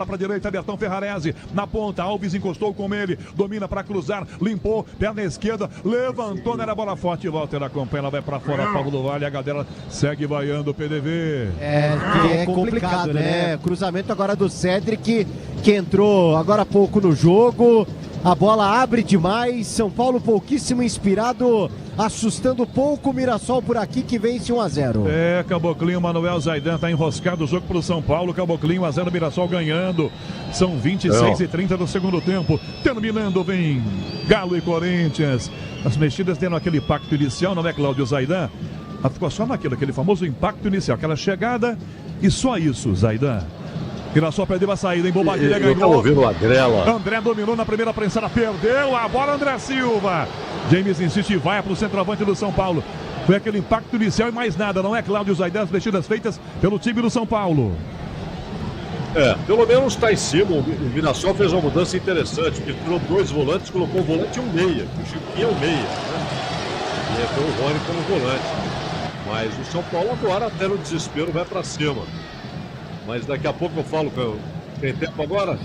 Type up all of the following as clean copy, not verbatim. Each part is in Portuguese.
Para a direita, Bertão Ferrarese, na ponta, Alves encostou com ele, domina para cruzar, limpou, perna esquerda, levantou, não era bola forte, Walter acompanha, ela vai para fora, Paulo do Vale, a galera segue vaiando o PDV. É complicado, né? Cruzamento agora do Cedric, que entrou agora há pouco no jogo, a bola abre demais, São Paulo pouquíssimo inspirado, assustando pouco o Mirassol por aqui, que vence 1-0. Caboclinho, Manuel Zaidan tá enroscado o jogo pro São Paulo, Caboclinho 1-0, Mirassol ganhando. São 26h30 do segundo tempo. Terminando, vem Galo e Corinthians. As mexidas tendo aquele impacto inicial, não é, Cláudio Zaidan? Mas ficou só naquilo, aquele famoso impacto inicial, aquela chegada e só isso, Zaidan. Mirassol perdeu a saída, em Bobadilha ganhou. Eu ouvindo o Agrela. André dominou na primeira prensada, perdeu a bola, André Silva. James insiste e vai para o centroavante do São Paulo. Foi aquele impacto inicial e mais nada, não é, Cláudio Zaidan? As mexidas feitas pelo time do São Paulo. Pelo menos está em cima. O Mirassol fez uma mudança interessante, porque tirou 2 volantes, colocou um volante e um meia. O Chiquinho é o meia, né? E entrou o Rony como volante. Mas o São Paulo agora, até no desespero, vai para cima. Mas daqui a pouco eu falo, tem tempo agora?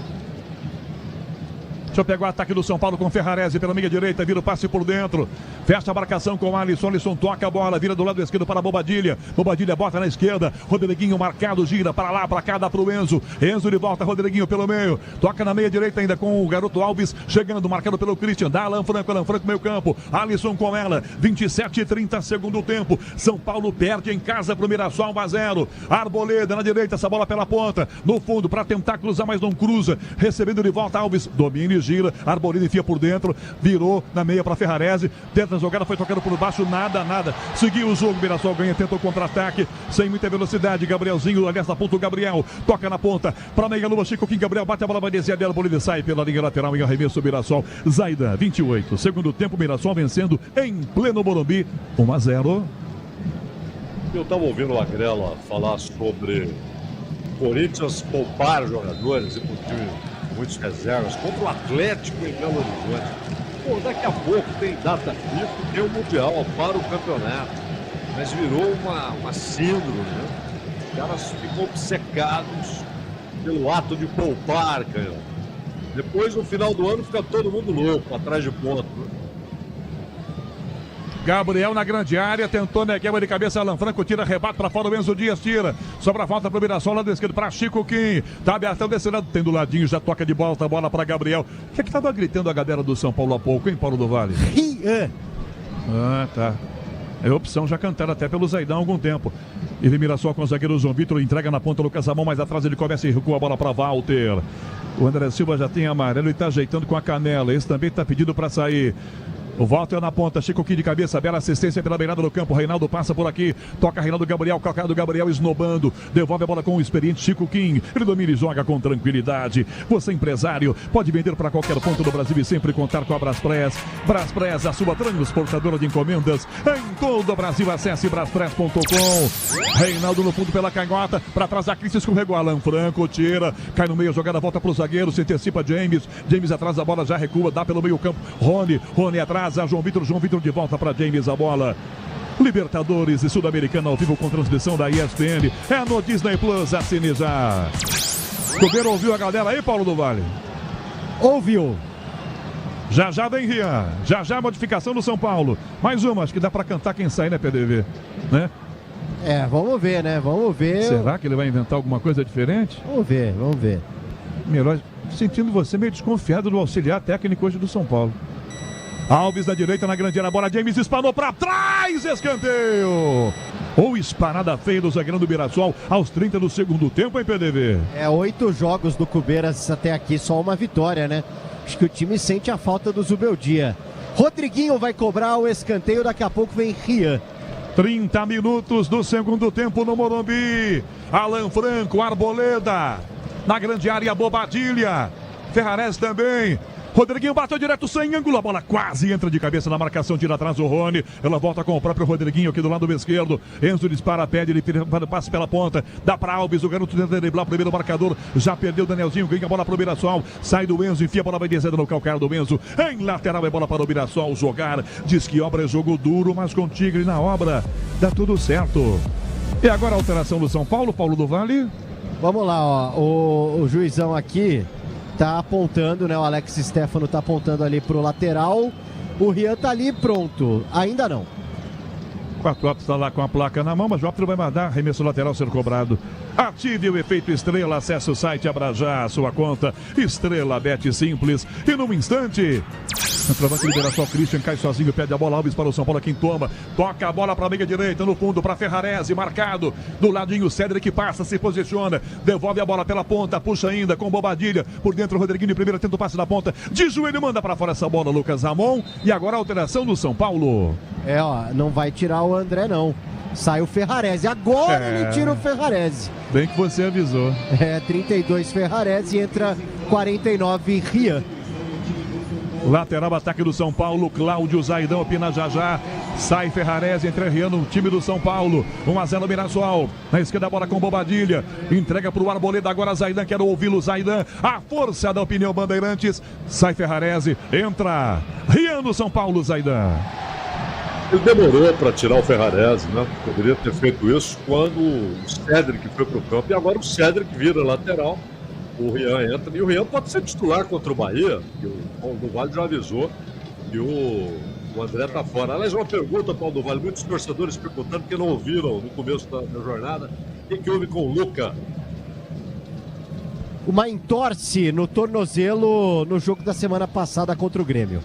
Deixa eu pegar o ataque do São Paulo com Ferrarese pela meia direita, vira o passe por dentro, fecha a marcação com Alisson, Alisson toca a bola, vira do lado esquerdo para Bobadilha, Bobadilha bota na esquerda, Rodriguinho marcado, gira para lá, para cá, dá pro Enzo, Enzo de volta, Rodriguinho pelo meio, toca na meia direita ainda com o garoto Alves, chegando, marcado pelo Christian, dá Alan Franco meio campo, Alisson com ela, 27h30 segundo tempo, São Paulo perde em casa pro Mirassol 1-0, Arboleda na direita, essa bola pela ponta, no fundo, para tentar cruzar, mas não cruza, recebendo de volta Alves, domina e gira, Arboleda enfia por dentro, virou na meia para Ferrarese, tenta a jogada, foi tocando por baixo, nada, seguiu o jogo, Mirassol ganha, tentou contra-ataque, sem muita velocidade, Gabrielzinho, aliás, na ponta o Gabriel, toca na ponta, para meia lua, Chico Kim, Gabriel bate a bola, vai descer dela, Arboleda sai pela linha lateral em arremesso, Mirassol, Zaidan, 28, segundo tempo, Mirassol vencendo em pleno Morumbi, 1-0. Eu estava ouvindo o Agrela falar sobre Corinthians poupar jogadores e por time muitos reservas contra o Atlético em Belo Horizonte. Pô, daqui a pouco tem data FIFA, tem o Mundial para o campeonato, mas virou uma síndrome, né? Os caras ficam obcecados pelo ato de poupar, cara. Depois, no final do ano, fica todo mundo louco, atrás de ponto, né? Gabriel na grande área, tentou negueba de cabeça, Alan Franco tira, rebate para fora, o Enzo Dias tira, sobra a falta para o Mirassol, lado esquerdo para Chico Kim, tá abertão desse lado, tem do ladinho, já toca de volta, bola para Gabriel. O que é que tava gritando a galera do São Paulo há pouco, hein, Paulo do Vale? Tá. É opção, já cantaram até pelo Zaidan há algum tempo. Ele Mirassol com o zagueiro João Vitor, entrega na ponta Lucas Amon, mais atrás ele começa e recua a bola para Walter. O André Silva já tem amarelo e tá ajeitando com a canela, esse também tá pedido para sair. O Walter na ponta, Chico Kim de cabeça, bela assistência pela beirada do campo, Reinaldo passa por aqui, toca Reinaldo Gabriel, calcado Gabriel esnobando, devolve a bola com o experiente Chico Kim, ele domina e joga com tranquilidade. Você empresário, pode vender para qualquer ponto do Brasil e sempre contar com a Braspress. Braspress, a sua transportadora de encomendas em todo o Brasil, acesse braspress.com. Reinaldo no fundo pela canhota, para trás da Cris, escorregou Alan Franco, tira, cai no meio, jogada volta para o zagueiro, se antecipa James atrás da bola, já recua, dá pelo meio campo, Rony atrás, a João Vitor de volta para James, a bola. Libertadores e Sul-Americana ao vivo com transmissão da ESPN. É no Disney Plus, assine já. Coveiro ouviu a galera aí, Paulo do Vale? Ouviu. Já vem Rian, já a modificação do São Paulo. Mais uma, acho que dá para cantar quem sai, né, PDV? Né? Vamos ver, né? Vamos ver. Será que ele vai inventar alguma coisa diferente? Vamos ver. Melhor, sentindo você meio desconfiado do auxiliar técnico hoje do São Paulo. Alves na direita, na grande área, bola, James espanou para trás, escanteio. Ou esparada feia do zagueirão do Mirassol aos 30 do segundo tempo, hein, PDV? 8 jogos do Cubeiras até aqui, só uma vitória, né? Acho que o time sente a falta do Zubeldia. Rodriguinho vai cobrar o escanteio, daqui a pouco vem Rian. 30 minutos do segundo tempo no Morumbi. Alan Franco, Arboleda, na grande área, Bobadilha, Ferrarese também. Rodriguinho bateu direto sem ângulo, a bola quase entra de cabeça na marcação, tira atrás o Rony, ela volta com o próprio Rodriguinho aqui do lado esquerdo, Enzo dispara, pede, ele passa pela ponta, dá para Alves, o garoto tenta driblar o primeiro marcador, já perdeu o Danielzinho, ganha a bola para o Mirassol, sai do Enzo, enfia a bola, vai descendo no calcanhar do Enzo, em lateral é bola para o Mirassol jogar, diz que obra é jogo duro, mas com Tigre na obra, dá tudo certo. E agora a alteração do São Paulo, Paulo do Vale? Vamos lá, ó. O juizão aqui tá apontando, né? O Alex Stefano tá apontando ali pro lateral. O Rian tá ali pronto. Ainda não. 4 Atos está lá com a placa na mão, mas o árbitro vai mandar arremesso lateral ser cobrado. Ative o efeito Estrela, acesse o site, abra já a sua conta. Estrela, Bet simples. E num instante, centroavante Liberação, Christian cai sozinho, pede a bola, Alves para o São Paulo, quem toma. Toca a bola para a meia direita, no fundo para Ferrarese, marcado. Do ladinho, Cédric passa, se posiciona, devolve a bola pela ponta, puxa ainda com Bobadilha. Por dentro, Rodriguinho de primeira, tenta o passe na ponta. De joelho, manda para fora essa bola, Lucas Ramon. E agora a alteração do São Paulo. Não vai tirar o André, não. Sai o Ferrarese. Agora ele tira o Ferrarese. Bem que você avisou. 32 Ferrarese, entra 49 Rian. Lateral ataque do São Paulo, Cláudio Zaidão opina já. Sai Ferrarese, entra Rian no time do São Paulo. 1-0 no Mirassol. Na esquerda a bola com Bobadilha. Entrega para o Arboleda, agora Zaidan, quero ouvi-lo, Zaidan. A força da opinião Bandeirantes. Sai Ferrarese, entra Rian no São Paulo, Zaidan. Ele demorou para tirar o Ferrarese, né? Poderia ter feito isso quando o Cédric foi para o campo. E agora o Cédric vira lateral. O Rian entra. E o Rian pode ser titular contra o Bahia. Que o Paulo do Vale já avisou que o André está fora. Aliás, uma pergunta, Paulo do Vale. Muitos torcedores perguntando porque não ouviram no começo da jornada. O que houve com o Luca? Uma entorse no tornozelo no jogo da semana passada contra o Grêmio.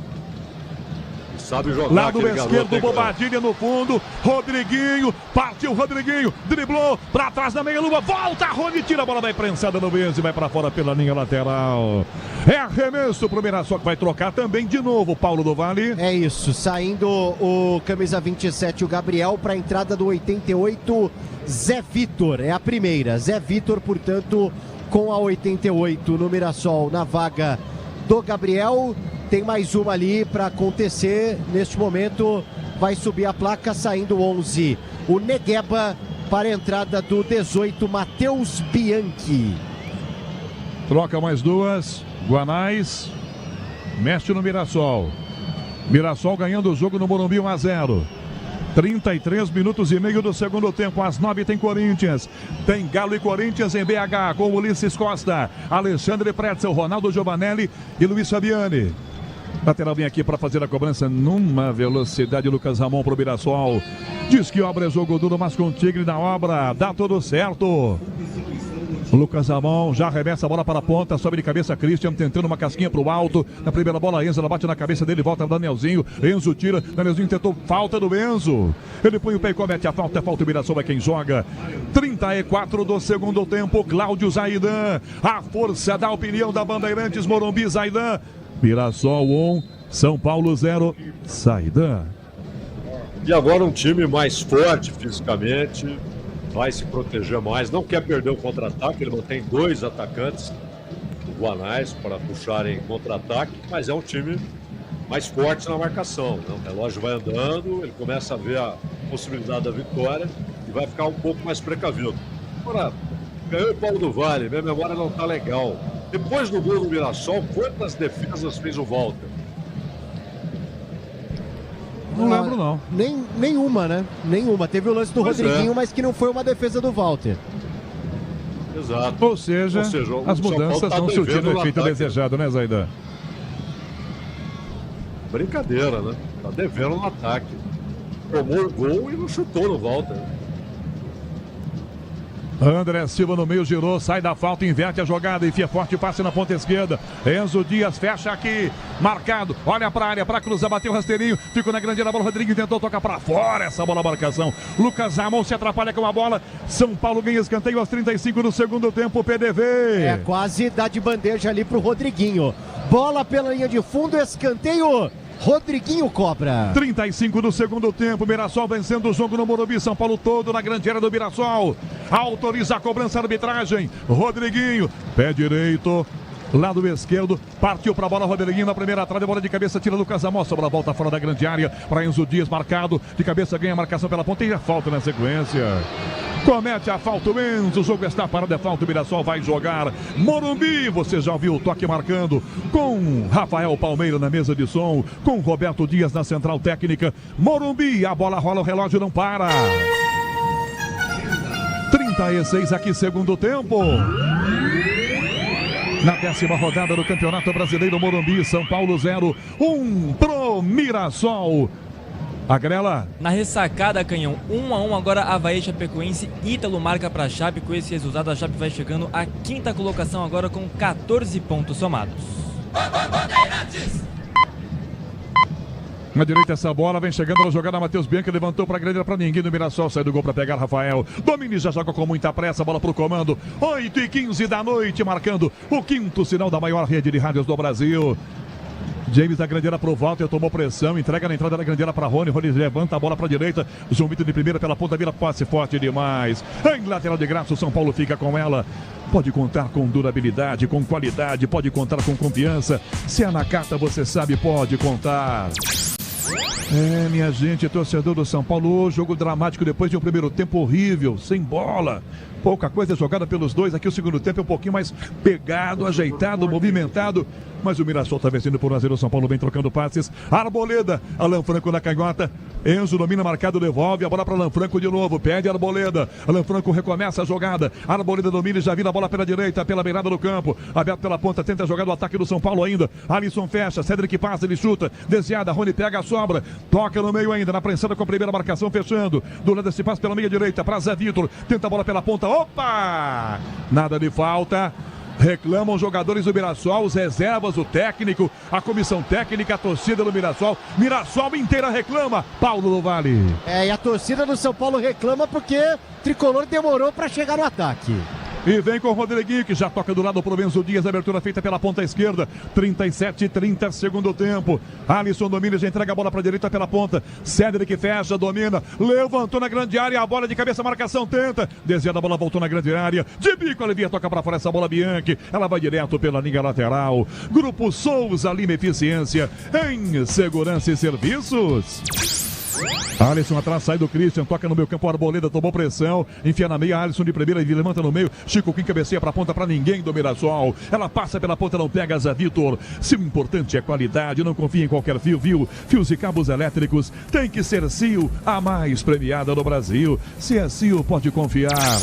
Sabe jogar. Lado esquerdo, Bobadilha no fundo. Rodriguinho, partiu Rodriguinho, driblou pra trás da meia-lua, volta, Rony tira a bola, vai prensada no Benzi, vai pra fora pela linha lateral. É arremesso pro Mirassol que vai trocar também de novo, Paulo do Vale. É isso, saindo o camisa 27, o Gabriel, pra entrada do 88, Zé Vitor. É a primeira, Zé Vitor, portanto, com a 88 no Mirassol, na vaga do Gabriel. Tem mais uma ali para acontecer. Neste momento vai subir a placa, saindo 11. O Negueba para a entrada do 18, Matheus Bianchi. Troca mais duas. Guanais mexe no Mirassol. Mirassol ganhando o jogo no Morumbi 1-0. 33 minutos e meio do segundo tempo. Às 9 tem Corinthians. Tem Galo e Corinthians em BH com Ulisses Costa, Alexandre Pretzel, Ronaldo Giovanelli e Luiz Fabiani. Lateral vem aqui para fazer a cobrança numa velocidade. Lucas Ramon para o Mirassol. Diz que obra é jogo duro, mas com o Tigre na obra dá tudo certo. Lucas Ramon já arremessa a bola para a ponta, sobe de cabeça Christian, tentando uma casquinha para o alto. Na primeira bola, Enzo, ela bate na cabeça dele, volta Danielzinho. Enzo tira, Danielzinho tentou, falta do Enzo. Ele põe o pé e comete a falta, o Mirassol é quem joga. 34 do segundo tempo, Cláudio Zaidan. A força da opinião da Bandeirantes, Morumbi, Zaidan. Mirassol 1, São Paulo 0, Zaidan. E agora um time mais forte fisicamente, vai se proteger mais, não quer perder o contra-ataque, ele mantém 2 atacantes, o Guanais, para puxarem contra-ataque, mas é um time mais forte na marcação, né? O relógio vai andando, ele começa a ver a possibilidade da vitória e vai ficar um pouco mais precavido. Agora, ganhou o Paulo do Vale, minha memória não está legal. Depois do gol do Mirassol, quantas defesas fez o Walter? Não lembro, não. Nenhuma, né? Nenhuma. Teve o lance do Rodriguinho, mas que não foi uma defesa do Walter. Exato. Ou seja as mudanças não surtindo o efeito desejado, né, Zaidan? Brincadeira, né? Tá devendo no ataque. Tomou o gol e não chutou no Walter. André Silva no meio, girou, sai da falta, inverte a jogada, enfia forte, passe na ponta esquerda. Enzo Dias fecha aqui, marcado, olha pra área, pra cruzar, bateu o rasteirinho, ficou na grande área, a bola, Rodrigues tentou tocar pra fora, essa bola, marcação. Lucas Ramon se atrapalha com a bola, São Paulo ganha escanteio aos 35 do segundo tempo, PDV. Quase dá de bandeja ali pro Rodriguinho. Bola pela linha de fundo, escanteio. Rodriguinho cobra. 35 do segundo tempo, Mirassol vencendo o jogo no Morumbi, São Paulo todo na grande área do Mirassol. Autoriza a cobrança, a arbitragem. Rodriguinho, pé direito, lado esquerdo, partiu para a bola, Rodriguinho na primeira trave, bola de cabeça, tira Lucas Ramon, a bola volta fora da grande área, para Enzo Dias, marcado, de cabeça ganha a marcação pela ponta e a falta na sequência. Comete a falta o Enzo, o jogo está parado, é falta, o Mirassol vai jogar. Morumbi, você já ouviu o toque marcando, com Rafael Palmeira na mesa de som, com Roberto Dias na central técnica. Morumbi, a bola rola, o relógio não para. 36 aqui, segundo tempo. Na 10ª rodada do Campeonato Brasileiro, Morumbi, São Paulo 0, 1 pro Mirassol. A Grela. Na ressacada, Canhão, 1-1 agora Avaí, Chapecoense, Ítalo marca para a Chape. Com esse resultado, a Chape vai chegando à 5ª colocação agora com 14 pontos somados. Na direita essa bola, vem chegando na jogada, Matheus Bianchi levantou para a grande, para ninguém do Mirassol, sai do gol para pegar Rafael. Domini já joga com muita pressa, bola para o comando. 8h15 da noite, marcando o 5º sinal da maior rede de rádios do Brasil. James da grande área pro Walter, tomou pressão, entrega na entrada da grande área para Rony. Rony levanta a bola para a direita. João Vitor de primeira pela ponta, vira passe forte demais. Em lateral de graça, o São Paulo fica com ela. Pode contar com durabilidade, com qualidade, pode contar com confiança. Se é na carta, você sabe, pode contar. Minha gente, torcedor do São Paulo, jogo dramático depois de um primeiro tempo horrível, sem bola. Pouca coisa jogada pelos dois. Aqui o segundo tempo é um pouquinho mais pegado, ajeitado, movimentado. Mas o Mirassol está vencendo por 1-0. O São Paulo vem trocando passes. Arboleda, Alan Franco na canhota. Enzo domina, marcado, devolve a bola para Alan Franco de novo. Pede Arboleda. Alan Franco recomeça a jogada. Arboleda domina e já vira a bola pela direita, pela beirada do campo. Aberto pela ponta, tenta jogar do ataque do São Paulo ainda. Alisson fecha, Cedric passa, ele chuta. Desviada, Rony pega a sobra. Toca no meio ainda, na prensada com a primeira marcação, fechando. Do lado desse passe pela meia direita para Zé Vitor. Tenta a bola pela ponta. Opa! Nada de falta. Reclamam os jogadores do Mirassol, os reservas, o técnico, a comissão técnica, a torcida do Mirassol. Mirassol inteira reclama. Paulo do Vale. E a torcida do São Paulo reclama porque o Tricolor demorou para chegar no ataque. E vem com o Rodriguinho, que já toca do lado pro Enzo Dias, abertura feita pela ponta esquerda, 37-30, segundo tempo. Alisson domina, já entrega a bola pra direita pela ponta. Cedric fecha, domina, levantou na grande área, a bola de cabeça, marcação, tenta. Desviada, a bola voltou na grande área. De bico, Olivia toca pra fora essa bola, Bianchi. Ela vai direto pela linha lateral. Grupo Souza Lima Eficiência em Segurança e Serviços. Alisson atrás, sai do Christian, toca no meio campo, Arboleda tomou pressão, enfia na meia, Alisson de primeira e levanta no meio, Chico Kim cabeceia pra ponta pra ninguém do Mirassol, ela passa pela ponta, não pega Zé Vitor. Se o importante é qualidade, não confia em qualquer fio, viu? Fios e cabos elétricos, tem que ser Sil, a mais premiada do Brasil. Se é Sil, pode confiar.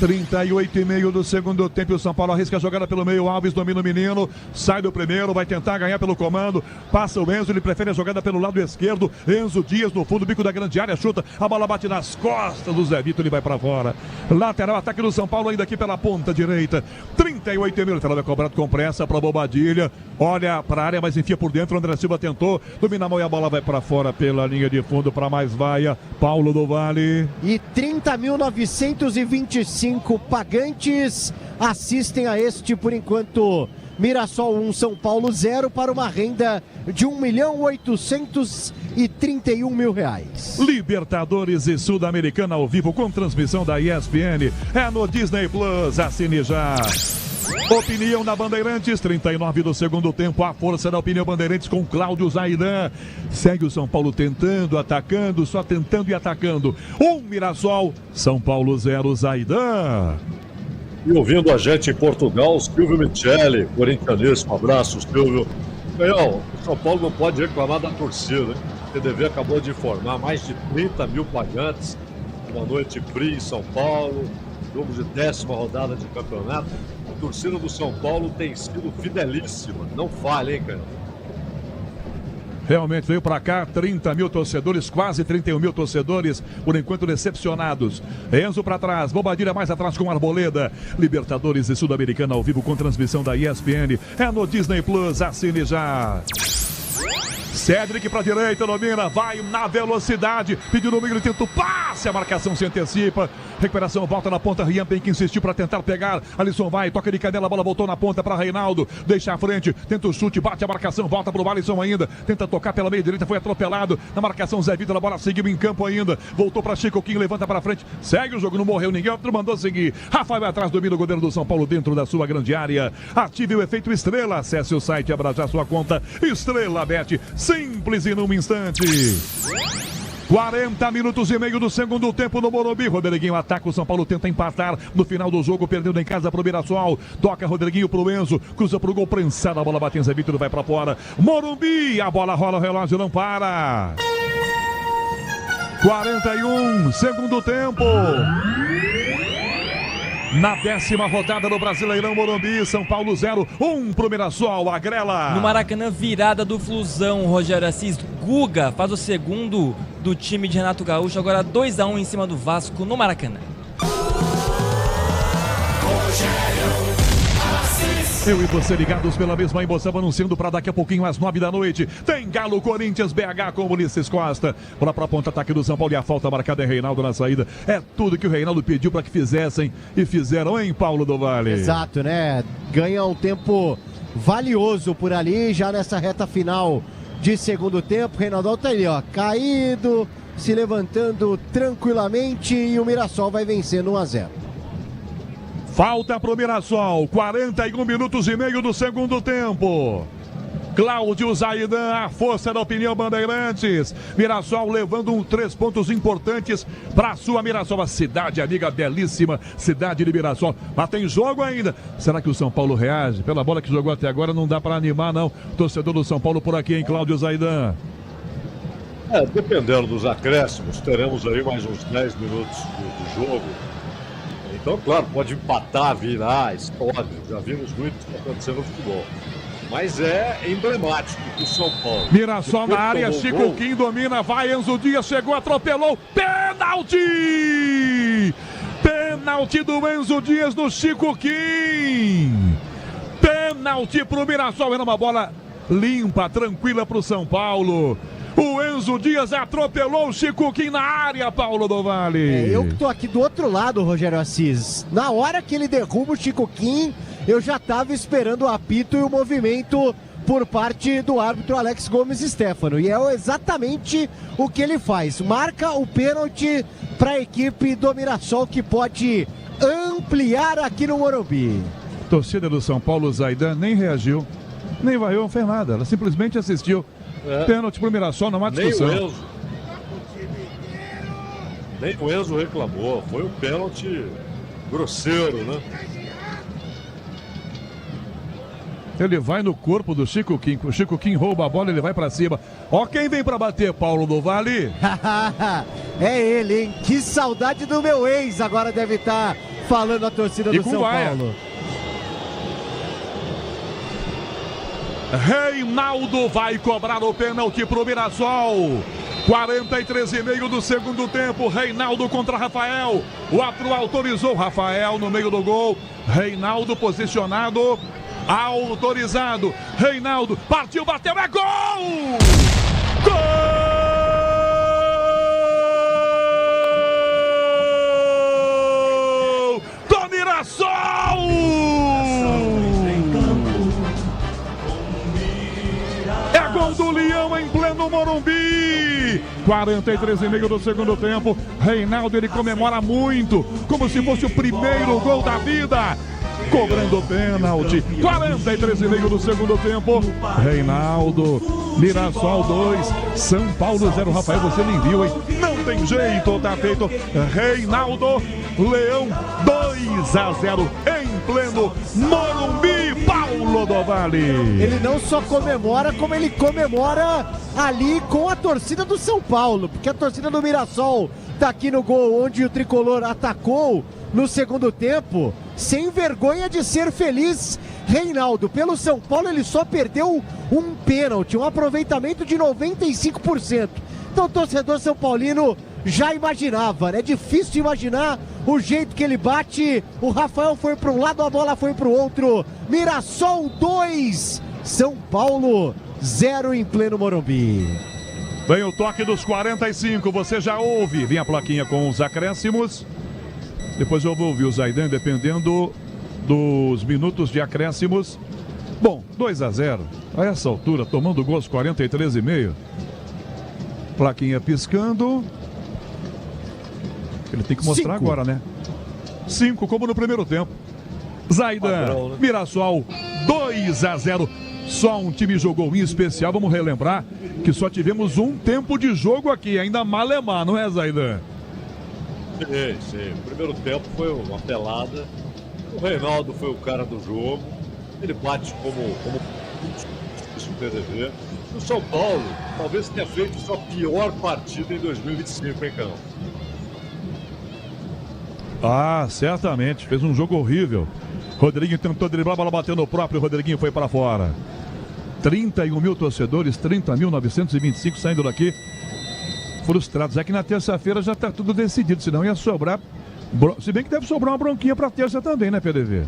38,5 do segundo tempo, o São Paulo arrisca a jogada pelo meio, Alves domina o menino, sai do primeiro, vai tentar ganhar pelo comando, passa o Enzo, ele prefere a jogada pelo lado esquerdo, Enzo Dias no fundo, bico da grande área, chuta, a bola bate nas costas do Zé Vitor, ele vai pra fora. Lateral, ataque do São Paulo ainda aqui pela ponta direita, 38,5, lateral é cobrado com pressa pra Bobadilha, olha pra área, mas enfia por dentro, André Silva tentou, domina a mão e a bola vai pra fora pela linha de fundo pra mais vaia, Paulo do Vale. E 30.925 pagantes assistem a este, por enquanto, Mirassol 1, São Paulo 0, para uma renda de R$1.831.000. Libertadores e Sul-Americana ao vivo com transmissão da ESPN. É no Disney Plus, assine já. Opinião da Bandeirantes, 39 do segundo tempo, a força da opinião Bandeirantes com Cláudio Zaidan. Segue o São Paulo tentando, atacando, só tentando e atacando. Mirassol, São Paulo 0, Zaidan. E ouvindo a gente em Portugal, Silvio Michele, corintianíssimo, abraço, Silvio. O São Paulo não pode reclamar da torcida, hein? O PDV acabou de informar mais de 30 mil pagantes, uma noite fria em São Paulo, jogo de 10ª rodada de campeonato. A torcida do São Paulo tem sido fidelíssima, não falha, hein, cara? Realmente veio para cá 30 mil torcedores, quase 31 mil torcedores, por enquanto decepcionados. Enzo para trás, Bobadilha mais atrás com Arboleda. Libertadores e Sul-Americana ao vivo com transmissão da ESPN. É no Disney Plus, assine já. Cedric para direita, domina, vai na velocidade, pediu no meio, ele tenta o passe, a marcação se antecipa, recuperação, volta na ponta, Rian tem que insistir para tentar pegar, Alisson vai, toca de canela, a bola voltou na ponta para Reinaldo, deixa a frente, tenta o chute, bate a marcação, volta pro Alisson ainda, tenta tocar pela meia direita, foi atropelado, na marcação Zé Vitor, a bola seguiu em campo ainda, voltou para Chico Kim, levanta para frente, segue o jogo, não morreu ninguém, outro mandou seguir, Rafael vai atrás, domina o goleiro do São Paulo dentro da sua grande área, ative o efeito Estrela, acesse o site, abra já sua conta, Estrela Bet, simples e num instante. 40 minutos e meio do segundo tempo no Morumbi. Rodriguinho ataca, o São Paulo tenta empatar no final do jogo, perdendo em casa pro Mirassol. Toca Rodriguinho pro Enzo, cruza pro gol, prensada, a bola bate em Zé Vitor, vai pra fora. Morumbi, a bola rola, o relógio não para. 41, segundo tempo. Na 10ª rodada do Brasileirão Morumbi, São Paulo 0, 1 pro Mirassol, Agrela. No Maracanã, virada do Flusão, Rogério Assis. Guga faz o segundo do time de Renato Gaúcho, agora 2-1 em cima do Vasco no Maracanã. Eu e você ligados pela mesma emoção, anunciando para daqui a pouquinho às 9 da noite. Tem Galo, Corinthians, BH com Ulisses Costa. Bola para a ponta, ataque do São Paulo e a falta marcada é Reinaldo na saída. É tudo que o Reinaldo pediu para que fizessem e fizeram, hein, Paulo do Vale? Exato, né? Ganha um tempo valioso por ali, já nessa reta final de segundo tempo. Reinaldo tá ali, ó, caído, se levantando tranquilamente e o Mirassol vai vencendo 1-0. Falta pro Mirassol, 41 minutos e meio do segundo tempo. Cláudio Zaidan, a força da opinião Bandeirantes. Mirassol levando 3 pontos importantes para a sua Mirassol, a cidade amiga, belíssima cidade de Mirassol. Mas tem jogo ainda. Será que o São Paulo reage? Pela bola que jogou até agora, não dá para animar, não. Torcedor do São Paulo por aqui, hein, Cláudio Zaidan? Dependendo dos acréscimos, teremos aí mais uns 10 minutos do jogo. Então, claro, pode empatar, virar, isso é óbvio. Já vimos muito o que está acontecendo no futebol. Mas é emblemático do São Paulo. Mirassol na área, Chico Kim domina, vai, Enzo Dias chegou, atropelou, pênalti! Pênalti do Enzo Dias no Chico Kim! Pênalti pro Mirassol, era uma bola limpa, tranquila pro São Paulo. O Enzo Dias atropelou o Chico Kim na área, Paulo do Vale. Eu que tô aqui do outro lado, Rogério Assis. Na hora que ele derruba o Chico Kim, eu já tava esperando o apito e o movimento por parte do árbitro Alex Gomes Stefano. E é exatamente o que ele faz. Marca o pênalti para a equipe do Mirassol, que pode ampliar aqui no Morumbi. A torcida do São Paulo, Zaidan, nem reagiu, nem vaiou, não fez nada. Ela simplesmente assistiu. Pênalti pro Mirassol, não há discussão. Nem o Enzo reclamou. Foi um pênalti grosseiro, né? Ele vai no corpo do Chico Kim. O Chico Kim rouba a bola, ele vai pra cima. Ó quem vem pra bater, Paulo do Vale. É ele, hein? Que saudade do meu ex, agora deve estar falando a torcida do São Paulo. Reinaldo vai cobrar o pênalti pro Mirassol. 43,5 do segundo tempo. Reinaldo contra Rafael. O árbitro autorizou Rafael no meio do gol. Reinaldo posicionado. Autorizado. Reinaldo partiu, bateu, é gol! Gol do Mirassol! Gol do Leão em pleno Morumbi. 43,5 do segundo tempo. Reinaldo, ele comemora muito, como se fosse o primeiro gol da vida. Cobrando o pênalti. 43,5 do segundo tempo. Reinaldo, Mirassol 2, São Paulo 0. Rafael, você nem viu, hein? Não tem jeito, tá feito. Reinaldo, Leão 2-0 em pleno Morumbi. Paulo do Vale. Ele não só comemora, como ele comemora ali com a torcida do São Paulo, porque a torcida do Mirassol tá aqui no gol onde o tricolor atacou no segundo tempo, sem vergonha de ser feliz. Reinaldo, pelo São Paulo, ele só perdeu um pênalti, um aproveitamento de 95%. Então o torcedor são paulino já imaginava, né? É difícil imaginar o jeito que ele bate. O Rafael foi para um lado, a bola foi para o outro. Mirassol 2, São Paulo 0 em pleno Morumbi. Vem o toque dos 45, você já ouve. Vem a plaquinha com os acréscimos. Depois eu vou ouvir o Zaidan, dependendo dos minutos de acréscimos. Bom, 2-0. A essa altura, tomando gol aos 43,5. Plaquinha piscando. Ele tem que mostrar 5 agora, né? 5, como no primeiro tempo. Zaidan, padrão, né? Mirassol 2-0. Só um time jogou em especial. Vamos relembrar que só tivemos um tempo de jogo aqui. Ainda malemar, não é, Zaidan? Sim. O primeiro tempo foi uma pelada. O Reinaldo foi o cara do jogo. Ele bate como isso PDV. O São Paulo talvez tenha feito sua pior partida em 2025 em campo. Ah, certamente. Fez um jogo horrível. Rodriguinho tentou driblar, a bola bateu no próprio Rodriguinho, foi para fora. 31 mil torcedores, 30.925 saindo daqui frustrados. É que na terça-feira já está tudo decidido, senão ia sobrar. Se bem que deve sobrar uma bronquinha para terça também, né, PDV?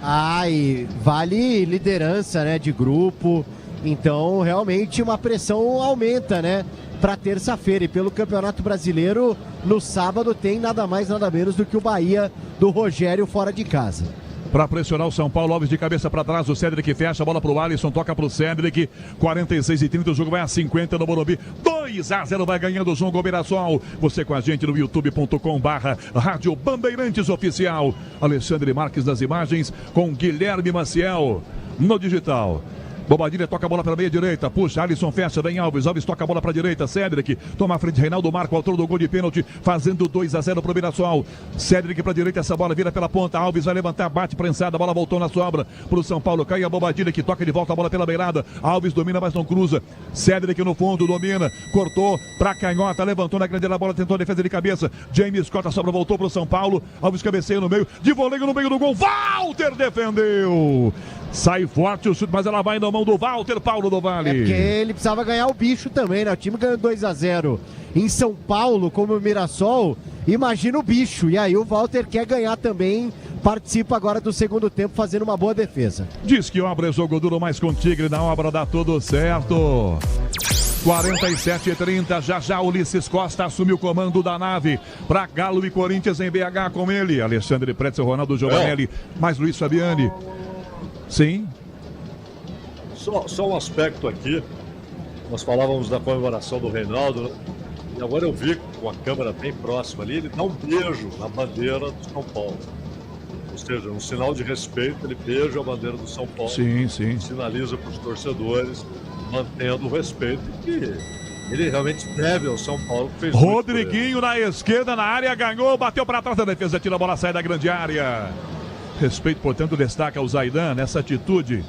Ah, e vale liderança, né, de grupo. Então, realmente, uma pressão aumenta, né, para terça-feira. E pelo Campeonato Brasileiro, no sábado, tem nada mais, nada menos do que o Bahia do Rogério fora de casa. Para pressionar o São Paulo, Alves de cabeça para trás, o Cédric fecha a bola para o Alisson, toca para o Cédric, 46:30, o jogo vai a 50 no Morumbi, 2-0 vai ganhando o João Mirassol. Você com a gente no youtube.com/Rádio Bandeirantes Oficial. Alexandre Marques das imagens com Guilherme Maciel no digital. Bobadilha toca a bola para a meia direita, puxa, Alisson fecha, vem Alves toca a bola para a direita, Cédric toma a frente, Reinaldo Marco, autor do gol de pênalti, fazendo 2-0 para o Mirassol. Cédric para a direita, essa bola vira pela ponta, Alves vai levantar, bate prensada, a bola voltou na sobra para o São Paulo, cai a Bobadilha que toca de volta a bola pela beirada, Alves domina, mas não cruza, Cédric no fundo, domina, cortou para canhota, levantou na grande da bola, tentou a defesa de cabeça, James corta a sobra, voltou para o São Paulo, Alves cabeceia no meio, de voleio no meio do gol, Walter defendeu! Sai forte o chute, mas ela vai na mão do Walter, Paulo do Vale. É porque ele precisava ganhar o bicho também, né? O time ganhou 2-0 em São Paulo, como o Mirassol. Imagina o bicho. E aí o Walter quer ganhar também. Participa agora do segundo tempo, fazendo uma boa defesa. Diz que obra é jogo duro, mas com Tigre na obra dá tudo certo. 47:30, já Ulisses Costa assume o comando da nave para Galo e Corinthians em BH com ele. Alexandre Pretzel, Ronaldo Giovanelli, mais Luiz Fabiani. Sim. Só um aspecto aqui. Nós falávamos da comemoração do Reinaldo, né? E agora eu vi com a câmera bem próxima ali, ele dá um beijo na bandeira do São Paulo. Ou seja, um sinal de respeito, ele beija a bandeira do São Paulo. Sim, sim. Sinaliza para os torcedores, mantendo o respeito que ele realmente deve ao São Paulo. Que fez Rodriguinho na esquerda, na área, ganhou, bateu para trás da defesa, tira a bola, sai da grande área. Respeito, portanto, destaca o Zaidan nessa atitude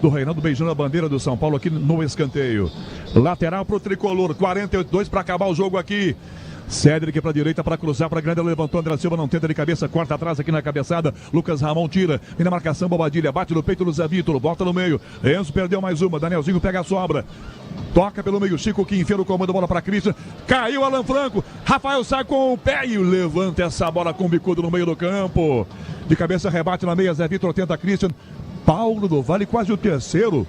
do Reinaldo beijando a bandeira do São Paulo aqui no escanteio. Lateral para o tricolor, 48-2 para acabar o jogo aqui. Cédric para a direita para cruzar para a grande, levantou André Silva, não tenta de cabeça, corta atrás aqui na cabeçada. Lucas Ramon tira, vem na marcação, Bobadilha, bate no peito do Zé Vitor, volta no meio. Enzo perdeu mais uma, Danielzinho pega a sobra. Toca pelo meio, Chico que enfia o comando, bola para Christian. Caiu Alan Franco, Rafael sai com o pé e levanta essa bola com o bicudo no meio do campo. De cabeça, rebate na meia, Zé Vitor tenta Christian. Paulo do Vale, quase o terceiro.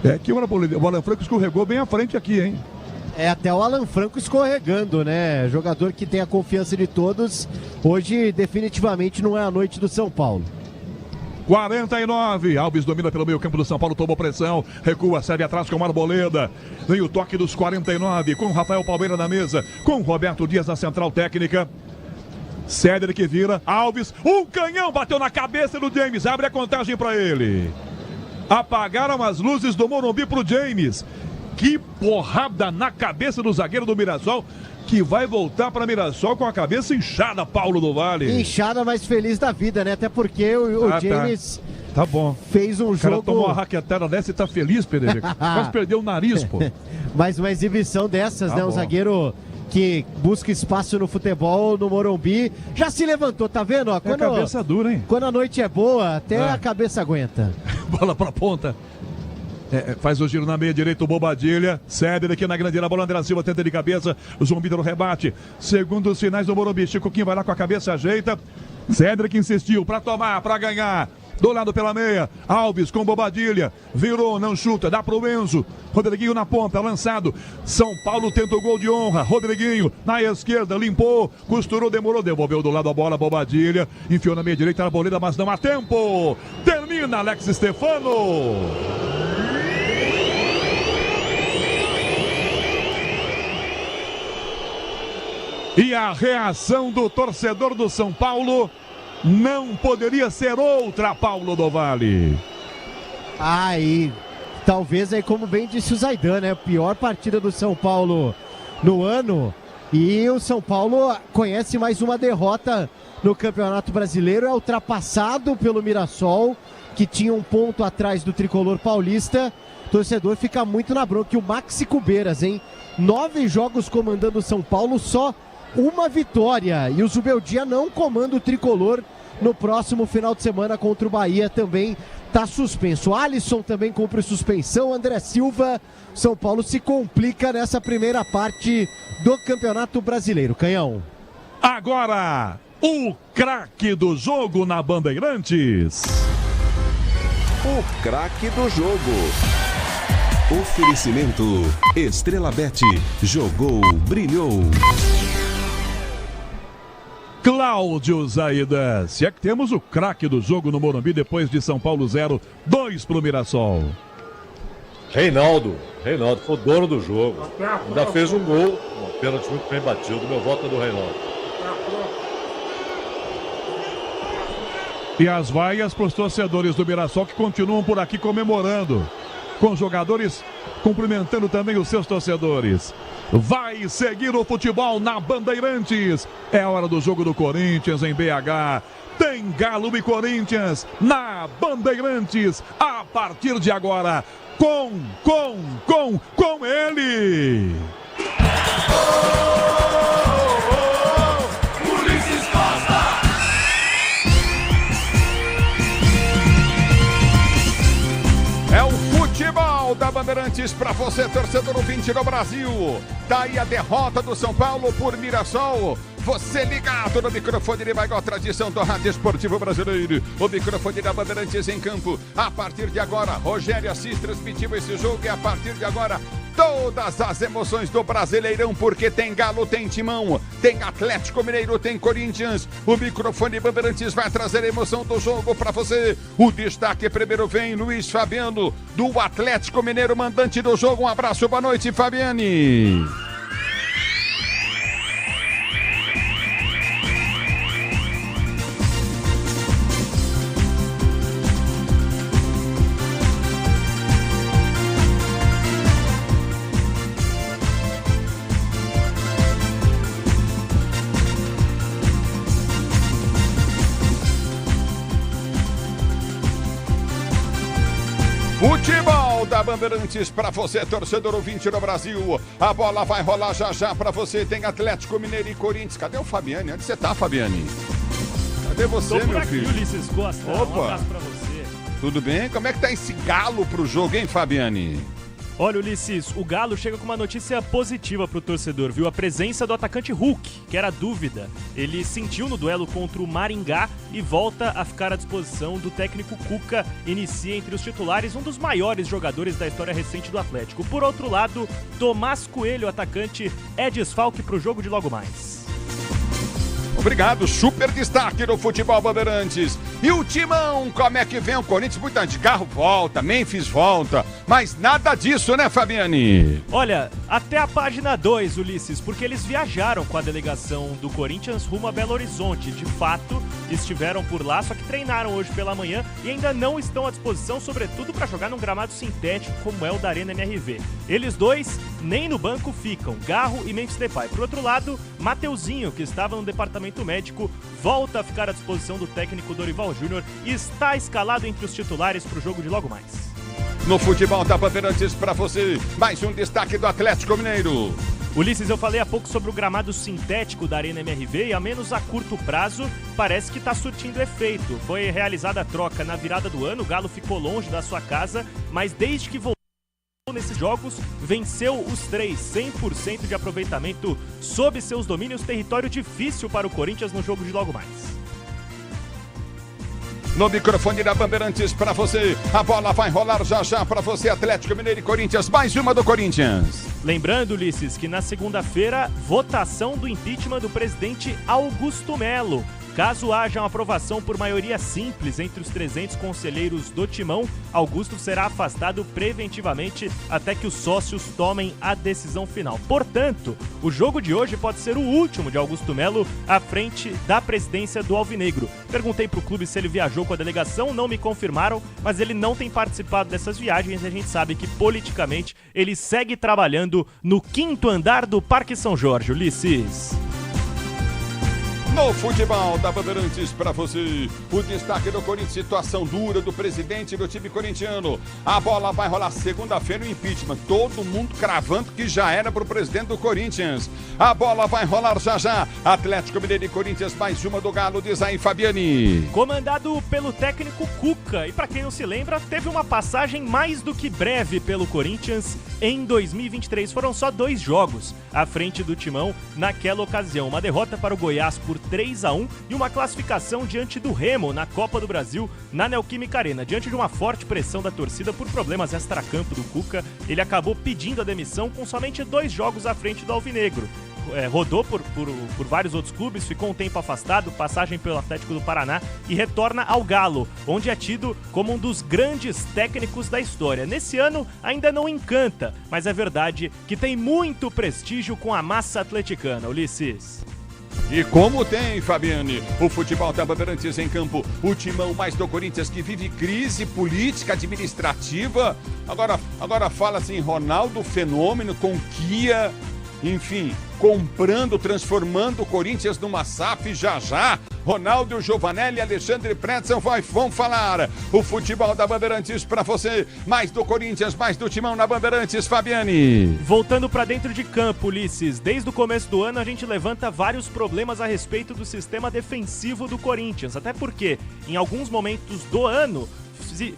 É que o Alan Franco escorregou bem à frente aqui, hein? É, até o Alan Franco escorregando, né? Jogador que tem a confiança de todos. Hoje, definitivamente, não é a noite do São Paulo. 49, Alves domina pelo meio campo do São Paulo, tomou pressão, recua, serve atrás com o Arboleda, vem o toque dos 49, com Rafael Palmeira na mesa, com Roberto Dias na central técnica. Cédric vira, Alves, um canhão, bateu na cabeça do James, abre a contagem para ele. Apagaram as luzes do Morumbi pro James. Que porrada na cabeça do zagueiro do Mirassol, que vai voltar para Mirassol com a cabeça inchada, Paulo do Vale. Inchada, mas feliz da vida, né? Até porque o James tá bom. Fez um jogo... O cara tomou uma raquetada dessa e tá feliz, Pereira. Quase perdeu o nariz, pô. Mas uma exibição dessas, né? Um zagueiro que busca espaço no futebol, no Morumbi, já se levantou, tá vendo? Ó, quando, cabeça dura, hein? Quando a noite é boa, até a cabeça aguenta. Bola pra ponta. Faz o giro na meia direita, o Bobadilha. Cédric aqui na grande, a bola, André Silva tenta de cabeça. O João Vitor rebate. Segundo os sinais do Morumbi, Chicoquinho vai lá com a cabeça, ajeita. Cédric insistiu pra tomar, pra ganhar. Do lado pela meia, Alves com Bobadilha, virou, não chuta, dá pro Enzo. Rodriguinho na ponta, lançado. São Paulo tenta o gol de honra. Rodriguinho na esquerda, limpou, costurou, demorou, devolveu do lado a bola, Bobadilha. Enfiou na meia direita, Arboleda, mas não há tempo. Termina Alex Stefano. E a reação do torcedor do São Paulo não poderia ser outra, Paulo do Vale. Aí, talvez aí, como bem disse o Zaidan, né? Pior partida do São Paulo no ano. E o São Paulo conhece mais uma derrota no Campeonato Brasileiro. É ultrapassado pelo Mirassol, que tinha um ponto atrás do tricolor paulista. O torcedor fica muito na bronca. E o Maxi Cubeiras, hein? 9 jogos comandando o São Paulo, só uma vitória. E o Zubeldia não comanda o tricolor no próximo final de semana contra o Bahia, também está suspenso. Alisson também cumpre suspensão. André Silva. São Paulo se complica nessa primeira parte do Campeonato Brasileiro. Canhão. Agora, o craque do jogo na Bandeirantes. O craque do jogo. Oferecimento Estrela Bet. Jogou, brilhou. Cláudio Zaida. Se é que temos o craque do jogo no Morumbi depois de São Paulo 0, 2 pro Mirassol. Reinaldo foi o dono do jogo. Ainda fez um gol. Um pênalti muito bem batido. Meu voto é do Reinaldo. E as vaias para os torcedores do Mirassol que continuam por aqui comemorando. Com os jogadores cumprimentando também os seus torcedores. Vai seguir o futebol na Bandeirantes. É a hora do jogo do Corinthians em BH. Tem Galo e Corinthians na Bandeirantes. A partir de agora, com ele. Ulisses Costa. É o futebol da Bandeirantes para você, torcedor ouvinte do Brasil. Tá aí a derrota do São Paulo por Mirassol. Você ligado no microfone de maior tradição do rádio esportivo brasileiro. O microfone da Bandeirantes em campo. A partir de agora, Rogério Assis transmitiu esse jogo e a partir de agora, todas as emoções do Brasileirão, porque tem Galo, tem Timão, tem Atlético Mineiro, tem Corinthians. O microfone Bandeirantes vai trazer a emoção do jogo para você. O destaque primeiro vem Luiz Fabiano, do Atlético Mineiro, mandante do jogo. Um abraço, boa noite, Fabiane. Futebol da Bandeirantes para você, torcedor ouvinte do Brasil. A bola vai rolar já para você. Tem Atlético Mineiro e Corinthians. Cadê o Fabiane? Onde você tá, Fabiane? Cadê você, meu filho? Ulisses Costa. Opa. Um abraço pra você. Tudo bem? Como é que tá esse Galo pro jogo, hein, Fabiane? Olha, Ulisses, o Galo chega com uma notícia positiva pro torcedor, viu? A presença do atacante Hulk, que era dúvida. Ele sentiu no duelo contra o Maringá e volta a ficar à disposição do técnico Cuca. Inicia entre os titulares um dos maiores jogadores da história recente do Atlético. Por outro lado, Tomás Coelho, atacante, é desfalque pro jogo de logo mais. Obrigado, super destaque do futebol Bandeirantes. E o Timão, como é que vem o Corinthians? Muita de carro volta, Memphis volta, mas nada disso, né, Fabiane? Olha, até a página 2, Ulisses, porque eles viajaram com a delegação do Corinthians rumo a Belo Horizonte. De fato, estiveram por lá, só que treinaram hoje pela manhã e ainda não estão à disposição, sobretudo para jogar num gramado sintético como é o da Arena MRV. Eles dois nem no banco ficam, Garro e Memphis Depay. Por outro lado, Mateuzinho, que estava no departamento médico, volta a ficar à disposição do técnico Dorival Júnior e está escalado entre os titulares para o jogo de logo mais. No futebol da Bandeirantes para você, mais um destaque do Atlético Mineiro. Ulisses, eu falei há pouco sobre o gramado sintético da Arena MRV e, a menos a curto prazo, parece que está surtindo efeito. Foi realizada a troca na virada do ano, o Galo ficou longe da sua casa, mas desde que voltou nesses jogos, venceu os 3, 100% de aproveitamento sob seus domínios, território difícil para o Corinthians no jogo de logo mais. No microfone da Bandeirantes para você, a bola vai rolar já para você, Atlético Mineiro e Corinthians, mais uma do Corinthians. Lembrando, Ulisses, que na segunda-feira, votação do impeachment do presidente Augusto Melo. Caso haja uma aprovação por maioria simples entre os 300 conselheiros do Timão, Augusto será afastado preventivamente até que os sócios tomem a decisão final. Portanto, o jogo de hoje pode ser o último de Augusto Melo à frente da presidência do Alvinegro. Perguntei para o clube se ele viajou com a delegação, não me confirmaram, mas ele não tem participado dessas viagens e a gente sabe que politicamente ele segue trabalhando no 5º andar do Parque São Jorge, Ulisses. No futebol da Bandeirantes para você, o destaque do Corinthians, situação dura do presidente do time corintiano. A bola vai rolar segunda-feira no impeachment, todo mundo cravando que já era para o presidente do Corinthians. A bola vai rolar já. Atlético Mineiro e Corinthians, mais uma do Galo, diz aí Fabiani. Comandado pelo técnico Cuca, e para quem não se lembra, teve uma passagem mais do que breve pelo Corinthians em 2023. Foram só 2 jogos à frente do Timão naquela ocasião. Uma derrota para o Goiás por 3-1 e uma classificação diante do Remo na Copa do Brasil na Neoquímica Arena. Diante de uma forte pressão da torcida por problemas extracampo do Cuca, ele acabou pedindo a demissão com somente 2 jogos à frente do Alvinegro. Rodou por vários outros clubes, ficou um tempo afastado, passagem pelo Atlético do Paraná e retorna ao Galo, onde é tido como um dos grandes técnicos da história. Nesse ano ainda não encanta, mas é verdade que tem muito prestígio com a massa atleticana, Ulisses. E como tem, Fabiane, o futebol da Bandeirantes em campo, o timão mais do Corinthians que vive crise política administrativa. Agora fala assim, Ronaldo Fenômeno com Kia, enfim, comprando, transformando o Corinthians numa SAF já. Ronaldo Giovanelli e Alexandre Pretzel vão falar. O futebol da Bandeirantes para você, mais do Corinthians, mais do timão na Bandeirantes, Fabiane. Voltando para dentro de campo, Ulisses, desde o começo do ano a gente levanta vários problemas a respeito do sistema defensivo do Corinthians, até porque em alguns momentos do ano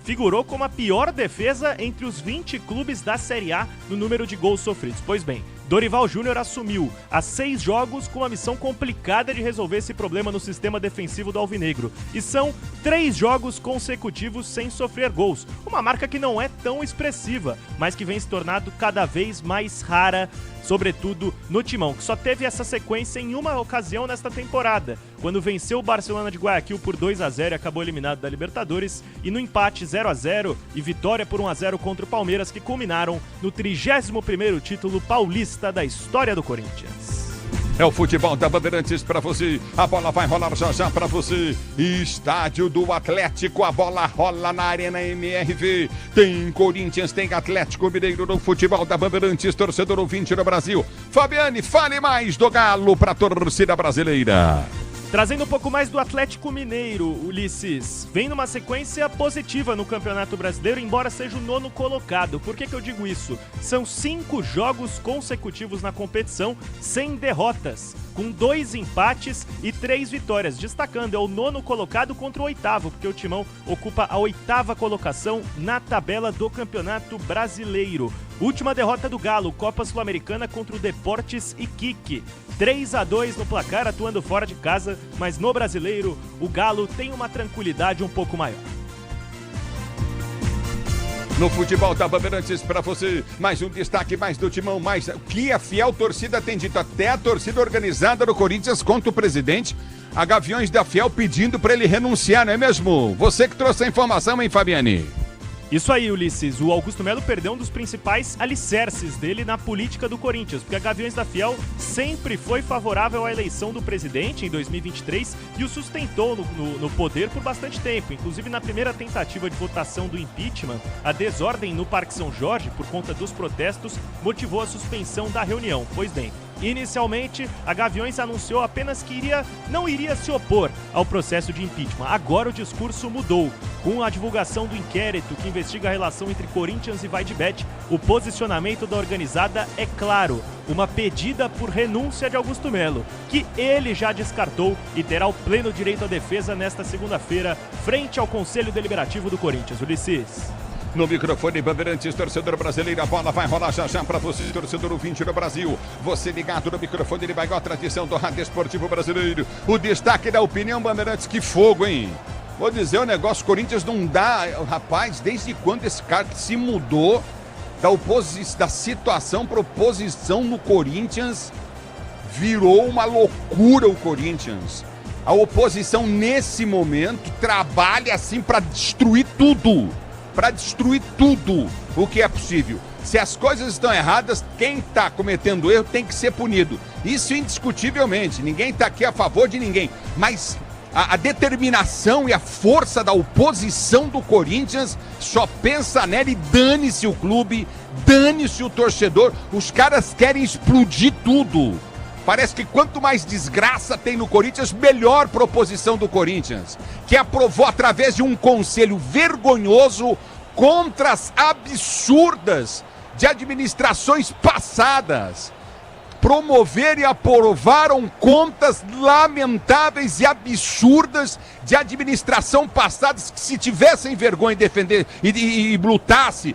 figurou como a pior defesa entre os 20 clubes da Série A no número de gols sofridos. Pois bem, Dorival Júnior assumiu há 6 jogos com uma missão complicada de resolver esse problema no sistema defensivo do Alvinegro. E são 3 jogos consecutivos sem sofrer gols. Uma marca que não é tão expressiva, mas que vem se tornando cada vez mais rara, sobretudo no Timão, que só teve essa sequência em uma ocasião nesta temporada, quando venceu o Barcelona de Guayaquil por 2-0 e acabou eliminado da Libertadores, e no empate 0-0 e vitória por 1-0 contra o Palmeiras, que culminaram no 31º título paulista da história do Corinthians. É o futebol da Bandeirantes para você. A bola vai rolar já para você. Estádio do Atlético. A bola rola na Arena MRV. Tem Corinthians, tem Atlético Mineiro no futebol da Bandeirantes. Torcedor ouvinte no Brasil. Fabiane, fale mais do Galo para a torcida brasileira. Trazendo um pouco mais do Atlético Mineiro, Ulisses, vem numa sequência positiva no Campeonato Brasileiro, embora seja o 9º colocado. Por que eu digo isso? São 5 jogos consecutivos na competição sem derrotas, com 2 empates e 3 vitórias. Destacando, é o 9º colocado contra o 8º, porque o Timão ocupa a 8ª colocação na tabela do Campeonato Brasileiro. Última derrota do Galo, Copa Sul-Americana contra o Deportes Iquique. 3-2 no placar, atuando fora de casa, mas no Brasileiro o Galo tem uma tranquilidade um pouco maior. No futebol da Bandeirantes para você, mais um destaque, mais do timão, mais o que a fiel torcida tem dito, até a torcida organizada do Corinthians contra o presidente, a Gaviões da Fiel pedindo para ele renunciar, não é mesmo? Você que trouxe a informação, hein, Fabiane? Isso aí, Ulisses. O Augusto Melo perdeu um dos principais alicerces dele na política do Corinthians, porque a Gaviões da Fiel sempre foi favorável à eleição do presidente em 2023 e o sustentou no poder por bastante tempo. Inclusive, na primeira tentativa de votação do impeachment, a desordem no Parque São Jorge, por conta dos protestos, motivou a suspensão da reunião. Pois bem, inicialmente, a Gaviões anunciou apenas que não iria se opor ao processo de impeachment. Agora o discurso mudou. Com a divulgação do inquérito que investiga a relação entre Corinthians e Vaidebet, o posicionamento da organizada é claro: uma pedida por renúncia de Augusto Melo, que ele já descartou e terá o pleno direito à defesa nesta segunda-feira, frente ao Conselho Deliberativo do Corinthians. Ulisses. No microfone Bandeirantes, torcedor brasileiro, a bola vai rolar já para você, torcedor ouvinte do Brasil. Você ligado no microfone de Baigó, tradição do rádio esportivo brasileiro. O destaque da opinião Bandeirantes, que fogo, hein? Vou dizer o negócio, Corinthians não dá, rapaz, desde quando esse cara se mudou da situação para oposição no Corinthians, virou uma loucura o Corinthians. A oposição nesse momento trabalha assim para destruir tudo. Para destruir tudo o que é possível. Se as coisas estão erradas, quem está cometendo erro tem que ser punido. Isso indiscutivelmente, ninguém está aqui a favor de ninguém. Mas a determinação e a força da oposição do Corinthians só pensa nela e dane-se o clube, dane-se o torcedor. Os caras querem explodir tudo. Parece que quanto mais desgraça tem no Corinthians, melhor proposição do Corinthians, que aprovou através de um conselho vergonhoso contras absurdas de administrações passadas. Promoveram e aprovaram contas lamentáveis e absurdas de administração passadas que, se tivessem vergonha de defender e lutasse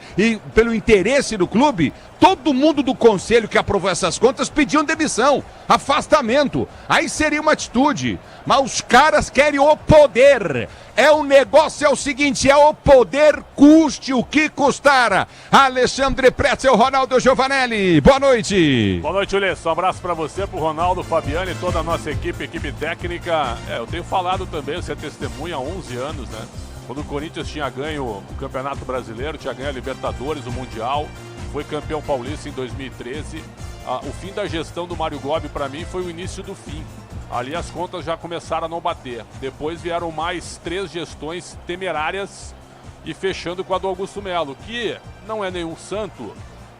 pelo interesse do clube, todo mundo do conselho que aprovou essas contas pediam demissão, afastamento. Aí seria uma atitude. Mas os caras querem o poder. O negócio é o seguinte, é o poder, custe o que custar. Alexandre Pretzel, Ronaldo Giovanelli, boa noite. Boa noite, Ulisses. Um abraço pra você, pro Ronaldo, Fabiano e toda a nossa equipe técnica. Eu tenho falado também, você é testemunha há 11 anos, né? Quando o Corinthians tinha ganho o Campeonato Brasileiro, tinha ganho a Libertadores, o Mundial, foi campeão paulista em 2013. O fim da gestão do Mário Gobi, pra mim, foi o início do fim. Ali as contas já começaram a não bater. Depois vieram mais 3 gestões temerárias e fechando com a do Augusto Melo, que não é nenhum santo,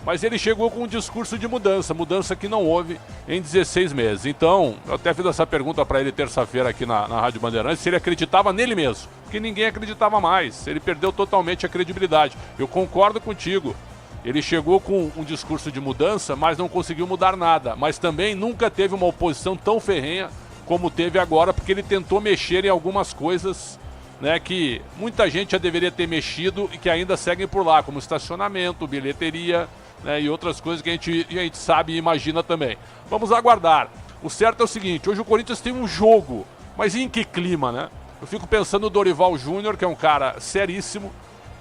mas ele chegou com um discurso de mudança que não houve em 16 meses. Então, eu até fiz essa pergunta para ele terça-feira aqui na Rádio Bandeirantes, se ele acreditava nele mesmo, porque ninguém acreditava mais, ele perdeu totalmente a credibilidade. Eu concordo contigo, ele chegou com um discurso de mudança, mas não conseguiu mudar nada, mas também nunca teve uma oposição tão ferrenha como teve agora, porque ele tentou mexer em algumas coisas, né, que muita gente já deveria ter mexido e que ainda seguem por lá, como estacionamento, bilheteria, né, e outras coisas que a gente sabe e imagina também. Vamos aguardar. O certo é o seguinte, hoje o Corinthians tem um jogo, mas em que clima, né? Eu fico pensando no Dorival Júnior, que é um cara seríssimo,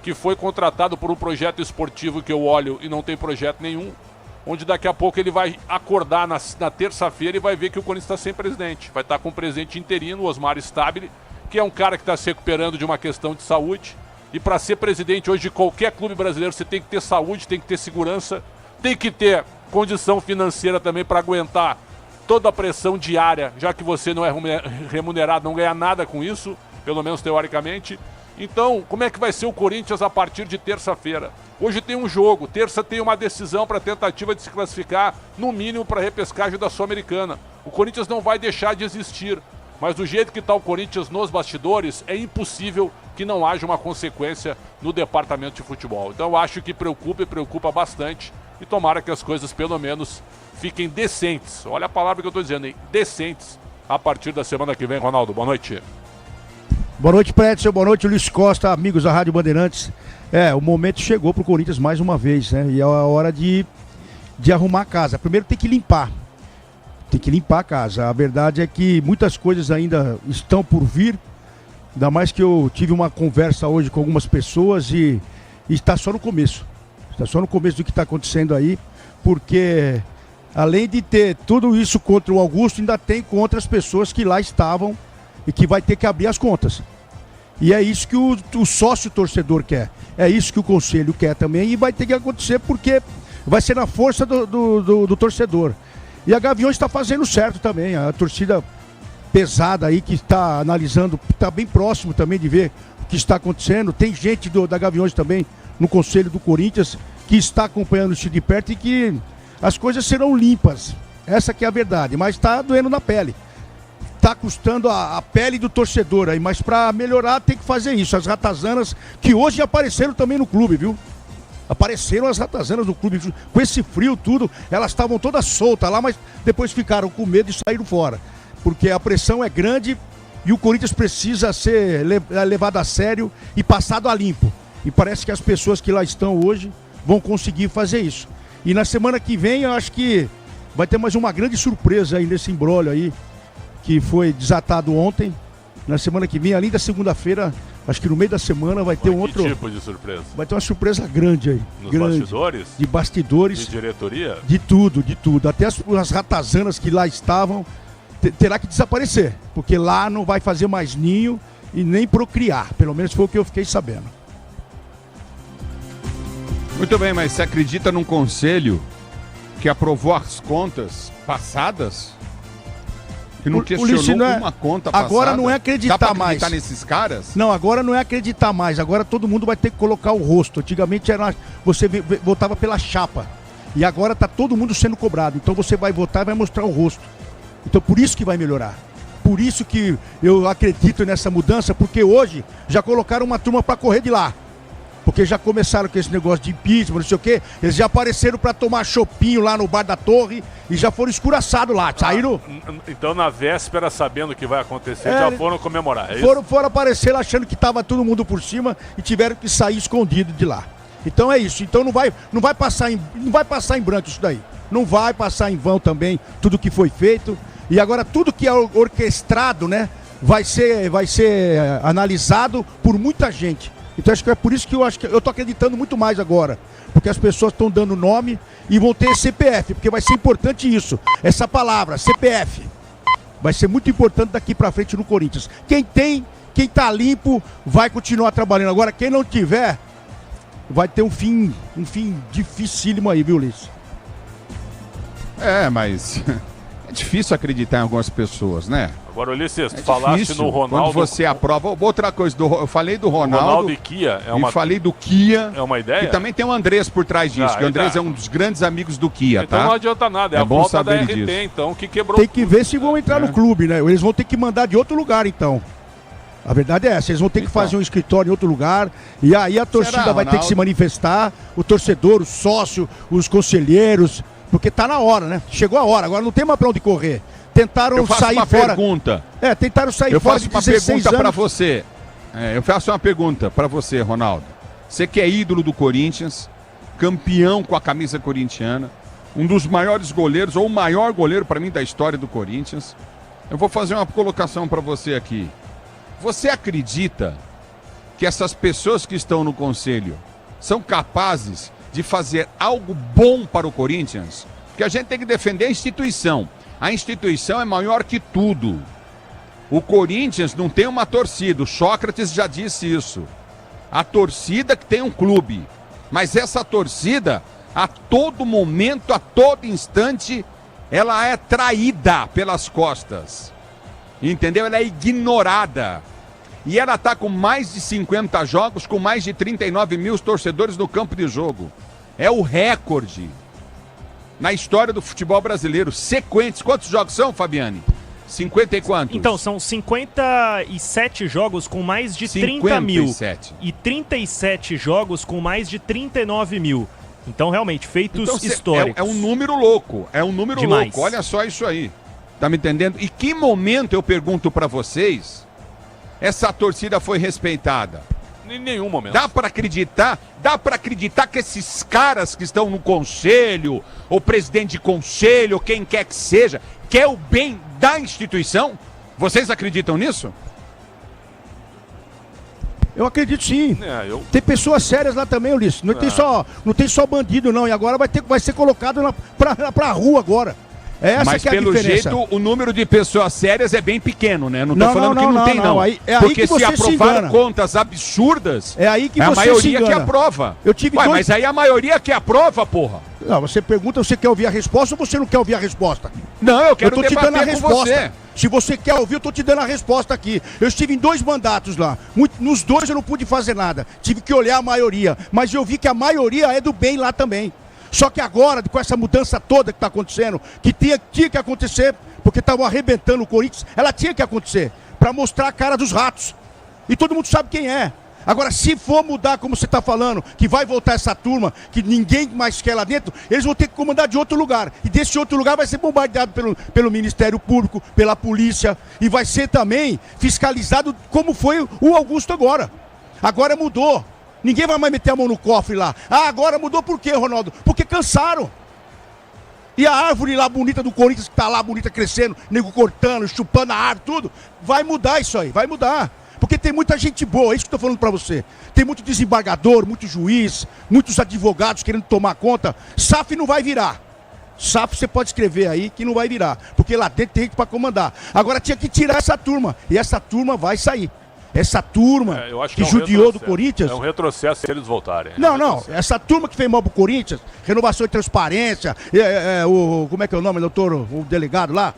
que foi contratado por um projeto esportivo que eu olho e não tem projeto nenhum, onde daqui a pouco ele vai acordar na terça-feira e vai ver que o Corinthians está sem presidente. Vai estar com o presidente interino, Osmar Stabile, que é um cara que está se recuperando de uma questão de saúde. E para ser presidente hoje de qualquer clube brasileiro, você tem que ter saúde, tem que ter segurança, tem que ter condição financeira também para aguentar toda a pressão diária, já que você não é remunerado, não ganha nada com isso, pelo menos teoricamente. Então, como é que vai ser o Corinthians a partir de terça-feira? Hoje tem um jogo, terça tem uma decisão para tentativa de se classificar, no mínimo para a repescagem da Sul-Americana. O Corinthians não vai deixar de existir, mas do jeito que está o Corinthians nos bastidores, é impossível que não haja uma consequência no departamento de futebol. Então eu acho que preocupa bastante, e tomara que as coisas pelo menos fiquem decentes. Olha a palavra que eu estou dizendo, hein? Decentes, a partir da semana que vem. Ronaldo, boa noite. Boa noite, Pretzel, boa noite, Luiz Costa, amigos da Rádio Bandeirantes. O momento chegou pro Corinthians mais uma vez, né? E é a hora de arrumar a casa. Primeiro tem que limpar a casa. A verdade é que muitas coisas ainda estão por vir, ainda mais que eu tive uma conversa hoje com algumas pessoas e está só no começo. Está só no começo do que está acontecendo aí, porque além de ter tudo isso contra o Augusto, ainda tem contra as pessoas que lá estavam e que vai ter que abrir as contas. E é isso que o sócio torcedor quer, é isso que o conselho quer também, e vai ter que acontecer porque vai ser na força do torcedor. E a Gaviões está fazendo certo também, a torcida pesada aí que está analisando, está bem próximo também de ver o que está acontecendo. Tem gente da Gaviões também no conselho do Corinthians que está acompanhando isso de perto e que as coisas serão limpas, essa que é a verdade, mas está doendo na pele. Está custando a pele do torcedor aí, mas para melhorar tem que fazer isso. As ratazanas que hoje apareceram também no clube, viu? Apareceram as ratazanas do clube, com esse frio tudo, elas estavam todas soltas lá, mas depois ficaram com medo e saíram fora. Porque a pressão é grande e o Corinthians precisa ser levado a sério e passado a limpo. E parece que as pessoas que lá estão hoje vão conseguir fazer isso. E na semana que vem eu acho que vai ter mais uma grande surpresa aí nesse imbróglio aí, que foi desatado ontem. Na semana que vem, além da segunda-feira, acho que no meio da semana vai ter um outro... Que tipo de surpresa? Vai ter uma surpresa grande aí. Nos grande, bastidores? De bastidores. De diretoria? De tudo. Até as ratazanas que lá estavam, terá que desaparecer. Porque lá não vai fazer mais ninho e nem procriar. Pelo menos foi o que eu fiquei sabendo. Muito bem, mas você acredita num conselho que aprovou as contas passadas? Que não questionou uma conta passada? Agora não é acreditar mais. Dá pra acreditar nesses caras? Não, agora não é acreditar mais. Agora todo mundo vai ter que colocar o rosto. Antigamente você votava pela chapa. E agora tá todo mundo sendo cobrado. Então você vai votar e vai mostrar o rosto. Então por isso que vai melhorar. Por isso que eu acredito nessa mudança, porque hoje já colocaram uma turma para correr de lá. Porque já começaram com esse negócio de impeachment, não sei o quê. Eles já apareceram para tomar chopinho lá no Bar da Torre e já foram escuraçados lá. Saíram... Então, na véspera, sabendo o que vai acontecer, já foram comemorar. É foram aparecer lá achando que estava todo mundo por cima e tiveram que sair escondido de lá. Então é isso. Então não vai passar em branco isso daí. Não vai passar em vão também tudo que foi feito. E agora tudo que é orquestrado, né, vai ser analisado por muita gente. Então acho que é por isso que eu tô acreditando muito mais agora. Porque as pessoas estão dando nome e vão ter CPF, porque vai ser importante isso. Essa palavra, CPF. Vai ser muito importante daqui pra frente no Corinthians. Quem tá limpo, vai continuar trabalhando. Agora, quem não tiver, vai ter um fim dificílimo aí, viu, Ulisses? Mas é difícil acreditar em algumas pessoas, né? Agora, Ulisses, tu falaste no Ronaldo... Quando você aprova... Outra coisa, eu falei do Ronaldo e Kia. E falei do Kia. É uma ideia? E também tem o Andrés por trás disso, que o Andrés é um dos grandes amigos do Kia, então tá? Não adianta nada, é a bom volta saber da RT, disso. então, que quebrou... Tem que ver se vão entrar no clube, né? Eles vão ter que mandar de outro lugar, então. A verdade é essa, eles vão ter que fazer um escritório em outro lugar, e aí a torcida vai ter que se manifestar, o torcedor, o sócio, os conselheiros, porque tá na hora, né? Chegou a hora, agora não tem mais pra onde correr. Tentaram sair fora. Tentaram sair fora de 16 anos. Eu faço uma pergunta pra você. Eu faço uma pergunta pra você, Ronaldo. Você que é ídolo do Corinthians, campeão com a camisa corintiana, um dos maiores goleiros, ou o maior goleiro pra mim da história do Corinthians. Eu vou fazer uma colocação pra você aqui. Você acredita que essas pessoas que estão no conselho são capazes de fazer algo bom para o Corinthians? Porque a gente tem que defender a instituição. A instituição é maior que tudo. O Corinthians não tem uma torcida, o Sócrates já disse isso. A torcida que tem um clube. Mas essa torcida, a todo momento, a todo instante, ela é traída pelas costas. Entendeu? Ela é ignorada. E ela está com mais de 50 jogos, com mais de 39 mil torcedores no campo de jogo. É o recorde na história do futebol brasileiro. Sequentes. Quantos jogos são, Fabiane? 50 e quantos? Então, são 57 jogos com mais de 30 mil. E 37 jogos com mais de 39 mil. Então, realmente, feitos históricos. É um número louco. É um número demais. Louco. Olha só isso aí. Tá me entendendo? E que momento, eu pergunto pra vocês, essa torcida foi respeitada? Em nenhum momento. Dá pra acreditar que esses caras que estão no conselho, ou presidente de conselho, ou quem quer que seja, quer o bem da instituição? Vocês acreditam nisso? Eu acredito sim. Tem pessoas sérias lá também, Ulisses. Não tem só bandido, não. E agora vai ser colocado pra rua agora. Mas que é pelo jeito o número de pessoas sérias é bem pequeno, né? Não tô falando que não tem, não. Porque se aprovaram contas absurdas, é aí que a você maioria que aprova. Mas aí a maioria que aprova, porra. Não, você pergunta, você quer ouvir a resposta ou você não quer ouvir a resposta? Não, eu quero te dando a resposta. Você. Se você quer ouvir, eu tô te dando a resposta aqui. Eu estive em 2 mandatos lá. Nos 2 eu não pude fazer nada. Tive que olhar a maioria. Mas eu vi que a maioria é do bem lá também. Só que agora, com essa mudança toda que está acontecendo, que tinha que acontecer, porque estavam arrebentando o Corinthians, ela tinha que acontecer, para mostrar a cara dos ratos. E todo mundo sabe quem é. Agora, se for mudar, como você está falando, que vai voltar essa turma, que ninguém mais quer lá dentro, eles vão ter que comandar de outro lugar. E desse outro lugar vai ser bombardeado pelo Ministério Público, pela polícia, e vai ser também fiscalizado como foi o Augusto agora. Agora mudou. Ninguém vai mais meter a mão no cofre lá. Agora mudou por quê, Ronaldo? Porque cansaram. E a árvore lá bonita do Corinthians, que tá lá bonita crescendo, nego cortando, chupando a árvore, tudo, vai mudar isso aí, vai mudar. Porque tem muita gente boa, é isso que eu tô falando pra você. Tem muito desembargador, muito juiz, muitos advogados querendo tomar conta. SAF não vai virar. SAF você pode escrever aí que não vai virar. Porque lá dentro tem gente pra comandar. Agora tinha que tirar essa turma. E essa turma vai sair. Essa turma que judiou do Corinthians... É um retrocesso se eles voltarem. Não. Essa turma que fez mal pro Corinthians, renovação e transparência, como é que é o nome, doutor, o delegado lá?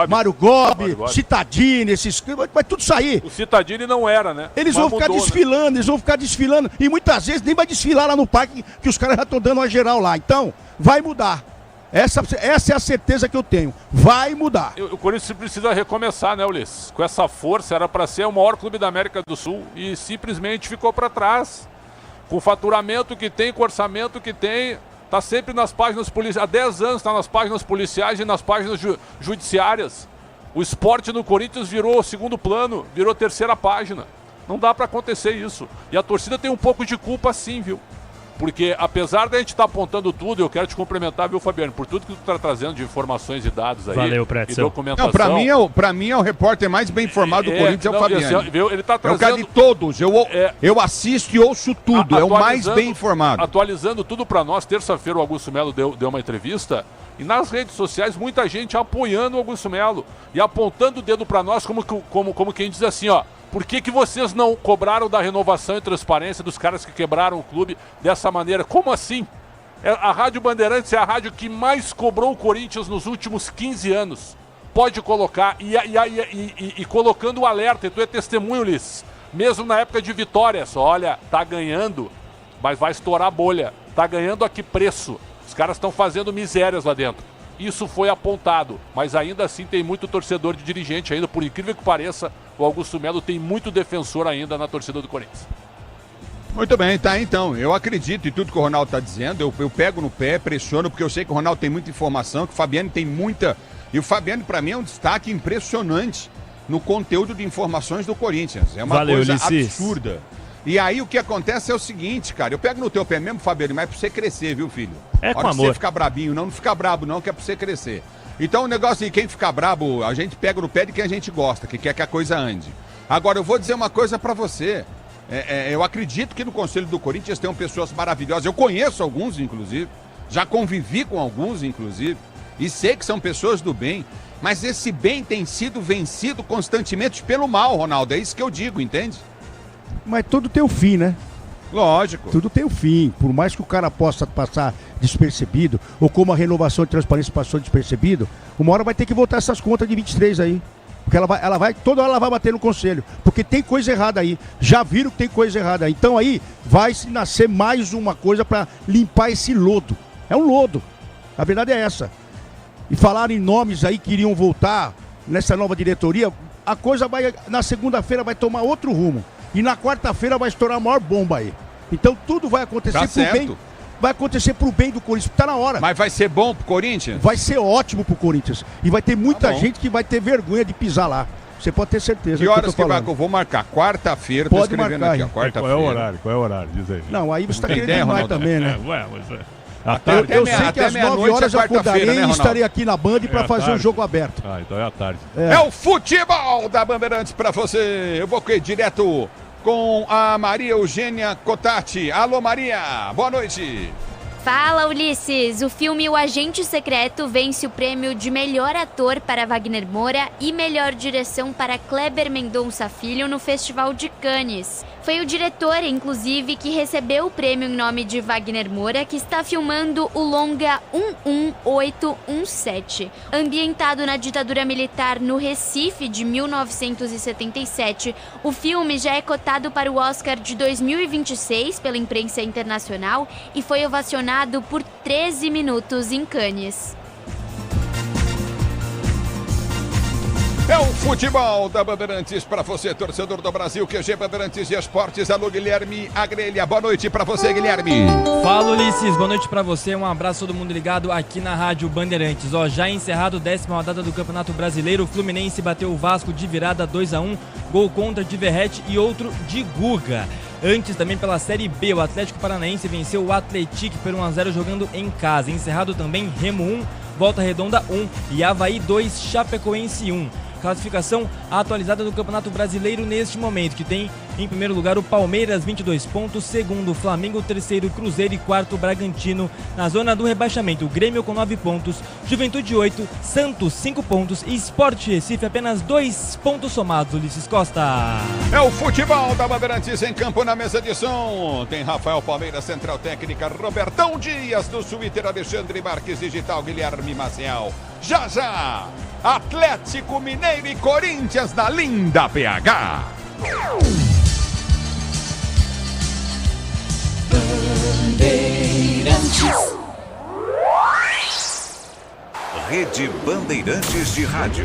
Mário Gobi, Cittadini, esses... Vai tudo sair. O Cittadini não era, né? Eles vão ficar desfilando, eles vão ficar desfilando. E muitas vezes nem vai desfilar lá no parque, que os caras já estão dando uma geral lá. Então, vai mudar. Essa é a certeza que eu tenho. Vai mudar. O Corinthians precisa recomeçar, né, Ulisses? Com essa força, era para ser o maior clube da América do Sul e simplesmente ficou para trás. Com o faturamento que tem, com o orçamento que tem, tá sempre nas páginas policiais. Há 10 anos está nas páginas policiais e nas páginas judiciárias. O esporte no Corinthians virou segundo plano, virou terceira página. Não dá para acontecer isso. E a torcida tem um pouco de culpa sim, viu? Porque apesar da gente estar apontando tudo, eu quero te cumprimentar, viu, Fabiano, por tudo que tu está trazendo de informações e dados aí. Valeu, e Pretzel. documentação. Não, pra mim é o repórter mais bem informado do Corinthians, é o Fabiano. Ele tá trazendo... Eu quero de todos, eu assisto e ouço tudo, é o mais bem informado. Atualizando tudo para nós, terça-feira o Augusto Melo deu uma entrevista e nas redes sociais muita gente apoiando o Augusto Melo e apontando o dedo para nós como quem diz assim, ó, por que vocês não cobraram da renovação e transparência dos caras que quebraram o clube dessa maneira? Como assim? A Rádio Bandeirantes é a rádio que mais cobrou o Corinthians nos últimos 15 anos. Pode colocar, e colocando o alerta, e tu é testemunho, Ulisses, mesmo na época de vitórias, olha, tá ganhando, mas vai estourar a bolha, tá ganhando a que preço? Os caras estão fazendo misérias lá dentro. Isso foi apontado, mas ainda assim tem muito torcedor de dirigente ainda, por incrível que pareça, o Augusto Melo tem muito defensor ainda na torcida do Corinthians. Muito bem, tá então, eu acredito em tudo que o Ronaldo está dizendo, eu pego no pé, pressiono, porque eu sei que o Ronaldo tem muita informação, que o Fabiano tem muita, e o Fabiano para mim é um destaque impressionante no conteúdo de informações do Corinthians, é uma coisa absurda. E aí o que acontece é o seguinte, cara, eu pego no teu pé mesmo, Fabiano, mas é pra você crescer, viu, filho? É com amor. amor. Você ficar brabinho, não fica brabo não, que é pra você crescer. Então o negócio de quem ficar brabo, a gente pega no pé de quem a gente gosta, que quer que a coisa ande. Agora eu vou dizer uma coisa pra você, eu acredito que no Conselho do Corinthians tem pessoas maravilhosas, eu conheço alguns, inclusive, já convivi com alguns, inclusive, e sei que são pessoas do bem, mas esse bem tem sido vencido constantemente pelo mal, Ronaldo, é isso que eu digo, entende? Mas tudo tem o fim, né? Lógico. Tudo tem o fim. Por mais que o cara possa passar despercebido, ou como a renovação de transparência passou despercebido, uma hora vai ter que voltar essas contas de 23 aí. Porque toda hora ela vai bater no conselho. Porque tem coisa errada aí. Já viram que tem coisa errada aí. Então aí vai se nascer mais uma coisa para limpar esse lodo. É um lodo. A verdade é essa. E falaram em nomes aí que iriam voltar nessa nova diretoria, a coisa vai, na segunda-feira vai tomar outro rumo. E na quarta-feira vai estourar a maior bomba aí. Então tudo vai acontecer pro bem. Vai acontecer pro bem do Corinthians, tá na hora. Mas vai ser bom pro Corinthians? Vai ser ótimo pro Corinthians. E vai ter muita gente que vai ter vergonha de pisar lá. Você pode ter certeza. Que horas que vai? Eu vou marcar. Quarta-feira, tô escrevendo aqui, ó. Quarta-feira. Qual é o horário? Diz aí. Não, aí você tá querendo demais também, né? Eu sei que às 9 horas eu acordarei e estarei aqui na Band para fazer o jogo aberto. Então é à tarde. É o futebol da Bandeirantes para você. Eu vou direto com a Maria Eugênia Cotati. Alô, Maria, boa noite. Fala, Ulisses! O filme O Agente Secreto vence o prêmio de melhor ator para Wagner Moura e melhor direção para Kleber Mendonça Filho no Festival de Cannes. Foi o diretor, inclusive, que recebeu o prêmio em nome de Wagner Moura, que está filmando o longa 11817. Ambientado na ditadura militar no Recife de 1977, o filme já é cotado para o Oscar de 2026 pela imprensa internacional e foi ovacionado por 13 minutos em Cannes. É o futebol da Bandeirantes para você, torcedor do Brasil, QG Bandeirantes e Esportes. Alô, Guilherme Agrelha. Boa noite para você, Guilherme. Fala, Ulisses. Boa noite para você. Um abraço a todo mundo ligado aqui na Rádio Bandeirantes. Já encerrado a 10ª rodada do Campeonato Brasileiro, o Fluminense bateu o Vasco de virada 2-1, gol contra de Verratti e outro de Guga. Antes, também pela Série B, o Atlético Paranaense venceu o Atlético por 1-0 jogando em casa. Encerrado também Remo 1, Volta Redonda 1 e Avaí 2, Chapecoense 1. Classificação atualizada do Campeonato Brasileiro neste momento, que tem em primeiro lugar o Palmeiras, 22 pontos, segundo o Flamengo, terceiro Cruzeiro e quarto Bragantino. Na zona do rebaixamento, o Grêmio com 9 pontos, Juventude 8, Santos 5 pontos e Sport Recife apenas 2 pontos somados. Ulisses Costa. É o futebol da Bandeirantes em campo na mesa de som. Tem Rafael Palmeiras, Central Técnica, Robertão Dias do Twitter, Alexandre Marques Digital, Guilherme Maciel. Já já, Atlético Mineiro e Corinthians na linda PH. Rede Bandeirantes de Rádio.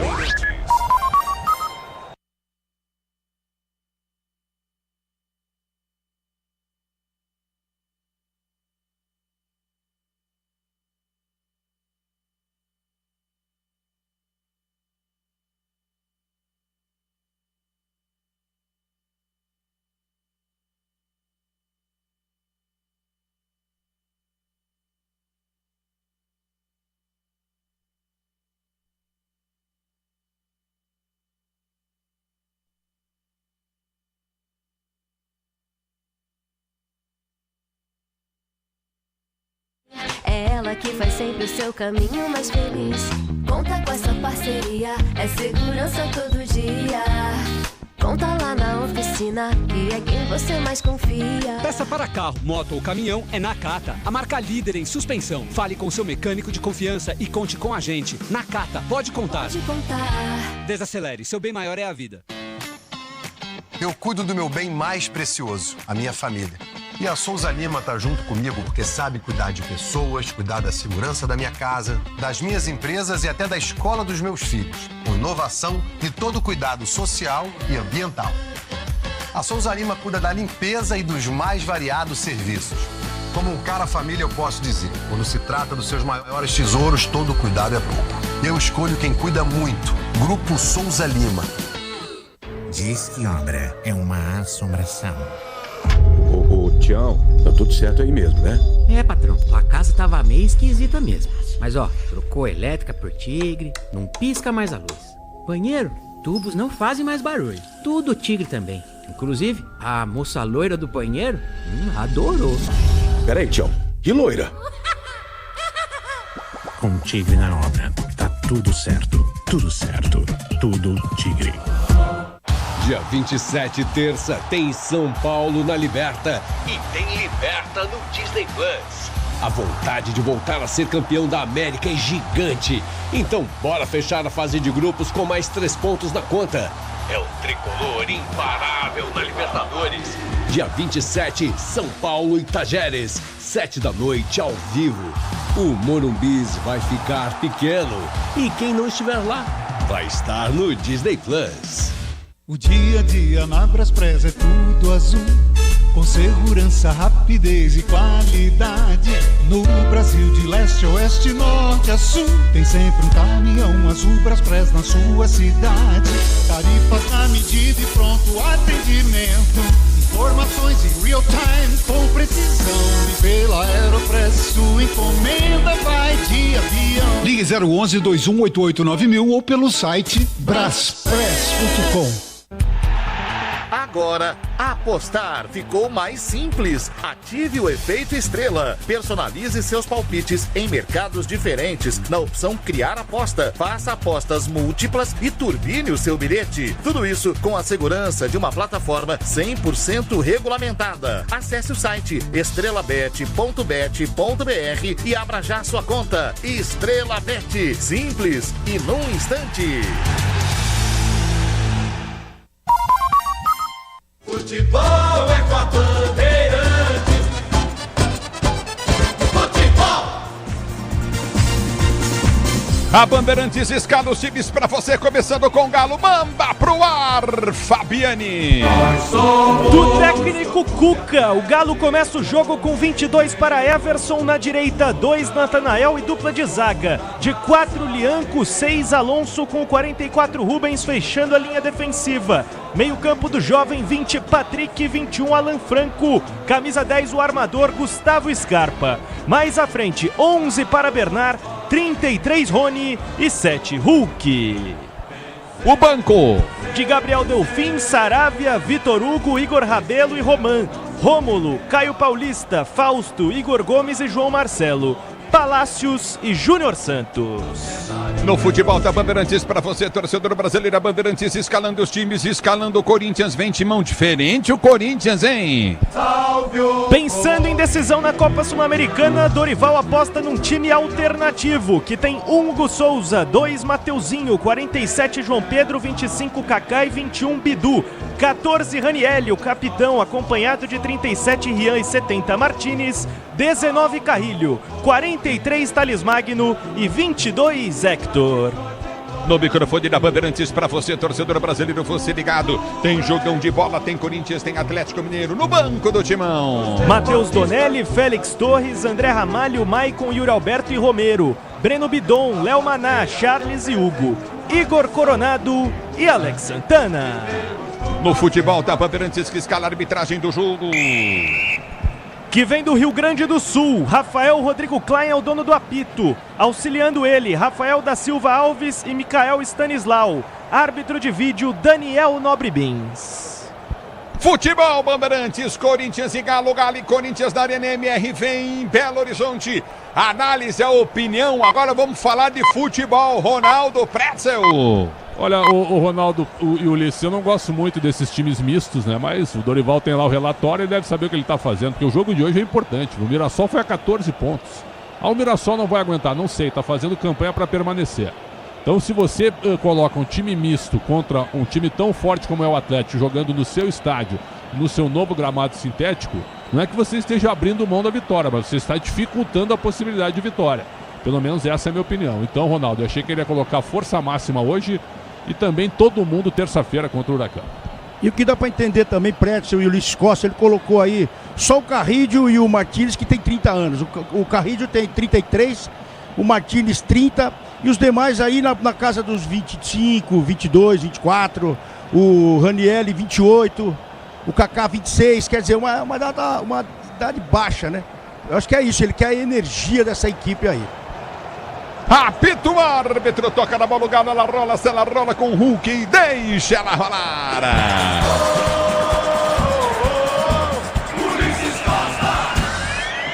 É ela que faz sempre o seu caminho mais feliz. Conta com essa parceria, é segurança todo dia. Conta lá na oficina, que é quem você mais confia. Peça para carro, moto ou caminhão é Nakata, a marca líder em suspensão. Fale com seu mecânico de confiança e conte com a gente. Nakata, pode contar. Pode contar. Desacelere, seu bem maior é a vida. Eu cuido do meu bem mais precioso, a minha família. E a Souza Lima tá junto comigo porque sabe cuidar de pessoas, cuidar da segurança da minha casa, das minhas empresas e até da escola dos meus filhos, com inovação e todo cuidado social e ambiental. A Souza Lima cuida da limpeza e dos mais variados serviços. Como um cara família, eu posso dizer, quando se trata dos seus maiores tesouros, todo cuidado é pouco. Eu escolho quem cuida muito, Grupo Souza Lima. Diz que obra é uma assombração. Ô, Tião, tá tudo certo aí mesmo, né? É, patrão, tua casa tava meio esquisita mesmo. Mas ó, trocou a elétrica por Tigre, não pisca mais a luz. Banheiro, tubos não fazem mais barulho. Tudo Tigre também. Inclusive, a moça loira do banheiro adorou. Peraí, Tião, que loira? Com Tigre na obra, tá tudo certo, tudo Tigre. Dia 27, terça, tem São Paulo na Liberta e tem Liberta no Disney Plus. A vontade de voltar a ser campeão da América é gigante. Então bora fechar a fase de grupos com mais 3 pontos na conta. É o tricolor imparável na Libertadores. Dia 27, São Paulo e Tajeres, 7 da noite ao vivo. O Morumbis vai ficar pequeno e quem não estiver lá vai estar no Disney Plus. O dia a dia na Braspress é tudo azul, com segurança, rapidez e qualidade. No Brasil de leste a oeste, norte a sul, tem sempre um caminhão azul Braspress na sua cidade. Tarifas na medida e pronto atendimento, informações em real time com precisão. E pela Aeropress sua encomenda vai de avião. Ligue 011 2188 9000 ou pelo site braspress.com. Agora, apostar ficou mais simples. Ative o efeito estrela. Personalize seus palpites em mercados diferentes na opção Criar Aposta. Faça apostas múltiplas e turbine o seu bilhete. Tudo isso com a segurança de uma plataforma 100% regulamentada. Acesse o site estrelabet.bet.br e abra já sua conta. Estrela Bet. Simples e num instante. Futebol é com a Bandeirantes. Futebol! A Bandeirantes escala os times pra você, começando com o Galo. Manda pro ar, Fabiane. Do técnico Cuca, o Galo começa o jogo com 22 para Everson na direita, 2 Natanael e dupla de zaga. De 4 Lianco, 6 Alonso com 44 Rubens fechando a linha defensiva. Meio campo do jovem, 20 Patrick, 21 Alan Franco. Camisa 10 o armador Gustavo Scarpa. Mais à frente, 11 para Bernard, 33 Rony e 7 Hulk. O banco de Gabriel Delfim, Saravia, Vitor Hugo, Igor Rabelo e Roman. Rômulo, Caio Paulista, Fausto, Igor Gomes e João Marcelo. Palácios e Júnior Santos. No futebol da Bandeirantes para você, torcedor brasileiro, Bandeirantes escalando os times, escalando o Corinthians. Vem timão diferente o Corinthians, hein? Pensando em decisão na Copa Sul-Americana, Dorival aposta num time alternativo, que tem 1 Hugo Souza, 2 Mateuzinho, 47 João Pedro, 25 Kaká e 21 Bidu. 14 Ranielli, o capitão, acompanhado de 37 Rian e 70 Martinez, 19 Carrilho, 43 Thales Magno e 22 Hector. No microfone da Bandeirantes, para você, torcedor brasileiro, você ligado. Tem jogão de bola, tem Corinthians, tem Atlético Mineiro no banco do Timão. Matheus Donelli, Félix Torres, André Ramalho, Maicon, Yuri Alberto e Romero. Breno Bidon, Léo Maná, Charles e Hugo. Igor Coronado e Alex Santana. No futebol da Bandeirantes, que escala a arbitragem do jogo. Que vem do Rio Grande do Sul, Rafael Rodrigo Klein é o dono do apito. Auxiliando ele, Rafael da Silva Alves e Micael Stanislau. Árbitro de vídeo, Daniel Nobre Bins. Futebol Bandeirantes, Corinthians e Galo, Galo e Corinthians na Arena MRV em Belo Horizonte. Análise, a opinião, agora vamos falar de futebol. Ronaldo Pretzel. Olha, o Ronaldo e o Ulisses, eu não gosto muito desses times mistos, né? Mas o Dorival tem lá o relatório e deve saber o que ele está fazendo, porque o jogo de hoje é importante. O Mirassol foi a 14 pontos. O Mirassol não vai aguentar, não sei, está fazendo campanha para permanecer. Então, se você coloca um time misto contra um time tão forte como é o Atlético, jogando no seu estádio, no seu novo gramado sintético, não é que você esteja abrindo mão da vitória, mas você está dificultando a possibilidade de vitória. Pelo menos essa é a minha opinião. Então, Ronaldo, eu achei que ele ia colocar força máxima hoje e também todo mundo terça-feira contra o Huracão. E o que dá para entender também, Pretzel e o Ulisses Costa, ele colocou aí só o Carrilho e o Martínez, que tem 30 anos. O Carrilho tem 33, o Martínez 30, e os demais aí na casa dos 25, 22, 24, o Ranielli 28, o Kaká 26, quer dizer, uma idade baixa, né? Eu acho que é isso, ele quer a energia dessa equipe aí. Apita o árbitro, toca na bola, ela rola com o Hulk e deixa ela rolar.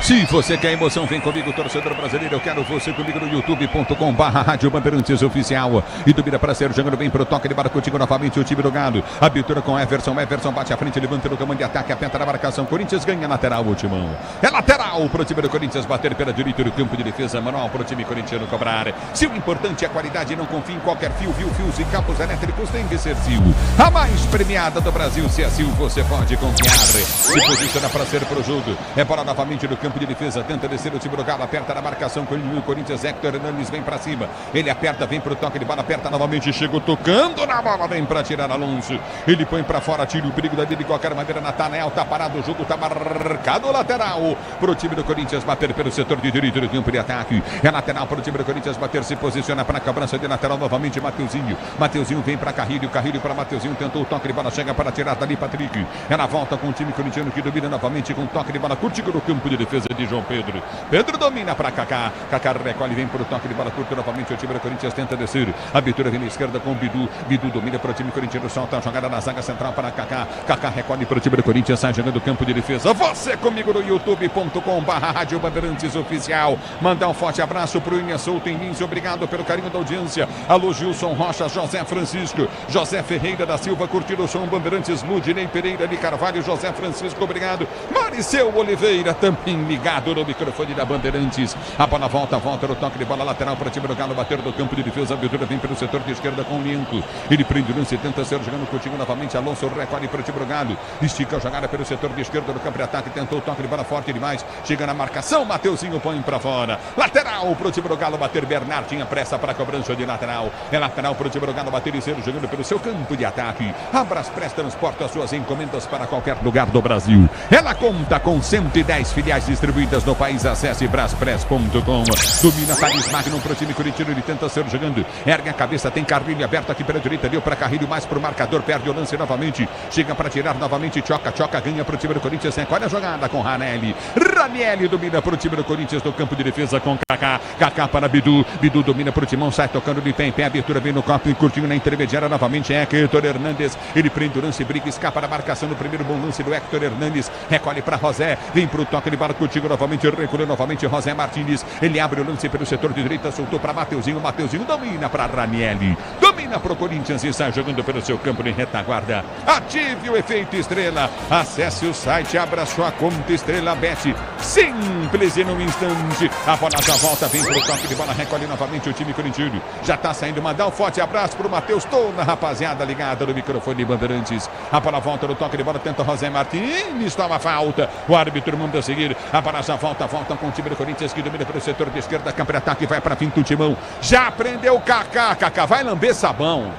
Se você quer emoção, vem comigo, torcedor brasileiro. Eu quero você comigo no youtube.com/Rádio Bandeirantes Oficial. E do Bira para ser jogando bem pro toque de bola contigo novamente o time do Galo. Abertura com Everson. Everson bate à frente, levanta no comando de ataque, aperta na marcação. Corinthians ganha lateral, o Timão. É lateral pro time do Corinthians bater pela direita do campo de defesa. Manual pro time corintiano cobrar. Se o importante é a qualidade, não confie em qualquer fio. Fios e cabos elétricos tem que ser Sil. A mais premiada do Brasil. Se é Sil, você pode confiar. Se posiciona para ser pro jogo. É bola novamente no campo de defesa, tenta descer o time do Galo, aperta na marcação com o Corinthians, Hector Hernandes vem pra cima, ele aperta, vem pro toque de bola, aperta novamente, chegou tocando na bola, vem pra tirar Alonso, ele põe pra fora, tira o perigo dele de qualquer maneira, Natanael tá parado, o jogo tá marcado, lateral pro time do Corinthians bater pelo setor de direito do campo de ataque, é lateral pro time do Corinthians bater, se posiciona pra cobrança de lateral novamente, Mateuzinho vem pra Carrilho pra Mateuzinho, tentou o toque de bola, chega para tirar dali Patrick, ela volta com o time corintiano que domina novamente com o toque de bola, curtindo no campo de defesa de João Pedro. Pedro domina para Kaká. Kaká recolhe, vem para o toque de bola curta novamente. O time do Corinthians tenta descer. A abertura vem na esquerda com o Bidu. Bidu domina para o time corintiano. Solta a jogada na zaga central para Kaká. Kaká recolhe para o time do Corinthians. Sai jogando o campo de defesa. Você comigo no youtube.com/Rádio Bandeirantes Oficial. Mandar um forte abraço para o Inha Souto em Lins. Obrigado pelo carinho da audiência. Alô, Gilson Rocha, José Francisco, José Ferreira da Silva, curtindo o som Bandeirantes, Ludinei Pereira de Carvalho, José Francisco, obrigado. Mariceu Oliveira também ligado no microfone da Bandeirantes. A bola volta no toque de bola lateral para o time do Galo, bater do campo de defesa. A abertura vem pelo setor de esquerda com o Lienco. Ele prende o lance, tenta ser jogando contigo novamente. Alonso recolhe para o time do Galo. Estica a jogada pelo setor de esquerda do campo de ataque. Tentou o toque de bola forte demais. Chega na marcação. Mateuzinho põe para fora. Lateral para o time do Galo bater. Bernard tinha pressa para a cobrança de lateral. É lateral para o time do Galo bater e ser jogando pelo seu campo de ataque. A Braspress transporta suas encomendas para qualquer lugar do Brasil. Ela conta com 110 filiais distribuídas no país. Acesse braspress.com. Domina Thales Magno para o time corintiano. Ele tenta ser jogando. Ergue a cabeça. Tem Carrilho aberto aqui pela direita. Deu para Carrilho mais para o marcador. Perde o lance novamente. Chega para tirar novamente. Choca. Ganha para o time do Corinthians. Olha a jogada com Ranielli. Ranielli domina para o time do Corinthians no campo de defesa com Kaká. Kaká para Bidu. Bidu domina para o Timão. Sai tocando de pé em pé. Abertura vem no copo e curtinho na intermediária novamente. É Hector Hernandes. Ele prende o lance. Briga. Escapa da marcação no primeiro bom lance do Hector Hernandes. Recolhe para José. Vem para o toque de bola contigo novamente. Recolheu novamente José Martínez. Ele abre o lance pelo setor de direita. Soltou para Mateuzinho. Mateuzinho domina para Ranielli. Domina domina pro Corinthians e sai jogando pelo seu campo em retaguarda. Ative o efeito estrela. Acesse o site, abra sua conta Estrela Bet. Simples e num instante. A bola já volta, vem pro toque de bola, recolhe novamente o time corintiano. Já tá saindo, mandar um forte abraço pro Matheus, toda a rapaziada ligada no microfone de Bandeirantes. A bola volta no toque de bola, tenta o José Martins, toma falta. O árbitro manda seguir. A bola já volta com o time do Corinthians que domina pelo setor de esquerda. Campo de ataque, vai pra fim do timão. Já prendeu o Kaká. Kaká vai lamber sabão.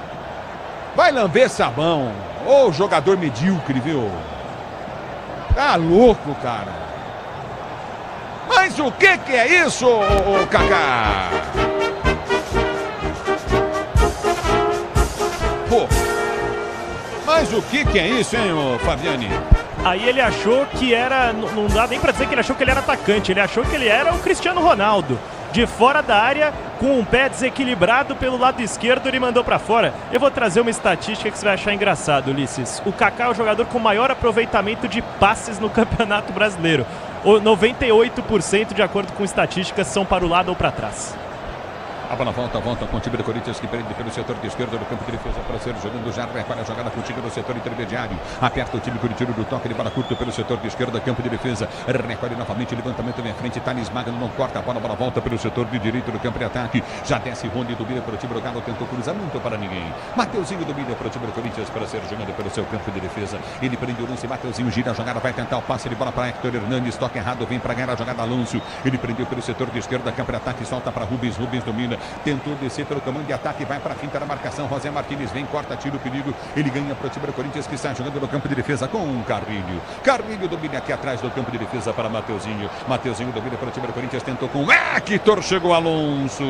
Vai lamber sabão. Ô, jogador medíocre, viu? Tá louco, cara. Mas o que é isso, ô Kaká? Pô. Mas o que é isso, hein, ô Fabiani? Aí ele achou que era... Não dá nem pra dizer que ele achou que ele era atacante. Ele achou que ele era o Cristiano Ronaldo. De fora da área, com um pé desequilibrado pelo lado esquerdo, ele mandou pra fora. Eu vou trazer uma estatística que você vai achar engraçado, Ulisses. O Kaká é o jogador com maior aproveitamento de passes no Campeonato Brasileiro. 98% de acordo com estatísticas são para o lado ou para trás. A bola volta com o time do Corinthians que prende pelo setor de esquerda do campo de defesa para ser jogando já recolhe a jogada contigo no setor intermediário. Aperta o time corintiano do toque de bola curto pelo setor de esquerda, campo de defesa. Recolhe novamente, levantamento vem à frente. Thales Magno não corta a bola volta pelo setor de direito do campo de ataque. Já desce Rony, domina para o time do Galo, tentou cruzamento para ninguém. Mateuzinho domina para o time do Corinthians para ser jogando pelo seu campo de defesa. Ele prende o lance, Mateuzinho gira a jogada, vai tentar o passe de bola para Hector Hernandes, toque errado, vem para ganhar a jogada Alonso. Ele prendeu pelo setor de esquerda, campo de ataque, solta para Rubens domina. Tentou descer pelo comando de ataque, vai para a finta da marcação. José Martins vem, corta, tira o perigo. Ele ganha para o time do Corinthians que está jogando no campo de defesa com o Carrilho. Carrilho domina aqui atrás do campo de defesa para Mateuzinho. Mateuzinho domina para o time do Corinthians, tentou com Hector, chegou Alonso.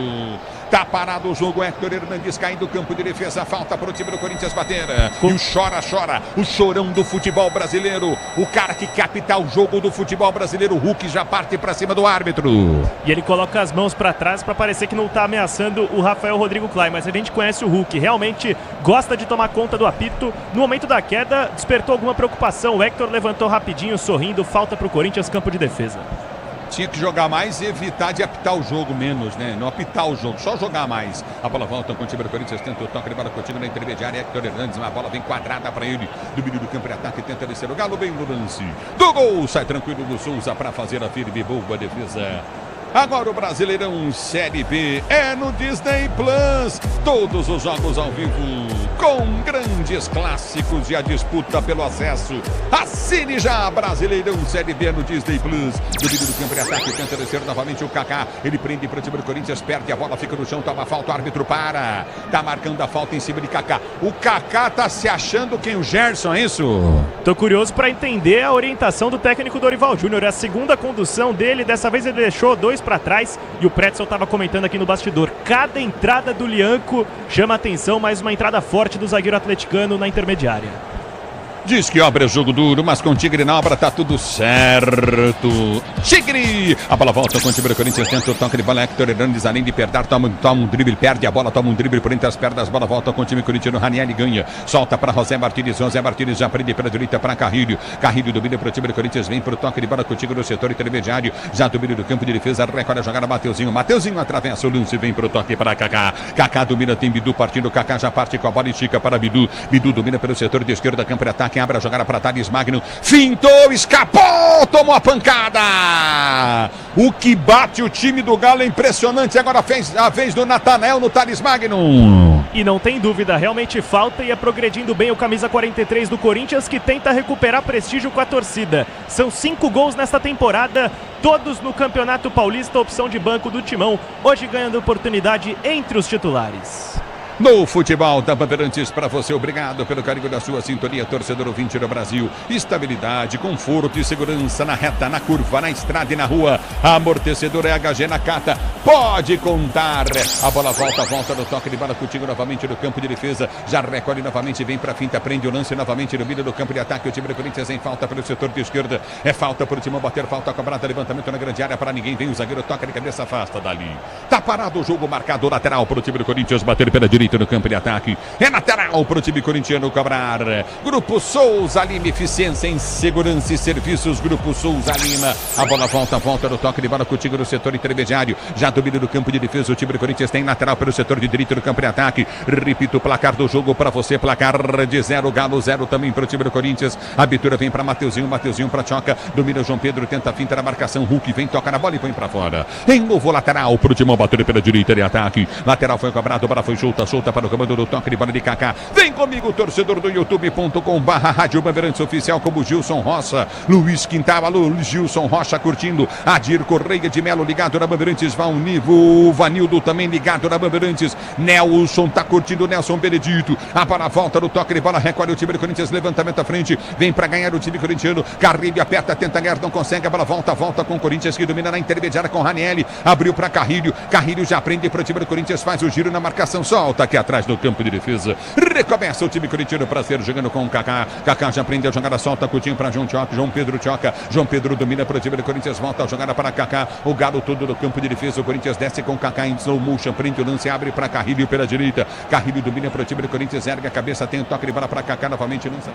Tá parado o jogo, Hector Hernandes cai do campo de defesa, falta para o time do Corinthians bater. E o chora, o chorão do futebol brasileiro. O cara que capta o jogo do futebol brasileiro, o Hulk já parte para cima do árbitro. E ele coloca as mãos para trás para parecer que não está ameaçando o Rafael Rodrigo Klein, mas a gente conhece o Hulk, realmente gosta de tomar conta do apito. No momento da queda, despertou alguma preocupação. O Hector levantou rapidinho, sorrindo, falta para o Corinthians, campo de defesa. Tinha que jogar mais e evitar de apitar o jogo menos, né? Não apitar o jogo, só jogar mais. A bola volta com o time do Corinthians, tenta o toque de bola contigo na intermediária. Hector Hernandes, uma bola vem quadrada para ele. Domínio do campo de ataque, tenta descer o Galo, bem no lance. Do gol, sai tranquilo do Souza para fazer a firme boa defesa. Agora o Brasileirão Série B é no Disney Plus. Todos os jogos ao vivo, com grandes clássicos e a disputa pelo acesso. Assine já Brasileirão Série B no Disney Plus. Domínio do campo de ataque, tenta descer novamente o Kaká. Ele prende para o time do Corinthians, perde a bola, fica no chão, toma falta, o árbitro para. Tá marcando a falta em cima de Kaká. O Kaká tá se achando quem? O Gerson, é isso? Tô curioso para entender a orientação do técnico Dorival Júnior. É a segunda condução dele, dessa vez ele deixou dois para trás e o Pretzel estava comentando aqui no bastidor. Cada entrada do Lianco chama atenção, mais uma entrada forte do zagueiro atleticano na intermediária. Diz que obra é jogo duro, mas com o Tigre na obra tá tudo certo. Tigre! A bola volta com o time do Corinthians, tenta o toque de bola. Hector Hernandes, além de perder, toma um drible, perde a bola, toma um drible por entre as pernas. Bola volta com o time corintiano, Ranieri ganha. Solta para José Martins já prende pela direita para Carrilho. Carrilho domina para o time do Corinthians, vem para o toque de bola contigo no setor intermediário. Já domina do campo de defesa, recolhe a jogada Mateuzinho. Mateuzinho atravessa o lance, vem para o toque para Kaká. Kaká domina, tem Bidu partindo. Kaká já parte com a bola e estica para Bidu. Bidu domina pelo setor de esquerda, campo de ataque. Abre a jogada para Thales Magno, fintou, escapou, tomou a pancada. O que bate o time do Galo é impressionante. Agora fez a vez do Natanael no Thales Magno. E não tem dúvida, realmente falta e é progredindo bem o camisa 43 do Corinthians, que tenta recuperar prestígio com a torcida. São 5 gols nesta temporada, todos no Campeonato Paulista, opção de banco do Timão, hoje ganhando oportunidade entre os titulares. No futebol da Bandeirantes para você, obrigado pelo carinho da sua sintonia, torcedor ouvinte do Brasil. Estabilidade, conforto e segurança na reta, na curva, na estrada e na rua. Amortecedor é HG Nakata, pode contar. A bola volta no toque de bola contigo novamente no campo de defesa. Já recolhe novamente, vem para a finta, prende o lance novamente no meio do campo de ataque. O time do Corinthians em falta pelo setor de esquerda. É falta para o Timão bater, falta cobrada, levantamento na grande área para ninguém. Vem o zagueiro, toca de cabeça, afasta dali. Tá parado o jogo, marcado lateral para o time do Corinthians bater pela direita. direito no campo de ataque. É lateral para o time corintiano cobrar. Grupo Souza Lima, eficiência em segurança e serviços. Grupo Souza Lima. A bola volta no toque de bola contigo no setor intermediário. Já domina no campo de defesa. O time do Corinthians tem lateral pelo setor de direito no campo de ataque. Repito o placar do jogo para você. Placar de 0, Galo 0 também para o time do Corinthians. A abertura vem para Mateuzinho para Tchoca. Domina o João Pedro, tenta a finta na marcação. Hulk vem, toca na bola e põe para fora. Em novo lateral para o Timão bater pela direita de ataque. Lateral foi cobrado, bola foi solta para o comando do toque de bola de Kaká. Vem comigo, torcedor do youtube.com/Rádio Bandeirantes Oficial, como Gilson Roça, Luiz Quintal, alô, Gilson Rocha curtindo. Adir Correia de Melo ligado na Bandeirantes, Vanildo também ligado na Bandeirantes. Nelson tá curtindo, Nelson Benedito. A bola volta no toque de bola, recolhe o time do Corinthians, levantamento à frente, vem para ganhar o time corintiano. Carrilho aperta, tenta ganhar, não consegue, a bola volta com o Corinthians que domina na intermediária com Ranieri, abriu para Carrilho já prende para o time do Corinthians, faz o giro na marcação, solta aqui atrás do campo de defesa. Recomeça o time corintiano para ser jogando com o Kaká. Kaká já prende a jogada, solta curtinho para João Pedro Tchoca. João Pedro domina para o time do Corinthians, volta a jogada para Kaká. O Galo todo no campo de defesa. O Corinthians desce com Kaká em slow motion, prende o lance, abre para Carrilho pela direita. Carrilho domina para o time do Corinthians, ergue a cabeça, tem o toque de bola para Kaká novamente, lança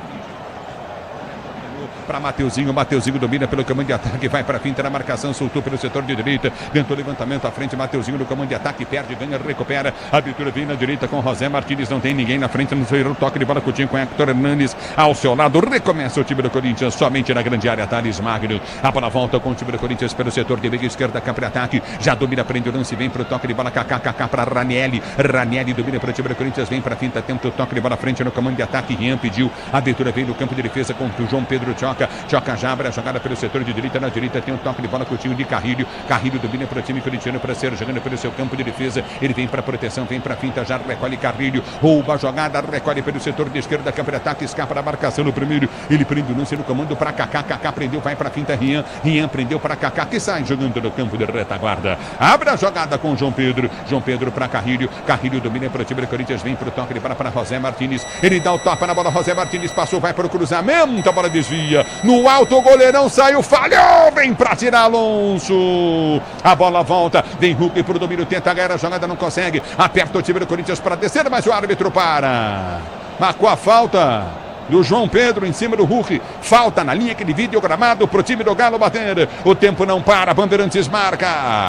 para Mateuzinho domina pelo comando de ataque, vai para a finta na marcação, soltou pelo setor de direita, tentou levantamento à frente, Mateuzinho no comando de ataque, perde, ganha, recupera, a abertura vem na direita com José Martínez, não tem ninguém na frente, não foi o toque de bola Coutinho com Hector Hernanes ao seu lado, recomeça o time do Corinthians, somente na grande área, Thales Magno, a bola volta com o time do Corinthians pelo setor de meia esquerda, campo de ataque, já domina, prende o lance, vem para o toque de bola, Kaká para Ranieri domina para o time do Corinthians, vem para a finta, tenta o toque de bola à frente no comando de ataque, Rian pediu, a abertura vem no campo de defesa com o João Pedro Tchoca já abre a jogada pelo setor de direita, na direita tem um toque de bola curtinho de Carrilho domina para o time corintiano para ser jogando pelo seu campo de defesa, ele vem para a proteção, vem para a finta, já recolhe Carrilho, rouba a jogada, recolhe pelo setor de esquerda, campo de ataque, escapa da marcação no primeiro, ele prende o lance no comando para Kaká prendeu, vai para a finta, Rian prendeu para Kaká, que sai jogando no campo de retaguarda, abre a jogada com João Pedro para Carrilho domina para o time do Corinthians, vem para o toque de bola para José Martínez, ele dá o toque na bola, José Martínez passou, vai para o cruzamento, a bola desvia, no alto o goleirão saiu, falhou, vem pra tirar Alonso, a bola volta, vem Hulk pro domínio, tenta ganhar a jogada, não consegue, aperta o time do Corinthians para descer, mas o árbitro para, marcou a falta do João Pedro em cima do Hulk, falta na linha que divide o gramado pro time do Galo bater, o tempo não para, Bandeirantes marca.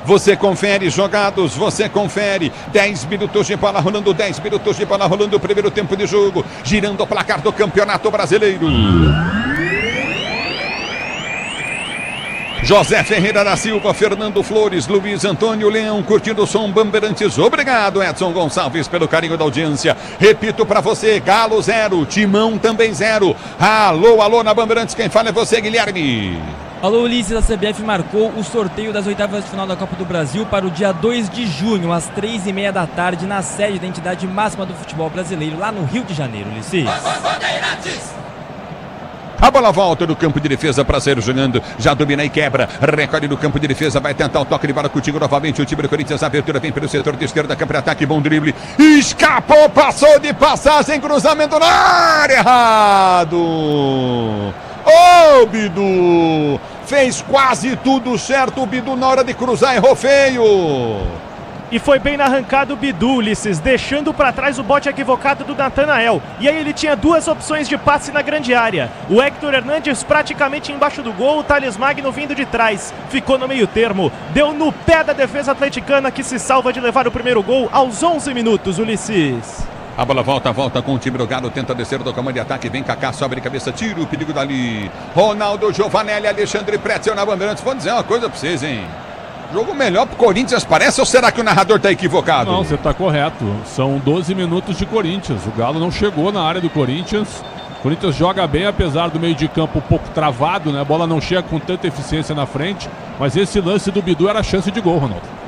Você confere jogados, você confere 10 minutos de bola rolando, 10 minutos de bola rolando, o primeiro tempo de jogo, girando o placar do Campeonato Brasileiro. José Ferreira da Silva, Fernando Flores, Luiz Antônio Leão, curtindo o som Bandeirantes. Obrigado, Edson Gonçalves, pelo carinho da audiência. Repito para você, Galo 0, Timão também 0. Alô, na Bandeirantes, quem fala é você, Guilherme. Alô, Ulisses, a CBF marcou o sorteio das oitavas de final da Copa do Brasil para o dia 2 de junho, às 3h30 da tarde, na sede da entidade máxima do futebol brasileiro, lá no Rio de Janeiro, Ulisses. A bola volta no campo de defesa para sair jogando, já domina e quebra, recolhe no campo de defesa, vai tentar o toque de bola contigo novamente, o time do Corinthians, a abertura vem pelo setor de esquerda, campo de ataque, bom drible, escapou, passou de passagem, cruzamento na área, errado! Ô, Bidu! Fez quase tudo certo, o Bidu na hora de cruzar errou feio! E foi bem na arrancada o Bidu, Ulisses, deixando para trás o bote equivocado do Natanael. E aí ele tinha duas opções de passe na grande área. O Hector Hernanes praticamente embaixo do gol, o Thales Magno vindo de trás. Ficou no meio termo, deu no pé da defesa atleticana que se salva de levar o primeiro gol aos 11 minutos, Ulisses. A bola volta com o time do Galo, tenta descer do comando de ataque, vem Kaká, sobe de cabeça, tira o perigo dali. Ronaldo Giovanelli, Alexandre Pretzel na Bandeirantes. Vou dizer uma coisa pra vocês, hein? Jogo melhor pro Corinthians, parece, ou será que o narrador tá equivocado? Não, você tá correto. São 12 minutos de Corinthians. O Galo não chegou na área do Corinthians. O Corinthians joga bem, apesar do meio de campo um pouco travado, né? A bola não chega com tanta eficiência na frente. Mas esse lance do Bidu era a chance de gol, Ronaldo.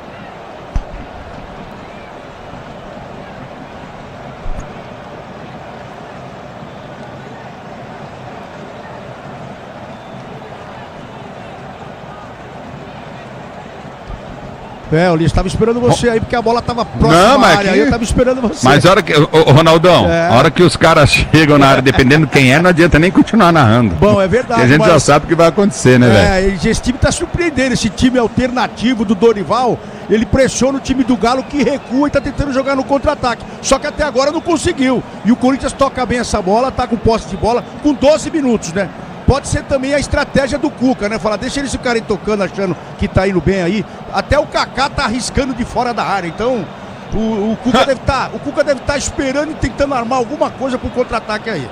Eu estava esperando você aí, porque a bola estava próxima à área, aí eu estava esperando você. Mas a hora que, ô Ronaldão, a hora que os caras chegam na área, dependendo de quem é, não adianta nem continuar narrando. Bom, é verdade. Porque a gente já sabe o que vai acontecer, né, velho? Esse time está surpreendendo, esse time alternativo do Dorival, ele pressiona o time do Galo que recua e está tentando jogar no contra-ataque. Só que até agora não conseguiu. E o Corinthians toca bem essa bola, tá com posse de bola, com 12 minutos, né? Pode ser também a estratégia do Cuca, né? Falar, deixa eles ficarem tocando, achando que tá indo bem aí. Até o Kaká tá arriscando de fora da área. Então, o Cuca deve estar esperando e tentando armar alguma coisa pro contra-ataque aí.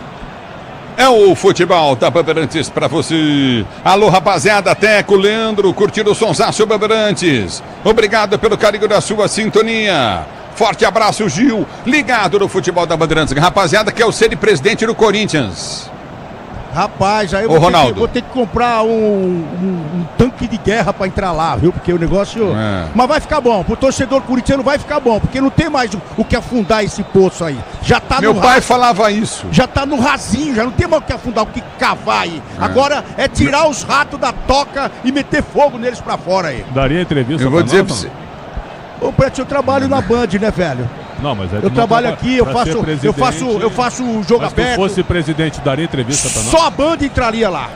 É o futebol da Bandeirantes pra você. Alô, rapaziada, Teco, Leandro, curtindo o sonsaço Bandeirantes. Obrigado pelo carinho da sua sintonia. Forte abraço, Gil, ligado no futebol da Bandeirantes. Rapaziada, que é o ser presidente do Corinthians. Rapaz, aí eu vou ter que comprar um tanque de guerra pra entrar lá, viu? Porque o negócio... Mas vai ficar bom, pro torcedor corintiano vai ficar bom, porque não tem mais o que afundar esse poço aí. Já tá Meu pai falava isso. Já tá no rasinho, já não tem mais o que afundar, o que cavar aí. Agora é tirar os ratos da toca e meter fogo neles pra fora aí. Daria entrevista Eu vou dizer pra você. Ô, Preto, eu trabalho na Band, né, velho? Não, mas eu trabalho aqui, eu faço o jogo aberto. Se fosse presidente, daria entrevista pra nós? Só a Band entraria lá.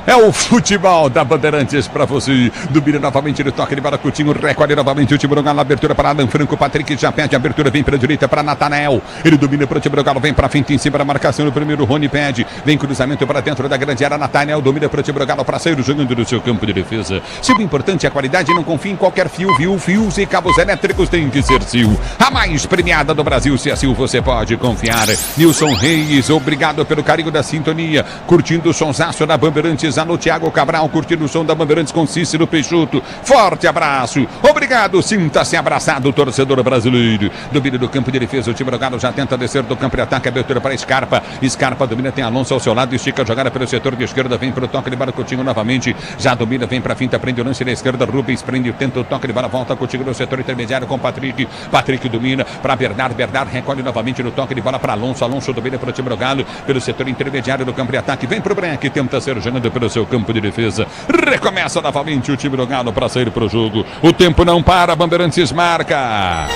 É o futebol da Bandeirantes pra você. Domina novamente, ele toca de bola, Coutinho, recolhe novamente o time do Galo, abertura para Alan Franco, Patrick já pede, abertura vem para a direita para Natanael, ele domina para o time do Galo, vem para frente em cima da marcação no primeiro, Rony pede, vem cruzamento para dentro da grande área, Natanael domina para o time do Galo para sair jogando no seu campo de defesa. Se o importante é a qualidade, não confie em qualquer fio, viu? Fios e cabos elétricos tem que ser Sil, a mais premiada do Brasil. Se é Sil, você pode confiar. Nilson Reis, obrigado pelo carinho da sintonia, curtindo o sonsaço da Bandeirantes. Alô, Thiago Cabral, curtindo o som da Bandeirantes com Cícero Peixoto. Forte abraço. Obrigado, sinta-se abraçado, torcedor brasileiro. Domina do campo de defesa, o time do Galo já tenta descer do campo de ataque, abertura para Scarpa. Scarpa domina, tem Alonso ao seu lado, estica a jogada pelo setor de esquerda, vem para o toque de bola, Coutinho novamente. Já domina, vem para a finta, prende o lance da esquerda, Rubens prende, tenta o toque de bola, volta Coutinho no setor intermediário com Patrick. Patrick domina para Bernard, Bernard recolhe novamente no toque de bola para Alonso. Alonso domina para o time do Galo, pelo setor intermediário do campo de ataque, vem para o break, tenta ser jogando pelo seu campo de defesa. Recomeça novamente o time do Galo para sair para o jogo. O tempo não para, Bandeirantes marca.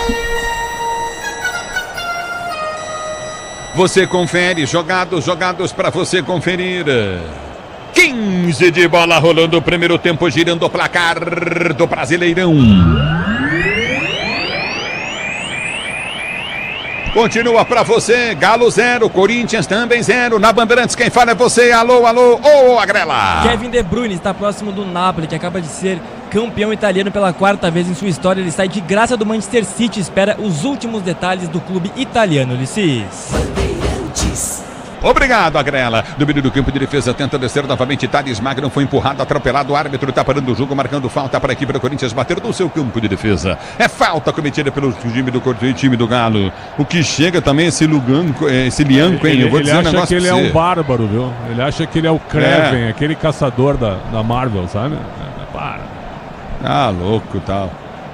Você confere, jogados para você conferir. 15 de bola rolando o primeiro tempo, girando o placar do Brasileirão. Continua pra você, Galo 0, Corinthians também 0. Na Bandeirantes, quem fala é você. Alô, ô Agrela. Kevin De Bruyne está próximo do Napoli, que acaba de ser campeão italiano pela 4ª vez em sua história. Ele sai de graça do Manchester City, espera os últimos detalhes do clube italiano. Ulisses. Obrigado, Agrela. Domínio do campo de defesa, tenta descer novamente. Thales Magno foi empurrado, atropelado. O árbitro está parando o jogo, marcando falta para a equipe do Corinthians bater no seu campo de defesa. É falta cometida pelo time do Galo. O que chega também é esse Lianco, hein? Eu vou dizer um negócio. Ele acha que ele é um bárbaro, viu? Ele acha que ele é o Kraven, aquele caçador da Marvel, sabe? Para. Ah, louco e tal.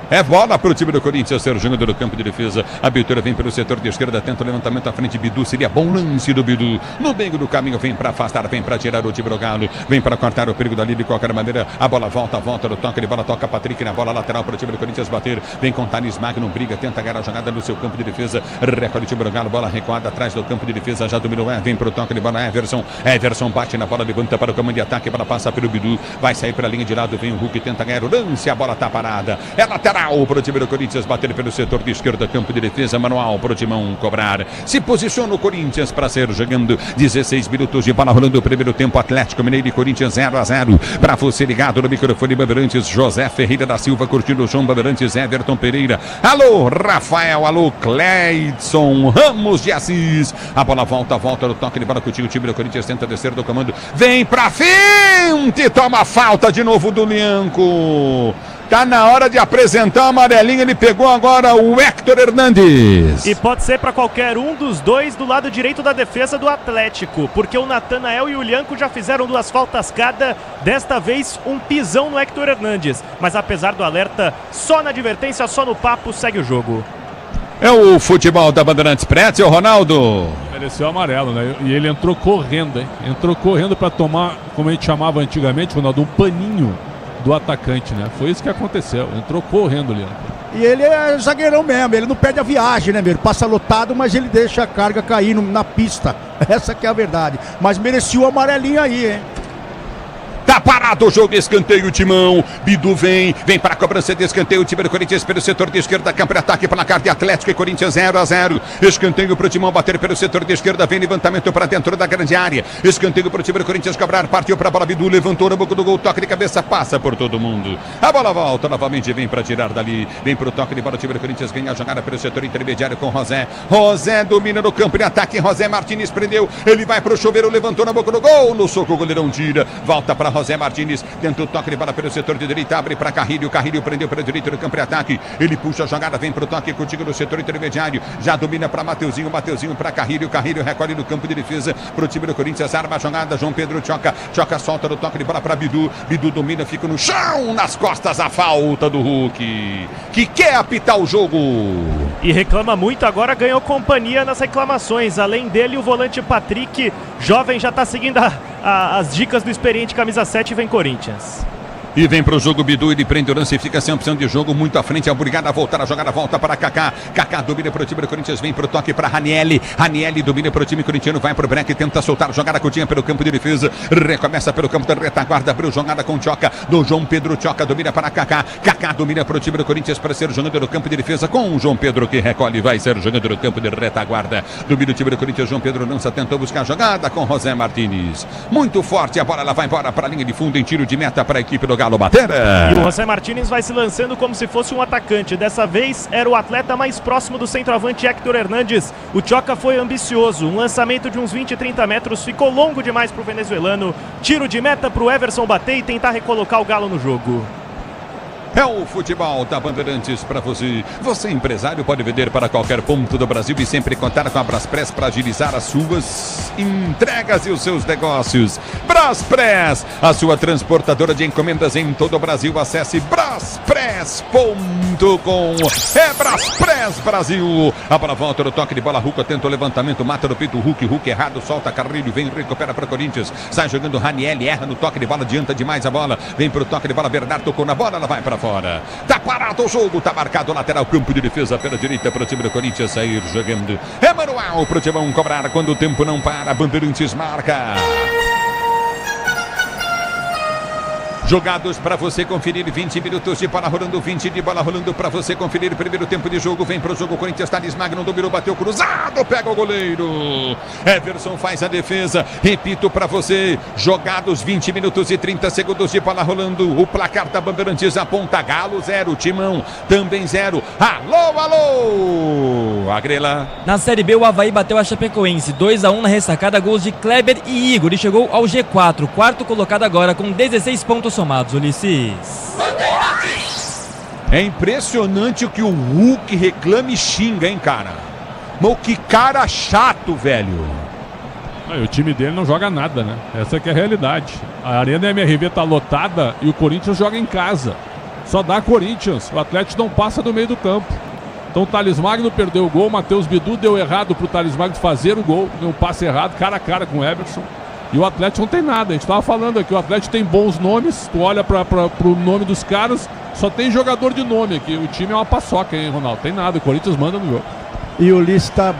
É bola para o time do Corinthians, ser jogando no campo de defesa. A abertura vem pelo setor de esquerda, tenta o levantamento à frente. Bidu, seria bom lance do Bidu. No meio do caminho, vem para afastar, vem para tirar o time do Galo. Vem para cortar o perigo dali de qualquer maneira. A bola volta no toque de bola, toca Patrick na bola lateral para o time do Corinthians bater. Vem com Thales Magno, briga, tenta ganhar a jogada no seu campo de defesa. Recolhe o time do Galo, bola recuada atrás do campo de defesa. Já dominou, vem para o toque de bola, Everson. Everson bate na bola, levanta para o comando de ataque, para passar pelo Bidu. Vai sair para a linha de lado, vem o Hulk, tenta ganhar o lance. A bola está parada. É lateral para o time do Corinthians bater pelo setor de esquerda, campo de defesa, manual para o Timão cobrar. Se posiciona o Corinthians para ser jogando 16 minutos de bola rolando o primeiro tempo. Atlético Mineiro e Corinthians 0-0. Para você ligado no microfone Bandeirantes, José Ferreira da Silva curtindo o som Bandeirantes, Everton Pereira. Alô, Rafael, alô, Cleidson Ramos de Assis. A bola volta no toque de bola com o time do Corinthians tenta descer do comando. Vem pra frente, toma falta de novo do Lianco. Tá na hora de apresentar a amarelinha, ele pegou agora o Héctor Hernandes. E pode ser para qualquer um dos dois do lado direito da defesa do Atlético, porque o Natanael e o Lianco já fizeram 2 faltas cada, desta vez um pisão no Héctor Hernandes. Mas apesar do alerta, só na advertência, só no papo, segue o jogo. É o futebol da Bandeirantes. Pretzel, Ronaldo. Mereceu amarelo, né? E ele entrou correndo, hein? Entrou correndo para tomar, como a gente chamava antigamente, Ronaldo, um paninho do atacante, né? Foi isso que aconteceu. Entrou correndo, Leandro. E ele é zagueirão mesmo, ele não perde a viagem, né, meu? Ele passa lotado, mas ele deixa a carga cair na pista. Essa que é a verdade. Mas merecia o amarelinho aí, hein? Tá parado o jogo, escanteio, Timão. Bidu vem para a cobrança de escanteio. O time do Corinthians pelo setor de esquerda, campo de ataque, placar de Atlético e Corinthians 0-0. Escanteio pro Timão bater pelo setor de esquerda, vem levantamento para dentro da grande área. Escanteio pro time do Corinthians cobrar, partiu para a bola, Bidu levantou na boca do gol, toque de cabeça, passa por todo mundo. A bola volta novamente, vem para tirar dali, vem pro toque de bola, o time do Corinthians ganha a jogada pelo setor intermediário com José. José domina no campo de ataque, José Martins prendeu, ele vai pro chuveiro, levantou na boca do gol, no soco o goleirão tira, volta para José Martins, tenta o toque de bola pelo setor de direita, abre para Carrilho, Carrilho prendeu pelo direito do campo de ataque, ele puxa a jogada, vem pro toque contigo no setor intermediário, já domina para Mateuzinho, Mateuzinho para Carrilho, Carrilho recolhe no campo de defesa pro time do Corinthians, arma a jogada, João Pedro Tchoca, Tchoca solta no toque de bola para Bidu, Bidu domina, fica no chão, nas costas a falta do Hulk, que quer apitar o jogo. E reclama muito, agora ganhou companhia nas reclamações, além dele o volante Patrick, jovem, já tá seguindo as dicas do experiente camisa 7, vem Corinthians. E vem pro jogo Bidu, ele prende o lance e fica sem opção de jogo, muito à frente, é obrigado a voltar a jogada, volta para Kaká, Kaká domina pro time do Corinthians, vem pro toque para Ranielli, Ranielli domina pro time corintiano, vai pro break, tenta soltar a jogada curtinha pelo campo de defesa, recomeça pelo campo da retaguarda, abriu jogada com Tchoca, do João Pedro Tchoca, domina para Kaká, Kaká domina pro time do Corinthians para ser jogador do campo de defesa, com o João Pedro que recolhe, vai ser jogador do campo de retaguarda, domina o time do Corinthians, João Pedro lança, tentou buscar a jogada com José Martins, muito forte, a bola ela vai embora para a linha de fundo em tiro de meta para a equipe do Galo bater. E o José Martins vai se lançando como se fosse um atacante. Dessa vez era o atleta mais próximo do centroavante Héctor Hernandes. O Tchoca foi ambicioso. Um lançamento de uns 20, 30 metros. Ficou longo demais para o venezuelano. Tiro de meta para o Everson bater e tentar recolocar o Galo no jogo. É o futebol da Bandeirantes para você. Você, empresário, pode vender para qualquer ponto do Brasil e sempre contar com a Braspress para agilizar as suas entregas e os seus negócios. Braspress, a sua transportadora de encomendas em todo o Brasil. Acesse braspress.com. É Braspress Brasil. A bola volta no toque de bola. Hulk tenta o levantamento, mata no peito o Hulk. Hulk errado, solta Carrilho, vem, recupera para Corinthians. Sai jogando Ranielli, erra no toque de bola, adianta demais a bola. Vem para o toque de bola, Bernardo tocou na bola, ela vai para fora. Tá parado o jogo, tá marcado o lateral, campo de defesa pela direita para o time do Corinthians sair jogando. É manual pro Timão cobrar quando o tempo não para. Bandeirantes marca. Jogados para você conferir, 20 minutos de bola rolando, 20 de bola rolando para você conferir. Primeiro tempo de jogo, vem pro jogo, Corinthians, Thales Magno dominou, bateu cruzado, pega o goleiro. Everson faz a defesa, repito para você, jogados 20 minutos e 30 segundos de bola rolando. O placar da Bandeirantes aponta Galo 0, Timão também 0. Alô, alô, Agrela. Na Série B, o Avaí bateu a Chapecoense, 2-1 na ressacada, gols de Kleber e Igor, e chegou ao G4, quarto colocado agora com 16 pontos somados, Ulisses. É impressionante o que o Hulk reclama e xinga, hein, cara? Mas que cara chato, velho. O time dele não joga nada, né? Essa que é a realidade. A Arena MRV tá lotada e o Corinthians joga em casa. Só dá Corinthians. O Atlético não passa do meio do campo. Então o Thales Magno perdeu o gol, o Matheus Bidu deu errado pro Thales Magno fazer o gol, deu um passe errado, cara a cara com o Everson. E o Atlético não tem nada, a gente estava falando aqui, o Atlético tem bons nomes, tu olha para o nome dos caras, só tem jogador de nome aqui, o time é uma paçoca, hein, Ronaldo? Tem nada, o Corinthians manda no jogo. E o Ulisses tá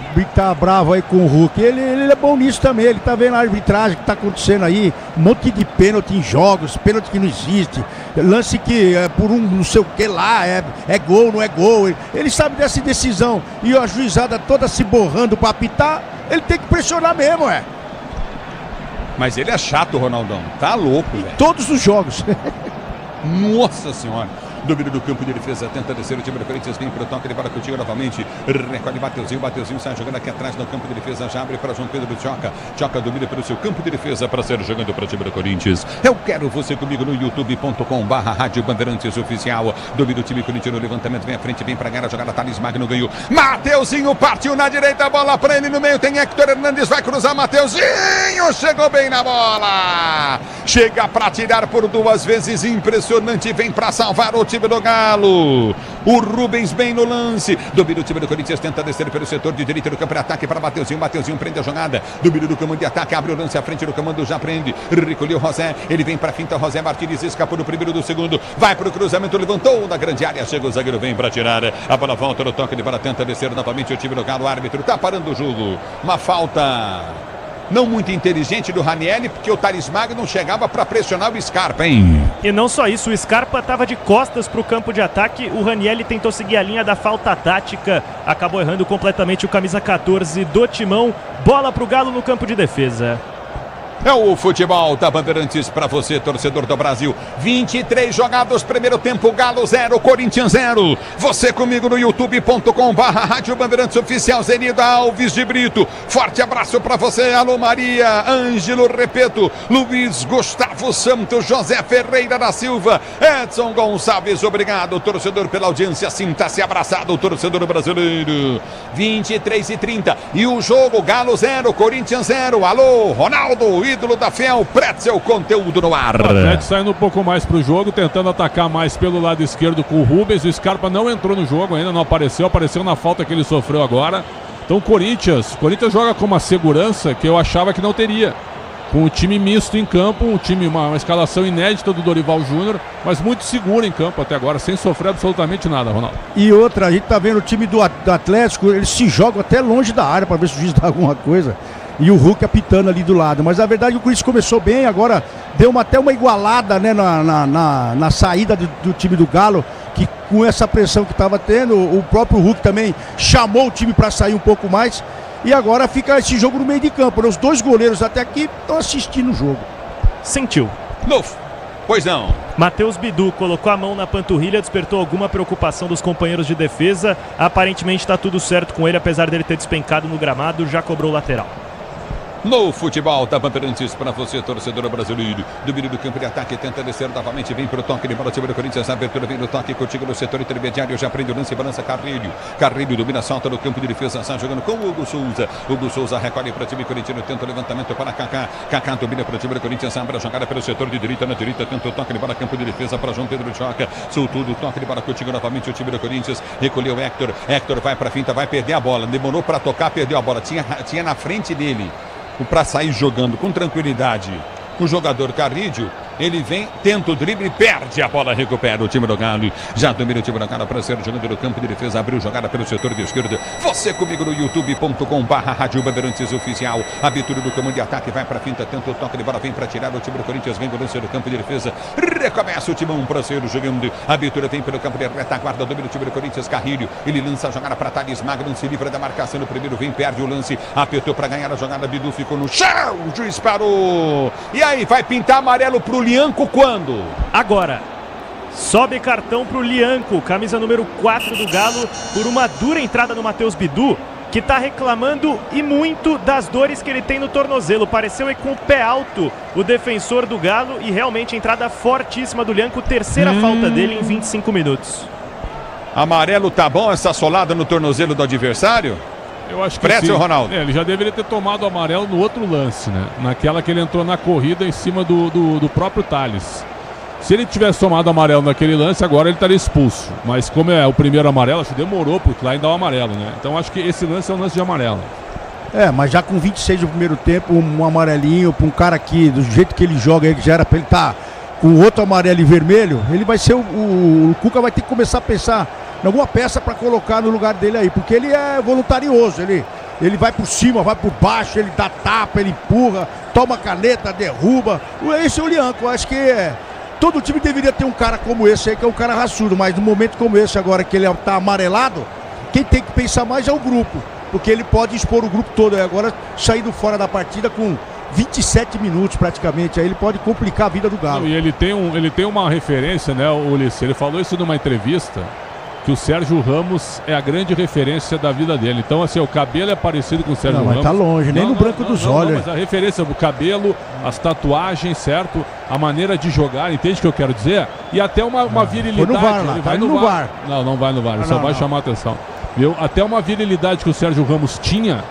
bravo aí com o Hulk, ele é bom nisso também, ele tá vendo a arbitragem que tá acontecendo aí, um monte de pênalti em jogos, pênalti que não existe, lance que é por um não sei o que lá, é gol, não é gol, ele sabe dessa decisão, e a juizada toda se borrando para apitar, ele tem que pressionar mesmo, Mas ele é chato, Ronaldão. Tá louco, velho. Todos os jogos. Nossa senhora. Domínio do campo de defesa, tenta descer o time do Corinthians, vem pro toque de bola contigo novamente, recolhe Mateuzinho sai jogando aqui atrás no campo de defesa, já abre para João Pedro Tchoca, Tchoca domina pelo seu campo de defesa para ser jogando para o time do Corinthians. Eu quero você comigo no youtube.com/Rádio Bandeirantes Oficial, domina o time corintiano, levantamento, vem à frente, vem pra ganhar a jogada, Thales Magno ganhou, Mateuzinho partiu na direita, a bola para ele no meio, tem Héctor Hernandes, vai cruzar, Mateuzinho chegou bem na bola, chega para tirar por 2 vezes, impressionante, vem para salvar o time do Galo. O Rubens bem no lance, domina o time do Corinthians, tenta descer pelo setor de direita do campo de ataque para Mateuzinho, Mateuzinho prende a jogada, domina do comando de ataque, abre o lance à frente do comando, já prende, recolheu José, ele vem para finta, José Martins escapou do primeiro do segundo, vai para o cruzamento, levantou na grande área, chega o zagueiro, vem para tirar, a bola volta no toque de bola, tenta descer novamente o time do Galo, o árbitro tá parando o jogo, uma falta não muito inteligente do Ranieri, porque o Thales Magno chegava para pressionar o Scarpa, hein? E não só isso, o Scarpa estava de costas para o campo de ataque, o Ranieri tentou seguir a linha da falta tática, acabou errando completamente o camisa 14 do Timão, bola para o Galo no campo de defesa. É o futebol da Bandeirantes para você, torcedor do Brasil. 23 jogados, primeiro tempo, Galo 0, Corinthians 0. Você comigo no youtube.com/Rádio Bandeirantes Oficial, Zenilda Alves de Brito. Forte abraço para você, alô Maria, Ângelo Repeto, Luiz Gustavo Santos, José Ferreira da Silva, Edson Gonçalves, obrigado, torcedor, pela audiência. Sinta-se abraçado, torcedor brasileiro. 23:30 e o jogo, Galo 0, Corinthians 0. Alô, Ronaldo, ídolo da Fiel, Pretzel, conteúdo no ar. O Atlético saindo um pouco mais pro jogo, tentando atacar mais pelo lado esquerdo com o Rubens. O Scarpa não entrou no jogo ainda, não apareceu na falta que ele sofreu agora. Então o Corinthians joga com uma segurança que eu achava que não teria. Com um time misto em campo, uma escalação inédita do Dorival Júnior, mas muito seguro em campo até agora, sem sofrer absolutamente nada, Ronaldo. E outra, a gente tá vendo o time do Atlético, eles se jogam até longe da área para ver se o juiz dá alguma coisa. E o Hulk apitando ali do lado. Mas a verdade é que o Corinthians começou bem, agora deu até uma igualada, né, na saída do time do Galo, que com essa pressão que estava tendo, o próprio Hulk também chamou o time para sair um pouco mais. E agora fica esse jogo no meio de campo, né? Os dois goleiros até aqui estão assistindo o jogo. Sentiu. Pois não. Matheus Bidu colocou a mão na panturrilha, despertou alguma preocupação dos companheiros de defesa. Aparentemente está tudo certo com ele, apesar dele ter despencado no gramado, já cobrou o lateral. No futebol da Bandeirantes para você, torcedor brasileiro. Domínio do campo de ataque, tenta descer novamente, vem para o toque de bola, time do Corinthians, a abertura vem no toque, contigo no setor intermediário, já prende o lance, balança Carrilho domina, salta no campo de defesa, está jogando com o Hugo Souza recolhe para o time corintiano, tenta o levantamento para Kaká domina para o time do Corinthians, abre a jogada pelo setor de direita, na direita, tenta o toque de bola, campo de defesa para João Pedro Choca, soltou o toque de bola, contigo novamente o time do Corinthians, recolheu Hector vai para a finta, vai perder a bola, demorou para tocar, perdeu a bola, tinha na frente dele para sair jogando com tranquilidade o jogador Carrilho. Ele vem, tenta o drible, perde a bola, recupera o time do Galo. Já domina o time do Galo para ser jogando no campo de defesa, abriu jogada pelo setor de esquerda. Você comigo no youtube.com/Rádio Bandeirantes Oficial. Abertura do comando de ataque, vai para a finta, tenta o toque de bola, vem para tirar o time do Corinthians, vem do lance do campo de defesa. Recomeça o timão para ser jogando. Abertura vem pelo campo de retaguarda, domina o time do Corinthians, Carrilho. Ele lança a jogada para Thales Magno, se livra da marcação no primeiro, vem, perde o lance, apertou para ganhar a jogada, Bidu ficou no chão, o juiz parou. E aí, vai pintar amarelo pro Lianco quando? Agora. Sobe cartão pro Lianco, camisa número 4 do Galo, por uma dura entrada no Matheus Bidu, que tá reclamando e muito das dores que ele tem no tornozelo. Pareceu ir com o pé alto o defensor do Galo e realmente entrada fortíssima do Lianco, terceira falta dele em 25 minutos. Amarelo tá bom, essa solada no tornozelo do adversário? Eu acho que sim. Ronaldo. Ele já deveria ter tomado o amarelo no outro lance, né? Naquela que ele entrou na corrida em cima do próprio Thales. Se ele tivesse tomado amarelo naquele lance, agora ele estaria expulso. Mas como é o primeiro amarelo, acho que demorou porque lá ainda dá o amarelo, né? Então acho que esse lance é um lance de amarelo. Mas já com 26 do primeiro tempo, um amarelinho para um cara aqui, do jeito que ele joga aí, que já era para ele estar com outro amarelo e vermelho, ele vai ser o Cuca vai ter que começar a pensar em alguma peça para colocar no lugar dele aí, porque ele é voluntarioso, ele vai por cima, vai por baixo, ele dá tapa, ele empurra, toma caneta, derruba. Esse é o Lianco. Eu acho que todo time deveria ter um cara como esse aí, que é um cara raçudo, mas no momento como esse agora, que ele tá amarelado, quem tem que pensar mais é o grupo, porque ele pode expor o grupo todo, agora saindo fora da partida com 27 minutos praticamente, aí ele pode complicar a vida do Galo. Não, e ele tem uma referência, né, Ulisses? Ele falou isso numa entrevista, que o Sérgio Ramos é a grande referência da vida dele. Então, assim, o cabelo é parecido com o Sérgio Ramos. Mas tá longe, nem no branco dos olhos. Mas a referência, o cabelo, as tatuagens, certo? A maneira de jogar, entende o que eu quero dizer? E até uma virilidade. No VAR, ele vai no VAR. Não vai no VAR, ele só vai chamar a atenção. Viu? Até uma virilidade que o Sérgio Ramos tinha,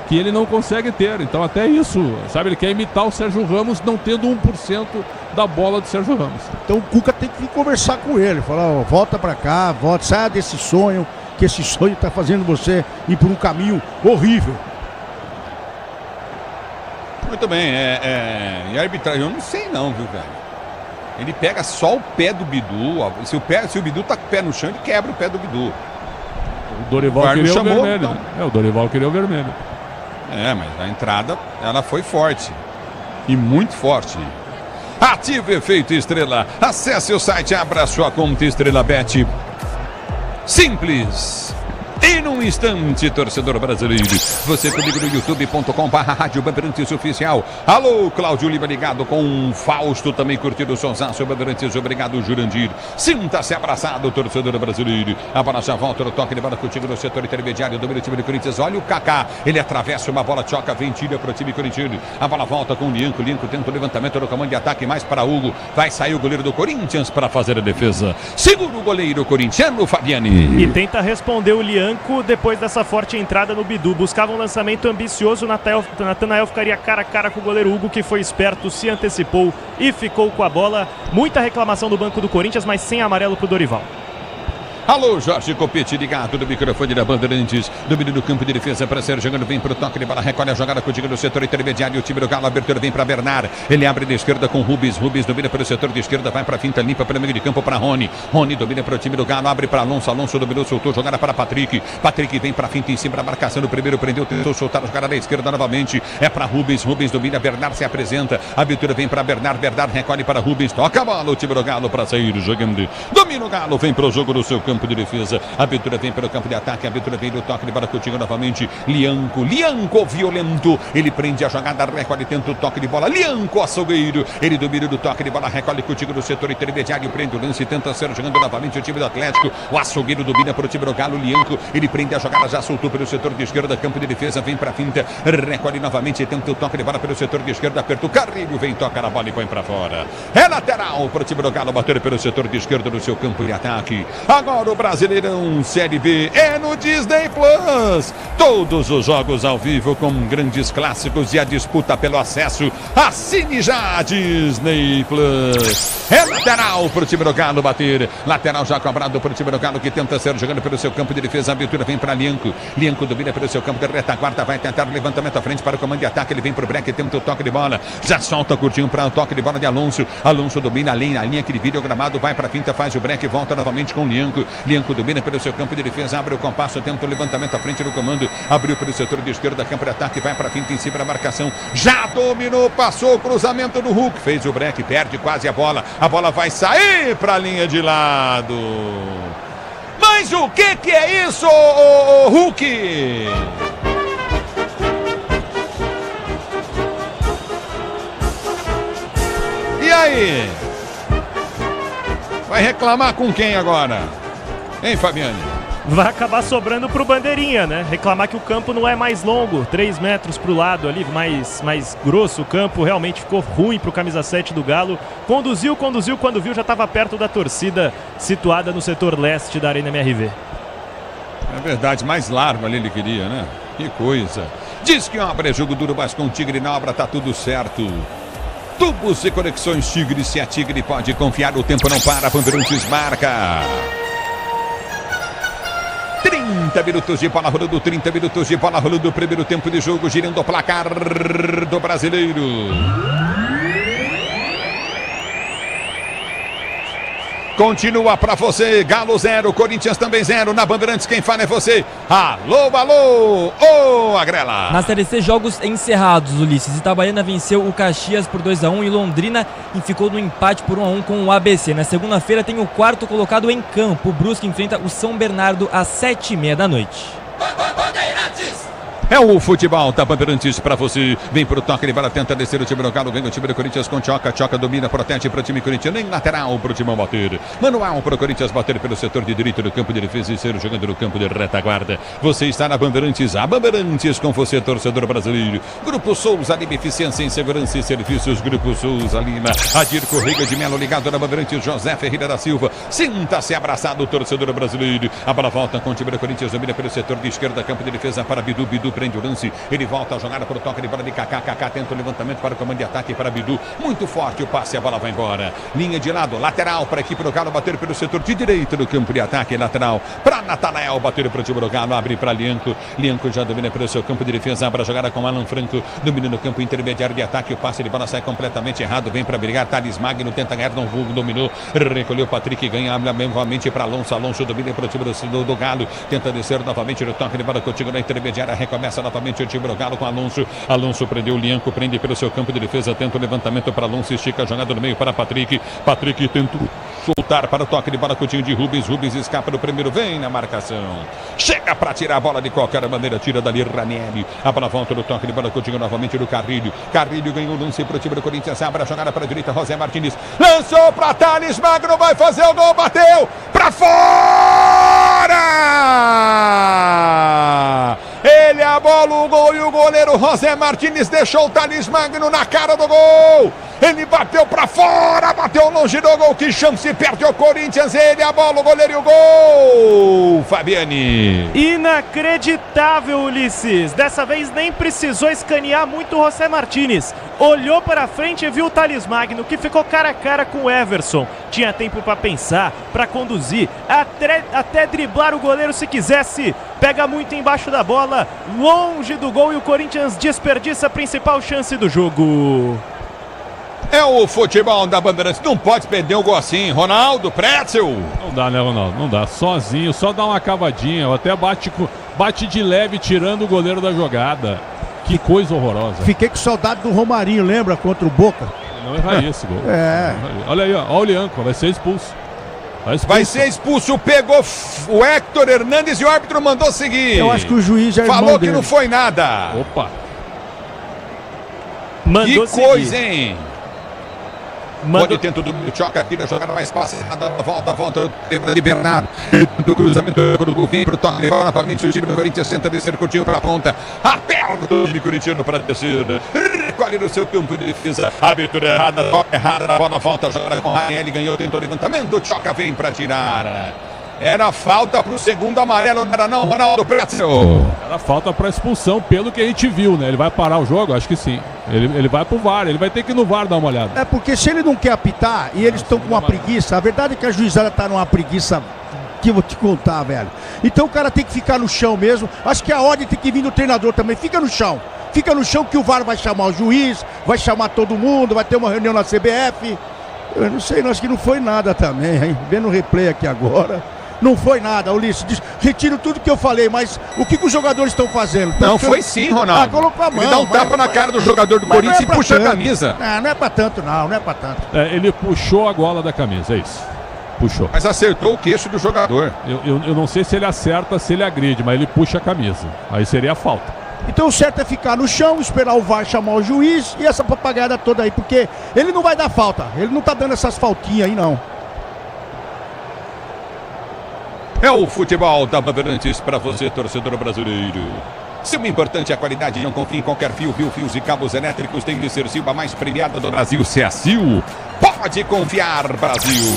que ele não consegue ter. Então até isso, sabe, ele quer imitar o Sérgio Ramos não tendo 1% da bola do Sérgio Ramos. Então o Cuca tem que vir conversar com ele, falar, ó, volta pra cá, volta, saia desse sonho, que esse sonho tá fazendo você ir por um caminho horrível. Muito bem, e a arbitragem, eu não sei não, viu, velho? Ele pega só o pé do Bidu, ó, se o Bidu tá com o pé no chão, ele quebra o pé do Bidu. O Dorival queria o vermelho. Então. O Dorival queria o vermelho. Mas a entrada, ela foi forte. E muito forte. Ative o efeito Estrela. Acesse o site, abra sua conta Estrela Bet. Simples. E num instante, torcedor brasileiro, você comigo no youtube.com/Rádio Bandeirantes Oficial. Alô, Cláudio Lima ligado com um Fausto, também curtindo o sonsaço Bandeirantes. Obrigado, Jurandir. Sinta-se abraçado, torcedor brasileiro. A bola já volta no toque de bola contigo no setor intermediário do time do Corinthians. Olha o Kaká, ele atravessa uma bola, choca, vem, tira para o time corintiano. A bola volta com o Lianco. Lianco tenta o levantamento no comando de ataque, mais para Hugo. Vai sair o goleiro do Corinthians para fazer a defesa. Segura o goleiro corintiano, Fabiani. E tenta responder o Lianco depois dessa forte entrada no Bidu. Buscava um lançamento ambicioso, Natanael ficaria cara a cara com o goleiro Hugo, que foi esperto, se antecipou e ficou com a bola. Muita reclamação do banco do Corinthians, mas sem amarelo pro Dorival. Alô, Jorge Copete ligado do microfone da Bandeirantes. Domínio do campo de defesa para ser jogando, vem pro toque de bola, recolhe a jogada contigo no setor intermediário. O time do Galo, abertura vem para Bernard. Ele abre de esquerda com Rubens. Rubens domina pelo setor de esquerda, vai para finta, limpa pelo meio de campo para Rony. Rony domina para o time do Galo, abre para Alonso. Alonso dominou, soltou, jogada para Patrick. Patrick vem para finta em cima da marcação do primeiro, prendeu, tentou soltar a jogada da esquerda novamente. É para Rubens. Rubens domina, Bernard se apresenta. A abertura vem para Bernard. Bernard recolhe para Rubens. Toca a bola, o time do Galo para sair jogando. Domina o Galo, vem para o jogo no seu campo de defesa. A abertura vem pelo campo de ataque, a abertura vem do toque de bola contigo novamente. Lianco violento, ele prende a jogada, recolhe, tenta o toque de bola. Lianco, açougueiro, ele domina do toque de bola, recolhe contigo no setor intermediário, prende o lance, tenta ser jogando novamente o time do Atlético. O açougueiro domina para o time do Galo. Lianco, ele prende a jogada, já soltou pelo setor de esquerda, campo de defesa, vem para a finta, recolhe novamente, tenta o toque de bola pelo setor de esquerda, aperta o Carrilho, vem, toca na bola e põe para fora. É lateral para o time do Galo, bater pelo setor de esquerda no seu campo de ataque. Agora o Brasileirão Série B é no Disney Plus. Todos os jogos ao vivo com grandes clássicos e a disputa pelo acesso. Assine já a Disney Plus. É lateral para o time do Galo bater. Lateral já cobrado para o time do Galo, que tenta ser jogando pelo seu campo de defesa. A abertura vem para Lianco. Lianco domina pelo seu campo de retaguarda. Vai tentar o levantamento à frente para o comando de ataque. Ele vem para o break, tenta o toque de bola. Já solta curtinho para o toque de bola de Alonso. Alonso domina a linha que divide o gramado. Vai para a finta, faz o break, volta novamente com Lianco. Lianco domina pelo seu campo de defesa, abre o compasso, tenta o levantamento à frente do comando, abriu pelo setor de esquerda, campo de ataque, vai para a finta em cima da marcação, já dominou, passou o cruzamento do Hulk, fez o break, perde quase a bola vai sair para a linha de lado. Mas o que é isso, Hulk? E aí? Vai reclamar com quem agora? Hein, Fabiane? Vai acabar sobrando pro Bandeirinha, né? Reclamar que o campo não é mais longo, 3 metros pro lado ali, mais grosso o campo, realmente ficou ruim pro camisa 7 do Galo. Conduziu, quando viu já estava perto da torcida situada no setor leste da Arena MRV. É verdade, mais largo ali ele queria, né? Que coisa. Diz que obra é jogo duro, mas com Tigre na obra tá tudo certo. Tubos e conexões Tigre, se a Tigre pode confiar, o tempo não para, Bandeirantes marca. 30 minutos de bola rolando, 30 minutos de bola rolando, primeiro tempo de jogo, girando o placar do Brasileiro. Continua pra você, Galo 0, Corinthians também 0, na Bandeirantes quem fala é você. Alô, ô Agrela. Na Série C, jogos encerrados, Ulisses. Itabaiana venceu o Caxias por 2-1 e Londrina ficou no empate por 1-1 com o ABC. Na segunda-feira tem o quarto colocado em campo. O Brusque enfrenta o São Bernardo às 7h30 da noite. É o futebol da Bandeirantes pra você. Vem pro toque de bola, tenta descer o time do Galo. Vem o time do Corinthians com Choca. Choca domina, protege pro time corintiano. Em lateral pro Timão bater. Manual pro Corinthians bater pelo setor de direito do campo de defesa e ser jogando no campo de retaguarda. Você está na Bandeirantes. A Bandeirantes com você, torcedor brasileiro. Grupo Souza Lima, eficiência em segurança e serviços. Grupo Souza Lima. Adir Correia de Melo ligado na Bandeirantes. José Ferreira da Silva. Sinta-se abraçado, torcedor brasileiro. A bola volta com o time do Corinthians. Domina pelo setor de esquerda, campo de defesa para Bidu. Bidu prende o lance, ele volta a jogada para o toque de bola de Kaká. Kaká tenta o levantamento para o comando de ataque para Bidu. Muito forte o passe, a bola vai embora. Linha de lado, lateral para a equipe do Galo bater pelo setor de direita do campo de ataque. Lateral para Natanael, bater para o time do Galo, abre para Lianco. Lianco já domina pelo seu campo de defesa, abre a jogada com Alan Franco, domina no campo intermediário de ataque. O passe de bola sai completamente errado, vem para brigar. Thales Magno tenta ganhar, não dominou, recolheu o Patrick, ganha novamente para Alonso. Alonso domina para o time do Galo, tenta descer novamente no toque de bola contigo na intermediária, recomeça novamente o time do Galo com Alonso. Alonso prendeu o Lianco, prende pelo seu campo de defesa, tenta o levantamento para Alonso, estica a jogada no meio para Patrick. Patrick tenta soltar para o toque de bola contigo de Rubens. Rubens escapa do primeiro, vem na marcação, chega para tirar a bola de qualquer maneira, tira dali Ranieri. A bola volta no toque de bola contigo novamente do Carrilho. Carrilho ganhou o lance para o time do Corinthians, abre a jogada para a direita, José Martins lançou para Thales Magno, vai fazer o gol, bateu para fora! Ele abola o gol e o goleiro José Martins deixou o Thales Magno na cara do gol. Ele bateu pra fora, bateu longe do gol. Que chance, perde o Corinthians. Ele abola o goleiro e o gol. Fabiane. Inacreditável, Ulisses. Dessa vez nem precisou escanear muito o José Martins. Olhou para frente e viu o Thales Magno, que ficou cara a cara com o Everson. Tinha tempo para pensar, para conduzir, até driblar o goleiro se quisesse. Pega muito embaixo da bola, longe do gol, e o Corinthians desperdiça a principal chance do jogo. É o futebol da Bandeirantes, não pode perder um gol assim. Ronaldo, Pretzel. Não dá, né, Ronaldo? Não dá. Sozinho, só dá uma cavadinha, ou até bate de leve, tirando o goleiro da jogada. Que coisa horrorosa. Fiquei com saudade do Romarinho, lembra? Contra o Boca. Não erraria esse gol. É. Olha aí, ó, olha o Lianco, vai ser expulso. Vai ser expulso, pegou o Héctor Hernandes e o árbitro mandou seguir. Eu acho que o juiz é falou que dele. não foi nada. Opa. Mandou que seguir. Coisa, hein? Pode ter tudo, choca aqui na jogada mais passada, volta, de Bernardo, do cruzamento do vem pro toque, novamente o time do Corinthians tenta descer, curtinho pra ponta, aperta o time corintiano para descer, recolhe no seu campo de defesa, abertura errada, toque errada, a bola volta, joga com o Ranieri, ganhou, tentou levantamento, choca, vem pra tirar. Era falta pro segundo amarelo, não era não, Ronaldo Pretzel. Era falta pra expulsão, pelo que a gente viu, né? Ele vai parar o jogo? Acho que sim. Ele vai pro VAR, ele vai ter que ir no VAR dar uma olhada. É porque se ele não quer apitar e eles estão com uma preguiça, a verdade é que a juizada tá numa preguiça que eu vou te contar, velho. Então o cara tem que ficar no chão mesmo. Acho que a ordem tem que vir do treinador também. Fica no chão. Fica no chão que o VAR vai chamar o juiz, vai chamar todo mundo, vai ter uma reunião na CBF. Eu não sei, acho que não foi nada também, hein? Vendo o replay aqui agora. Não foi nada, Ulisses. Retiro tudo que eu falei, mas o que os jogadores estão fazendo? Não, foi sim, Ronaldo. Colocou a mão. Ele dá um tapa na cara do jogador do Corinthians e puxa a camisa. Não é pra tanto, não é pra tanto. Ele puxou a gola da camisa, é isso. Puxou. Mas acertou o queixo do jogador. Eu não sei se ele acerta, se ele agride, mas ele puxa a camisa. Aí seria a falta. Então o certo é ficar no chão, esperar o VAR chamar o juiz e essa papagaiada toda aí, porque ele não vai dar falta. Ele não tá dando essas faltinhas aí, não. É o futebol da Bandeirantes para você, torcedor brasileiro. Se o importante é a qualidade, não confie em qualquer fio, fios e cabos elétricos, tem que ser Silva, a mais premiada do Brasil. Se é a Sil, pode confiar, Brasil.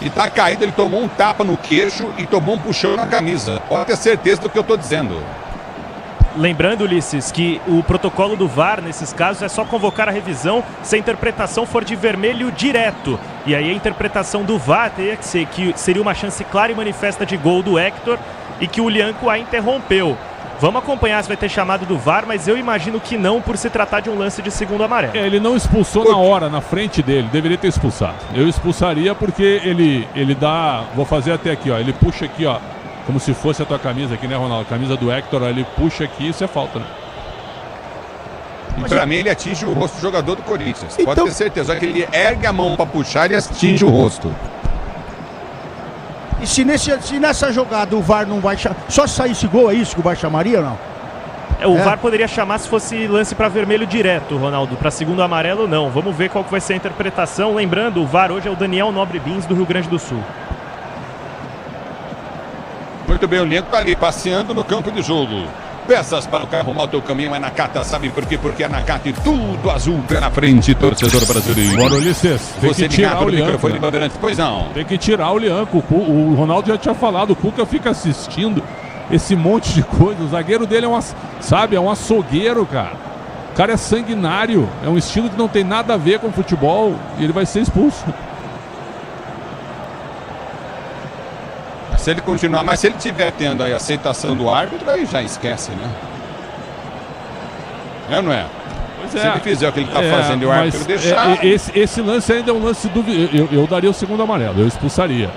E tá caído, ele tomou um tapa no queixo e tomou um puxão na camisa. Pode ter certeza do que eu tô dizendo. Lembrando, Ulisses, que o protocolo do VAR, nesses casos, é só convocar a revisão se a interpretação for de vermelho direto. E aí a interpretação do VAR teria que ser que seria uma chance clara e manifesta de gol do Héctor e que o Lianco a interrompeu. Vamos acompanhar se vai ter chamado do VAR, mas eu imagino que não, por se tratar de um lance de segundo amarelo. Ele não expulsou na hora, na frente dele, deveria ter expulsado. Eu expulsaria porque ele dá, vou fazer até aqui, ó, ele puxa aqui, ó, como se fosse a tua camisa aqui, né, Ronaldo? A camisa do Héctor, ele puxa aqui, isso é falta, né? Pra mim ele atinge o rosto do jogador do Corinthians. Então... Pode ter certeza que ele ergue a mão pra puxar e atinge o rosto. E se nessa jogada o VAR não vai chamar, só se sair esse gol, é isso que o VAR chamaria ou não? O VAR poderia chamar se fosse lance para vermelho direto, Ronaldo. Para segundo amarelo, não. Vamos ver qual que vai ser a interpretação. Lembrando, o VAR hoje é o Daniel Nobre Bins, do Rio Grande do Sul. Muito bem, o Lianco tá ali, passeando no campo de jogo. Peças para o carro arrumar o teu caminho é Nakata, sabe por quê? Porque é Nakata e tudo azul pela frente, torcedor brasileiro. Bora, Ulisses, tem que tirar o Lianco. Pois não. Tem que tirar o Lianco. O Ronaldo já tinha falado, o Cuca fica assistindo esse monte de coisa. O zagueiro dele é um açougueiro, cara. O cara é sanguinário. É um estilo que não tem nada a ver com futebol e ele vai ser expulso. Se ele continuar, mas se ele estiver tendo a aceitação do árbitro, aí já esquece, né? É ou não é? Se ele fizer o que ele está fazendo e o árbitro deixar... Esse lance ainda é um lance duvidoso. Eu daria o segundo amarelo, eu expulsaria.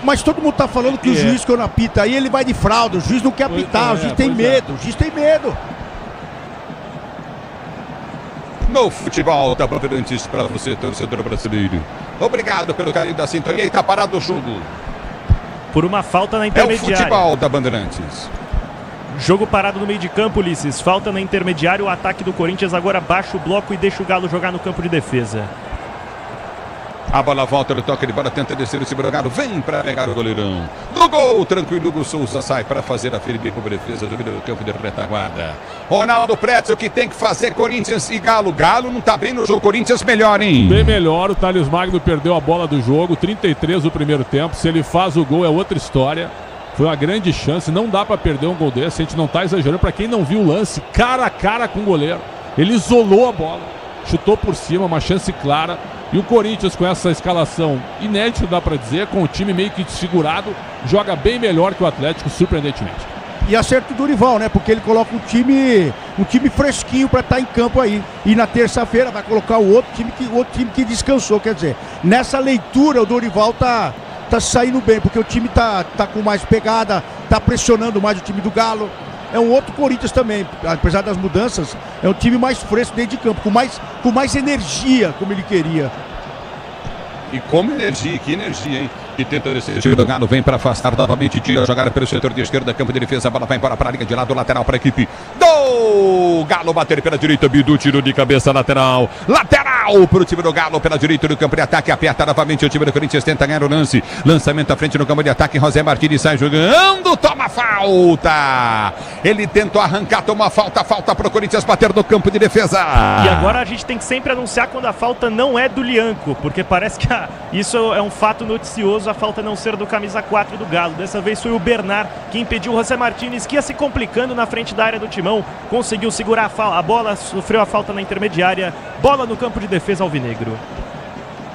Mas todo mundo tá falando que o juiz, quando apita aí, ele vai de fralda. O juiz não quer apitar, o juiz tem medo. O juiz tem medo. No futebol da Bandeirantes, para você, torcedor brasileiro. Obrigado pelo carinho da sintonia e tá parado o jogo. Por uma falta na intermediária. É o futebol da Bandeirantes. Jogo parado no meio de campo, Ulisses. Falta na intermediária, o ataque do Corinthians agora baixa o bloco e deixa o Galo jogar no campo de defesa. A bola volta, no toque de bola, tenta descer o Cibrogado, vem para pegar o goleirão. No gol, tranquilo, Hugo Souza sai para fazer a firme defesa do campo de retaguarda. Ronaldo Pretzel, o que tem que fazer Corinthians e Galo. Galo não tá bem no jogo, Corinthians melhor, hein? Bem melhor, o Thales Magno perdeu a bola do jogo, 33 do primeiro tempo. Se ele faz o gol é outra história. Foi uma grande chance, não dá para perder um gol desse, a gente não tá exagerando. Para quem não viu o lance, cara a cara com o goleiro. Ele isolou a bola, chutou por cima, uma chance clara. E o Corinthians, com essa escalação inédita, dá para dizer, com o time meio que desfigurado, joga bem melhor que o Atlético, surpreendentemente. E acerto do Dorival, né? Porque ele coloca um time fresquinho para estar em campo aí. E na terça-feira vai colocar o outro time que descansou. Quer dizer, nessa leitura o Dorival tá saindo bem, porque o time tá com mais pegada, tá pressionando mais o time do Galo. É um outro Corinthians também, apesar das mudanças, é um time mais fresco dentro de campo, com mais energia, como ele queria. E como energia, que energia, hein? Que tenta descer, o Galo vem para afastar novamente, tira a jogada pelo setor de esquerda, campo de defesa, a bola vai embora para a linha de lado, lateral para a equipe do Galo, bater pela direita, Bidu, tiro de cabeça, lateral para o time do Galo, pela direita do campo de ataque, aperta novamente o time do Corinthians, tenta ganhar o lance, lançamento à frente no campo de ataque, José Martins sai jogando, toma falta, ele tentou arrancar, toma falta para o Corinthians bater no campo de defesa. E agora a gente tem que sempre anunciar quando a falta não é do Lianco, porque parece que isso é um fato noticioso, a falta não ser do camisa 4 do Galo. Dessa vez foi o Bernard que impediu o José Martins, que ia se complicando na frente da área do Timão, conseguiu segurar a bola, sofreu a falta na intermediária, bola no campo de defesa alvinegro.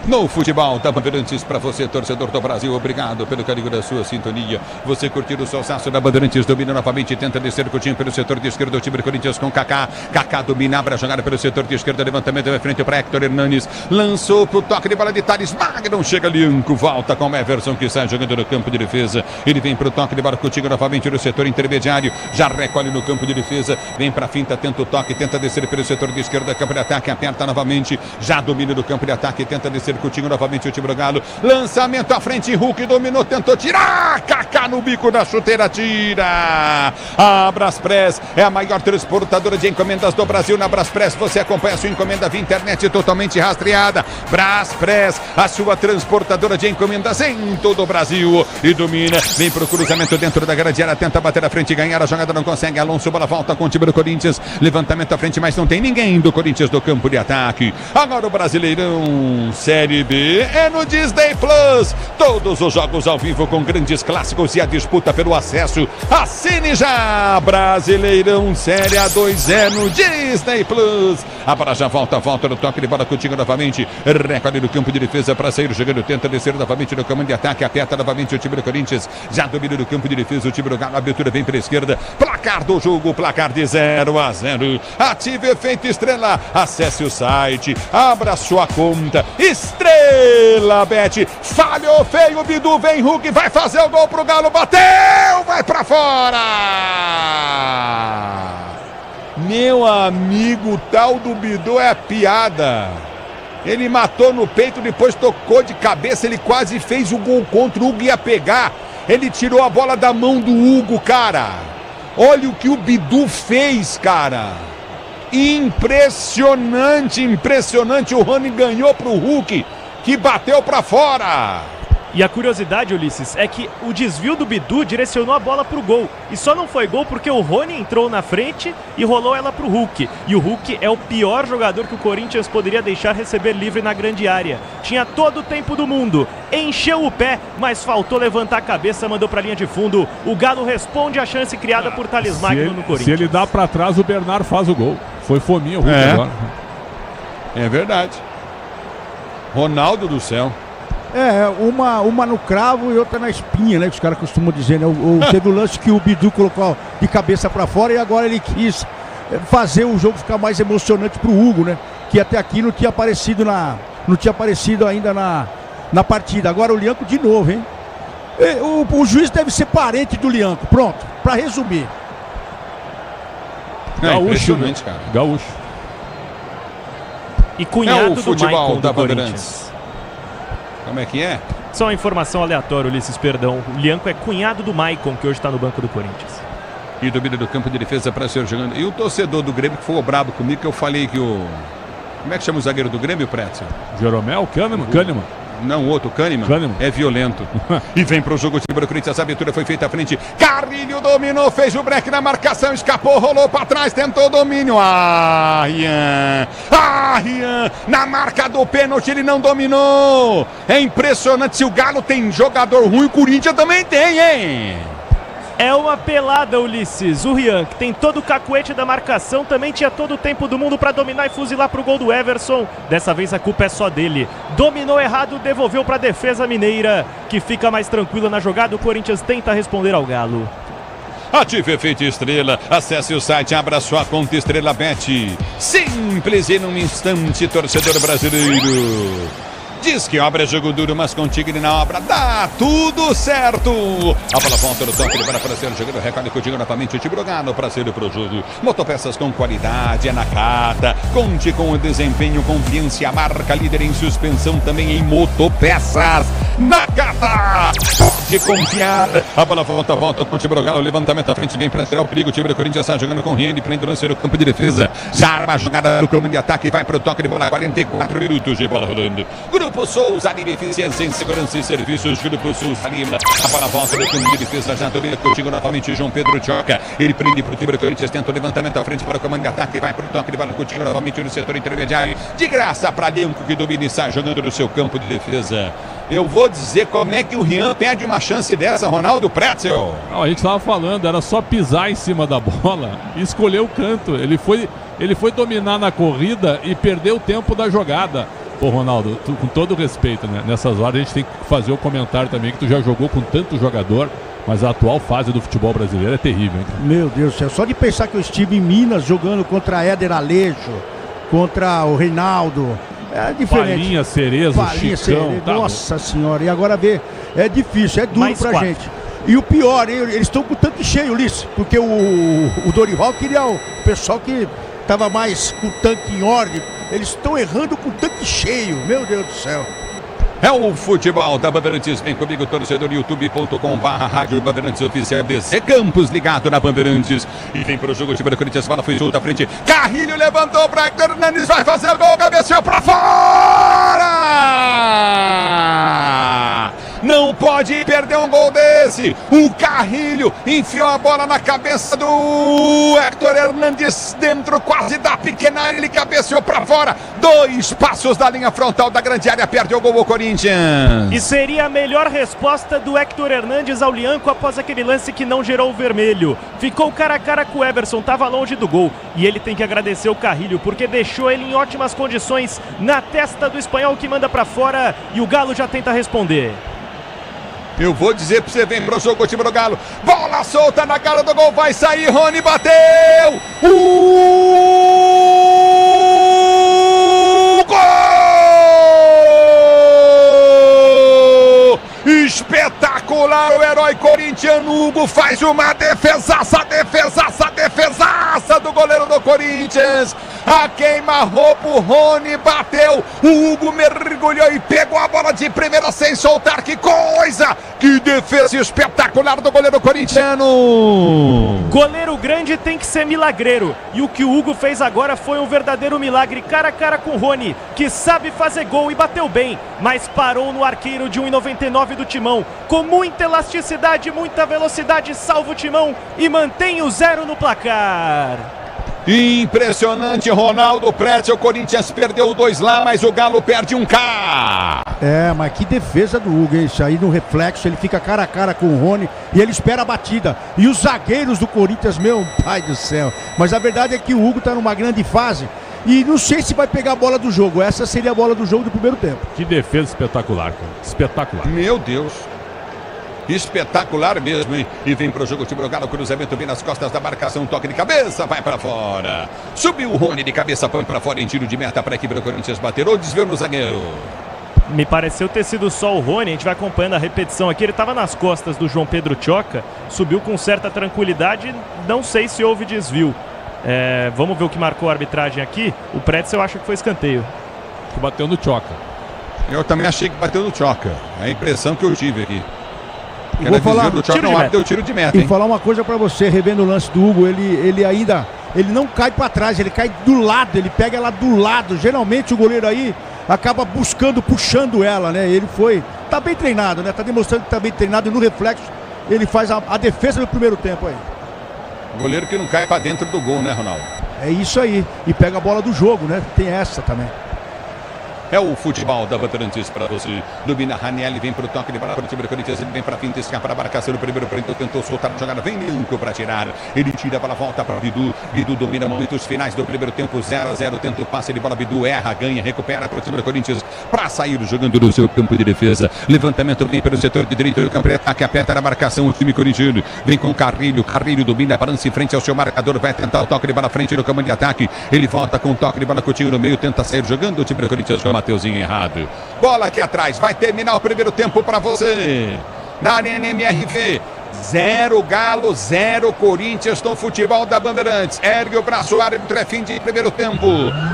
No futebol da Bandeirantes, para você, torcedor do Brasil, obrigado pelo carinho da sua sintonia. Você curtiu o solsaço da Bandeirantes, domina novamente, tenta descer o time pelo setor de esquerda, o time do Corinthians com Kaká. Kaká domina, abre a jogada pelo setor de esquerda, levantamento na frente para Héctor Hernanes. Lançou pro toque de bola de Thales Magno, chega Lianco, volta com o Everson que sai jogando no campo de defesa. Ele vem pro toque de bola contigo novamente no setor intermediário, já recolhe no campo de defesa, vem pra finta, tenta o toque, tenta descer pelo setor de esquerda, campo de ataque, aperta novamente, já domina no campo de ataque, tenta descer Coutinho novamente, o time do Galo, lançamento à frente, Hulk dominou, tentou tirar, Kaká no bico da chuteira, tira. A Braspress é a maior transportadora de encomendas do Brasil. Na Braspress você acompanha a sua encomenda via internet totalmente rastreada. Braspress, a sua transportadora de encomendas em todo o Brasil, e domina, vem pro cruzamento dentro da grande área, tenta bater à frente, ganhar a jogada, não consegue, Alonso, bola volta com o time do Corinthians, levantamento à frente, mas não tem ninguém do Corinthians do campo de ataque. Agora o Brasileirão Série B é no Disney Plus. Todos os jogos ao vivo com grandes clássicos e a disputa pelo acesso. Assine já! Brasileirão Série A2 é no Disney Plus. A bola já volta no toque de bola contigo novamente. Recolhe no campo de defesa para sair jogando, tenta descer novamente no campo de ataque, aperta novamente o time do Corinthians. Já domina no campo de defesa o time do Galo. A abertura vem pela esquerda. Placar do jogo, placar de 0-0. Ative o efeito estrela. Acesse o site, abra sua conta. Estrela Bet, falhou feio, o Bidu, vem Hulk, vai fazer o gol pro Galo, bateu, vai pra fora. Meu amigo, o tal do Bidu é piada. Ele matou no peito, depois tocou de cabeça, ele quase fez o gol contra o Hugo, ia pegar, ele tirou a bola da mão do Hugo, cara. Olha o que o Bidu fez, cara. Impressionante, o Rony ganhou pro Hulk, que bateu pra fora. E a curiosidade, Ulisses, é que o desvio do Bidu direcionou a bola pro gol. E só não foi gol porque o Rony entrou na frente e rolou ela pro Hulk. E o Hulk é o pior jogador que o Corinthians poderia deixar receber livre na grande área. Tinha todo o tempo do mundo, encheu o pé, mas faltou levantar a cabeça, mandou pra linha de fundo. O Galo responde à chance criada por Thales Magno no Corinthians. Se ele dá pra trás, o Bernard faz o gol. Foi fominha o Hulk agora. É verdade. Ronaldo do céu. Uma no cravo e outra na espinha, né? Que os caras costumam dizer, né? Teve o lance que o Bidu colocou de cabeça pra fora e agora ele quis fazer o jogo ficar mais emocionante pro Hugo, né? Que até aqui não tinha aparecido ainda na partida. Agora o Lianco de novo, hein? O juiz deve ser parente do Lianco. Pronto, pra resumir. Gaúcho, né? Cara. Gaúcho. E cunhado o futebol do Maicon da do Corinthians. Como é que é? Só uma informação aleatória, Ulisses, perdão. O Lianco é cunhado do Maicon, que hoje está no banco do Corinthians. E domínio do campo de defesa para ser jogando. E o torcedor do Grêmio que foi brabo comigo, que eu falei que o... Como é que chama o zagueiro do Grêmio, Pretzel? Jeromel? Kahneman? Não, outro, Kahneman. É violento. E vem pro jogo, o time do Corinthians, a abertura foi feita à frente. Carrilho dominou, fez o break na marcação, escapou, rolou pra trás, tentou o domínio. Rian! Na marca do pênalti ele não dominou. É impressionante, se o Galo tem jogador ruim, o Corinthians também tem, hein? É uma pelada, Ulisses. O Rian, que tem todo o cacuete da marcação, também tinha todo o tempo do mundo para dominar e fuzilar pro gol do Everson. Dessa vez a culpa é só dele. Dominou errado, devolveu para a defesa mineira, que fica mais tranquila na jogada. O Corinthians tenta responder ao Galo. Ative Efeito Estrela, acesse o site, abra sua conta Estrela Bet. Simples e num instante, torcedor brasileiro. Diz que obra é jogo duro, mas contigo ele na obra dá tudo certo. A bola volta no toque, para ser jogando, recolhe contigo novamente o Tibrogano para ser pro jogo. Motopeças com qualidade, é na Nakata. Conte com o desempenho, confiança, a marca líder em suspensão, também em motopeças. Nakata! Pode confiar. A bola volta com o Tibrogano, levantamento à frente, vem para tirar o perigo. O time do Corinthians está jogando com Rian, prende o lance no campo de defesa. Já arma a jogada no campo de ataque, vai para o toque de bola, 44 minutos de bola rolando. Grupo Souza Lima, eficiência em segurança e serviços. Grupo Souza Lima. A bola volta do campo de defesa, já domina contigo novamente João Pedro Tchoca. Ele prende para o time do Corinthians, tenta o levantamento à frente para o comando de ataque, vai para o toque de bola contigo novamente no setor intermediário. De graça para Lianco, que domina e sai jogando no seu campo de defesa. Eu vou dizer como é que o Rian perde uma chance dessa, Ronaldo Pretzel. Não, a gente estava falando, era só pisar em cima da bola e escolher o canto. Ele foi dominar na corrida e perdeu o tempo da jogada. Pô, Ronaldo, com todo respeito, né? Nessas horas a gente tem que fazer o comentário também que tu já jogou com tanto jogador, mas a atual fase do futebol brasileiro é terrível, hein? Meu Deus do céu, só de pensar que eu estive em Minas jogando contra Éder Alejo, contra o Reinaldo, é diferente. Palinha, Cerezo, Chicão. Tá nossa senhora, e agora ver, é difícil, é duro mais pra 4. Gente. E o pior, eles estão com o tanque cheio, Ulisses, porque o Dorival queria o pessoal que estava mais com o tanque em ordem. Eles estão errando com o tanque cheio, meu Deus do céu. É o futebol da Bandeirantes. Vem comigo, torcedor, youtube.com/Rádio Bandeirantes Oficial. DC Campos ligado na Bandeirantes. E vem pro jogo, o time do Corinthians, bola foi solta à frente. Carrilho levantou para Hector Hernandes, vai fazer o gol, cabeceou para fora! Não pode perder um gol desse. O Carrilho enfiou a bola na cabeça do Hector Hernandes, dentro quase da pequena área, ele cabeceou para fora. 2 passos da linha frontal da grande área, perde o gol o Corinthians. E seria a melhor resposta do Hector Hernandes ao Lianco após aquele lance que não gerou o vermelho. Ficou cara a cara com o Everson, estava longe do gol. E ele tem que agradecer o Carrilho, porque deixou ele em ótimas condições na testa do espanhol, que manda para fora. E o Galo já tenta responder. Eu vou dizer pra você, vem pro jogo o time do Galo. Bola solta na cara do gol, vai sair, Rony bateu! Gol! Espetacular, o herói corintiano Hugo faz uma defesaça defesa do goleiro do Corinthians. A queima-roupa, o Rony bateu. O Hugo mergulhou e pegou a bola de primeira sem soltar. Que coisa! Que defesa espetacular do goleiro corintiano. Goleiro grande tem que ser milagreiro. E o que o Hugo fez agora foi um verdadeiro milagre, cara a cara com o Rony, que sabe fazer gol e bateu bem, mas parou no arqueiro de 1,99 do Timão. Com muita elasticidade, muita velocidade, salva o Timão e mantém o 0 no placar. Impressionante, Ronaldo Pretzel. O Corinthians perdeu 2 lá, mas o Galo perde 1 cá. É, mas que defesa do Hugo, hein? Isso aí no reflexo, ele fica cara a cara com o Rony e ele espera a batida. E os zagueiros do Corinthians, meu pai do céu. Mas a verdade é que o Hugo tá numa grande fase e não sei se vai pegar a bola do jogo. Essa seria a bola do jogo do primeiro tempo. Que defesa espetacular, cara. Espetacular. Meu Deus. Espetacular mesmo, hein? E vem pro jogo, o time do Galo, cruzamento vem nas costas da marcação, toque de cabeça, vai pra fora. Subiu o Rony de cabeça, põe pra fora em tiro de meta pra equipe do Corinthians bater ou desviou no zagueiro. Me pareceu ter sido só o Rony, a gente vai acompanhando a repetição aqui, ele tava nas costas do João Pedro Tchoca, subiu com certa tranquilidade, não sei se houve desvio. Vamos ver o que marcou a arbitragem aqui. O Pretzel eu acho que foi escanteio. Que bateu no Tchoca. Eu também achei que bateu no Tchoca, é a impressão que eu tive aqui. Vou falar do Tchoca, não deu tiro de meta, hein? E falar uma coisa pra você, revendo o lance do Hugo, ele não cai pra trás, ele cai do lado, ele pega ela do lado. Geralmente o goleiro aí acaba buscando, puxando ela, né? Ele tá bem treinado, né? Tá demonstrando que tá bem treinado e no reflexo ele faz a defesa do primeiro tempo aí. Goleiro que não cai pra dentro do gol, né, Ronaldo? É isso aí, e pega a bola do jogo, né? Tem essa também. É o futebol da Bandeirantes para você. Domina Raniel, vem pro toque de bola para o time do Corinthians. Ele vem para finta, escapa para a marcação. O primeiro prendeu, tentou soltar a jogada. Vem limpo para tirar. Ele tira a bola, volta para Bidu. Bidu domina momentos finais do primeiro tempo. 0-0. Tenta o passe de bola. Bidu erra, ganha, recupera para o time do Corinthians para sair jogando no seu campo de defesa. Levantamento vem pelo setor de direito do campo de ataque. Aperta na marcação o time corintiano. Vem com Carrilho. Carrilho domina, balança em frente ao seu marcador. Vai tentar o toque de bola frente no campo de ataque. Ele volta com o toque de bola, Coutinho no meio. Tenta sair jogando o time do Corinthians com o Mateuzinho errado. Bola aqui atrás, vai terminar o primeiro tempo para você. Na Arena MRV, 0 Galo, 0 Corinthians no futebol da Bandeirantes. Ergue o braço, árbitro, é fim de primeiro tempo.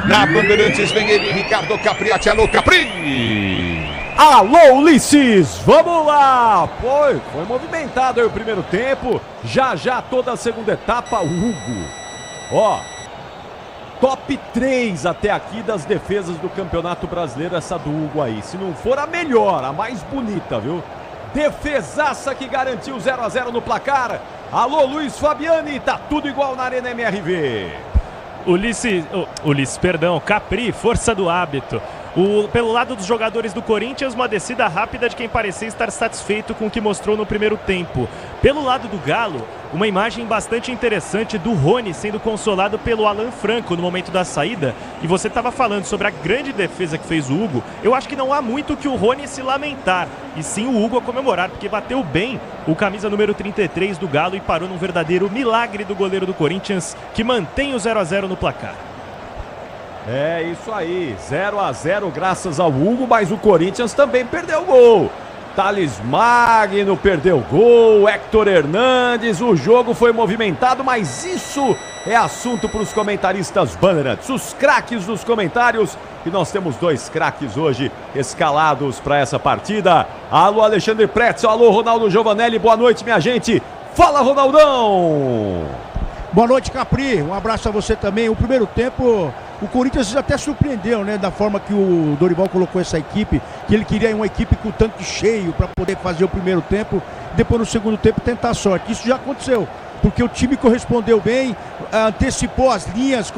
Na Bandeirantes vem ele, Ricardo Capriati. Alô, Capri! Alô, Ulisses, vamos lá! Foi movimentado aí o primeiro tempo. Já toda a segunda etapa, Hugo. Top 3 até aqui das defesas do Campeonato Brasileiro, essa do Hugo aí. Se não for a melhor, a mais bonita, viu? Defesaça que garantiu 0-0 no placar. Alô, Luiz Fabiani, tá tudo igual na Arena MRV. Capri, força do hábito. Pelo lado dos jogadores do Corinthians, uma descida rápida de quem parecia estar satisfeito com o que mostrou no primeiro tempo. Pelo lado do Galo, uma imagem bastante interessante do Rony sendo consolado pelo Alan Franco no momento da saída. E você estava falando sobre a grande defesa que fez o Hugo. Eu acho que não há muito que o Rony se lamentar, e sim o Hugo a comemorar, porque bateu bem o camisa número 33 do Galo e parou num verdadeiro milagre do goleiro do Corinthians, que mantém o 0-0 no placar. É isso aí, 0-0 graças ao Hugo, mas o Corinthians também perdeu o gol. Thales Magno perdeu o gol, Héctor Hernandes, o jogo foi movimentado, mas isso é assunto para os comentaristas Bandeirantes, os craques dos comentários, e nós temos 2 craques hoje escalados para essa partida. Alô, Alexandre Pretzel, alô, Ronaldo Giovanelli, boa noite, minha gente. Fala, Ronaldão! Boa noite, Capri, um abraço a você também. O primeiro tempo, o Corinthians até surpreendeu, né, da forma que o Dorival colocou essa equipe, que ele queria uma equipe com o tanque cheio para poder fazer o primeiro tempo, depois no segundo tempo tentar a sorte. Isso já aconteceu, porque o time correspondeu bem, antecipou as linhas,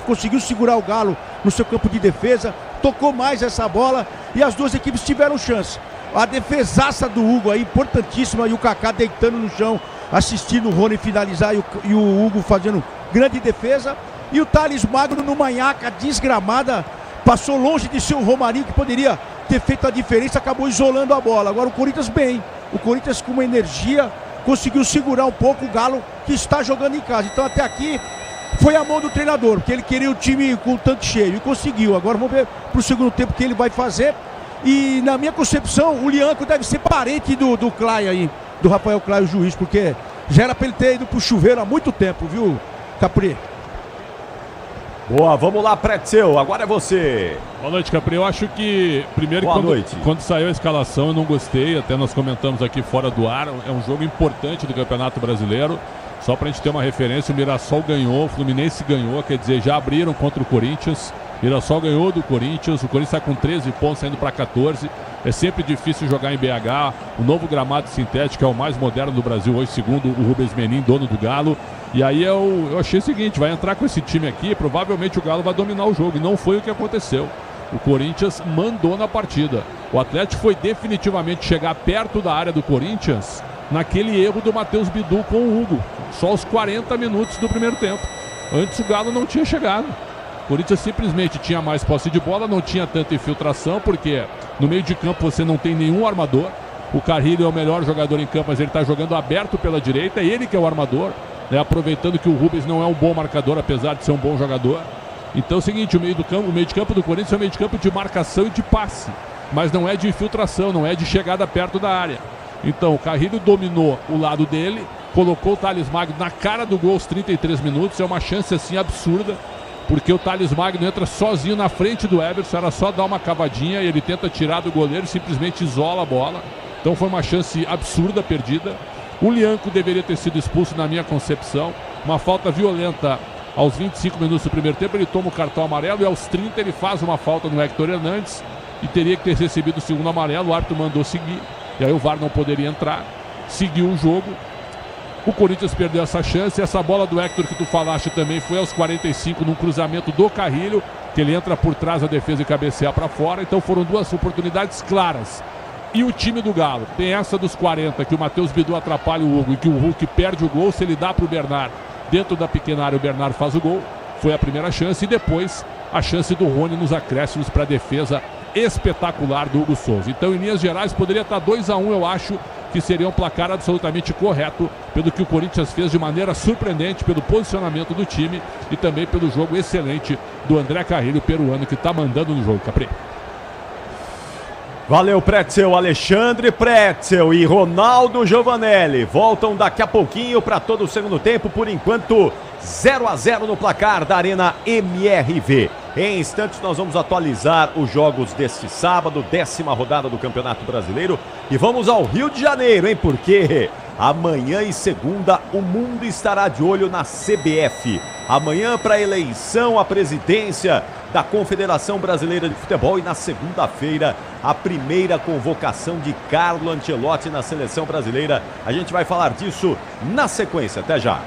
conseguiu segurar o Galo no seu campo de defesa, tocou mais essa bola e as duas equipes tiveram chance. A defesaça do Hugo aí, importantíssima, e o Kaká deitando no chão, assistindo o Rony finalizar e o Hugo fazendo grande defesa. E o Thales Magno no manhaca desgramada, passou longe de ser o Romarinho que poderia ter feito a diferença, acabou isolando a bola. Agora o Corinthians bem, o Corinthians com uma energia conseguiu segurar um pouco o Galo que está jogando em casa. Então até aqui foi a mão do treinador, porque ele queria o time com o tanque cheio e conseguiu. Agora vamos ver para o segundo tempo o que ele vai fazer. E na minha concepção o Lianco deve ser parente do Clay aí, do Rafael Clay, o juiz, porque já era para ele ter ido pro chuveiro há muito tempo, viu, Capri? Boa, vamos lá, Pretzel, agora é você. Boa noite, Capri. Eu acho que, primeiro, quando saiu a escalação, eu não gostei, até nós comentamos aqui fora do ar, é um jogo importante do Campeonato Brasileiro, só pra gente ter uma referência, o Mirassol ganhou, o Fluminense ganhou, quer dizer, já abriram contra o Corinthians, Mirassol ganhou do Corinthians, o Corinthians está com 13 pontos, saindo para 14, é sempre difícil jogar em BH, o novo gramado sintético é o mais moderno do Brasil hoje, segundo o Rubens Menin, dono do Galo. E aí eu achei o seguinte, vai entrar com esse time aqui, provavelmente o Galo vai dominar o jogo, e não foi o que aconteceu. O Corinthians mandou na partida. O Atlético foi definitivamente chegar perto da área do Corinthians naquele erro do Matheus Bidu com o Hugo, só aos 40 minutos do primeiro tempo. Antes o Galo não tinha chegado. O Corinthians simplesmente tinha mais posse de bola, não tinha tanta infiltração, porque no meio de campo você não tem nenhum armador. O Carrilho é o melhor jogador em campo, mas ele está jogando aberto pela direita, é ele que é o armador. Aproveitando que o Rubens não é um bom marcador, apesar de ser um bom jogador. Então é o seguinte, o meio de campo do Corinthians é um meio de campo de marcação e de passe, mas não é de infiltração, não é de chegada perto da área. Então o Carrilho dominou o lado dele, colocou o Thales Magno na cara do gol aos 33 minutos, é uma chance assim absurda, porque o Thales Magno entra sozinho na frente do Everson, era só dar uma cavadinha e ele tenta tirar do goleiro e simplesmente isola a bola. Então foi uma chance absurda perdida. O Lianco deveria ter sido expulso na minha concepção. Uma falta violenta aos 25 minutos do primeiro tempo. Ele toma o cartão amarelo e aos 30 ele faz uma falta no Héctor Hernandes. E teria que ter recebido o segundo amarelo. O árbitro mandou seguir. E aí o VAR não poderia entrar. Seguiu o jogo. O Corinthians perdeu essa chance. Essa bola do Héctor que tu falaste também foi aos 45 num cruzamento do Carrilho. Que ele entra por trás da defesa e cabeceia para fora. Então foram duas oportunidades claras. E o time do Galo tem essa dos 40, que o Matheus Bidu atrapalha o Hugo e que o Hulk perde o gol. Se ele dá para o Bernard, dentro da pequena área, o Bernard faz o gol. Foi a primeira chance. E depois a chance do Rony nos acréscimos para a defesa espetacular do Hugo Souza. Então, em linhas gerais, poderia estar 2-1, eu acho que seria um placar absolutamente correto, pelo que o Corinthians fez de maneira surpreendente, pelo posicionamento do time e também pelo jogo excelente do André Carrilho, peruano, que está mandando no jogo, Capri. Valeu, Pretzel, Alexandre Pretzel e Ronaldo Giovanelli voltam daqui a pouquinho para todo o segundo tempo. Por enquanto, 0-0 no placar da Arena MRV. Em instantes nós vamos atualizar os jogos deste sábado, 10ª rodada do Campeonato Brasileiro. E vamos ao Rio de Janeiro, hein? Porque amanhã e segunda o mundo estará de olho na CBF. Amanhã para a eleição à presidência da Confederação Brasileira de Futebol e na segunda-feira a primeira convocação de Carlo Ancelotti na seleção brasileira. A gente vai falar disso na sequência. Até já.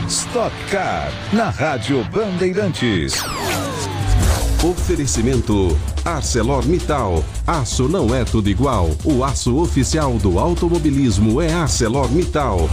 Stock Car, na Rádio Bandeirantes. Oferecimento ArcelorMittal. Aço não é tudo igual. O aço oficial do automobilismo é ArcelorMittal.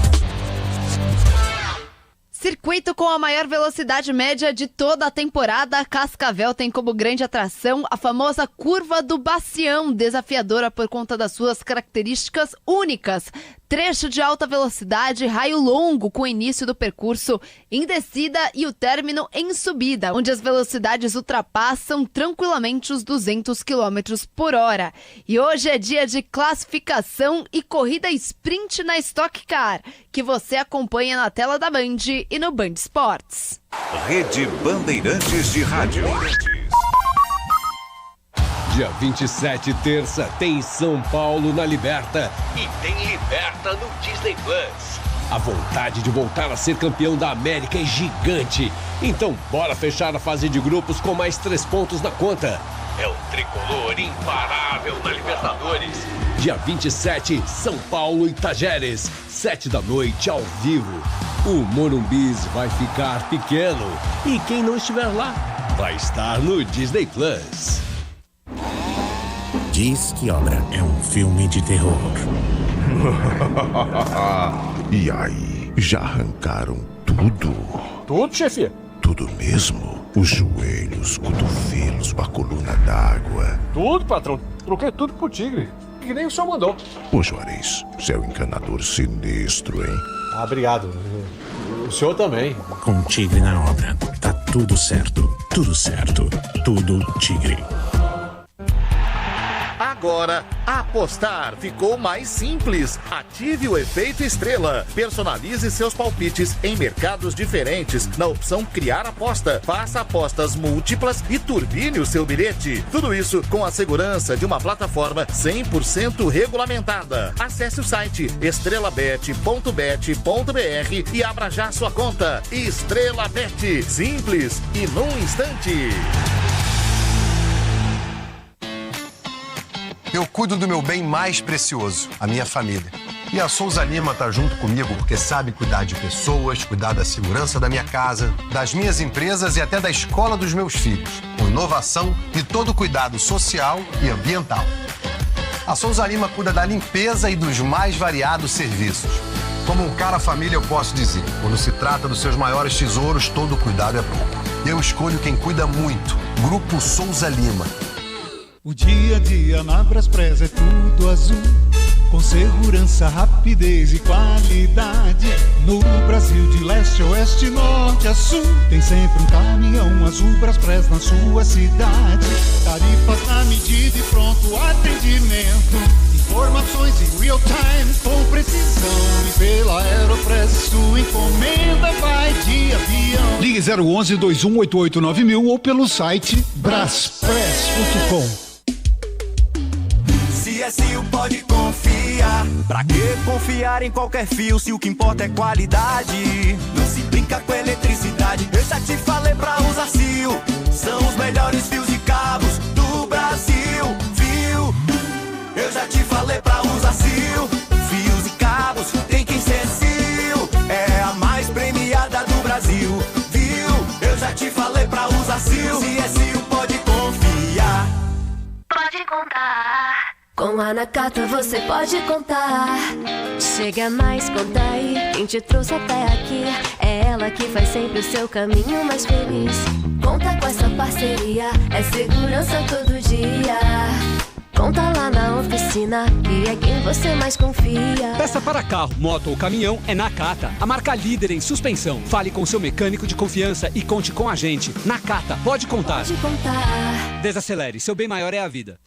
Circuito com a maior velocidade média de toda a temporada, Cascavel tem como grande atração a famosa Curva do Bacião, desafiadora por conta das suas características únicas. Trecho de alta velocidade, raio longo com o início do percurso em descida e o término em subida, onde as velocidades ultrapassam tranquilamente os 200 km por hora. E hoje é dia de classificação e corrida sprint na Stock Car, que você acompanha na tela da Band e no Band Esportes. Rede Bandeirantes de Rádio. Dia 27, terça, tem São Paulo na Liberta e tem Liberta no Disney Plus. A vontade de voltar a ser campeão da América é gigante. Então bora fechar a fase de grupos com mais 3 pontos na conta. É o tricolor imparável na Libertadores. Dia 27, São Paulo e Tajeres, 7 da noite ao vivo. O Morumbis vai ficar pequeno e quem não estiver lá vai estar no Disney Plus. Diz que Obra é um filme de terror. E aí, já arrancaram tudo? Tudo, chefe? Tudo mesmo? Os joelhos, cotovelos, a coluna d'água. Tudo, patrão. Troquei tudo pro Tigre. Que nem o senhor mandou. Ô, Juarez, você é um encanador sinistro, hein? Ah, obrigado. O senhor também. Com Tigre na obra, tá tudo certo. Tudo certo. Tudo Tigre. Agora, apostar ficou mais simples. Ative o efeito estrela. Personalize seus palpites em mercados diferentes na opção Criar Aposta. Faça apostas múltiplas e turbine o seu bilhete. Tudo isso com a segurança de uma plataforma 100% regulamentada. Acesse o site estrelabet.bet.br e abra já sua conta. Estrela Bet. Simples e num instante. Eu cuido do meu bem mais precioso, a minha família. E a Souza Lima tá junto comigo porque sabe cuidar de pessoas, cuidar da segurança da minha casa, das minhas empresas e até da escola dos meus filhos, com inovação e todo cuidado social e ambiental. A Souza Lima cuida da limpeza e dos mais variados serviços. Como um cara família, eu posso dizer, quando se trata dos seus maiores tesouros, todo cuidado é bom. Eu escolho quem cuida muito, Grupo Souza Lima. O dia a dia na Braspress é tudo azul, com segurança, rapidez e qualidade. No Brasil de leste a oeste, norte a sul, tem sempre um caminhão azul Braspress na sua cidade. Tarifas na medida e pronto atendimento, informações em real time com precisão. E pela Aeropress sua encomenda vai de avião. Ligue 011 2188 9000 ou pelo site braspress.com. CSU pode confiar. Pra que confiar em qualquer fio se o que importa é qualidade? Não se brinca com eletricidade. Eu já te falei pra usar CSU. São os melhores fios e cabos do Brasil. Viu? Eu já te falei pra usar CSU. Fios e cabos tem que ser CSU. É a mais premiada do Brasil. Viu? Eu já te falei pra usar CSU. CSU pode confiar. Pode contar. Com a Nakata você pode contar. Chega mais, conta aí. Quem te trouxe até aqui é ela que faz sempre o seu caminho mais feliz. Conta com essa parceria, é segurança todo dia. Conta lá na oficina, que é quem você mais confia. Peça para carro, moto ou caminhão é Nakata, a marca líder em suspensão. Fale com seu mecânico de confiança e conte com a gente. Nakata, pode contar. Pode contar. Desacelere, seu bem maior é a vida.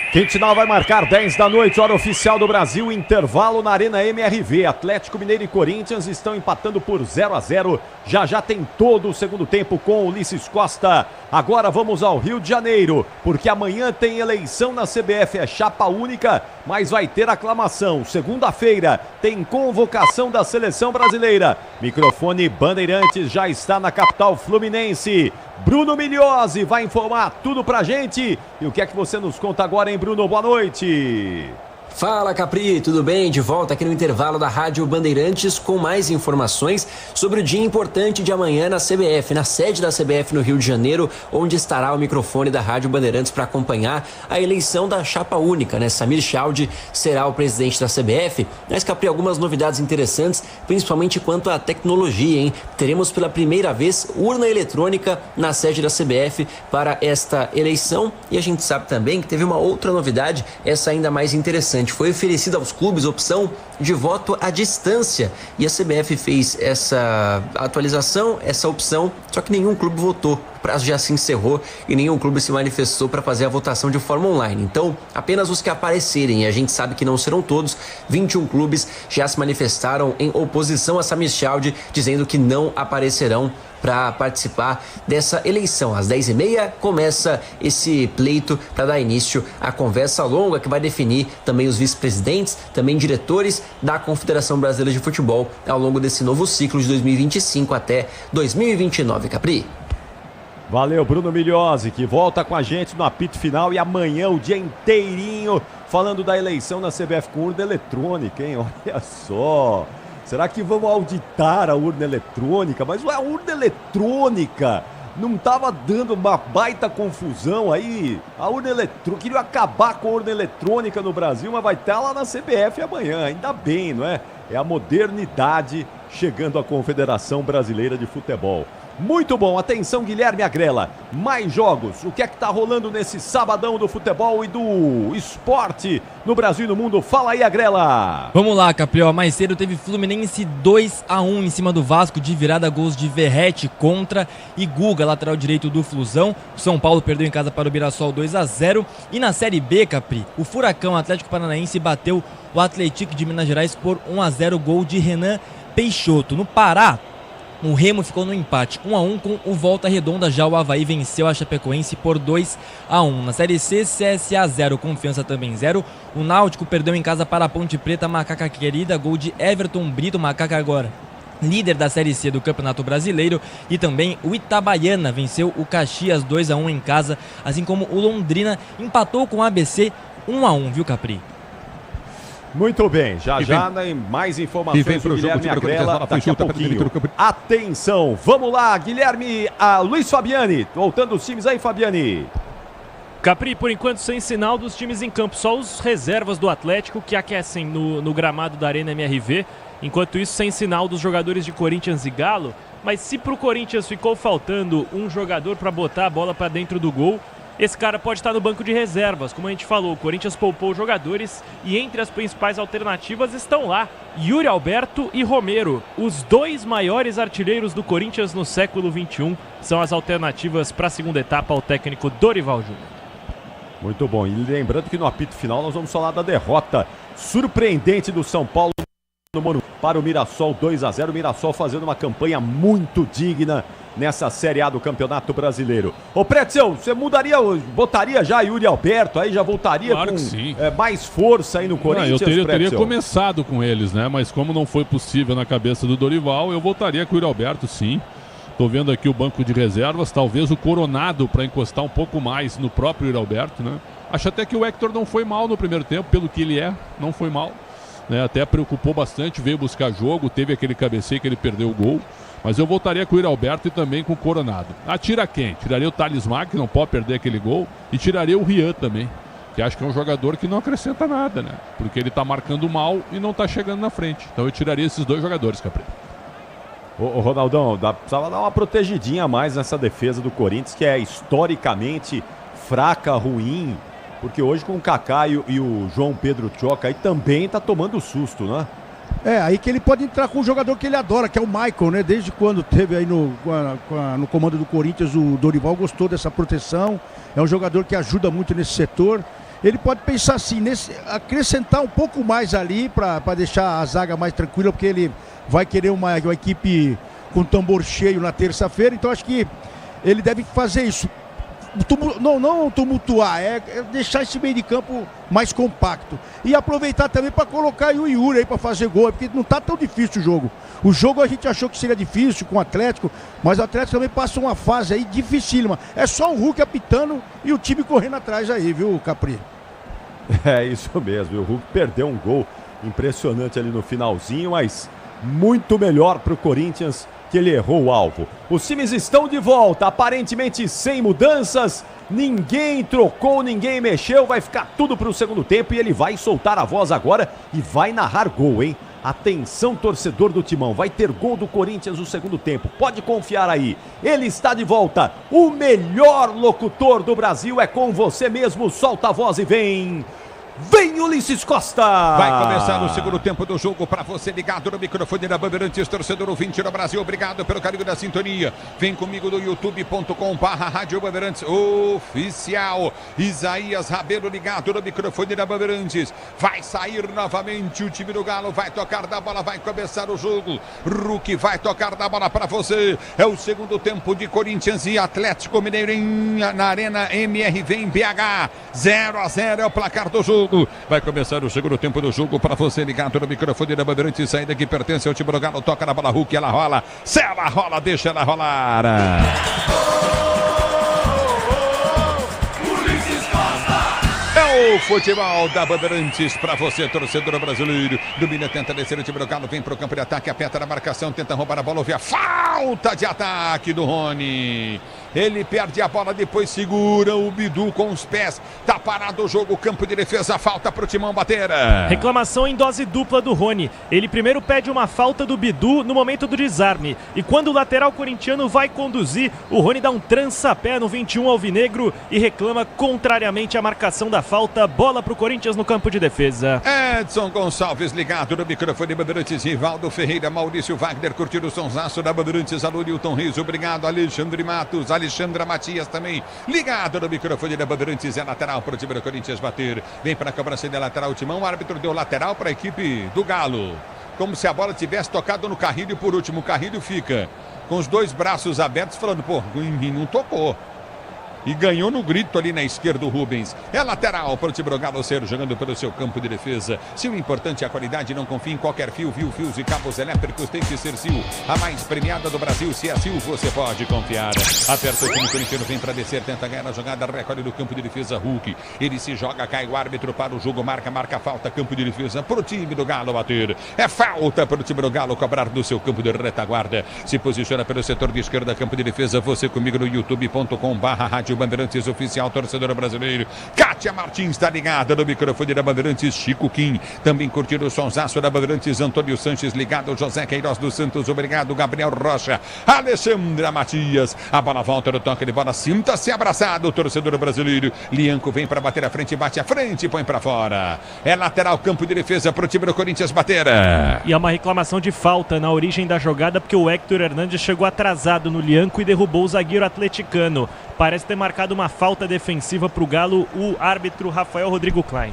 Quintinal vai marcar 10 da noite, hora oficial do Brasil, intervalo na Arena MRV. Atlético Mineiro e Corinthians estão empatando por 0-0. Já tem todo o segundo tempo com Ulisses Costa. Agora vamos ao Rio de Janeiro, porque amanhã tem eleição na CBF, é chapa única, mas vai ter aclamação. Segunda-feira tem convocação da Seleção Brasileira. Microfone Bandeirantes já está na capital fluminense. Bruno Migliozzi vai informar tudo pra gente. E o que é que você nos conta agora, hein, Bruno? Boa noite. Fala, Capri, tudo bem? De volta aqui no intervalo da Rádio Bandeirantes com mais informações sobre o dia importante de amanhã na CBF, na sede da CBF no Rio de Janeiro, onde estará o microfone da Rádio Bandeirantes para acompanhar a eleição da chapa única, né? Samir Chaldi será o presidente da CBF. Mas, Capri, algumas novidades interessantes, principalmente quanto à tecnologia, hein? Teremos pela primeira vez urna eletrônica na sede da CBF para esta eleição. E a gente sabe também que teve uma outra novidade, essa ainda mais interessante. Foi oferecida aos clubes a opção de voto à distância e a CBF fez essa atualização, essa opção, só que nenhum clube votou. O prazo já se encerrou e nenhum clube se manifestou para fazer a votação de forma online. Então, apenas os que aparecerem, e a gente sabe que não serão todos, 21 clubes já se manifestaram em oposição a Samir Chaldi, dizendo que não aparecerão para participar dessa eleição. Às 10h30 começa esse pleito para dar início à conversa longa que vai definir também os vice-presidentes, também diretores da Confederação Brasileira de Futebol ao longo desse novo ciclo de 2025 até 2029, Capri. Valeu, Bruno Migliozzi, que volta com a gente no apito final e amanhã o dia inteirinho falando da eleição na CBF com urna eletrônica, hein? Olha só. Será que vamos auditar a urna eletrônica? Mas a urna eletrônica não estava dando uma baita confusão aí? A urna eletrônica, queria acabar com a urna eletrônica no Brasil, mas vai estar lá na CBF amanhã, ainda bem, não é? É a modernidade chegando à Confederação Brasileira de Futebol. Muito bom, atenção Guilherme Agrela, mais jogos, o que é que tá rolando nesse sabadão do futebol e do esporte no Brasil e no mundo? Fala aí, Agrela! Vamos lá, Caprió, mais cedo teve Fluminense 2-1 em cima do Vasco, de virada, gols de Verrete contra e Guga, lateral direito do Flusão. O São Paulo perdeu em casa para o Mirassol 2-0 e na Série B, Capri, o Furacão Atlético Paranaense bateu o Atlético de Minas Gerais por 1-0, gol de Renan Peixoto. No Pará, o Remo ficou no empate 1-1 com o Volta Redonda, já o Avaí venceu a Chapecoense por 2-1. Na Série C, CSA 0, Confiança também 0. O Náutico perdeu em casa para a Ponte Preta, Macaca Querida, gol de Everton Brito, Macaca agora líder da Série C do Campeonato Brasileiro. E também o Itabaiana venceu o Caxias 2-1 em casa, assim como o Londrina empatou com o ABC 1-1, viu, Capri? Muito bem, já mais informações do Guilherme Agrela daqui a pouquinho. Atenção, vamos lá, Guilherme, Luiz Fabiani, voltando os times aí, Fabiani. Capri, por enquanto sem sinal dos times em campo, só os reservas do Atlético que aquecem no gramado da Arena MRV. Enquanto isso, sem sinal dos jogadores de Corinthians e Galo. Mas se pro Corinthians ficou faltando um jogador para botar a bola para dentro do gol, esse cara pode estar no banco de reservas. Como a gente falou, o Corinthians poupou jogadores e entre as principais alternativas estão lá Yuri Alberto e Romero. Os dois maiores artilheiros do Corinthians no século XXI são as alternativas para a segunda etapa ao técnico Dorival Júnior. Muito bom, e lembrando que no apito final nós vamos falar da derrota surpreendente do São Paulo para o Mirassol 2-0. O Mirassol fazendo uma campanha muito digna nessa Série A do Campeonato Brasileiro. Ô Pretzel, você botaria já Yuri Alberto, aí já voltaria claro com mais força aí no Corinthians? Eu teria começado com eles, né? Mas como não foi possível na cabeça do Dorival, eu voltaria com o Yuri Alberto, sim. Tô vendo aqui o banco de reservas, talvez o Coronado para encostar um pouco mais no próprio Yuri Alberto, né? Acho até que o Hector não foi mal no primeiro tempo, pelo que ele não foi mal. Né? Até preocupou bastante, veio buscar jogo, teve aquele cabeceio que ele perdeu o gol. Mas eu voltaria com o Yuri Alberto e também com o Coronado. Tira quem? Tiraria o Talismã, que não pode perder aquele gol, e tiraria o Rian também, que acho que é um jogador que não acrescenta nada, né? Porque ele tá marcando mal e não tá chegando na frente. Então eu tiraria esses dois jogadores, Capri. Ô Ronaldão, precisava dar uma protegidinha a mais nessa defesa do Corinthians, que é historicamente fraca, ruim, porque hoje com o Kaká e o João Pedro Tchoca aí também tá tomando susto, né? Aí que ele pode entrar com um jogador que ele adora, que é o Michael, né? Desde quando teve aí no comando do Corinthians, o Dorival gostou dessa proteção. É um jogador que ajuda muito nesse setor. Ele pode pensar assim, acrescentar um pouco mais ali para deixar a zaga mais tranquila, porque ele vai querer uma equipe com tambor cheio na terça-feira. Então acho que ele deve fazer isso. Não tumultuar, é deixar esse meio de campo mais compacto. E aproveitar também para colocar o Yuri aí para fazer gol, porque não tá tão difícil o jogo. O jogo a gente achou que seria difícil com o Atlético, mas o Atlético também passa uma fase aí dificílima. É só o Hulk apitando e o time correndo atrás aí, viu, Capri? É isso mesmo, o Hulk perdeu um gol impressionante ali no finalzinho, mas muito melhor para o Corinthians, que ele errou o alvo. Os times estão de volta, aparentemente sem mudanças, ninguém trocou, ninguém mexeu, vai ficar tudo para o segundo tempo e ele vai soltar a voz agora e vai narrar gol, hein? Atenção, torcedor do Timão, vai ter gol do Corinthians no segundo tempo, pode confiar aí. Ele está de volta, o melhor locutor do Brasil é com você mesmo, solta a voz e vem... Vem Ulisses Costa! Vai começar o segundo tempo do jogo para você ligado no microfone da Bandeirantes, torcedor ouvinte do Brasil. Obrigado pelo carinho da sintonia. Vem comigo no youtube.com/Rádio Bandeirantes Oficial. Isaías Rabelo ligado no microfone da Bandeirantes. Vai sair novamente o time do Galo. Vai tocar da bola, vai começar o jogo. Hulk vai tocar da bola para você. É o segundo tempo de Corinthians e Atlético Mineiro na Arena MRV em BH. 0-0 é o placar do jogo. Vai começar o segundo tempo do jogo para você ligado no microfone da Bandeirantes, saída que pertence ao time do Galo, toca na bola, Hulk, ela rola, se ela rola, deixa ela rolar. É No futebol da Bandeirantes, pra você, torcedor brasileiro. Domina, tenta descer o time do Galo, vem pro campo de ataque, aperta na marcação, tenta roubar a bola, ouve a falta de ataque do Rony. Ele perde a bola, depois segura o Bidu com os pés. Tá parado o jogo, campo de defesa, falta pro Timão bater. Reclamação em dose dupla do Rony. Ele primeiro pede uma falta do Bidu no momento do desarme. E quando o lateral corintiano vai conduzir, o Rony dá um trança-pé no 21 alvinegro e reclama contrariamente a marcação da falta. Bola pro Corinthians no campo de defesa. Edson Gonçalves ligado no microfone Bandeirantes, Rivaldo Ferreira, Maurício Wagner, curtindo o sonsaço da Bandeirantes, alô Nilton Reis, obrigado, Alexandre Matos, Alexandra Matias também, ligado no microfone da Bandeirantes, é lateral para o time do Corinthians bater, vem para a cobrança de lateral, o Timão, o árbitro deu lateral para a equipe do Galo, como se a bola tivesse tocado no Carrilho, por último, o Carrilho fica com os dois braços abertos, falando, pô, em mim não tocou. E ganhou no grito ali na esquerda o Rubens. É lateral para o time do Galo ser jogando pelo seu campo de defesa. Se o importante é a qualidade, não confie em qualquer fio. Fios e cabos elétricos tem que ser Sil. A mais premiada do Brasil. Se é Sil, você pode confiar. Aperta o time corintiano, vem para descer, tenta ganhar a jogada, recolhe do campo de defesa Hulk. Ele se joga, cai o árbitro para o jogo, marca falta, campo de defesa para o time do Galo bater. É falta para o time do Galo cobrar do seu campo de retaguarda. Se posiciona pelo setor de esquerda, campo de defesa. Você comigo no youtube.com/Rádio Bandeirantes Oficial, torcedor brasileiro. Kátia Martins está ligada no microfone da Bandeirantes. Chico Kim também curtindo o sonsaço da Bandeirantes. Antônio Sanches ligado. José Queiroz dos Santos, obrigado. Gabriel Rocha, Alexandra Matias. A bola volta no toque de bola. Sinta-se abraçado, torcedor brasileiro. Lianco vem para bater a frente, bate a frente, põe para fora. É lateral, campo de defesa para o time do Corinthians bater. E é uma reclamação de falta na origem da jogada, porque o Héctor Hernandes chegou atrasado no Lianco e derrubou o zagueiro atleticano. Parece ter marcado uma falta defensiva para o Galo, o árbitro Rafael Rodrigo Klein.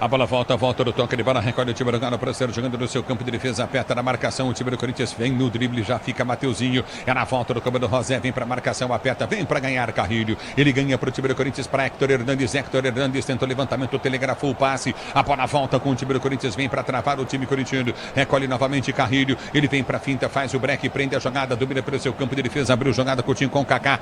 A bola volta do toque de bola, recolhe o time do Galo para ser jogando no seu campo de defesa, aperta na marcação, o time do Corinthians vem no drible, já fica Mateuzinho, é na volta do campo do Rosé, vem para marcação, aperta, vem para ganhar Carrilho, ele ganha para o time do Corinthians, para Héctor Hernandes tentou levantamento, telegrafou o passe, a bola volta com o time do Corinthians, vem para travar o time corintiano, recolhe novamente Carrilho, ele vem para a finta, faz o break, prende a jogada, domina pelo seu campo de defesa, abriu jogada, Coutinho com Kaká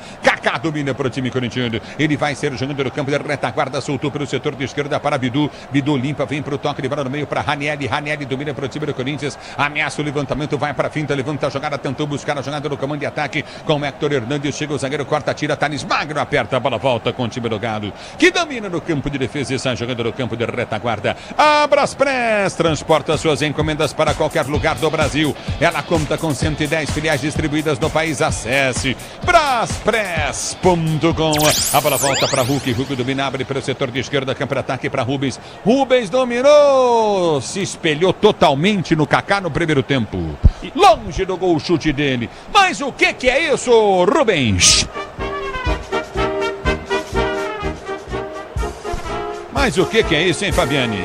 domina para o time corintiano, ele vai ser jogando no campo de retaguarda, soltou pelo setor de esquerda para Bidu limpa, vem para o toque de bola no meio para Ranieri domina para o time do Corinthians, ameaça o levantamento, vai para a finta, levanta a jogada, tentou buscar a jogada no comando de ataque com Héctor Hernandes, chega o zagueiro, corta, tira, Thales Magno, aperta, a bola volta com o time do Galo, que domina no campo de defesa e sai jogando no campo de retaguarda. A Braspress transporta suas encomendas para qualquer lugar do Brasil, ela conta com 110 filiais distribuídas no país, acesse braspress.com. A bola volta para Hulk domina, abre pelo setor de esquerda, campo de ataque para Rubens dominou, se espelhou totalmente no Kaká no primeiro tempo, longe do gol, chute dele, mas o que é isso, Rubens? Mas o que é isso, hein, Fabiane?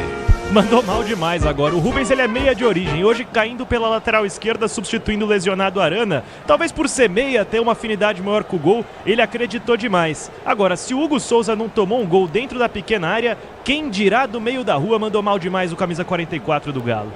Mandou mal demais agora. O Rubens, ele é meia de origem. Hoje caindo pela lateral esquerda, substituindo o lesionado Arana. Talvez por ser meia, ter uma afinidade maior com o gol, ele acreditou demais. Agora, se o Hugo Souza não tomou um gol dentro da pequena área, quem dirá do meio da rua? Mandou mal demais o camisa 44 do Galo.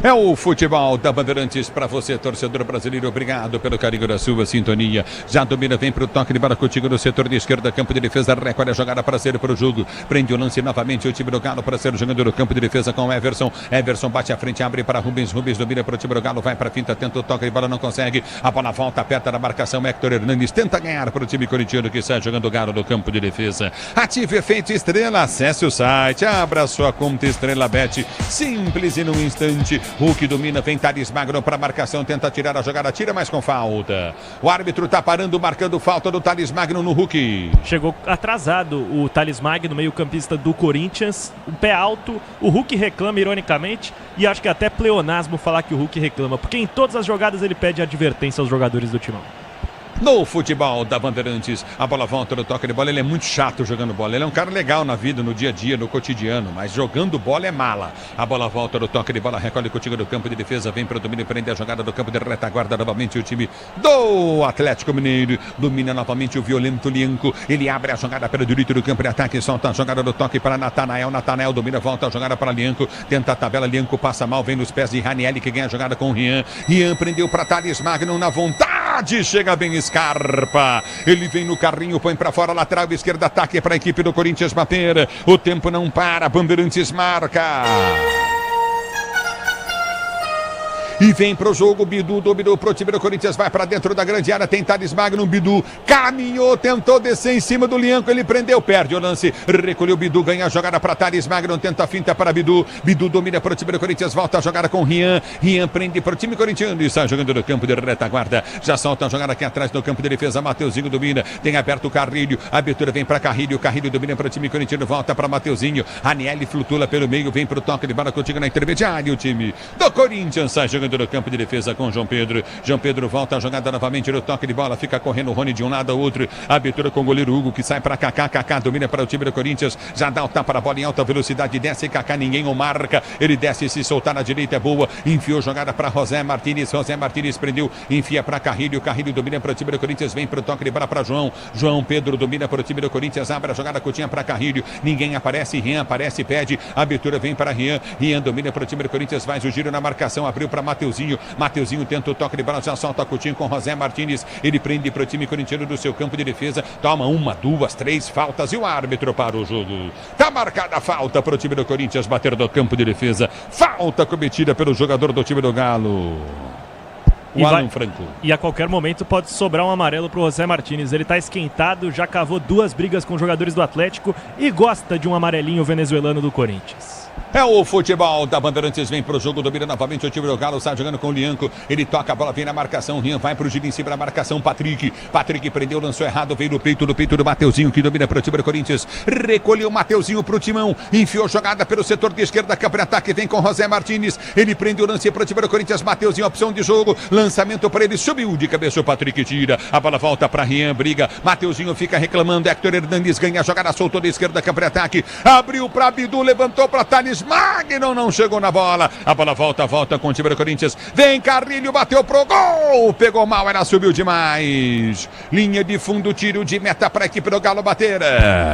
É o futebol da Bandeirantes para você, torcedor brasileiro. Obrigado pelo carinho da sua sintonia. Já domina, vem para o toque de bola contigo no setor de esquerda, campo de defesa, recolhe a jogada para ser para o jogo. Prende o lance novamente o time do Galo para ser jogando no campo de defesa com Everson. Everson bate à frente, abre para Rubens domina para o time do Galo, vai para a finta, tenta o toque de bola, não consegue. A bola volta, aperta na marcação, Héctor Hernandes tenta ganhar para o time corintiano que sai jogando o Galo no campo de defesa. Ative Efeito Estrela, acesse o site, abra sua conta Estrela Bet, simples e num instante. Hulk domina, vem Thales Magno para marcação, tenta tirar a jogada, tira, mas com falta. O árbitro tá parando, marcando falta do Thales Magno no Hulk. Chegou atrasado o Thales Magno, meio-campista do Corinthians, um pé alto. O Hulk reclama ironicamente, e acho que é até pleonasmo falar que o Hulk reclama, porque em todas as jogadas ele pede advertência aos jogadores do Timão. No futebol da Bandeirantes, a bola volta no toque de bola, ele é muito chato jogando bola, ele é um cara legal na vida, no dia a dia, no cotidiano, mas jogando bola é mala. A bola volta no toque de bola, recolhe contigo do campo de defesa, vem para o domínio, prende a jogada do campo de retaguarda, novamente o time do Atlético Mineiro, domina novamente o violento Lianco, ele abre a jogada pelo direito do campo de ataque, solta a jogada do toque para Natanael domina, volta a jogada para Lianco, tenta a tabela, Lianco passa mal, vem nos pés de Ranieri que ganha a jogada com o Rian prendeu para Thales Magno na vontade pode, chega bem Scarpa. Ele vem no carrinho, põe pra fora, lateral esquerda, ataque pra equipe do Corinthians bater. O tempo não para, Bandeirantes marca. E vem pro jogo, Bidu dominou pro time do Corinthians, vai pra dentro da grande área, tem Thales Magno, Bidu caminhou, tentou descer em cima do Lianco, ele prendeu, perde o lance, recolheu Bidu, ganha a jogada pra Thales Magno, tenta a finta para Bidu, Bidu domina pro time do Corinthians, volta a jogada com Rian, Rian prende pro time corintiano e está jogando no campo de retaguarda, já solta a jogada aqui atrás no campo de defesa, Mateuzinho domina, tem aberto o Carrilho, a abertura vem pra Carrilho, Carrilho domina pro time corintiano, volta pra Mateuzinho, Ranielli flutula pelo meio, vem pro toque de bola contigo na intermediária, o time do Corinthians sai jogando no campo de defesa com João Pedro. João Pedro volta a jogada novamente no toque de bola, fica correndo o Rony de um lado ao outro. Abertura com o goleiro Hugo que sai para Kaká. Kaká domina para o time do Corinthians. Já dá o tapa na bola em alta velocidade. Desce Kaká, ninguém o marca. Ele desce, se soltar na direita é boa. Enfiou jogada para José Martínez. José Martínez prendeu, enfia para Carrilho. Carrilho domina para o time do Corinthians. Vem para o toque de bola para João. João Pedro domina para o time do Corinthians. Abre a jogada curtinha para Carrilho. Ninguém aparece. Rian aparece, pede. Abertura vem para Rian. Rian domina para o time do Corinthians. Faz o giro na marcação. Abriu para Mateuzinho. Mateuzinho tenta o toque de bola, já solta Coutinho com José Martínez. Ele prende para o time corintiano do seu campo de defesa. Toma 1, 2, 3 faltas e o árbitro para o jogo. Tá marcada a falta para o time do Corinthians bater do campo de defesa. Falta cometida pelo jogador do time do Galo. O Alan Franco. E a qualquer momento pode sobrar um amarelo pro José Martínez. Ele tá esquentado, já cavou 2 brigas com jogadores do Atlético e gosta de um amarelinho venezuelano do Corinthians. É o futebol da Bandeirantes, vem pro jogo, domina novamente o time do Galo, está jogando com o Lianco, ele toca a bola, vem na marcação, Rian vai pro giro em cima da marcação, Patrick prendeu, lançou errado, veio no peito do Mateuzinho, que domina pro time do Corinthians, recolheu o Mateuzinho pro timão, enfiou jogada pelo setor de esquerda, campo de ataque, vem com José Martínez, ele prende o lance pro time do Corinthians, Mateuzinho, opção de jogo, lançamento para ele, subiu de cabeça, o Patrick tira, a bola volta pra Rian, briga, Mateuzinho fica reclamando, Héctor Hernandes ganha a jogada, soltou da esquerda, campo de ataque, abriu pra Bidu, levantou pra Thales Magno, não chegou na bola, a bola volta com o time do Corinthians, vem Carrilho, bateu pro gol, pegou mal, ela subiu demais, linha de fundo, tiro de meta para a equipe do Galo bater.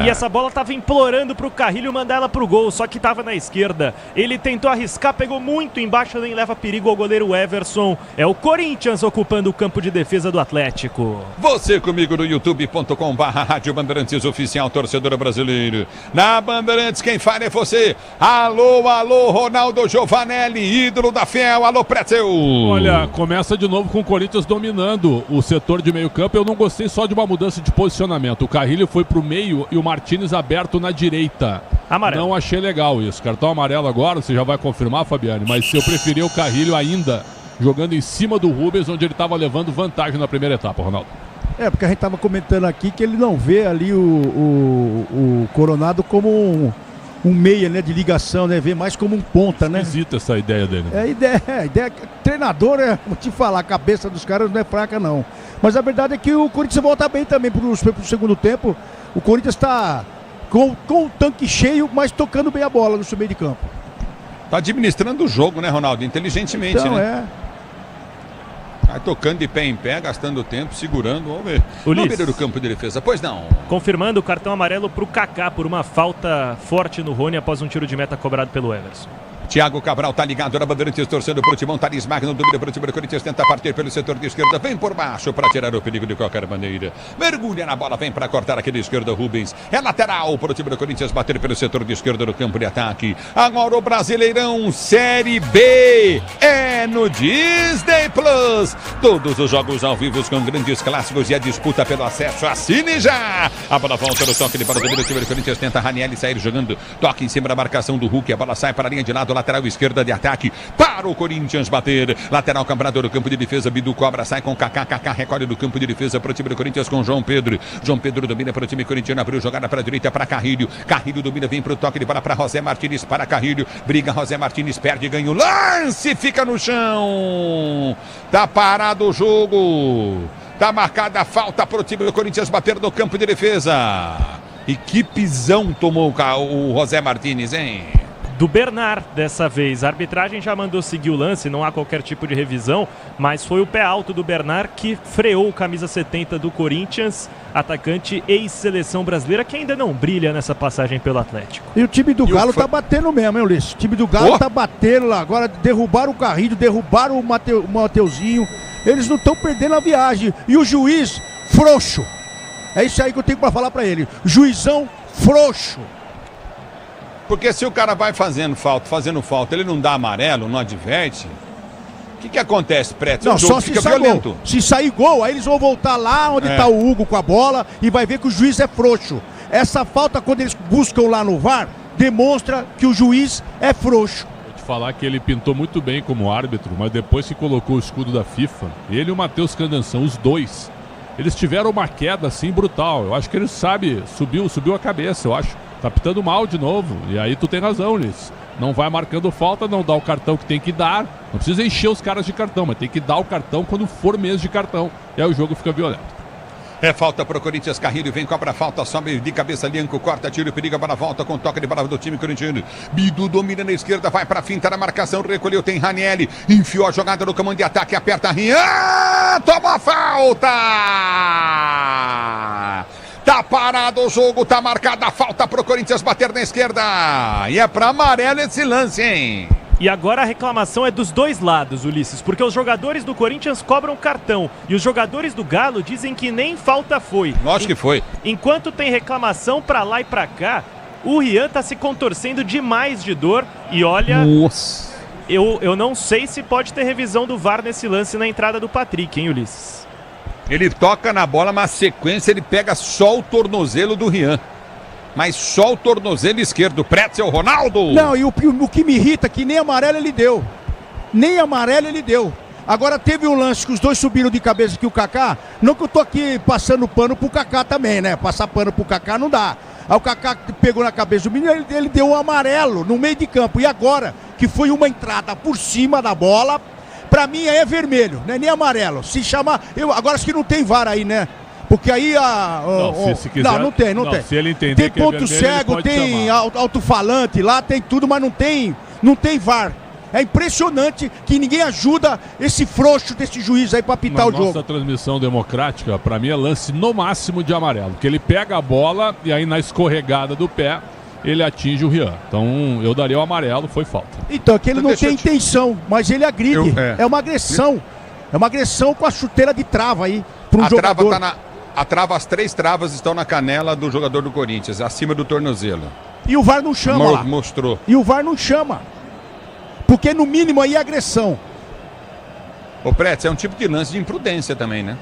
E essa bola tava implorando pro Carrilho mandar ela pro gol, só que tava na esquerda, ele tentou arriscar, pegou muito embaixo, nem leva perigo ao goleiro Everson, é o Corinthians ocupando o campo de defesa do Atlético. Você comigo no youtube.com/Rádio Bandeirantes Oficial, torcedor brasileiro, na Bandeirantes quem fala é você, alô, Ronaldo Giovanelli, ídolo da Fiel, alô, Pretzel. Olha, começa de novo com o Corinthians dominando o setor de meio campo. Eu não gostei só de uma mudança de posicionamento. O Carrilho foi pro meio e o Martínez aberto na direita. Amarelo. Não achei legal isso. Cartão amarelo agora, você já vai confirmar, Fabiane, mas eu preferia o Carrilho ainda jogando em cima do Rubens, onde ele estava levando vantagem na primeira etapa, Ronaldo. Porque a gente estava comentando aqui que ele não vê ali o Coronado como um meia, né, de ligação, né? Vê mais como um ponta, né? Esquisita essa ideia dele. A ideia, treinador, vou te falar, a cabeça dos caras não é fraca, não. Mas a verdade é que o Corinthians volta bem também pro segundo tempo. O Corinthians está com o tanque cheio, mas tocando bem a bola no seu meio de campo. Tá administrando o jogo, né, Ronaldo? Inteligentemente, então, né? Vai tocando de pé em pé, gastando tempo, segurando, vamos ver. Ulisses. No meio do campo de defesa, pois não. Confirmando o cartão amarelo pro Kaká por uma falta forte no Rony após um tiro de meta cobrado pelo Everson. Thiago Cabral tá ligado na Bandeirantes, torcendo pro Timão, Thales Magno, domina pro time do Corinthians, tenta partir pelo setor de esquerda, vem por baixo para tirar o perigo de qualquer maneira. Mergulha na bola, vem para cortar aquele esquerdo, Rubens. É lateral pro time do Corinthians bater pelo setor de esquerda no campo de ataque. Agora o Brasileirão Série B é no Disney Plus. Todos os jogos ao vivo com grandes clássicos e a disputa pelo acesso. Assine já! A bola volta no toque de bola do time do Corinthians, tenta Ranielli sair jogando, toque em cima da marcação do Hulk, a bola sai para a linha de lado, lateral esquerda de ataque para o Corinthians bater. Lateral cambrado do campo de defesa, Bidu cobra, sai com Kaká, Kaká recolhe do campo de defesa para o time do Corinthians com João Pedro. João Pedro domina para o time corintiano, abriu jogada para a direita para Carrilho. Carrilho domina, vem para o toque de bola para José Martínez, para Carrilho. Briga José Martínez, perde, ganha o lance, fica no chão. Tá parado o jogo. Tá marcada a falta para o time do Corinthians bater no campo de defesa. E que pisão tomou o José Martínez, hein? Do Bernard dessa vez. A arbitragem já mandou seguir o lance, não há qualquer tipo de revisão, mas foi o pé alto do Bernard que freou o camisa 70 do Corinthians, atacante ex-seleção brasileira que ainda não brilha nessa passagem pelo Atlético. E o time do Galo tá batendo mesmo, hein, Ulisses? O time do Galo tá batendo lá. Agora derrubaram o Carrilho, derrubaram o Mateuzinho. Eles não estão perdendo a viagem. E o juiz, frouxo. É isso aí que eu tenho pra falar pra ele. Juizão frouxo. Porque se o cara vai fazendo falta, ele não dá amarelo, não adverte. O que acontece, Preto? Não, só se sair gol. Se sair gol, aí eles vão voltar lá onde tá o Hugo com a bola e vai ver que o juiz é frouxo. Essa falta, quando eles buscam lá no VAR, demonstra que o juiz é frouxo. Vou te falar que ele pintou muito bem como árbitro, mas depois que colocou o escudo da FIFA, ele e o Matheus Candanção, os dois, eles tiveram uma queda assim brutal. Eu acho que ele subiu a cabeça, eu acho. Tá pitando mal de novo. E aí tu tem razão, Ulisses. Não vai marcando falta, não dá o cartão que tem que dar. Não precisa encher os caras de cartão, mas tem que dar o cartão quando for mês de cartão. E aí o jogo fica violento. É falta pro Corinthians, Carrilho vem, cobra a falta, sobe de cabeça, Lianco, corta, tiro, periga para a volta com toque de bola do time corintiano. Bidu domina na esquerda, vai pra finta na marcação, recolheu, tem Ranieri, enfiou a jogada no comando de ataque, aperta Rian, toma a falta! Tá parado o jogo, tá marcada a falta pro Corinthians bater na esquerda. E é pra amarelo esse lance, hein? E agora a reclamação é dos dois lados, Ulisses, porque os jogadores do Corinthians cobram cartão e os jogadores do Galo dizem que nem falta foi. Lógico que foi. Enquanto tem reclamação pra lá e pra cá, o Rian tá se contorcendo demais de dor e olha... Nossa. Eu não sei se pode ter revisão do VAR nesse lance na entrada do Patrick, hein, Ulisses? Ele toca na bola, mas sequência ele pega só o tornozelo do Rian. Mas só o tornozelo esquerdo. Pretzel, Ronaldo! Não, e o que me irrita é que nem amarelo ele deu. Nem amarelo ele deu. Agora teve um lance que os dois subiram de cabeça que o Kaká. Não que eu tô aqui passando pano pro Kaká também, né? Passar pano pro Kaká não dá. Aí o Kaká pegou na cabeça do menino, ele deu um amarelo no meio de campo. E agora, que foi uma entrada por cima da bola, pra mim é vermelho, não é nem amarelo. Se chamar. Agora acho que não tem VAR aí, né? Porque aí se quiser, não tem. Se ele entender tem que ponto é vermelho, cego, tem alto-falante lá, tem tudo, mas não tem VAR. É impressionante que ninguém ajuda esse frouxo desse juiz aí pra apitar o jogo. Nossa transmissão democrática, pra mim é lance no máximo de amarelo, porque ele pega a bola e aí na escorregada do pé ele atinge o Rian. Então eu daria o amarelo, foi falta. Então, é que ele não tem intenção, mas ele agride. É uma agressão. É uma agressão com a chuteira de trava aí para um jogador. As três travas estão na canela do jogador do Corinthians, acima do tornozelo. E o VAR não chama lá. Mostrou. E o VAR não chama. Porque no mínimo aí é agressão. Ô, Pretz, é um tipo de lance de imprudência também, né?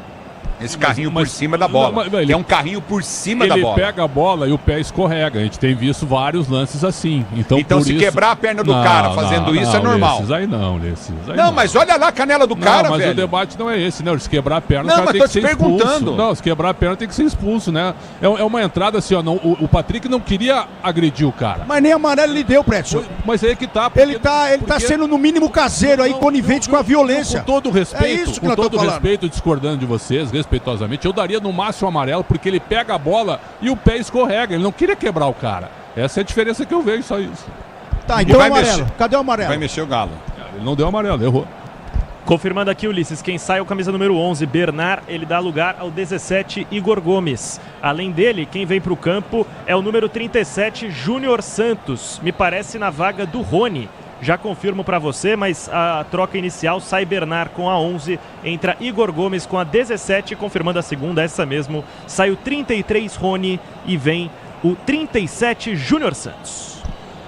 Esse carrinho por cima da bola. É um carrinho por cima da bola. Ele pega a bola e o pé escorrega. A gente tem visto vários lances assim. Então se quebrar a perna do cara fazendo isso é normal. Nesses aí não, mas olha lá a canela do cara, mas velho. o debate não é esse, né? Se quebrar a perna, não, o cara tem que ser perguntando. expulso. Não, se quebrar a perna tem que ser expulso, né? É uma entrada assim, ó. Não, o Patrick não queria agredir o cara. Mas nem amarelo ele deu, Pretzel. Mas aí é que tá. Ele tá sendo no mínimo caseiro aí, conivente com a violência. Com todo respeito, com todo respeito, discordando de vocês, respeitosamente, eu daria no máximo amarelo, porque ele pega a bola e o pé escorrega. Ele não queria quebrar o cara. Essa é a diferença que eu vejo, só isso. Tá, então o amarelo. Cadê o amarelo? Vai mexer o Galo. Ele não deu amarelo, errou. Confirmando aqui, Ulisses, quem sai é o camisa número 11, Bernard. Ele dá lugar ao 17, Igor Gomes. Além dele, quem vem para o campo é o número 37, Júnior Santos. Me parece na vaga do Rony. Já confirmo para você, mas a troca inicial sai Bernard com a 11, entra Igor Gomes com a 17, confirmando a segunda, essa mesmo. Sai o 33 Rony e vem o 37 Júnior Santos.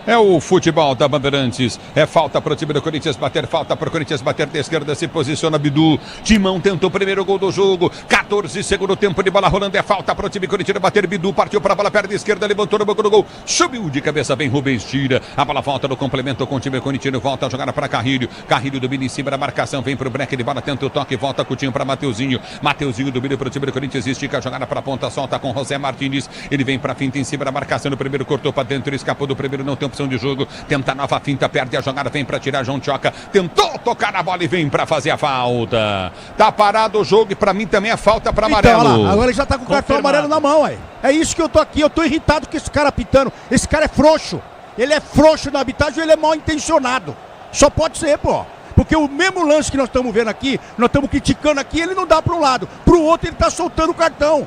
É o futebol da Bandeirantes. É falta para o time do Corinthians bater. Falta para o Corinthians bater da esquerda. Se posiciona Bidu. Timão tentou o primeiro gol do jogo. 14 segundo tempo de bola rolando. É falta para o time corintiano bater. Bidu partiu para a bola, perna esquerda. Levantou no banco do gol. Subiu de cabeça bem. Rubens tira. A bola volta no complemento com o time corintiano. Volta a jogar para Carrilho. Carrilho domina em cima da marcação. Vem para o break de bola. Tenta o toque. Volta Coutinho para Mateuzinho. Mateuzinho domina para o time do Corinthians. Estica a jogada para a ponta. Solta com José Martins. Ele vem para a finta em cima da marcação. No primeiro cortou para dentro. Escapou do primeiro. Não tem opção de jogo. Tenta nova finta, perde a jogada, vem pra tirar João Tchoca, tentou tocar na bola e vem pra fazer a falta. Tá parado o jogo e pra mim também é falta pra amarelo. Então, lá, agora ele já tá com o cartão amarelo na mão, ué. É isso que eu tô aqui, eu tô irritado com esse cara pitando. Esse cara é frouxo. Ele é frouxo na arbitragem, ele é mal intencionado. Só pode ser, pô. Porque o mesmo lance que nós estamos vendo aqui, nós estamos criticando aqui, ele não dá para um lado. Pro outro ele tá soltando o cartão.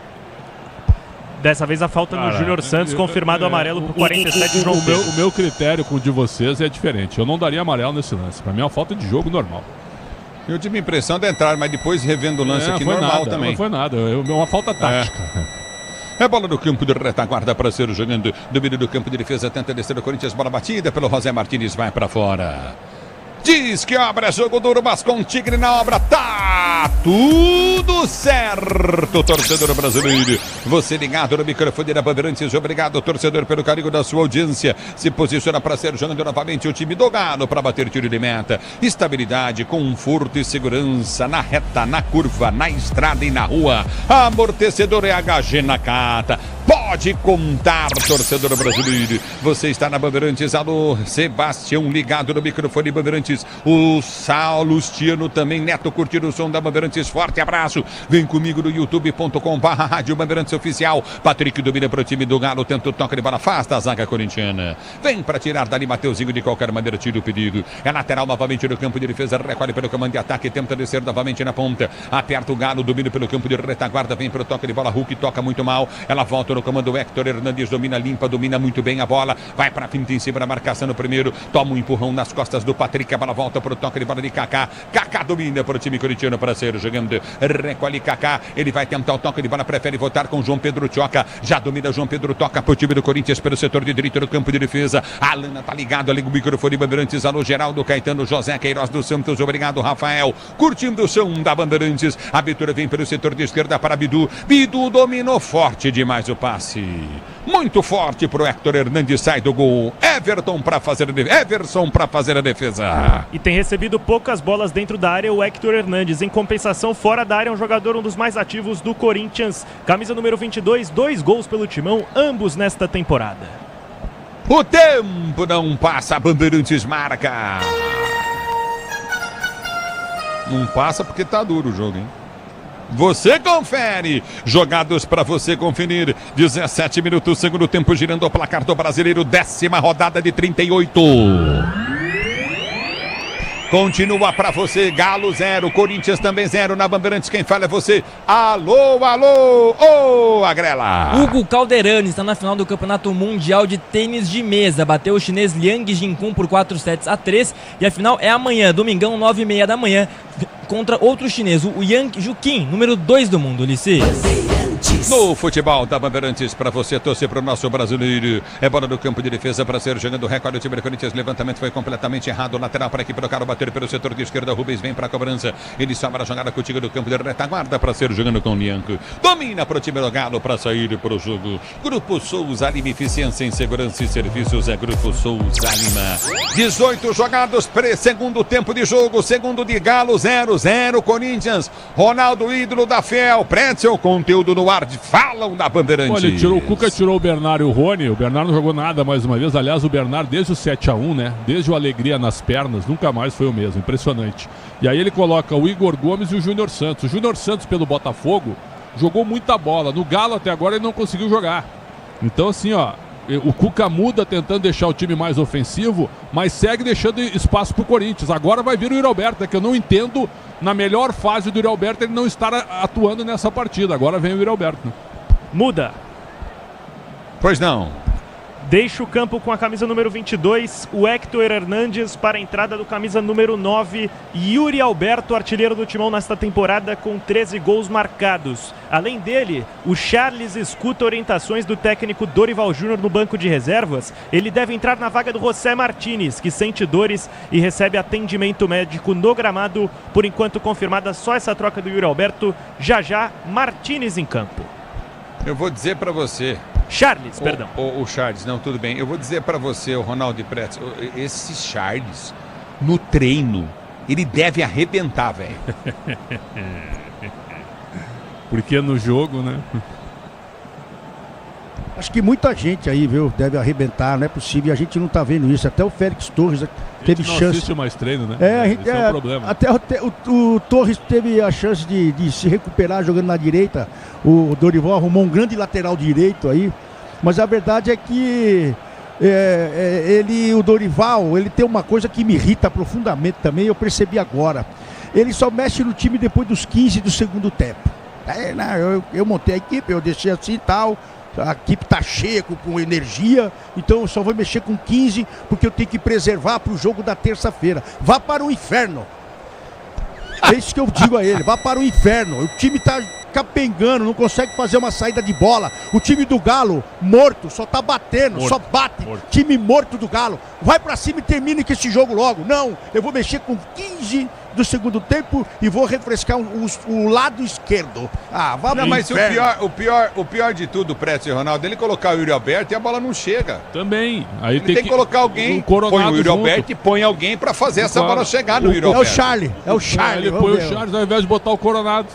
Dessa vez a falta no Júnior Santos, confirmado amarelo por 47 João Pedro. O meu critério com o de vocês é diferente. Eu não daria amarelo nesse lance. Para mim é uma falta de jogo normal. Eu tive a impressão de entrar, mas depois revendo o lance aqui normal nada, também. Não foi nada, é uma falta tática. É bola no campo de retaguarda para ser jogando. Domínio do campo de defesa, tenta descer o Corinthians, bola batida pelo José Martínez, vai para fora. Diz que obra é jogo duro, mas com o Tigre na obra tá tudo certo, torcedor brasileiro. Você ligado no microfone da Bandeirantes, obrigado, torcedor, pelo carinho da sua audiência. Se posiciona para ser jogando novamente o time do Galo para bater tiro de meta. Estabilidade, conforto e segurança na reta, na curva, na estrada e na rua. Amortecedor é HG Nakata. Pode contar, torcedor brasileiro. Você está na Bandeirantes. Alô, Sebastião, ligado no microfone Bandeirantes. O Salustiano também, Neto, curtindo o som da Bandeirantes. Forte abraço. Vem comigo no youtube.com/Rádio Bandeirantes Oficial. Patrick domina para o time do Galo. Tenta o toque de bola, afasta a zaga corintiana. Vem para tirar dali Mateuzinho, de qualquer maneira tira o perigo. É lateral novamente no campo de defesa. Recolhe pelo comando de ataque. Tenta descer novamente na ponta. Aperta o Galo, domina pelo campo de retaguarda. Vem para o toque de bola. Hulk toca muito mal. Ela volta no comando. Héctor Hernandes domina limpa, domina muito bem a bola. Vai para a finta em cima da marcação no primeiro. Toma um empurrão nas costas do Patrick. A bola volta para o toque de bola de Kaká. Kaká domina para o time corintiano para ser jogando. Recolhe Kaká. Ele vai tentar o toque de bola. Prefere votar com João Pedro Tioca. Já domina João Pedro, toca para o time do Corinthians pelo setor de direito do campo de defesa. A Alana tá ligado ali com o microfone Bandeirantes. Alô, Geraldo, Caetano, José Queiroz dos Santos. Obrigado, Rafael. Curtindo o som da Bandeirantes. A abertura vem pelo setor de esquerda para Bidu. Bidu dominou forte demais o passe. Muito forte pro Héctor Hernandes, sai do gol. Everson para fazer a defesa. E tem recebido poucas bolas dentro da área o Héctor Hernandes. Em compensação, fora da área, é um jogador, um dos mais ativos do Corinthians. Camisa número 22, 2 gols pelo Timão, ambos nesta temporada. O tempo não passa, a Bandeirantes marca. Não passa porque tá duro o jogo, hein? Você confere, jogados para você conferir. 17 minutos, segundo tempo, girando o placar do Brasileiro, 10ª rodada de 38. Continua para você, Galo 0, Corinthians também 0 na Bandeirantes. Quem fala é você. Alô, alô, ô, Agrela. Hugo Calderani está na final do Campeonato Mundial de Tênis de Mesa. Bateu o chinês Liang Jinkun por 4-3. E a final é amanhã, domingão, 9h30 da manhã, contra outro chinês, o Yang Juqin, número 2 do mundo, Ulisses. No futebol da Bandeirantes, para você torcer para o nosso brasileiro. É bola do campo de defesa para ser jogando. Recorde o time do Corinthians. Levantamento foi completamente errado. Lateral para aqui para o cara bater pelo setor de esquerda. Rubens vem para a cobrança. Ele sobra a jogada contigo do campo de retaguarda para ser jogando com o Lianco. Domina para o time do Galo para sair para o jogo. Grupo Souza Lima, eficiência em segurança e serviços. É Grupo Souza Lima. 18 jogados, segundo tempo de jogo. Segundo de Galo, 0-0 Corinthians. Ronaldo, ídolo da Fiel. Pretzel, conteúdo no ar. Falam da Bandeirantes. Olha, o Cuca tirou o Bernardo e o Rony. O Bernardo não jogou nada mais uma vez. Aliás, o Bernardo desde o 7-1, né? Desde o Alegria nas pernas, nunca mais foi o mesmo. Impressionante. E aí ele coloca o Igor Gomes e o Júnior Santos. O Júnior Santos, pelo Botafogo, jogou muita bola. No Galo até agora ele não conseguiu jogar. Então assim, ó, o Cuca muda tentando deixar o time mais ofensivo, mas segue deixando espaço pro Corinthians. Agora vai vir o Yuri Alberto, que eu não entendo, na melhor fase do Yuri Alberto, ele não estar atuando nessa partida. Agora vem o Yuri Alberto, né? Muda. Pois não. Deixa o campo com a camisa número 22, o Héctor Hernandes, para a entrada do camisa número 9, Yuri Alberto, artilheiro do Timão nesta temporada com 13 gols marcados. Além dele, o Charles escuta orientações do técnico Dorival Júnior no banco de reservas. Ele deve entrar na vaga do José Martínez, que sente dores e recebe atendimento médico no gramado. Por enquanto confirmada só essa troca do Yuri Alberto, já Martínez em campo. Eu vou dizer para você... Charles, perdão. O Charles, não, tudo bem. Eu vou dizer para você, o Ronaldo Pretz, esse Charles, no treino, ele deve arrebentar, velho. Porque no jogo, né? Acho que muita gente aí, viu, deve arrebentar, não é possível. E a gente não tá vendo isso. Até o Félix Torres teve chance. Não assiste mais treino, né? Esse é um problema. Até o Torres teve a chance de se recuperar jogando na direita. O Dorival arrumou um grande lateral direito aí. Mas a verdade é que o Dorival, ele tem uma coisa que me irrita profundamente também. Eu percebi agora. Ele só mexe no time depois dos 15 do segundo tempo. Eu montei a equipe, eu deixei assim e tal. A equipe tá cheia com energia, então eu só vou mexer com 15 porque eu tenho que preservar para o jogo da terça-feira. Vá para o inferno. É isso que eu digo a ele. Vá para o inferno. O time tá capengando, não consegue fazer uma saída de bola. O time do Galo, morto, só tá batendo, só bate. Time morto do Galo. Vai pra cima e termine com esse jogo logo. Não, eu vou mexer com 15 do segundo tempo e vou refrescar o lado esquerdo. Ah, vá pro mas inferno. o pior de tudo, Prédio e Ronaldo, ele colocar o Yuri Alberto e a bola não chega. Também. Aí ele tem que colocar alguém, põe o Yuri Alberto e põe alguém pra fazer essa bola chegar no Yuri Alberto. É o Charlie, Ele põe o Charles ao invés de botar o Coronado.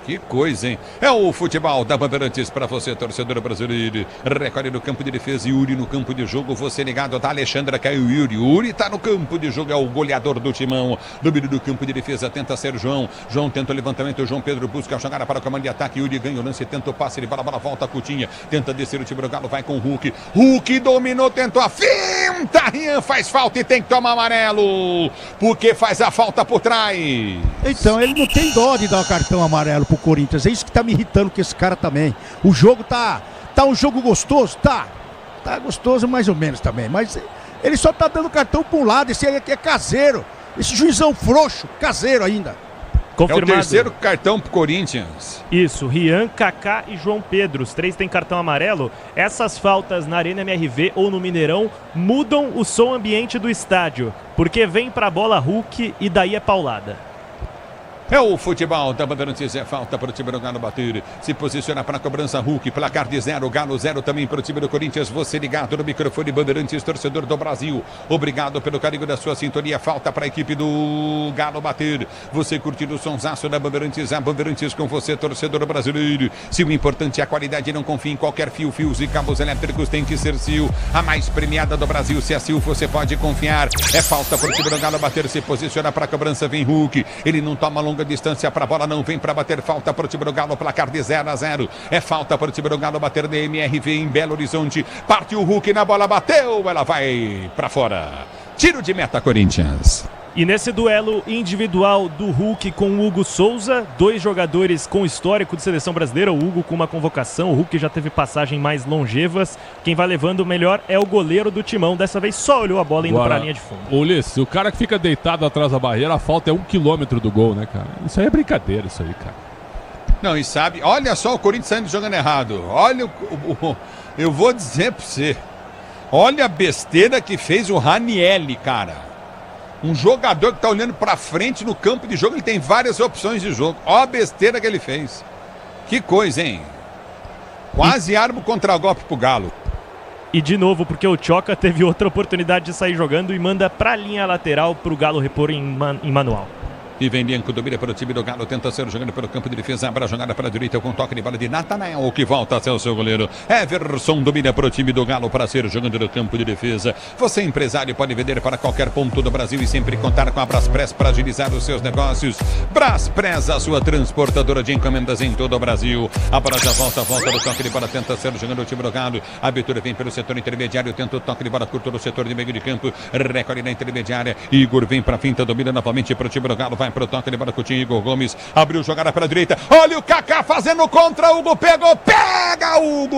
Que coisa, hein? É o futebol da Bandeirantes para você, torcedor brasileiro. Recolhe no campo de defesa, Yuri no campo de jogo. Você ligado, tá? Alexandra caiu, Yuri. Yuri tá no campo de jogo, é o goleador do timão. Domínio do campo de defesa, tenta ser João. João tenta o levantamento, João Pedro busca a jogada para o comando de ataque. Yuri ganha o lance, tenta o passe, ele bola, volta a Coutinha. Tenta descer o time do Galo, vai com o Hulk. Hulk dominou, tentou a finta. Rian faz falta e tem que tomar amarelo. Porque faz a falta por trás. Então, ele não tem dó de dar o cartão amarelo pro Corinthians. É isso que tá me irritando com esse cara também. O jogo tá um jogo gostoso? Tá gostoso mais ou menos também, mas ele só tá dando cartão pra um lado. Esse aí aqui é caseiro. Esse juizão frouxo, caseiro ainda. Confirmado. É o terceiro cartão pro Corinthians. Isso, Rian, Kaká e João Pedro. Os 3 têm cartão amarelo. Essas faltas na Arena MRV ou no Mineirão mudam o som ambiente do estádio, porque vem pra bola Hulk e daí é paulada. É o futebol da Bandeirantes, é falta para o time do Galo bater. Se posiciona para a cobrança Hulk, placar de 0, Galo 0 também para o time do Corinthians. Você ligado no microfone Bandeirantes, torcedor do Brasil. Obrigado pelo carinho da sua sintonia. Falta para a equipe do Galo bater. Você curtindo o sonsaço da Bandeirantes, a Bandeirantes com você, torcedor brasileiro. Se o importante é a qualidade, não confie em qualquer fio, fios e cabos elétricos, tem que ser Sil. A mais premiada do Brasil, se é Sil, você pode confiar. É falta para o time do Galo bater, se posiciona para a cobrança, vem Hulk. Ele não toma longa distância para a bola, não vem para bater, falta para o time do Galo, placar de 0-0, é falta para o time do Galo bater na MRV em Belo Horizonte, partiu o Hulk na bola, bateu, ela vai para fora, tiro de meta Corinthians. E nesse duelo individual do Hulk com o Hugo Souza, 2 jogadores com histórico de seleção brasileira, o Hugo com uma convocação, o Hulk já teve passagem mais longevas, quem vai levando o melhor é o goleiro do timão, dessa vez só olhou a bola indo para a linha de fundo. Ulisses, o cara que fica deitado atrás da barreira, a falta é 1 quilômetro do gol, né, cara? Isso aí é brincadeira, isso aí, cara. Não, e sabe, olha só o Corinthians saindo jogando errado, olha eu vou dizer para você, olha a besteira que fez o Ranielli, cara. Um jogador que está olhando para frente no campo de jogo, ele tem várias opções de jogo. Olha a besteira que ele fez. Que coisa, hein? Quase arma o contragolpe pro Galo. E de novo, porque o Tchoca teve outra oportunidade de sair jogando e manda para a linha lateral para o Galo repor em manual. E vem Bianco, domina para o time do Galo, tenta ser jogando pelo campo de defesa, abre a jogada para a direita com toque de bola de Natanael, que volta a ser o seu goleiro. Everson domina para o time do Galo para ser jogando no campo de defesa. Você, empresário, pode vender para qualquer ponto do Brasil e sempre contar com a Braspress para agilizar os seus negócios. Braspress, a sua transportadora de encomendas em todo o Brasil. A bola já volta no toque de bola, tenta ser jogando o time do Galo. A abertura vem pelo setor intermediário, tenta o toque de bola curto no setor de meio de campo. Recolhe na intermediária. Igor vem para a finta, domina novamente para o time do Galo, vai para o toque de bola com o time. Igor Gomes abriu jogada pela direita. Olha o Kaká fazendo contra. Hugo pegou. Pega Hugo!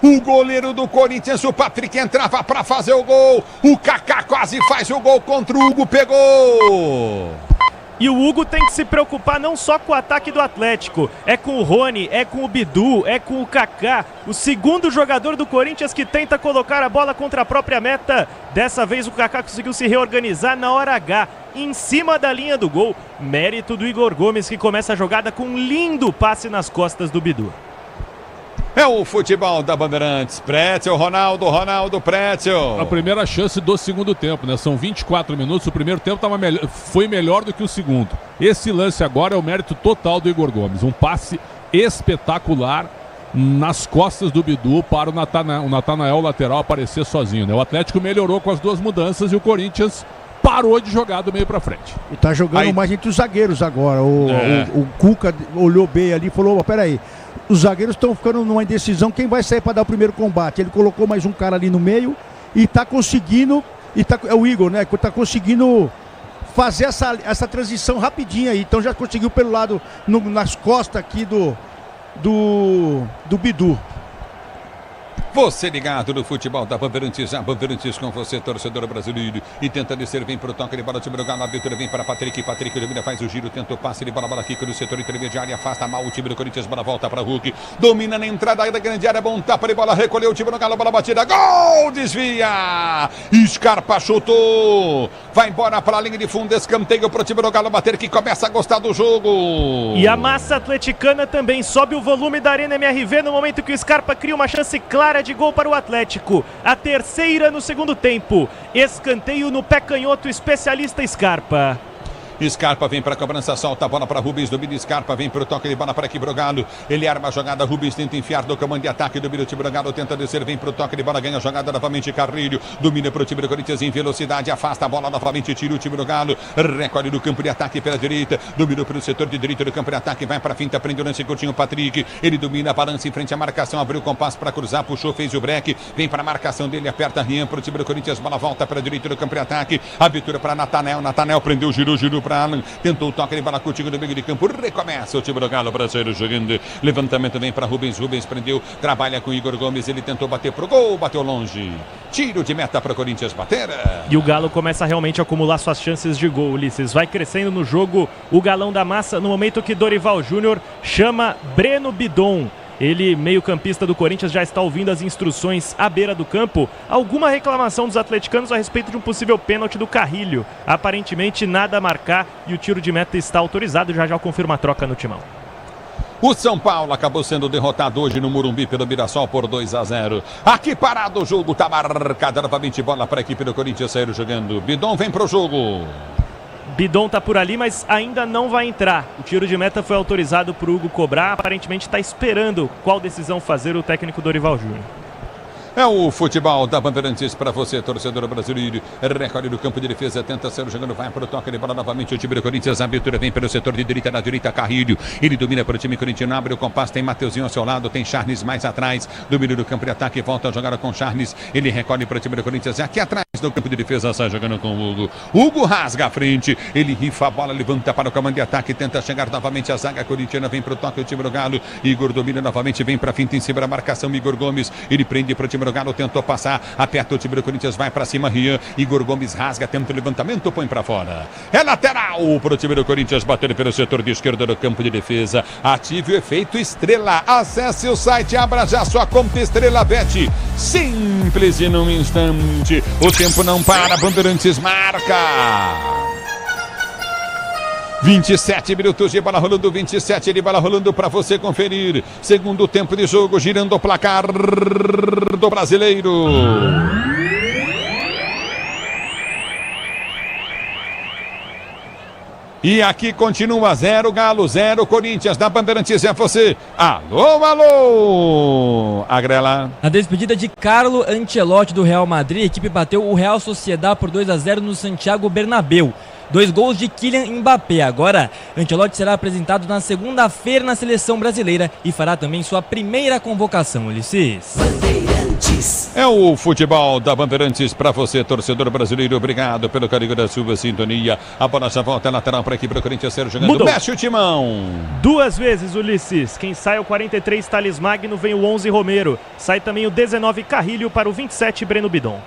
O goleiro do Corinthians, o Patrick, entrava para fazer o gol. O Kaká quase faz o gol contra o Hugo. Pegou! E o Hugo tem que se preocupar não só com o ataque do Atlético, é com o Rony, é com o Bidu, é com o Kaká, o segundo jogador do Corinthians que tenta colocar a bola contra a própria meta. Dessa vez o Kaká conseguiu se reorganizar na hora H, em cima da linha do gol. Mérito do Igor Gomes, que começa a jogada com um lindo passe nas costas do Bidu. É o futebol da Bandeirantes. Pretzel, Ronaldo Pretzel. A primeira chance do segundo tempo, né? São 24 minutos. O primeiro tempo foi melhor do que o segundo. Esse lance agora é o mérito total do Igor Gomes. Um passe espetacular nas costas do Bidu para o Natanael lateral aparecer sozinho, né? O Atlético melhorou com as 2 mudanças e o Corinthians parou de jogar do meio para frente. E tá jogando mais entre os zagueiros agora. O Cuca olhou bem ali e falou: peraí, os zagueiros estão ficando numa indecisão, quem vai sair para dar o primeiro combate? Ele colocou mais um cara ali no meio e tá conseguindo, é o Igor, né, que tá conseguindo fazer essa transição rapidinha aí. Então já conseguiu pelo lado, nas costas aqui do Bidu. Você ligado no futebol da Bandeirantes, a Bandeirantes com você, torcedor brasileiro. E tenta descer, vem pro toque de bola, time do Galo, a abertura vem para Patrick domina, faz o giro, tenta o passe de bola aqui no setor intermediário, afasta mal o time do Corinthians, bola volta para Hulk, domina na entrada da grande área, bom tapa de bola, recolheu o time do Galo, bola batida, gol, desvia, Scarpa chutou, vai embora para a linha de fundo, escanteio pro time do Galo bater, que começa a gostar do jogo. E a massa atleticana também sobe o volume da Arena MRV no momento que o Scarpa cria uma chance clara de gol para o Atlético. A terceira no segundo tempo. Escanteio no pé canhoto, especialista Scarpa. Scarpa vem para a cobrança, solta a bola para Rubens, domina Scarpa, vem para o toque de bola para aqui pro Galo, ele arma a jogada, Rubens tenta enfiar no comando de ataque, domina o time do Galo, tenta descer, vem para o toque de bola, ganha a jogada novamente, Carrilho, domina para o time do Corinthians em velocidade, afasta a bola novamente, tira o time do Galo, recolhe no campo de ataque pela direita, dominou para o setor de direita do campo de ataque, vai para a finta, prende o lance, curtinho, Patrick, ele domina, balança em frente à marcação, abriu o compasso para cruzar, puxou, fez o break, vem para a marcação dele, aperta Rian para o time do Corinthians, bola volta para a direita do campo de ataque, abertura para Natanel prendeu, girou para Alan, tentou o toque de bola contigo no meio de campo, recomeça o time do Galo brasileiro jogando, levantamento vem para Rubens prendeu, trabalha com Igor Gomes, ele tentou bater pro gol, bateu longe, tiro de meta para o Corinthians bater. E o Galo começa realmente a acumular suas chances de gol, Ulisses, vai crescendo no jogo o galão da massa, no momento que Dorival Júnior chama Breno Bidon. Ele, meio-campista do Corinthians, já está ouvindo as instruções à beira do campo. Alguma reclamação dos atleticanos a respeito de um possível pênalti do Carrilho. Aparentemente nada a marcar e o tiro de meta está autorizado. Já confirma a troca no timão. O São Paulo acabou sendo derrotado hoje no Morumbi pelo Mirassol por 2-0. Aqui parado o jogo, tá marcada novamente bola para a equipe do Corinthians sair jogando. Bidon vem pro jogo. Bidon tá por ali, mas ainda não vai entrar. O tiro de meta foi autorizado por Hugo cobrar. Aparentemente está esperando qual decisão fazer o técnico Dorival Júnior. É o futebol da Bandeirantes para você, torcedor brasileiro. Recolhe do campo de defesa, tenta ser jogando, vai para o toque de bola novamente. O time do Corinthians, a abertura vem pelo setor de direita, na direita, Carrilho. Ele domina para o time corintiano, abre o compasso, tem Mateuzinho ao seu lado, tem Charles mais atrás. Domina do campo de ataque, volta a jogar com Charles. Ele recolhe para o time do Corinthians, aqui atrás do campo de defesa, sai jogando com o Hugo. Hugo rasga a frente, ele rifa a bola, levanta para o comando de ataque, tenta chegar novamente a zaga corintiana, vem para o toque o time do Galo. Igor domina novamente, vem para a finta em cima da marcação, Igor Gomes. Ele prende para o time do Galo, tentou passar, aperta o time do Corinthians, vai para cima, Rian, Igor Gomes rasga, tenta o levantamento, põe para fora. É lateral para o time do Corinthians, batendo pelo setor de esquerda do campo de defesa. Ative o efeito Estrela, acesse o site, abra já sua conta Estrela Bet. Simples e num instante, o tempo não para, Bandeirantes marca. 27 minutos de bola rolando, 27 de bola rolando para você conferir. Segundo tempo de jogo, girando o placar do brasileiro. E aqui continua 0 Galo, 0 Corinthians, da Bandeirantes é você. Alô, Agrela. Na despedida de Carlo Ancelotti do Real Madrid, a equipe bateu o Real Sociedad por 2-0 no Santiago Bernabéu. 2 gols de Kylian Mbappé. Agora, Ancelotti será apresentado na segunda-feira na seleção brasileira e fará também sua primeira convocação, Ulisses. É o futebol da Bandeirantes para você, torcedor brasileiro. Obrigado pelo carinho da sua sintonia. A bola já volta lateral para a equipe do Corinthians ser jogando. Mudou. Mexe o timão. 2 vezes, Ulisses. Quem sai é o 43, Thales Magno, vem o 11, Romero. Sai também o 19, Carrilho, para o 27, Breno Bidon.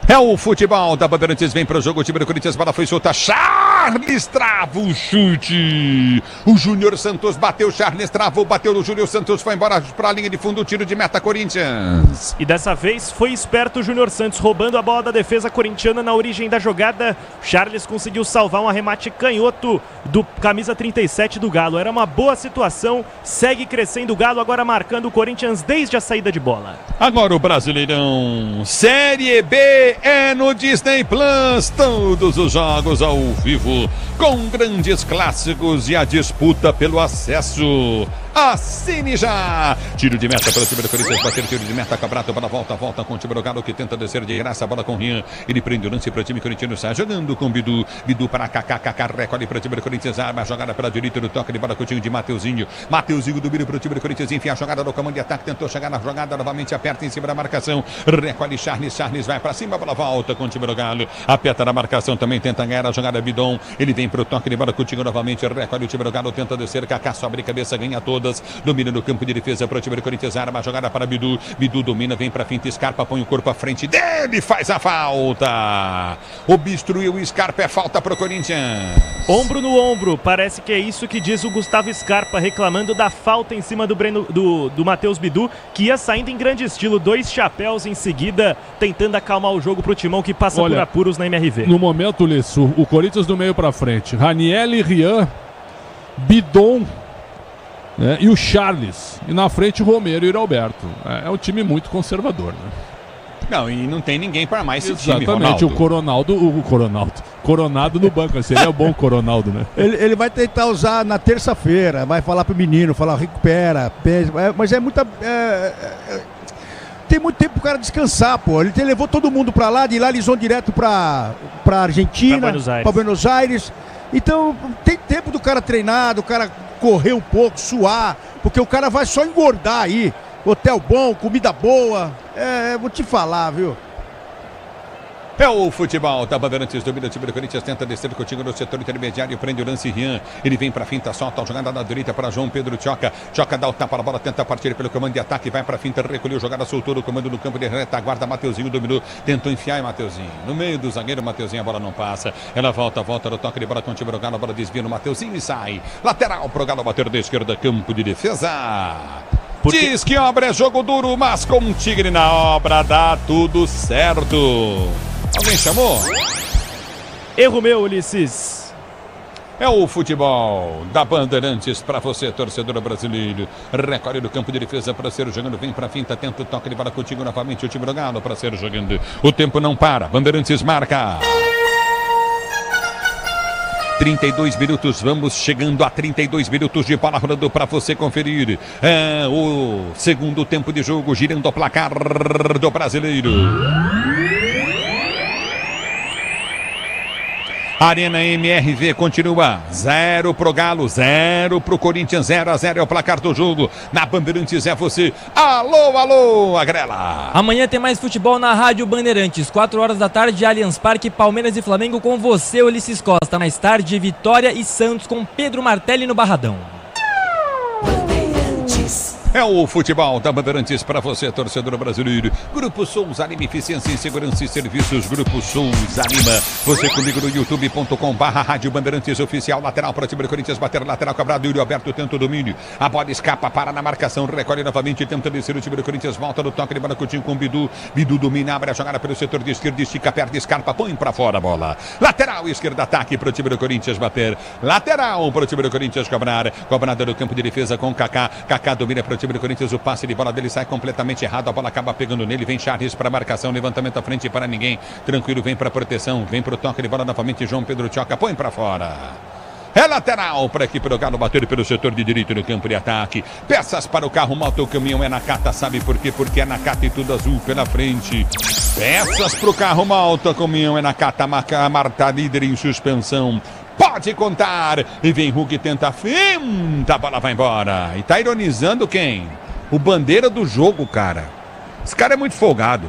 É o futebol da Bandeirantes, vem para o jogo, o time do Corinthians, bola foi solta, Charles trava o chute, o Júnior Santos bateu, Charles travou, bateu no Júnior Santos, foi embora para a linha de fundo, tiro de meta Corinthians. E dessa vez foi esperto o Júnior Santos, roubando a bola da defesa corintiana na origem da jogada. Charles conseguiu salvar um arremate canhoto do camisa 37 do Galo, era uma boa situação, segue crescendo o Galo, agora marcando o Corinthians desde a saída de bola. Agora o Brasileirão, Série B é no Disney Plus, todos os jogos ao vivo, com grandes clássicos e a disputa pelo acesso. Assine já! Tiro de meta pelo time do Corinthians, bater tiro de meta, Cabrato, bola volta com o time do Galo que tenta descer de graça, a bola com o Rian, ele prende o lance para o time corintiano, sai jogando com o Bidu para Kaká, recolhe para o time do Corinthians, arma a jogada pela direita no toque de bola com o time de Mateuzinho domina para o time do Corinthians, enfia a jogada no comando de ataque, tentou chegar na jogada, novamente aperta em cima da marcação, recolhe Charles vai para cima, bola volta com o time do Galo, aperta na marcação, também tenta ganhar a jogada Bidon, ele vem para o toque de bola contigo novamente, recolhe o time do Galo, tenta descer, Kaká sobe cabeça, ganha todo. todas. Domina no campo de defesa para o time do Corinthians. Arma a jogada para Bidu. Bidu domina, vem para finta. Scarpa põe o corpo à frente dele. Faz a falta. Obstruiu o Scarpa. É falta para o Corinthians. Ombro no ombro. Parece que é isso que diz o Gustavo Scarpa, reclamando da falta em cima do Matheus Bidu, que ia saindo em grande estilo. 2 chapéus em seguida, tentando acalmar o jogo para o Timão, que passa por apuros na MRV. No momento, Lissu, o Corinthians do meio para frente. Raniel e Rian, Bidon, né, e o Charles. E na frente, Romero e Alberto. É um time muito conservador, né? Não, e não tem ninguém para mais esse Exatamente, time, Ronaldo. Coronado no banco. Seria o bom Coronaldo, né? Ele vai tentar usar na terça-feira, vai falar pro menino, falar recupera, mas é muita... Tem muito tempo pro cara descansar, pô. Ele levou todo mundo pra lá, de lá eles vão direto pra Argentina, pra Buenos Aires. Então tem tempo do cara treinar, do cara correr um pouco, suar, porque o cara vai só engordar aí. Hotel bom, comida boa. Vou te falar, viu? É o futebol da Bandeirantes, domina o time do Corinthians, tenta descer contigo no setor intermediário, prende o lance Rian, ele vem pra finta, solta a jogada na direita para João Pedro Tchoca dá o tapa na bola, tenta partir pelo comando de ataque, vai pra finta, recolheu, jogada, soltou o comando no campo de retaguarda, Mateuzinho dominou, tentou enfiar e Mateuzinho, no meio do zagueiro, Mateuzinho, a bola não passa, ela volta no toque de bola com o time do Galo, a bola desvia no Mateuzinho e sai, lateral pro Galo bater da esquerda, campo de defesa. Diz que obra é jogo duro, mas com um Tigre na obra dá tudo certo. Alguém chamou? Erro meu, Ulisses. É o futebol da Bandeirantes para você, torcedor brasileiro. Recolhe do campo de defesa para ser jogando, vem para finta, tenta o toque de bola contigo novamente, o time do Galo para ser jogando. O tempo não para, Bandeirantes marca. 32 minutos, vamos chegando a 32 minutos de bola rolando para você conferir. É o segundo tempo de jogo, girando o placar do brasileiro. Arena MRV continua 0 pro Galo, 0 pro Corinthians, 0-0 é o placar do jogo. Na Bandeirantes é você. Alô, Agrela. Amanhã tem mais futebol na Rádio Bandeirantes, 4 horas da tarde, Allianz Parque, Palmeiras e Flamengo com você, Ulisses Costa. Mais tarde, Vitória e Santos com Pedro Martelli no Barradão. É o futebol da Bandeirantes para você, torcedor brasileiro. Grupo Souza Anima, eficiência em segurança e serviços. Grupo Souza Anima. Você comigo no youtube.com/Rádio Bandeirantes Oficial. Lateral para o time do Corinthians, bater lateral, cobrado. Yuri Alberto tenta o domínio. A bola escapa, para na marcação, recolhe novamente, tenta descer o time do Corinthians. Volta no toque de bola curtinho com o Bidu. Bidu domina, abre a jogada pelo setor de esquerda, estica, perde, escarpa, põe para fora a bola. Lateral esquerda, ataque para o time do Corinthians bater. Lateral para o time do Corinthians cobrar. Cobrada no campo de defesa com Kaká. Kaká domina para o time do Corinthians, o passe de bola dele sai completamente errado, a bola acaba pegando nele, vem Charles para marcação, levantamento à frente para ninguém, tranquilo, vem para proteção, vem para o toque de bola novamente, João Pedro Tchoca, põe para fora. É lateral para a equipe do Galo bater pelo setor de direito no campo de ataque. Peças para o carro, moto, o caminhão é Nakata, sabe por quê? Porque é Nakata e tudo azul pela frente. Peças para o carro, moto, o caminhão é Nakata, Marta líder em suspensão. Pode contar. E vem Hulk, tenta a finta, a bola vai embora. E tá ironizando quem? O bandeira do jogo, cara. Esse cara é muito folgado.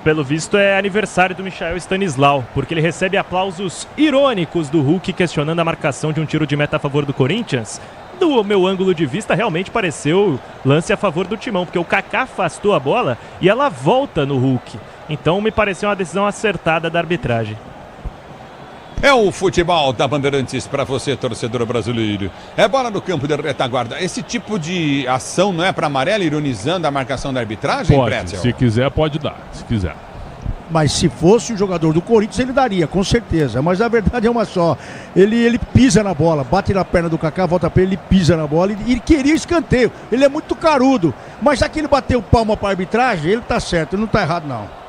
Pelo visto é aniversário do Michael Stanislau, porque ele recebe aplausos irônicos do Hulk questionando a marcação de um tiro de meta a favor do Corinthians. Do meu ângulo de vista, realmente pareceu lance a favor do Timão, porque o Kaká afastou a bola e ela volta no Hulk. Então me pareceu uma decisão acertada da arbitragem. É o futebol da Bandeirantes para você, torcedor brasileiro. É bola no campo de retaguarda. Esse tipo de ação não é para amarelo, ironizando a marcação da arbitragem, pode, Pretzel? Se quiser, pode dar, se quiser. Mas se fosse o jogador do Corinthians, ele daria, com certeza. Mas a verdade é uma só. Ele pisa na bola, bate na perna do Kaká, volta para ele pisa na bola. E ele queria escanteio. Ele é muito carudo. Mas já que ele bateu palma para a arbitragem, ele tá certo, ele não tá errado, não.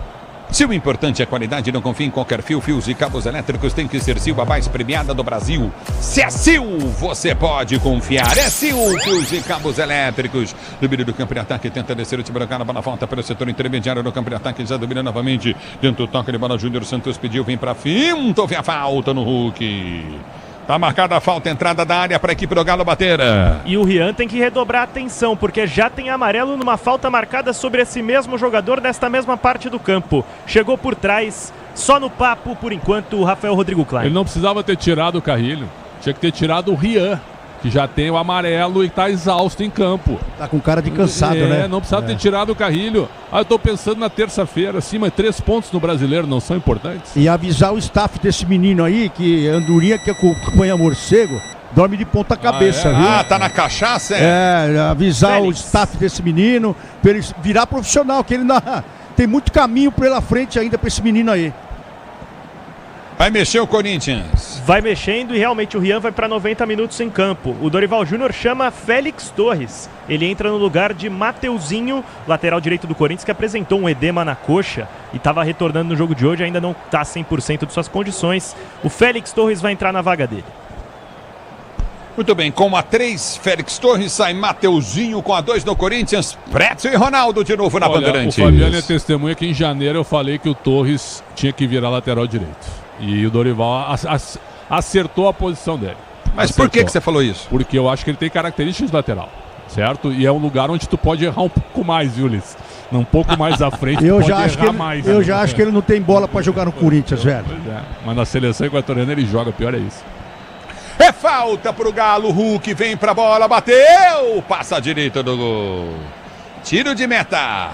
Se o importante é a qualidade, não confie em qualquer fio, fios e cabos elétricos, tem que ser Sil, a mais premiada do Brasil. Se é Sil, você pode confiar. É Sil, fios e cabos elétricos. Domínio do campo de ataque, tenta descer o time do cara, a bola volta pelo setor intermediário no campo de ataque, já domina novamente. Dentro do toque de bola, Júnior Santos pediu, vem pra finta, houve a falta no Hulk. Tá marcada a falta, entrada da área para a equipe do Galo bater. E o Rian tem que redobrar a atenção, porque já tem amarelo numa falta marcada sobre esse mesmo jogador desta mesma parte do campo. Chegou por trás, só no papo, por enquanto, o Rafael Rodrigo Klein. Ele não precisava ter tirado o Carrilho, tinha que ter tirado o Rian, que já tem o amarelo e tá exausto em campo. Tá com cara de cansado, né? Não precisava ter tirado o Carrilho. Eu tô pensando na terça-feira, sim, mas 3 pontos no Brasileiro não são importantes? E avisar o staff desse menino aí, que Andorinha, que acompanha morcego, dorme de ponta cabeça, viu? Tá na cachaça, avisar o staff desse menino, pra ele virar profissional, que ele tem muito caminho pela frente ainda pra esse menino aí. Vai mexer o Corinthians. Vai mexendo e realmente o Rian vai para 90 minutos em campo. O Dorival Júnior chama Félix Torres. Ele entra no lugar de Mateuzinho, lateral direito do Corinthians, que apresentou um edema na coxa e estava retornando no jogo de hoje, ainda não está 100% de suas condições. O Félix Torres vai entrar na vaga dele. Muito bem, com a 3, Félix Torres, sai Mateuzinho com a 2 no Corinthians, Prédio e Ronaldo de novo na Bandeirantes. O Fabiano é testemunha que em janeiro eu falei que o Torres tinha que virar lateral direito. E o Dorival acertou a posição dele. Mas por que você falou isso? Porque eu acho que ele tem características de lateral, certo? E é um lugar onde tu pode errar um pouco mais, viu, Ulisses? Um pouco mais à frente, tu pode errar mais. Eu já acho que ele não tem bola pra jogar no Corinthians, velho. Mas na seleção equatoriana ele joga, pior é isso. É falta pro Galo, Hulk vem pra bola, bateu, passa a direita do gol. Tiro de meta.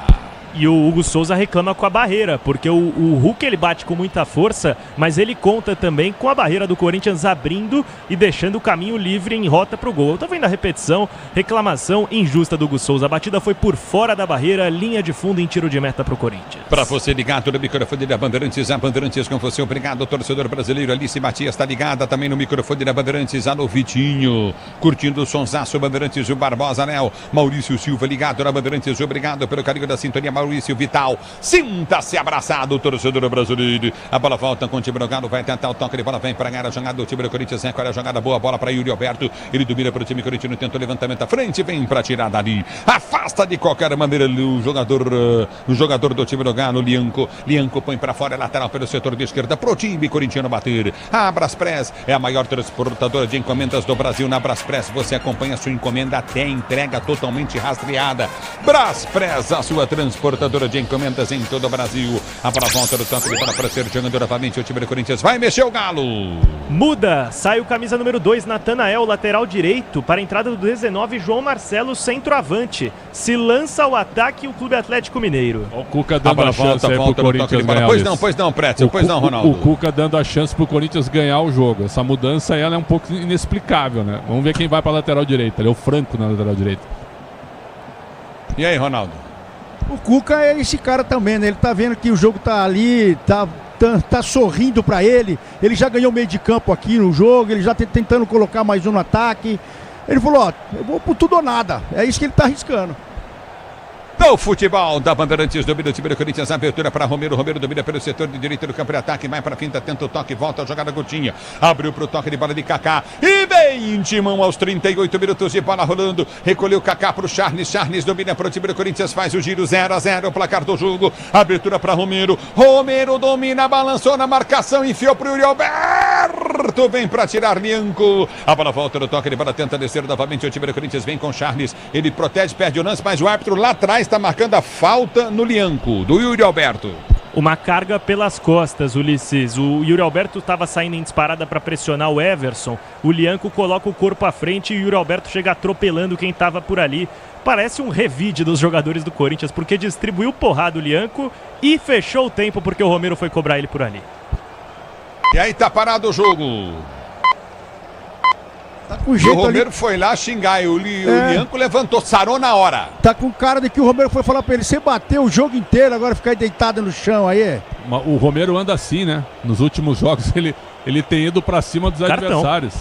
E o Hugo Souza reclama com a barreira, porque o Hulk ele bate com muita força, mas ele conta também com a barreira do Corinthians abrindo e deixando o caminho livre em rota pro gol. Eu tô vendo a repetição, reclamação injusta do Hugo Souza. A batida foi por fora da barreira, linha de fundo em tiro de meta pro Corinthians. Pra você ligado no microfone da Bandeirantes, a Bandeirantes com você, obrigado, torcedor brasileiro. Alice Matias tá ligada também no microfone da Bandeirantes, alô Vitinho, curtindo o sonsaço Bandeirantes, o Barbosa Léo, Maurício Silva ligado na Bandeirantes, obrigado pelo carinho da sintonia, Maurício Vital, sinta-se abraçado, torcedor brasileiro. A bola volta com o time do Galo, vai tentar o toque de bola, vem para ganhar a jogada do time do Corinthians, olha a jogada boa, bola para Yuri Alberto, ele domina para o time corintiano, tentou levantamento à frente, vem para tirar dali, afasta de qualquer maneira o jogador do time do Galo, Lianco põe para fora, lateral pelo setor de esquerda, pro time corintiano bater. A Braspress é a maior transportadora de encomendas do Brasil. Na Braspress você acompanha a sua encomenda até entrega totalmente rastreada. Braspress, a sua transportadora de encomendas em todo o Brasil. A bola volta do toque de bola para ser jogando novamente o time do Corinthians. Vai mexer o Galo. Muda, sai o camisa número 2, Natanael, lateral direito, para a entrada do 19, João Marcelo, centroavante. Se lança ao ataque o Clube Atlético Mineiro. O Cuca dando a chance aí pro Corinthians ganhar. Pois não, Prétio, pois não, Ronaldo. O Cuca dando a chance pro Corinthians ganhar o jogo. Essa mudança ela é um pouco inexplicável, né? Vamos ver quem vai pra lateral direita. Ele é o Franco na lateral direita. E aí, Ronaldo? O Cuca é esse cara também, né? Ele tá vendo que o jogo tá ali, tá sorrindo pra ele. Ele já ganhou meio de campo aqui no jogo, ele já tá tentando colocar mais um no ataque. Ele falou, ó, eu vou por tudo ou nada. É isso que ele tá arriscando. No futebol da Bandeirantes, domina o time do Corinthians, abertura para Romero domina pelo setor de direita do campo de ataque, vai para a finta, tenta o toque, volta a jogada Coutinho, abriu para o toque de bola de Kaká, e vem de mão aos 38 minutos de bola rolando, recolheu Kaká para o Charles domina para o time do Corinthians, faz o giro 0-0, o placar do jogo, abertura para Romero domina, balançou na marcação, enfiou para o Yuri Alberto, vem para tirar Lianco, a bola volta no toque de bola, tenta descer novamente, o time do Corinthians vem com Charles, ele protege, perde o lance, mas o árbitro lá atrás está marcando a falta no Lianco, do Yuri Alberto. Uma carga pelas costas, Ulisses. O Yuri Alberto estava saindo em disparada para pressionar o Everson. O Lianco coloca o corpo à frente e o Yuri Alberto chega atropelando quem estava por ali. Parece um revide dos jogadores do Corinthians, porque distribuiu porrada o Lianco e fechou o tempo porque o Romero foi cobrar ele por ali. E aí tá parado o jogo. Tá com jeito o Romero ali. foi lá xingar e o Lianco levantou, sarou na hora. Tá com cara de que o Romero foi falar pra ele, você bateu o jogo inteiro, agora ficar deitado no chão aí. O Romero anda assim, né? Nos últimos jogos ele tem ido pra cima dos adversários.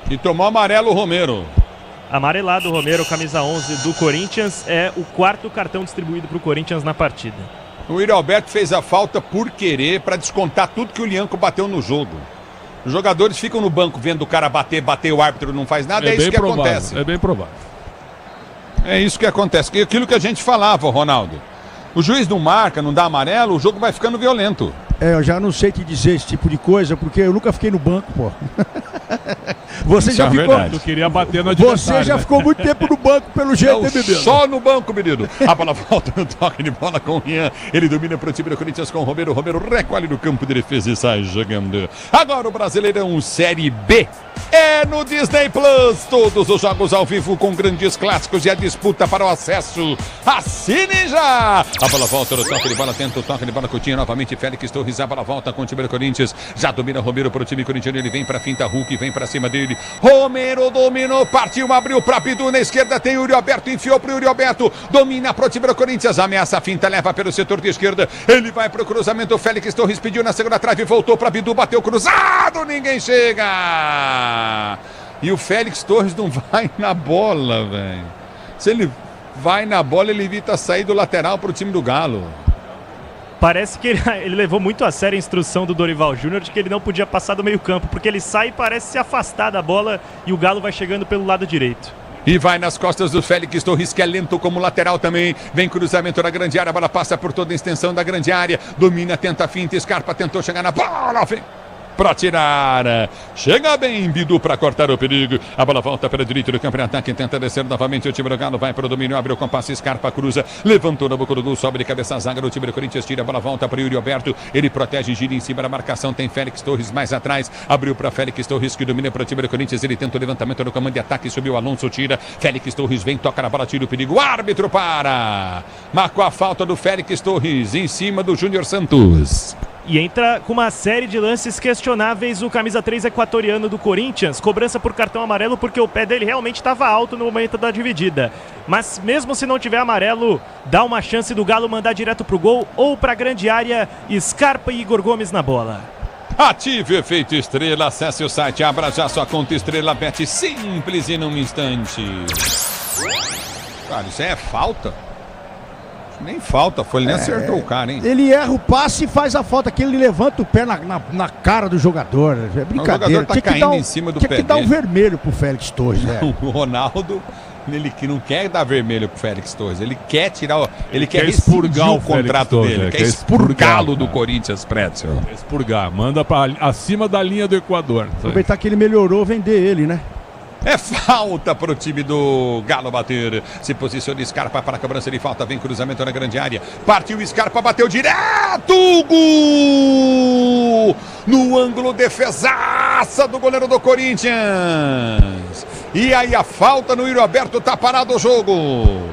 E tomou amarelo o Romero. Amarelado o Romero, camisa 11 do Corinthians, é o 4º cartão distribuído pro Corinthians na partida. O Yuri Alberto fez a falta por querer para descontar tudo que o Lianco bateu no jogo. Os jogadores ficam no banco vendo o cara bater, o árbitro não faz nada, é isso que acontece. É bem provável. É isso que acontece. Aquilo que a gente falava, Ronaldo. O juiz não marca, não dá amarelo, o jogo vai ficando violento. Eu já não sei te dizer esse tipo de coisa, porque eu nunca fiquei no banco, pô. Você já ficou. Tu queria bater no adversário. Você já ficou muito tempo no banco, pelo jeito, hein, menino? Só no banco, menino. A bola volta no toque de bola com o Rian. Ele domina para o time do Corinthians com o Romero. Romero recolhe no campo de defesa e sai jogando. Agora o Brasileirão Série B. É no Disney Plus. Todos os jogos ao vivo com grandes clássicos e a disputa para o acesso. Assine já! A bola volta no toque de bola. Tenta o toque de bola. Coutinho novamente. Félix Torres. A bola volta com o time do Corinthians. Já domina Romero para o time corintiano. Ele vem para a finta. Hulk vem para cima dele. Romero dominou. Partiu. Abriu para Bidu. Na esquerda tem Yuri Alberto. Enfiou para o Yuri Alberto. Domina para o time do Corinthians. Ameaça a finta. Leva pelo setor de esquerda. Ele vai para o cruzamento. Félix Torres pediu na segunda trave. Voltou para Bidu. Bateu cruzado. Ninguém chega. E o Félix Torres não vai na bola, velho. Se ele vai na bola, ele evita sair do lateral para o time do Galo. Parece que ele levou muito a sério a instrução do Dorival Júnior de que ele não podia passar do meio campo, porque ele sai e parece se afastar da bola e o Galo vai chegando pelo lado direito. E vai nas costas do Félix Torres, que é lento como lateral também. Vem cruzamento na grande área, a bola passa por toda a extensão da grande área. Domina, tenta a finta, Scarpa tentou chegar na bola. Para tirar, chega bem Bidu para cortar o perigo, a bola volta para a direita do campo de ataque, tenta descer novamente o time do Galo, vai para o domínio, abre o compasso, Scarpa cruza, levantou na boca do gol, sobe de cabeça a zaga do time do Corinthians, tira a bola, volta para o Yuri Alberto, ele protege, gira em cima da marcação, tem Félix Torres mais atrás, abriu para Félix Torres que domina para o time do Corinthians, ele tenta o levantamento no comando de ataque, subiu Alonso, tira, Félix Torres vem, toca na bola, tira o perigo, o árbitro para, marcou a falta do Félix Torres em cima do Júnior Santos. E entra com uma série de lances questionáveis o camisa 3 equatoriano do Corinthians. Cobrança por cartão amarelo porque o pé dele realmente estava alto no momento da dividida. Mas mesmo se não tiver amarelo, dá uma chance do Galo mandar direto pro gol ou pra grande área. Scarpa e Igor Gomes na bola. Ative o efeito Estrela, acesse o site, abra já sua conta Estrela Bet, simples e num instante. Cara, isso aí é falta? Nem falta, foi, ele nem acertou o cara, hein? Ele erra o passe e faz a falta, que ele levanta o pé na cara do jogador. É brincadeira. O jogador tá caindo em cima do pé dele. Tinha que dar um vermelho pro Félix Torres, né? O Ronaldo, ele que não quer dar vermelho pro Félix Torres, ele quer tirar, ele quer expurgar o contrato dele, quer expurgá-lo do Corinthians, Pretzel. Expurgar, manda para acima da linha do Equador. Aproveitar que ele melhorou, vender ele, né? É falta para o time do Galo bater. Se posiciona Scarpa para a cobrança de falta. Vem cruzamento na grande área. Partiu Scarpa, bateu direto. Gol! No ângulo, defesaça do goleiro do Corinthians. E aí a falta no Yuri Alberto, tá parado o jogo.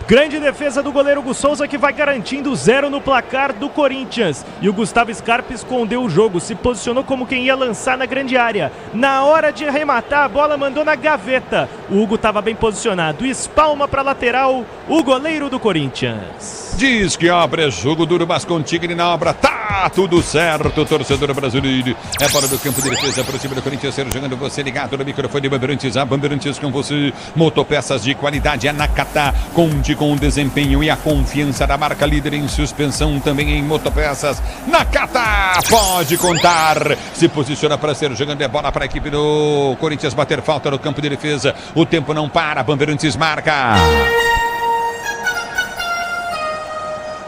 Grande defesa do goleiro Gus Souza, que vai garantindo 0 no placar do Corinthians. E o Gustavo Scarpa escondeu o jogo, se posicionou como quem ia lançar na grande área. Na hora de arrematar, a bola mandou na gaveta. O Hugo estava bem posicionado. Espalma para lateral o goleiro do Corinthians. Diz que obra é jogo duro, mas com Tigre na obra tá tudo certo, torcedor brasileiro. É bola do campo de defesa para o time do Corinthians, jogando você ligado no microfone de Bandeirantes. A Bandeirantes com você, motopeças de qualidade, é Nakata. Conte com o desempenho e a confiança da marca líder em suspensão, também em motopeças. Nakata pode contar, se posiciona para ser jogando, é bola para a equipe do Corinthians bater falta no campo de defesa. O tempo não para, Bandeirantes marca.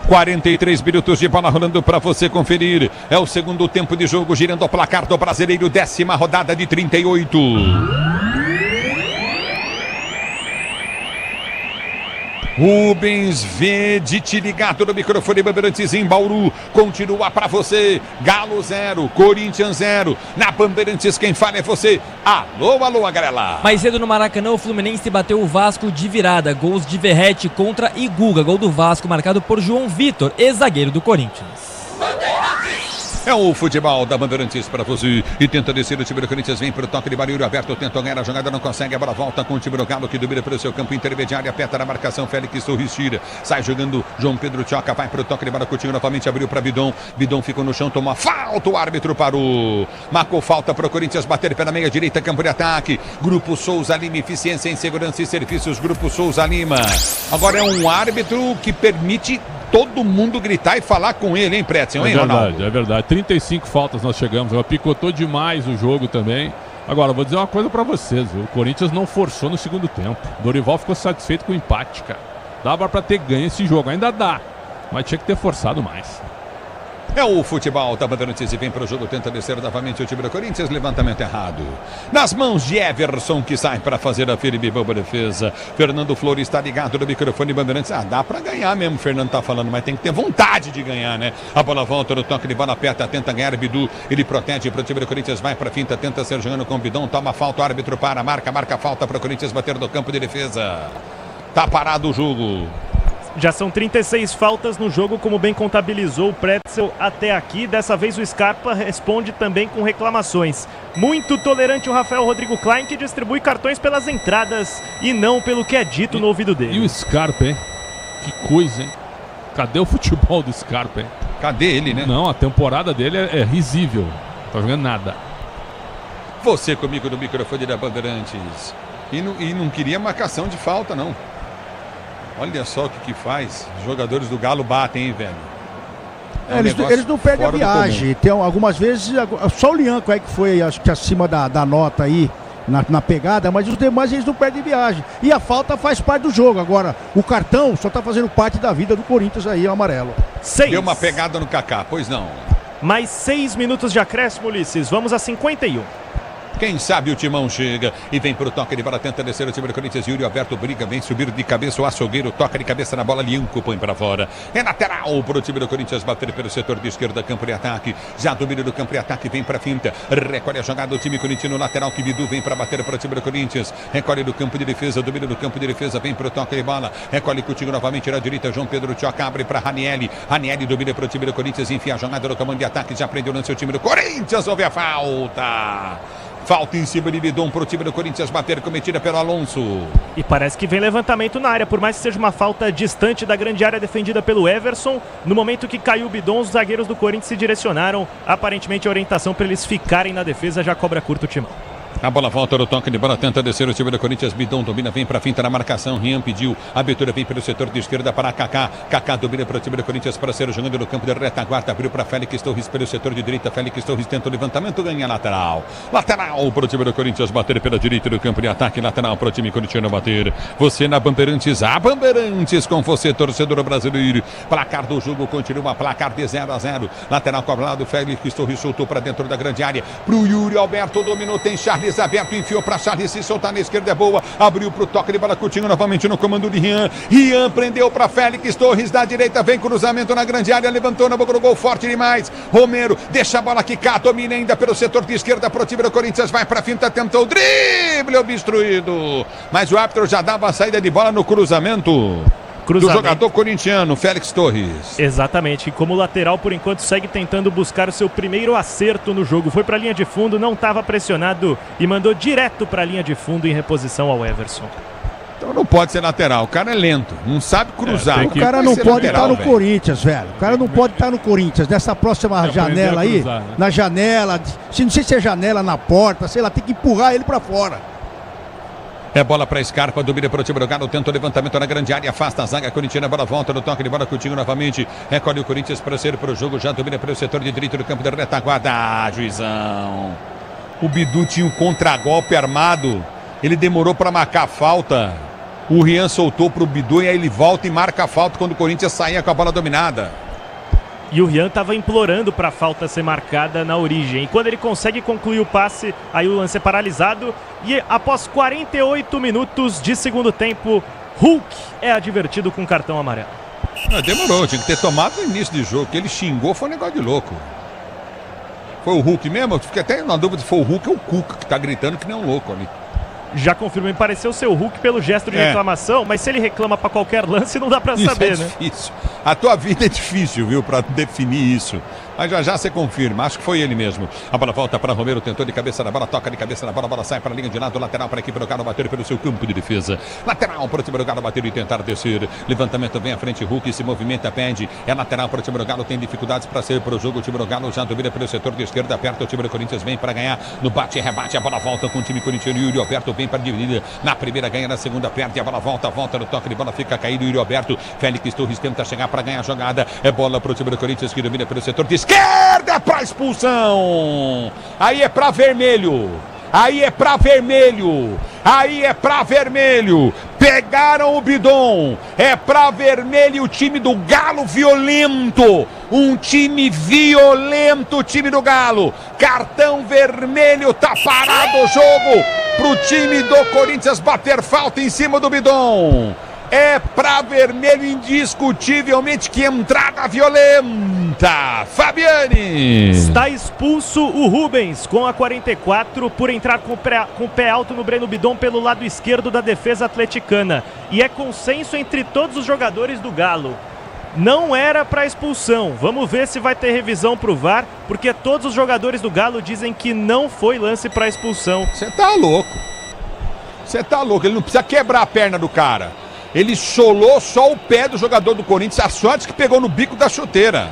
43 minutos de bola rolando para você conferir. É o segundo tempo de jogo, girando o placar do Brasileiro, 10ª rodada de 38. Rubens Vedite ligado no microfone Bandeirantes em Bauru. Continua para você. Galo 0, Corinthians 0. Na Bandeirantes quem fala é você. Alô, alô, Agrela. Mais cedo no Maracanã, o Fluminense bateu o Vasco de virada. Gols de Verratti contra Iguga. Gol do Vasco marcado por João Vitor, ex-zagueiro do Corinthians. É o futebol da Bandeirantes para você. E tenta descer o time do Corinthians. Vem para o toque de barulho aberto. Tenta ganhar a jogada, não consegue. A bola volta com o time do Galo que domina pelo seu campo intermediário. Aperta na marcação. Félix Torres tira. Sai jogando João Pedro Tchoca. Vai para o toque de bola. Coutinho novamente abriu para Bidon. Bidon ficou no chão. Tomou a falta. O árbitro parou. Marcou falta para o Corinthians bater pela meia direita. Campo de ataque. Grupo Souza Lima. Eficiência em segurança e serviços. Grupo Souza Lima. Agora é um árbitro que permite todo mundo gritar e falar com ele, hein, Pretzel, hein, Ronaldo? É verdade. 35 faltas nós chegamos. Picotou demais o jogo também. Agora, vou dizer uma coisa pra vocês. O Corinthians não forçou no segundo tempo. Dorival ficou satisfeito com o empate, cara. Dava pra ter ganho esse jogo. Ainda dá. Mas tinha que ter forçado mais. É o futebol da Bandeirantes e vem para o jogo, tenta descer novamente o time do Corinthians, levantamento errado. Nas mãos de Everson, que sai para fazer a firme boa defesa. Fernando Flores está ligado no microfone Bandeirantes. Dá para ganhar mesmo, o Fernando tá falando, mas tem que ter vontade de ganhar, né? A bola volta no toque de bola, aperta, tenta ganhar Bidu. Ele protege para o time do Corinthians, vai para a finta, tenta ser jogando com o Bidon, toma falta, o árbitro para, marca falta para o Corinthians bater no campo de defesa. Tá parado o jogo. Já são 36 faltas no jogo, como bem contabilizou o Pretzel até aqui. Dessa vez o Scarpa responde também com reclamações. Muito tolerante o Rafael Rodrigo Klein, que distribui cartões pelas entradas e não pelo que é dito no ouvido dele. E o Scarpa, hein? Que coisa, hein? Cadê o futebol do Scarpa, hein? Cadê ele, né? Não, a temporada dele é risível. Não tá jogando nada. Você comigo no microfone da Bandeirantes. E não queria marcação de falta, não. Olha só o que faz. Os jogadores do Galo batem, hein, velho? Eles não perdem a viagem. Tem algumas vezes, só o Lianco aí que foi, acho que acima da nota aí, na pegada, mas os demais eles não perdem viagem. E a falta faz parte do jogo. Agora, o cartão só tá fazendo parte da vida do Corinthians aí, o amarelo. 6. Deu uma pegada no Kaká, pois não. Mais 6 minutos de acréscimo, Ulisses. Vamos a 51. Quem sabe o Timão chega e vem pro toque de bola, tenta descer o time do Corinthians. Yuri Alberto briga, vem subir de cabeça o açougueiro, toca de cabeça na bola, Lianco põe pra fora. É lateral pro time do Corinthians, bater pelo setor de esquerda, campo de ataque. Já domínio do campo de ataque, vem pra finta. Recolhe a jogada do time corintiano, lateral que Bidu vem pra bater pro time do Corinthians. Recolhe do campo de defesa, domínio do campo de defesa, vem pro toque de bola. Recolhe contigo novamente na direita, João Pedro Tchoca abre pra Ranieri. Ranieri domina pro time do Corinthians, enfia a jogada no comando de ataque, já prendeu no seu time do Corinthians, houve a falta. Falta em cima de Bidon para o time do Corinthians bater, cometida pelo Alonso. E parece que vem levantamento na área, por mais que seja uma falta distante da grande área defendida pelo Everson. No momento que caiu o Bidon, os zagueiros do Corinthians se direcionaram. Aparentemente a orientação para eles ficarem na defesa, já cobra curto o Timão. A bola volta no toque de bola, tenta descer o time do Corinthians. Bidon domina, vem para a finta na marcação. Rian pediu, a abertura vem pelo setor de esquerda para Kaká. Kaká domina para o time do Corinthians para ser jogando no campo de retaguarda. Abriu para Félix Torres pelo setor de direita. Félix Torres tenta o levantamento, ganha lateral. Lateral para o time do Corinthians bater pela direita do campo de ataque. Lateral para o time corintiano bater. Você na Bandeirantes, a Bandeirantes com você, torcedor brasileiro. Placar do jogo continua, placar de 0-0. Lateral cobrado, Félix Torres soltou para dentro da grande área. Para o Yuri Alberto, dominou, tem Charles aberto, enfiou para Charles, se soltar na esquerda é boa, abriu para o toque de bola, Coutinho novamente no comando de Rian. Rian prendeu para Félix Torres da direita, vem cruzamento na grande área, levantou na boca do gol, forte demais. Romero deixa a bola quicar, domina ainda pelo setor de esquerda pro time do Corinthians, vai para a finta, tentou o drible, obstruído, mas o árbitro já dava a saída de bola no cruzamento do jogador corintiano, Félix Torres. Exatamente, como lateral por enquanto segue tentando buscar o seu primeiro acerto no jogo, foi para a linha de fundo, não estava pressionado e mandou direto para a linha de fundo em reposição ao Everson. Então não pode ser lateral, o cara é lento, não sabe cruzar. O cara não pode estar no Corinthians, velho. O cara não pode estar no Corinthians, nessa próxima janela aí, cruzar, né? Na janela, não sei se é janela, na porta, sei lá, tem que empurrar ele para fora. É bola para Scarpa, domina para o time do Galo, tenta o levantamento na grande área, afasta a zaga corintiana, bola volta no toque de bola, Coutinho novamente, recolhe o Corinthians para ser para o jogo, já domina pelo setor de direito do campo da retaguarda, juizão. O Bidu tinha um contragolpe armado, ele demorou para marcar a falta, o Rian soltou para o Bidu e aí ele volta e marca a falta quando o Corinthians saía com a bola dominada. E o Rian estava implorando para a falta ser marcada na origem. E quando ele consegue concluir o passe, aí o lance é paralisado. E após 48 minutos de segundo tempo, Hulk é advertido com cartão amarelo. Demorou, tinha que ter tomado no início de jogo. Que ele xingou, foi um negócio de louco. Foi o Hulk mesmo? Eu fiquei até na dúvida se foi o Hulk ou o Cuca que tá gritando que nem um louco ali. Já confirmei, pareceu ser o Hulk pelo gesto de reclamação, mas se ele reclama para qualquer lance, não dá para saber, né? Difícil. A tua vida é difícil, viu, para definir isso. Mas já você confirma, acho que foi ele mesmo. A bola volta para Romero, tentou de cabeça na bola, toca de cabeça na bola, a bola sai para a linha de lado, lateral para a equipe do Galo bater pelo seu campo de defesa. Lateral para o time do Galo bater e tentar descer. Levantamento vem à frente, Hulk se movimenta, pede. É lateral para o time do Galo, tem dificuldades para sair para o jogo. O time do Galo já domina pelo setor de esquerda, aperta o time do Corinthians, vem para ganhar. No bate e rebate, a bola volta com o time corintiano. Yuri Alberto vem para dividir. Na primeira ganha, na segunda perde, a bola volta no toque de bola, fica caído. Yuri Alberto, Félix Torres tenta chegar para ganhar a jogada. É bola para o time do Corinthians que domina pelo setor de esquerda. Para expulsão, aí é para vermelho, aí é para vermelho, aí é para vermelho, pegaram o Bidon, é para vermelho, o time do Galo violento, Um time violento, o time do Galo. Cartão vermelho, tá parado o jogo pro time do Corinthians bater falta em cima do Bidon. É pra vermelho indiscutivelmente, que entrada violenta. Fabiane. Está expulso o Rubens com a 44 por entrar com o pé alto no Breno Bidon pelo lado esquerdo da defesa atleticana. E é consenso entre todos os jogadores do Galo. Não era para expulsão. Vamos ver se vai ter revisão pro VAR, porque todos os jogadores do Galo dizem que não foi lance para expulsão. Você tá louco. Você tá louco. Ele não precisa quebrar a perna do cara. Ele solou só o pé do jogador do Corinthians. A sorte que pegou no bico da chuteira.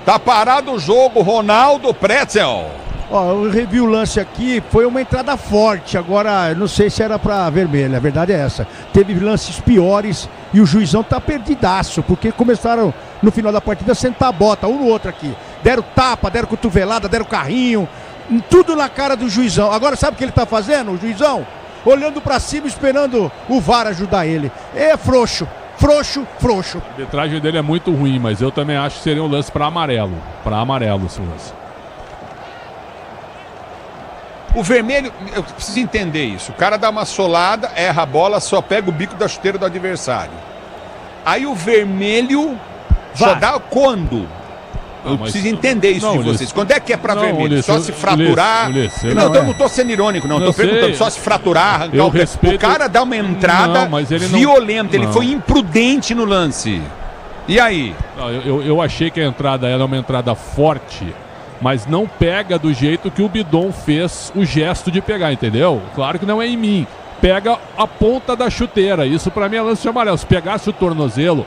Tá parado o jogo, Ronaldo Pretzel. Ó, eu revi o lance aqui, foi uma entrada forte. Agora, não sei se era pra vermelho, a verdade é essa. Teve lances piores e o juizão tá perdidaço, porque começaram no final da partida a sentar a bota, um no outro aqui. Deram tapa, deram cotovelada, deram carrinho, tudo na cara do juizão. Agora sabe o que ele tá fazendo, o juizão? Olhando pra cima, esperando o VAR ajudar ele. É frouxo. Frouxo. A arbitragem dele é muito ruim, mas eu também acho que seria um lance para amarelo. Para amarelo esse lance. O vermelho, eu preciso entender isso. O cara dá uma solada, erra a bola, só pega o bico da chuteira do adversário. Aí o vermelho só dá quando? Eu preciso entender isso de vocês. Quando é que é pra vermelho? Ulisses, só se fraturar? Eu não tô sendo irônico, não. Tô perguntando, só se fraturar, arrancar o pé. O cara dá uma entrada violenta, ele foi imprudente no lance. E aí? Eu achei que a entrada era uma entrada forte, mas não pega do jeito que o Bidon fez o gesto de pegar, entendeu? Claro que não é em mim. Pega a ponta da chuteira. Isso pra mim é lance de amarelo. Se pegasse o tornozelo,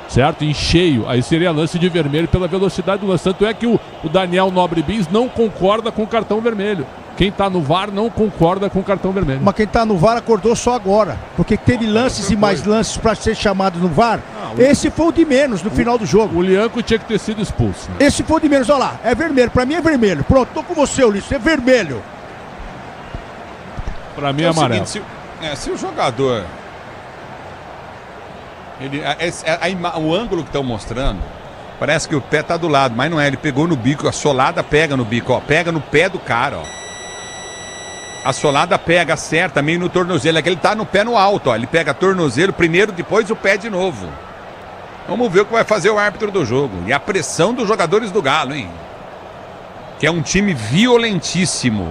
certo? Em cheio, aí seria lance de vermelho pela velocidade do lance. Tanto é que o Daniel Nobre Bis não concorda com o cartão vermelho. Quem tá no VAR não concorda com o cartão vermelho. Mas quem tá no VAR acordou só agora, porque teve lances e mais lances para ser chamado no VAR. Esse foi o de menos no final do jogo. O Lianco tinha que ter sido expulso, né? Esse foi o de menos, olha lá, é vermelho, pra mim é vermelho. Pronto, tô com você, Ulisses, é vermelho. Pra mim é amarelo. Seguinte, se o jogador... o ângulo que estão mostrando, parece que o pé tá do lado, mas não é. Ele pegou no bico, a solada pega no bico, ó. Pega no pé do cara, ó. A solada pega, acerta meio no tornozelo. É que ele tá no pé no alto, ó. Ele pega tornozelo primeiro, depois o pé de novo. Vamos ver o que vai fazer o árbitro do jogo. E a pressão dos jogadores do Galo, hein? Que é um time violentíssimo.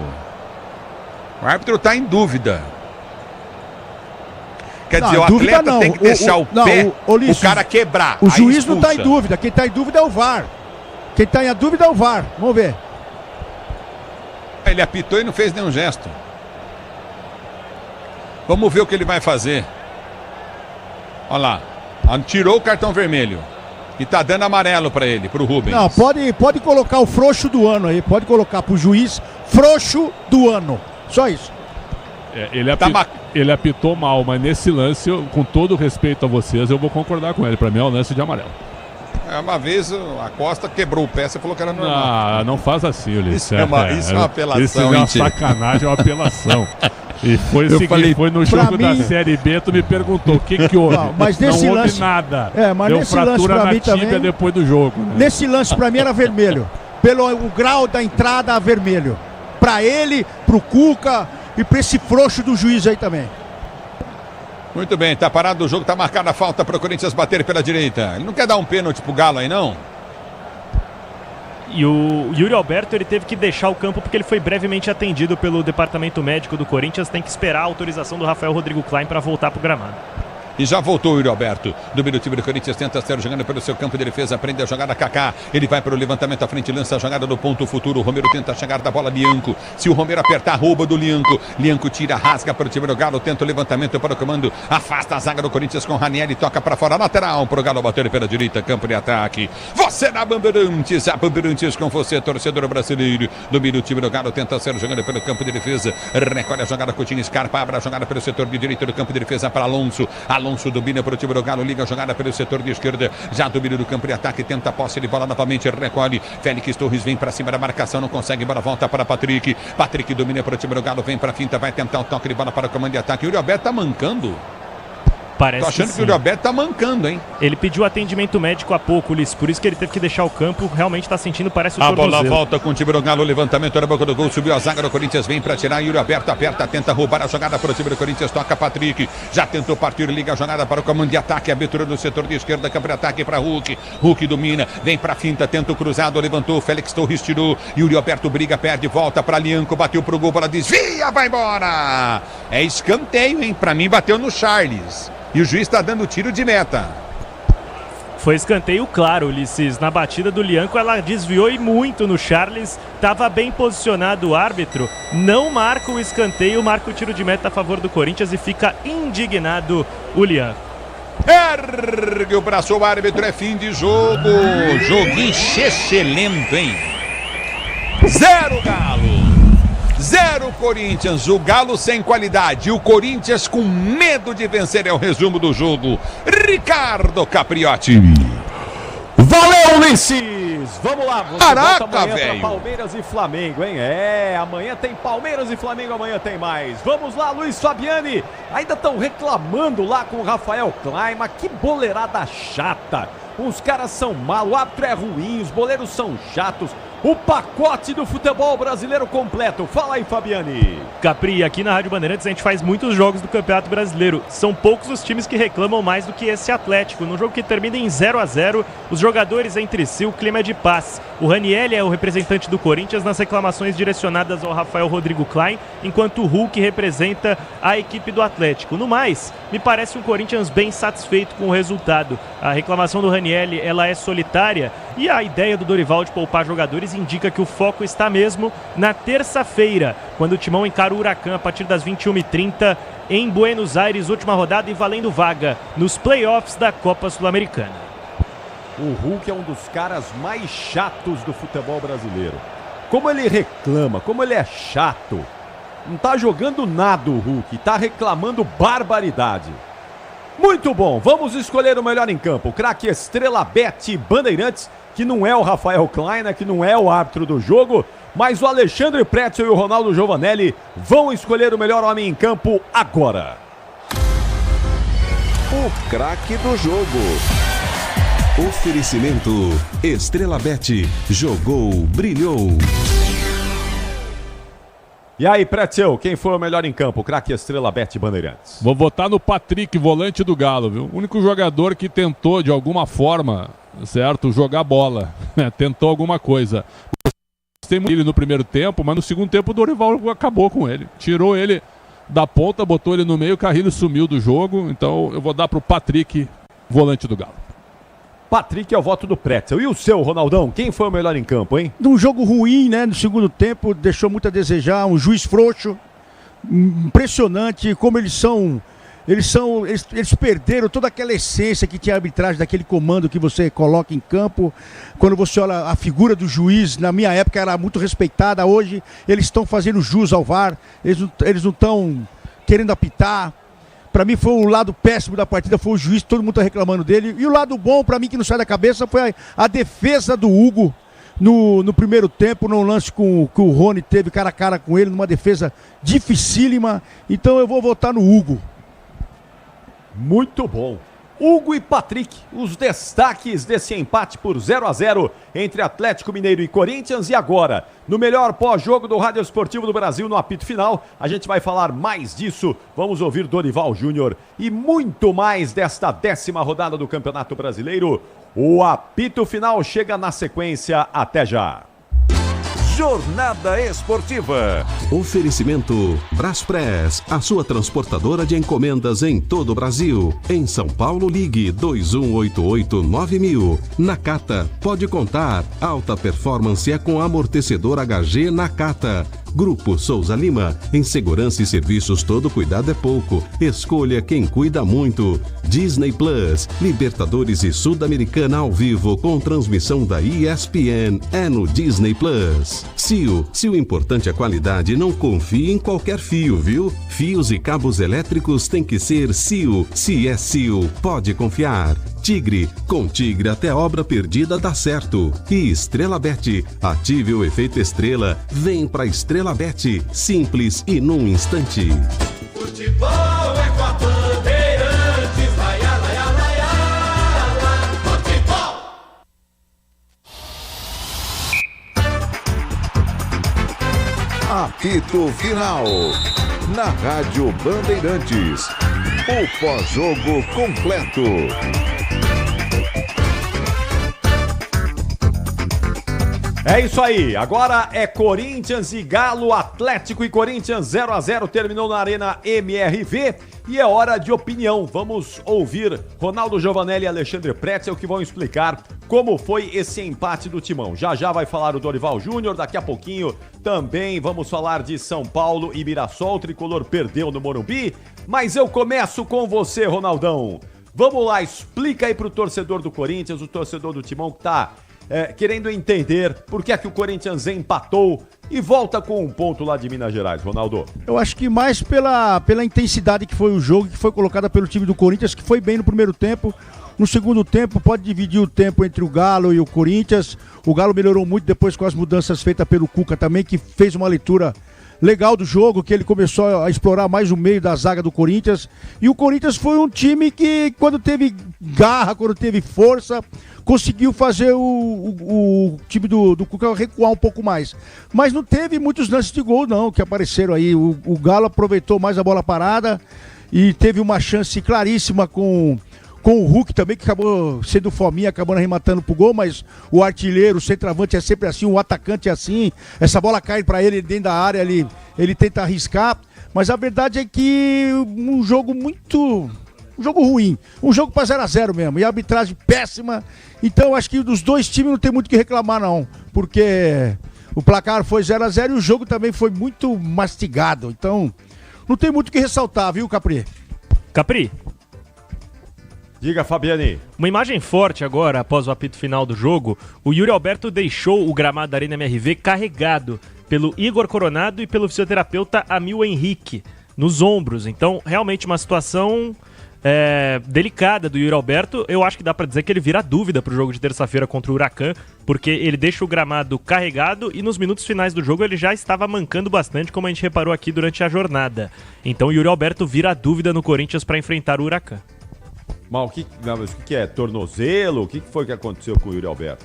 O árbitro tá em dúvida. Quer dizer, o atleta tem que deixar o pé, o cara quebrar. O juiz não está em dúvida. Quem está em dúvida é o VAR. Quem está em dúvida é o VAR. Vamos ver. Ele apitou e não fez nenhum gesto. Vamos ver o que ele vai fazer. Olha lá. Tirou o cartão vermelho. E tá dando amarelo para ele, pro Rubens. Não, pode colocar o frouxo do ano aí. Pode colocar pro juiz frouxo do ano. Só isso. Ele apitou mal, mas nesse lance, com todo o respeito a vocês, eu vou concordar com ele. Pra mim é o lance de amarelo. Uma vez a Costa quebrou o pé, você falou que era normal. Não faz assim, Ulisses. Isso é uma apelação. Isso é uma sacanagem, é uma apelação. E foi o seguinte, foi no jogo da Série B, tu me perguntou o que houve. Mas nesse não lance, houve nada. Mas deu nesse fratura lance na tíbia também, depois do jogo. Né? Nesse lance pra mim era vermelho. Pelo o grau da entrada a vermelho. Pra ele, pro Cuca e pra esse frouxo do juiz aí também. Muito bem, tá parado o jogo, tá marcada a falta para o Corinthians bater pela direita. Ele não quer dar um pênalti pro Galo aí, não? E o Yuri Alberto, ele teve que deixar o campo porque ele foi brevemente atendido pelo departamento médico do Corinthians. Tem que esperar a autorização do Rafael Rodrigo Klein para voltar pro gramado. E já voltou o Yuri Alberto. Do time do Corinthians, tenta ser jogando pelo seu campo de defesa, aprende a jogada Kaká. Ele vai para o levantamento à frente, lança a jogada do ponto futuro. O Romero tenta chegar da bola, Lianco. Se o Romero apertar, rouba do Lianco. Lianco tira, rasga para o time do Galo, tenta o levantamento para o comando. Afasta a zaga do Corinthians com Ranieri, toca para fora, lateral para o Galo bater pela direita, campo de ataque. Você na Bandeirantes, a Bandeirantes com você, torcedor brasileiro. Domina o time do Galo, tenta ser jogando pelo campo de defesa. Recolhe a jogada, Coutinho Scarpa, abre a jogada pelo setor de direita do campo de defesa para Alonso. Alonso domina para o time do Galo, liga a jogada pelo setor de esquerda, já domina do campo de ataque, tenta a posse de bola novamente, recolhe, Félix Torres vem para cima da marcação, não consegue, bola volta para Patrick, Patrick domina para o time do Galo, vem para a finta, vai tentar o toque de bola para o comando de ataque, Yuri Alberto tá mancando. Parece Tô achando que o Yuri Alberto tá mancando, hein? Ele pediu atendimento médico há pouco, Ulisses, por isso que ele teve que deixar o campo. Realmente tá sentindo, parece o tornozelo. A bola volta com o time do Galo, levantamento na boca do gol, subiu a zaga do Corinthians, vem pra tirar, Yuri Alberto aperta, tenta roubar a jogada para o time do Corinthians, toca Patrick, já tentou partir, liga a jogada para o comando de ataque, abertura do setor de esquerda, campo de ataque para Hulk, Hulk domina, vem pra finta, tenta o cruzado, levantou, Félix Torres tirou, Yuri Alberto briga, perde, volta pra Lianco, bateu pro gol, bola desvia, vai embora! É escanteio, hein? Pra mim bateu no Charles. E o juiz está dando tiro de meta. Foi escanteio claro, Ulisses. Na batida do Lianco, ela desviou e muito no Charles. Estava bem posicionado o árbitro. Não marca o escanteio, marca o tiro de meta a favor do Corinthians e fica indignado o Lianco. Ergue o braço, o árbitro, é fim de jogo. Joguinho excelente, hein? 0 Galo. 0 Corinthians, o Galo sem qualidade, o Corinthians com medo de vencer, é o resumo do jogo. Ricardo Capriotti. Valeu, Ulisses! Vamos lá, você Caraca, volta amanhã velho. pra Palmeiras e Flamengo, hein? É, amanhã tem Palmeiras e Flamengo, amanhã tem mais. Vamos lá, Luiz Fabiani. Ainda estão reclamando lá com o Rafael Klein, mas que boleirada chata. Os caras são malos, o árbitro é ruim, os boleiros são chatos. O pacote do futebol brasileiro completo. Fala aí, Fabiani. Capri, aqui na Rádio Bandeirantes a gente faz muitos jogos do Campeonato Brasileiro. São poucos os times que reclamam mais do que esse Atlético. Num jogo que termina em 0-0, os jogadores entre si, o clima é de paz. O Ranieri é o representante do Corinthians nas reclamações direcionadas ao Rafael Rodrigo Klein, enquanto o Hulk representa a equipe do Atlético. No mais, me parece um Corinthians bem satisfeito com o resultado. A reclamação do Ranieri, ela é solitária e a ideia do Dorival de poupar jogadores indica que o foco está mesmo na terça-feira, quando o Timão encara o Huracan a partir das 21h30 em Buenos Aires, última rodada e valendo vaga nos playoffs da Copa Sul-Americana. O Hulk é um dos caras mais chatos do futebol brasileiro. Como ele reclama, como ele é chato. Não tá jogando nada o Hulk, tá reclamando barbaridade. Muito bom, vamos escolher o melhor em campo. O craque Estrela Bet Bandeirantes, que não é o Rafael Klein, né, que não é o árbitro do jogo, mas o Alexandre Pretzel e o Ronaldo Giovanelli vão escolher o melhor homem em campo agora. O craque do jogo. Oferecimento Estrela Bet. Jogou, brilhou. E aí, Pretzel, quem foi o melhor em campo? O craque Estrela Bet Bandeirantes. Vou votar no Patrick, volante do Galo, viu? O único jogador que tentou, de alguma forma, certo, jogar bola. Tentou alguma coisa. Gostei muito dele no primeiro tempo, mas no segundo tempo o Dorival acabou com ele. Tirou ele da ponta, botou ele no meio, o Carrilho sumiu do jogo. Então eu vou dar pro Patrick, volante do Galo. Patrick é o voto do Pretzel. E o seu, Ronaldão? Quem foi o melhor em campo, hein? Num jogo ruim, né? No segundo tempo, deixou muito a desejar. Um juiz frouxo. Impressionante como eles perderam toda aquela essência que tinha a arbitragem daquele comando que você coloca em campo. Quando você olha a figura do juiz, na minha época era muito respeitada. Hoje eles estão fazendo jus ao VAR. Eles não estão querendo apitar. Para mim foi o lado péssimo da partida, foi o juiz, todo mundo tá reclamando dele. E o lado bom, para mim, que não sai da cabeça, foi a defesa do Hugo no primeiro tempo, num lance que o Rony teve cara a cara com ele, numa defesa dificílima. Então eu vou votar no Hugo. Muito bom. Hugo e Patrick, os destaques desse empate por 0-0 entre Atlético Mineiro e Corinthians. E agora, no melhor pós-jogo do Rádio Esportivo do Brasil, no apito final, a gente vai falar mais disso. Vamos ouvir Dorival Júnior e muito mais desta 10ª rodada do Campeonato Brasileiro. O apito final chega na sequência. Até já. Jornada Esportiva. Oferecimento Braspress, a sua transportadora de encomendas em todo o Brasil. Em São Paulo, ligue 2188-9000. Nakata, pode contar. Alta performance é com amortecedor HG Nakata. Grupo Souza Lima, em segurança e serviços todo cuidado é pouco. Escolha quem cuida muito. Disney Plus, Libertadores e Sul-Americana ao vivo com transmissão da ESPN é no Disney Plus. Cio, se o importante é a qualidade, não confie em qualquer fio, viu? Fios e cabos elétricos tem que ser Cio. Se é Cio, pode confiar. Tigre, com Tigre até obra perdida dá certo. E Estrela Bet, ative o efeito estrela, vem pra Estrela Bet, simples e num instante. Futebol é com a Bandeirantes. Apito Final. Na Rádio Bandeirantes. O pós-jogo completo. É isso aí, agora é Corinthians e Galo, Atlético e Corinthians 0-0, terminou na Arena MRV e é hora de opinião. Vamos ouvir Ronaldo Giovanelli e Alexandre Pretzel que vão explicar como foi esse empate do Timão. Já vai falar o Dorival Júnior, daqui a pouquinho também vamos falar de São Paulo e Mirassol, o Tricolor perdeu no Morumbi, mas eu começo com você, Ronaldão. Vamos lá, explica aí pro torcedor do Corinthians, o torcedor do Timão que tá... querendo entender por que é que o Corinthians empatou e volta com um ponto lá de Minas Gerais, Ronaldo. Eu acho que mais pela intensidade que foi o jogo, que foi colocada pelo time do Corinthians, que foi bem no primeiro tempo. No segundo tempo, pode dividir o tempo entre o Galo e o Corinthians. O Galo melhorou muito depois com as mudanças feitas pelo Cuca também, que fez uma leitura legal do jogo, que ele começou a explorar mais o meio da zaga do Corinthians. E o Corinthians foi um time que, quando teve garra, quando teve força, conseguiu fazer o time do Cuca recuar um pouco mais. Mas não teve muitos lances de gol, não, que apareceram aí. O Galo aproveitou mais a bola parada e teve uma chance claríssima com o Hulk também, que acabou sendo fominha, acabando arrematando pro gol, mas o artilheiro, o centroavante é sempre assim, o atacante é assim, essa bola cai pra ele dentro da área, ele tenta arriscar, mas a verdade é que um jogo ruim, um jogo pra 0-0 mesmo, e a arbitragem péssima, então acho que dos dois times não tem muito o que reclamar não, porque o placar foi 0-0 e o jogo também foi muito mastigado, então não tem muito o que ressaltar, viu, Capri? Diga, Fabiani. Uma imagem forte agora, após o apito final do jogo, o Yuri Alberto deixou o gramado da Arena MRV carregado pelo Igor Coronado e pelo fisioterapeuta Amil Henrique nos ombros. Então, realmente uma situação delicada do Yuri Alberto. Eu acho que dá pra dizer que ele vira dúvida pro jogo de terça-feira contra o Huracan, porque ele deixa o gramado carregado e nos minutos finais do jogo ele já estava mancando bastante, como a gente reparou aqui durante a jornada. Então, o Yuri Alberto vira dúvida no Corinthians para enfrentar o Huracan. Mas o que é? Tornozelo? O que foi que aconteceu com o Yuri Alberto?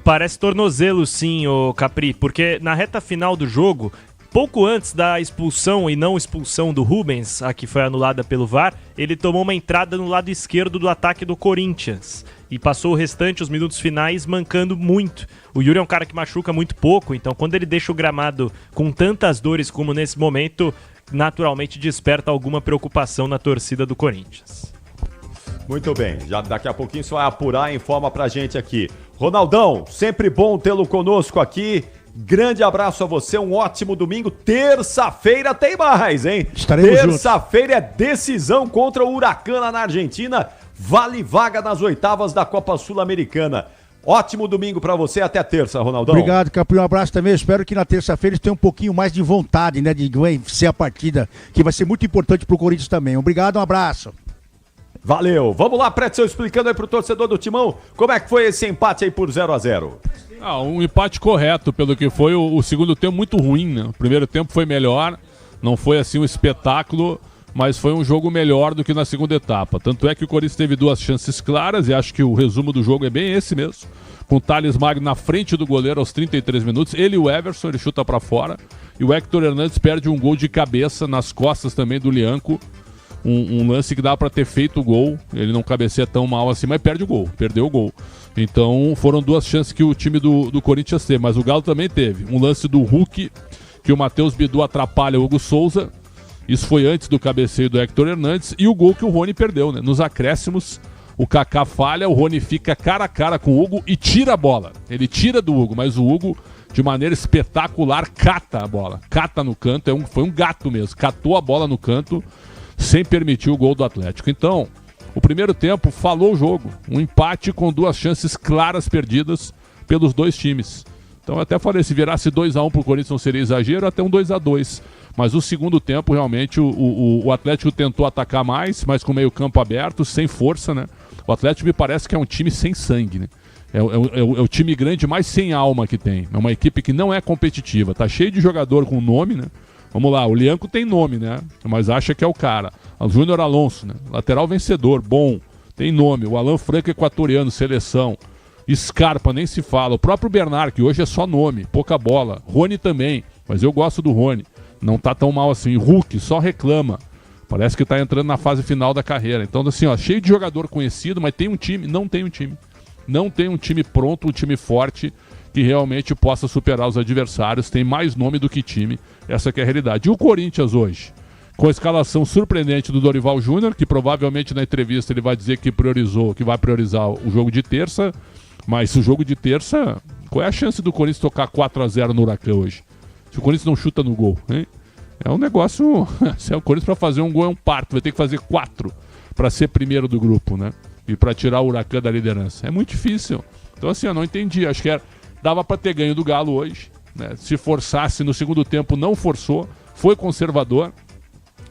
Parece tornozelo sim, ô Capri, porque na reta final do jogo, pouco antes da expulsão e não expulsão do Rubens, a que foi anulada pelo VAR, ele tomou uma entrada no lado esquerdo do ataque do Corinthians e passou o restante, os minutos finais, mancando muito. O Yuri é um cara que machuca muito pouco, então quando ele deixa o gramado com tantas dores como nesse momento, naturalmente desperta alguma preocupação na torcida do Corinthians. Muito bem, já daqui a pouquinho você vai apurar e informa pra gente aqui. Ronaldão, sempre bom tê-lo conosco aqui. Grande abraço a você, um ótimo domingo. Terça-feira tem mais, hein? Estaremos Terça-feira é decisão contra o Huracan lá na Argentina. Vale vaga nas oitavas da Copa Sul-Americana. Ótimo domingo pra você, até terça, Ronaldão. Obrigado, Capri, um abraço também. Espero que na terça-feira eles tenham um pouquinho mais de vontade, né, de vencer a partida, que vai ser muito importante pro Corinthians também. Obrigado, um abraço. Valeu. Vamos lá, Pretzel, explicando aí pro torcedor do Timão como é que foi esse empate aí por 0-0. Um empate correto, pelo que foi o segundo tempo muito ruim, né? O primeiro tempo foi melhor, não foi assim um espetáculo, mas foi um jogo melhor do que na segunda etapa. Tanto é que o Corinthians teve duas chances claras e acho que o resumo do jogo é bem esse mesmo. Com o Thales Magno na frente do goleiro aos 33 minutos, ele e o Everson, ele chuta pra fora, e o Héctor Hernandes perde um gol de cabeça nas costas também do Lianco. Um lance que dá pra ter feito o gol, ele não cabeceia tão mal assim, mas perdeu o gol. Então foram duas chances que o time do Corinthians teve, mas o Galo também teve. Um lance do Hulk, que o Matheus Bidu atrapalha o Hugo Souza, isso foi antes do cabeceio do Héctor Hernandes, e o gol que o Rony perdeu, né? Nos acréscimos, o Kaká falha, o Rony fica cara a cara com o Hugo e tira a bola. Ele tira do Hugo, mas o Hugo, de maneira espetacular, cata a bola. Cata no canto, foi um gato mesmo, catou a bola no canto, sem permitir o gol do Atlético. Então, o primeiro tempo falou o jogo. Um empate com duas chances claras perdidas pelos dois times. Então eu até falei, se virasse 2-1 pro Corinthians não seria exagero, até um 2-2. Mas o segundo tempo, realmente, o Atlético tentou atacar mais, mas com meio campo aberto, sem força, né? O Atlético me parece que é um time sem sangue, né? É o time grande mais sem alma que tem. É uma equipe que não é competitiva. Tá cheio de jogador com nome, né? Vamos lá, o Lianco tem nome, né? Mas acha que é o cara. O Júnior Alonso, né? Lateral vencedor, bom, tem nome. O Alan Franco, equatoriano, seleção. Scarpa, nem se fala. O próprio Bernard, que hoje é só nome, pouca bola. Rony também. Mas eu gosto do Rony. Não tá tão mal assim. Hulk só reclama. Parece que tá entrando na fase final da carreira. Então, assim, ó, cheio de jogador conhecido, mas tem um time? Não tem um time. Não tem um time pronto, um time forte que realmente possa superar os adversários. Tem mais nome do que time. Essa que é a realidade. E o Corinthians hoje? Com a escalação surpreendente do Dorival Júnior, que provavelmente na entrevista ele vai dizer que vai priorizar o jogo de terça. Mas o jogo de terça, qual é a chance do Corinthians tocar 4-0 no Huracan hoje? Se o Corinthians não chuta no gol, hein? É um negócio... Se é o Corinthians para fazer um gol é um parto. Vai ter que fazer 4 para ser primeiro do grupo, né? E para tirar o Huracan da liderança. É muito difícil. Então, assim, eu não entendi. Acho que dava para ter ganho do Galo hoje, né? Se forçasse no segundo tempo, não forçou. Foi conservador.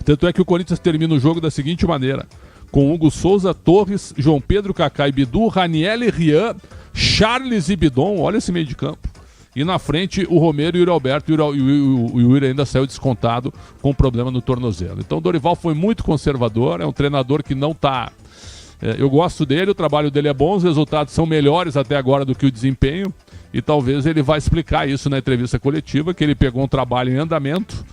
Tanto é que o Corinthians termina o jogo da seguinte maneira. Com Hugo Souza, Torres, João Pedro, Kaká e Bidu, Raniel e Rian, Charles e Bidon. Olha esse meio de campo. E na frente o Romero e o Yuri Alberto. E o Yuri ainda saiu descontado com problema no tornozelo. Então o Dorival foi muito conservador. É um treinador que não está... eu gosto dele, o trabalho dele é bom. Os resultados são melhores até agora do que o desempenho. E talvez ele vai explicar isso na entrevista coletiva, que ele pegou um trabalho em andamento.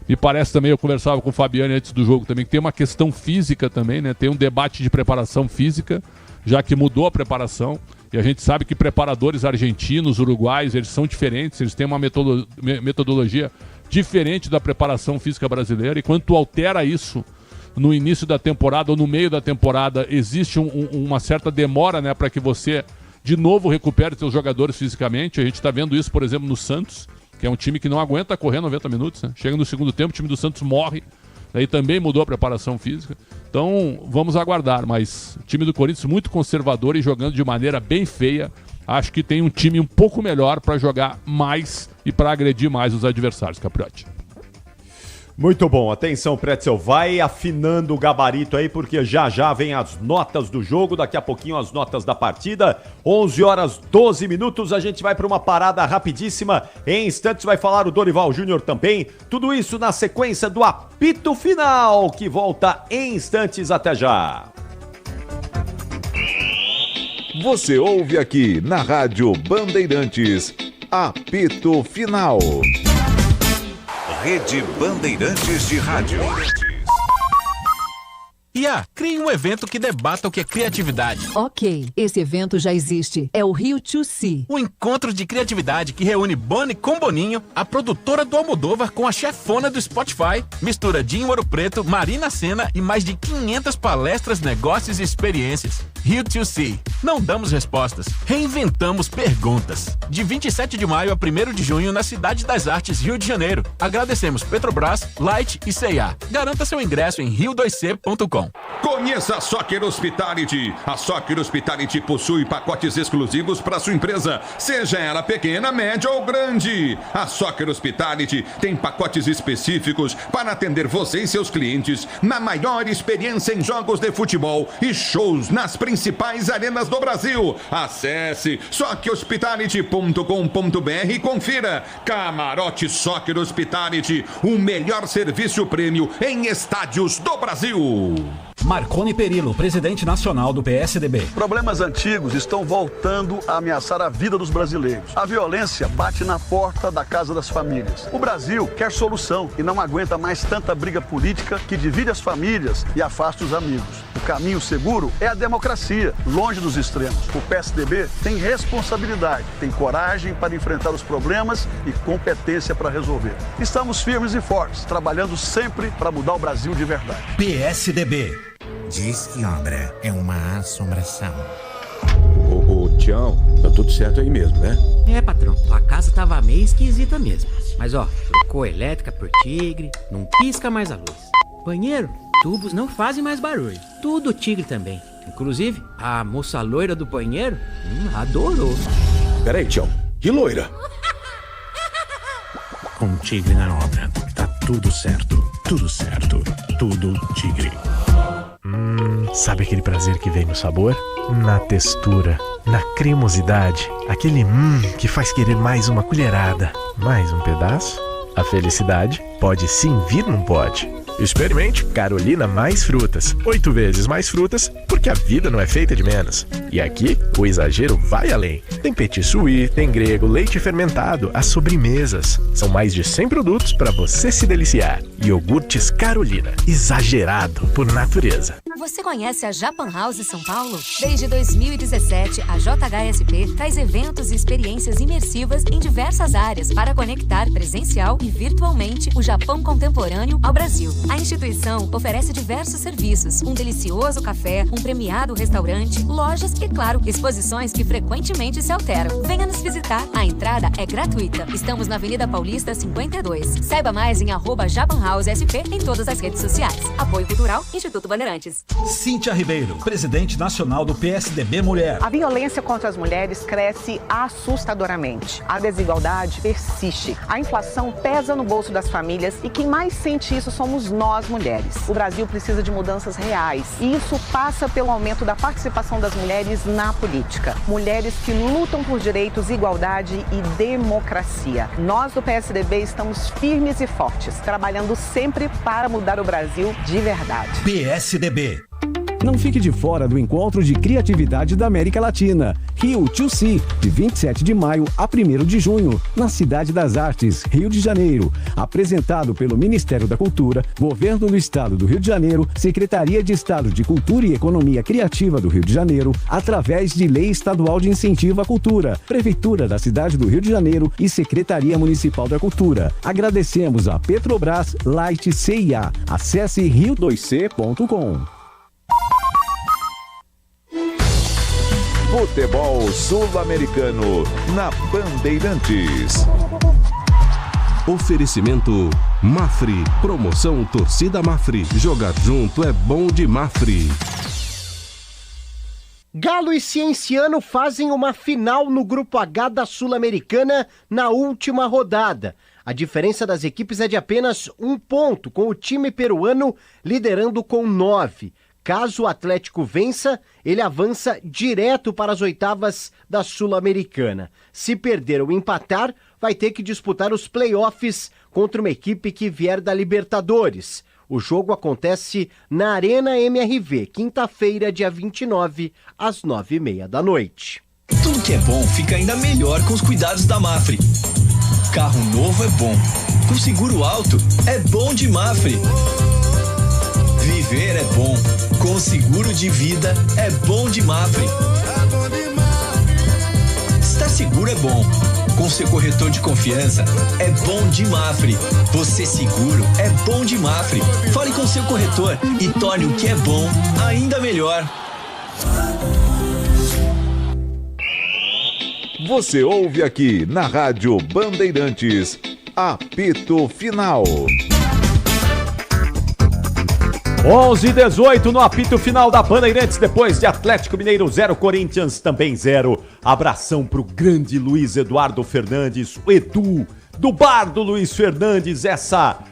Me parece também, eu conversava com o Fabiane antes do jogo também, que tem uma questão física também, né? Tem um debate de preparação física, já que mudou a preparação. E a gente sabe que preparadores argentinos, uruguaios, eles são diferentes, eles têm uma metodologia diferente da preparação física brasileira. E quando tu altera isso no início da temporada ou no meio da temporada, existe uma certa demora, né, para que você de novo recupere seus jogadores fisicamente. A gente está vendo isso, por exemplo, no Santos, que é um time que não aguenta correr 90 minutos, né? Chega no segundo tempo, o time do Santos morre. Daí também mudou a preparação física. Então, vamos aguardar. Mas o time do Corinthians muito conservador e jogando de maneira bem feia. Acho que tem um time um pouco melhor para jogar mais e para agredir mais os adversários, Capriotti. Muito bom, atenção, Pretzel, vai afinando o gabarito aí, porque já vem as notas do jogo, daqui a pouquinho as notas da partida, 11h12, a gente vai para uma parada rapidíssima, em instantes vai falar o Dorival Júnior também, tudo isso na sequência do apito final, que volta em instantes, até já. Você ouve aqui na Rádio Bandeirantes, apito final. Rede Bandeirantes de Rádio. Crie um evento que debata o que é criatividade. Ok, esse evento já existe. É o Rio to See. Um encontro de criatividade que reúne Boni com Boninho, a produtora do Almodóvar com a chefona do Spotify, mistura Dinho Ouro Preto, Marina Sena e mais de 500 palestras, negócios e experiências. Rio to See. Não damos respostas, reinventamos perguntas. De 27 de maio a 1º de junho na Cidade das Artes, Rio de Janeiro. Agradecemos Petrobras, Light e C&A. Garanta seu ingresso em rio2c.com. Conheça a Soccer Hospitality. A Soccer Hospitality possui pacotes exclusivos para sua empresa, seja ela pequena, média ou grande. A Soccer Hospitality tem pacotes específicos para atender você e seus clientes na maior experiência em jogos de futebol e shows nas principais arenas do Brasil. Acesse soccerhospitality.com.br e confira. Camarote Soccer Hospitality, o melhor serviço prêmio em estádios do Brasil. Marconi Perillo, presidente nacional do PSDB. Problemas antigos estão voltando a ameaçar a vida dos brasileiros. A violência bate na porta da casa das famílias. O Brasil quer solução e não aguenta mais tanta briga política que divide as famílias e afasta os amigos. O caminho seguro é a democracia, longe dos extremos. O PSDB tem responsabilidade, tem coragem para enfrentar os problemas e competência para resolver. Estamos firmes e fortes, trabalhando sempre para mudar o Brasil de verdade. PSDB. Diz que obra é uma assombração. Ô, Tião, tá tudo certo aí mesmo, né? É, patrão, tua casa tava meio esquisita mesmo. Mas ó, trocou elétrica por Tigre, não pisca mais a luz. Banheiro, tubos não fazem mais barulho. Tudo Tigre também. Inclusive, a moça loira do banheiro adorou. Peraí, Tião, que loira? Com Tigre na obra, tá tudo certo, tudo Tigre. Sabe aquele prazer que vem no sabor? Na textura, na cremosidade, aquele que faz querer mais uma colherada, mais um pedaço? A felicidade pode sim vir num pote. Experimente Carolina Mais Frutas. 8 vezes mais frutas, porque a vida não é feita de menos. E aqui, o exagero vai além. Tem petit suí, tem grego, leite fermentado, as sobremesas. São mais de 100 produtos para você se deliciar. Iogurtes Carolina, exagerado por natureza. Você conhece a Japan House São Paulo? Desde 2017, a JHSP traz eventos e experiências imersivas em diversas áreas para conectar presencial e virtualmente o Japão contemporâneo ao Brasil. A instituição oferece diversos serviços, um delicioso café, um premiado restaurante, lojas e, claro, exposições que frequentemente se alteram. Venha nos visitar. A entrada é gratuita. Estamos na Avenida Paulista 52. Saiba mais em @JapanHouseSP em todas as redes sociais. Apoio Cultural, Instituto Bandeirantes. Cíntia Ribeiro, presidente nacional do PSDB Mulher. A violência contra as mulheres cresce assustadoramente. A desigualdade persiste. A inflação pesa no bolso das famílias e quem mais sente isso somos nós, mulheres. O Brasil precisa de mudanças reais e isso passa pelo aumento da participação das mulheres na política. Mulheres que lutam por direitos, igualdade e democracia. Nós do PSDB estamos firmes e fortes, trabalhando sempre para mudar o Brasil de verdade. PSDB. Não fique de fora do encontro de criatividade da América Latina. Rio Chusi, de 27 de maio a 1º de junho, na Cidade das Artes, Rio de Janeiro. Apresentado pelo Ministério da Cultura, Governo do Estado do Rio de Janeiro, Secretaria de Estado de Cultura e Economia Criativa do Rio de Janeiro, através de Lei Estadual de Incentivo à Cultura, Prefeitura da Cidade do Rio de Janeiro e Secretaria Municipal da Cultura. Agradecemos a Petrobras Light CIA. Acesse rio2c.com. Futebol Sul-Americano na Bandeirantes. Oferecimento Mafre. Promoção Torcida Mafre. Jogar junto é bom de Mafre. Galo e Cienciano fazem uma final no Grupo H da Sul-Americana na última rodada. A diferença das equipes é de apenas 1 ponto, com o time peruano liderando com 9. Caso o Atlético vença, ele avança direto para as oitavas da Sul-Americana. Se perder ou empatar, vai ter que disputar os playoffs contra uma equipe que vier da Libertadores. O jogo acontece na Arena MRV, quinta-feira, dia 29, às 9h30 da noite. Tudo que é bom fica ainda melhor com os cuidados da Mafre. Carro novo é bom. Com seguro alto, é bom de Mafre. Viver é bom. Com seguro de vida, é bom de Mafre. Estar seguro é bom. Com seu corretor de confiança, é bom de Mafre. Você seguro é bom de Mafre. Fale com seu corretor e torne o que é bom ainda melhor. Você ouve aqui na Rádio Bandeirantes, apito final. 11h18 no apito final da Bandeirantes, depois de Atlético Mineiro 0, Corinthians também 0. Abração pro grande Luiz Eduardo Fernandes, o Edu, do bar do Luiz Fernandes, essa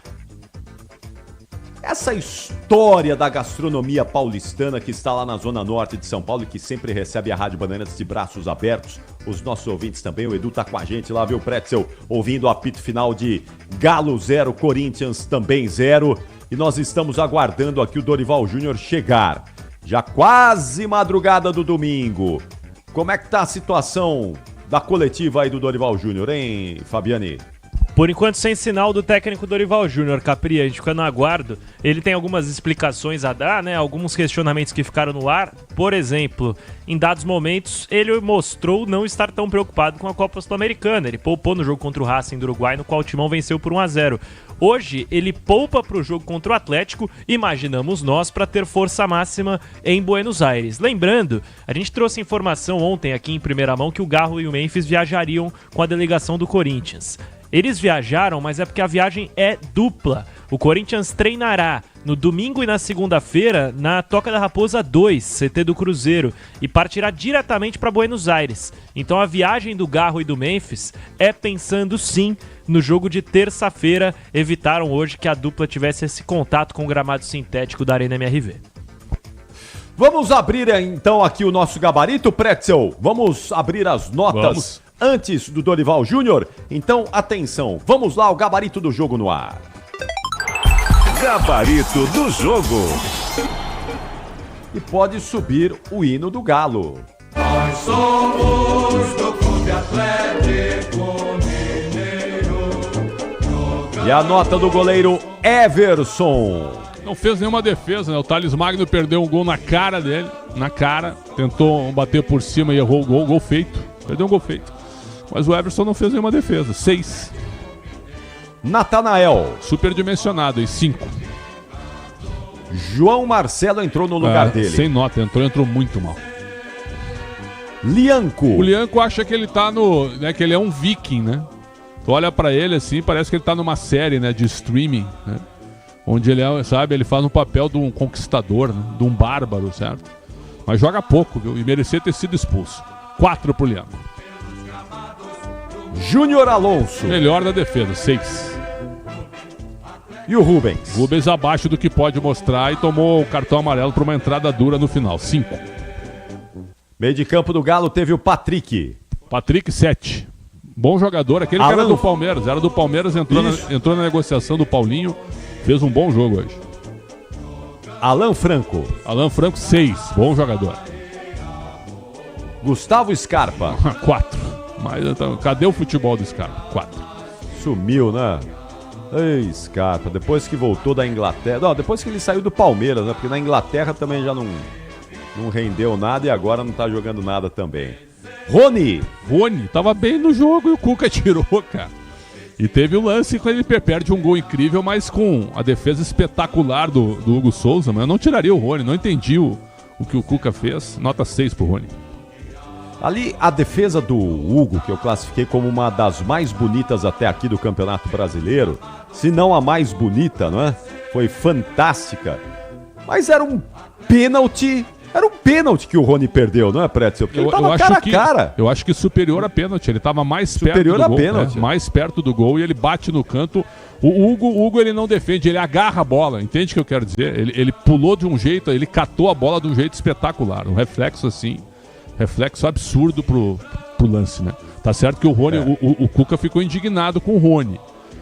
história da gastronomia paulistana que está lá na zona norte de São Paulo e que sempre recebe a Rádio Bandeirantes de braços abertos. Os nossos ouvintes também, o Edu tá com a gente lá, viu, Pretzel, ouvindo o apito final de Galo 0, Corinthians também 0. E nós estamos aguardando aqui o Dorival Júnior chegar. Já quase madrugada do domingo. Como é que tá a situação da coletiva aí do Dorival Júnior, hein, Fabiani? Por enquanto, sem sinal do técnico Dorival Júnior, Capri, a gente fica no aguardo. Ele tem algumas explicações a dar, né? Alguns questionamentos que ficaram no ar. Por exemplo, em dados momentos, ele mostrou não estar tão preocupado com a Copa Sul-Americana. Ele poupou no jogo contra o Racing do Uruguai, no qual o Timão venceu por 1-0. Hoje, ele poupa para o jogo contra o Atlético, imaginamos nós, para ter força máxima em Buenos Aires. Lembrando, a gente trouxe informação ontem aqui em primeira mão que o Garro e o Memphis viajariam com a delegação do Corinthians. Eles viajaram, mas é porque a viagem é dupla. O Corinthians treinará no domingo e na segunda-feira na Toca da Raposa 2, CT do Cruzeiro, e partirá diretamente para Buenos Aires. Então a viagem do Garro e do Memphis é pensando sim no jogo de terça-feira. Evitaram hoje que a dupla tivesse esse contato com o gramado sintético da Arena MRV. Vamos abrir então aqui o nosso gabarito, Pretzel. Vamos abrir as notas antes do Dorival Júnior. Então, atenção, vamos lá, o gabarito do jogo no ar. Gabarito do jogo. E pode subir o hino do Galo. Nós somos do Clube Atlético Mineiro. E a nota do goleiro Everson. Não fez nenhuma defesa, né? O Thales Magno perdeu um gol na cara dele. Na cara. Tentou bater por cima e errou o gol. Gol feito. Perdeu um gol feito. Mas o Everson não fez nenhuma defesa. 6. Natanael. Superdimensionado. E 5. João Marcelo entrou no lugar dele. Sem nota. Entrou muito mal. Lianco. O Lianco acha que ele tá no... Né, que ele é um viking, né? Tu olha pra ele assim, parece que ele tá numa série, né? De streaming, né? Onde ele é, sabe, ele faz um papel de um conquistador, né? De um bárbaro, certo? Mas joga pouco, viu? E merecia ter sido expulso. 4 pro Lianco. Júnior Alonso. Melhor da defesa, 6. E o Rubens? Rubens abaixo do que pode mostrar e tomou o cartão amarelo por uma entrada dura no final, 5. Meio de campo do Galo teve o Patrick. Patrick, 7. Bom jogador, aquele que era do Palmeiras. Era do Palmeiras, entrou na negociação do Paulinho. Fez um bom jogo hoje. Alan Franco. Alan Franco, 6. Bom jogador. Gustavo Scarpa. 4. Mas então, cadê o futebol do Scarpa? 4. Sumiu, né? Ei, Scarpa. Depois que voltou da Inglaterra... Não, depois que ele saiu do Palmeiras, né? Porque na Inglaterra também já não rendeu nada e agora não tá jogando nada também. Rony tava bem no jogo e o Cuca tirou, cara. E teve o lance quando ele perde um gol incrível, mas com a defesa espetacular do Hugo Souza, mas eu não tiraria o Rony, não entendi o que o Cuca fez. Nota 6 pro Rony. Ali a defesa do Hugo, que eu classifiquei como uma das mais bonitas até aqui do Campeonato Brasileiro, se não a mais bonita, não é? Foi fantástica. Mas era um pênalti. Era um pênalti que o Rony perdeu, não é, Pretzel? Porque ele tava cara a cara. Eu acho que superior a pênalti. Ele tava mais perto do gol. Pênalti. Né? Mais perto do gol e ele bate no canto. O Hugo ele não defende, ele agarra a bola. Entende o que eu quero dizer? Ele pulou de um jeito, ele catou a bola de um jeito espetacular. Um reflexo assim, reflexo absurdo pro lance, né? Tá certo que o Rony, o Cuca ficou indignado com o Rony.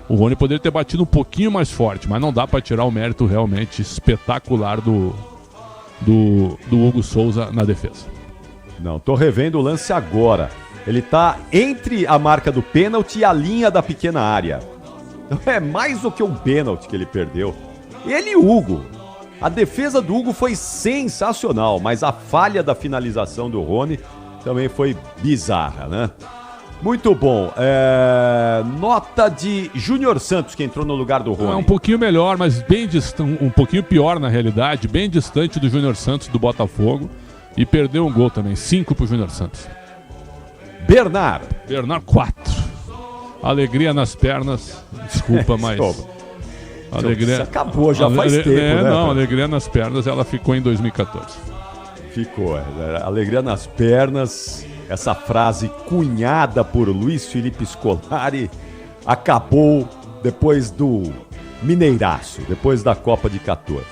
O Rony poderia ter batido um pouquinho mais forte, mas não dá pra tirar o mérito realmente espetacular do Hugo Souza na defesa. Não, tô revendo o lance agora. Ele tá entre a marca do pênalti e a linha da pequena área. É mais do que um pênalti que ele perdeu. Ele e o Hugo. A defesa do Hugo foi sensacional, mas a falha da finalização do Rony também foi bizarra, né? Muito bom. Nota de Júnior Santos, que entrou no lugar do Rony. É um pouquinho melhor, mas bem um pouquinho pior na realidade, bem distante do Júnior Santos do Botafogo. E perdeu um gol também, 5 pro Júnior Santos. Bernard, 4. Alegria nas pernas. Desculpa, mas... Alegria... Acabou, já faz tempo, né? Não, alegria nas pernas, ela ficou em 2014. Ficou, alegria nas pernas... Essa frase cunhada por Luiz Felipe Scolari acabou depois do Mineiraço, depois da Copa de 14.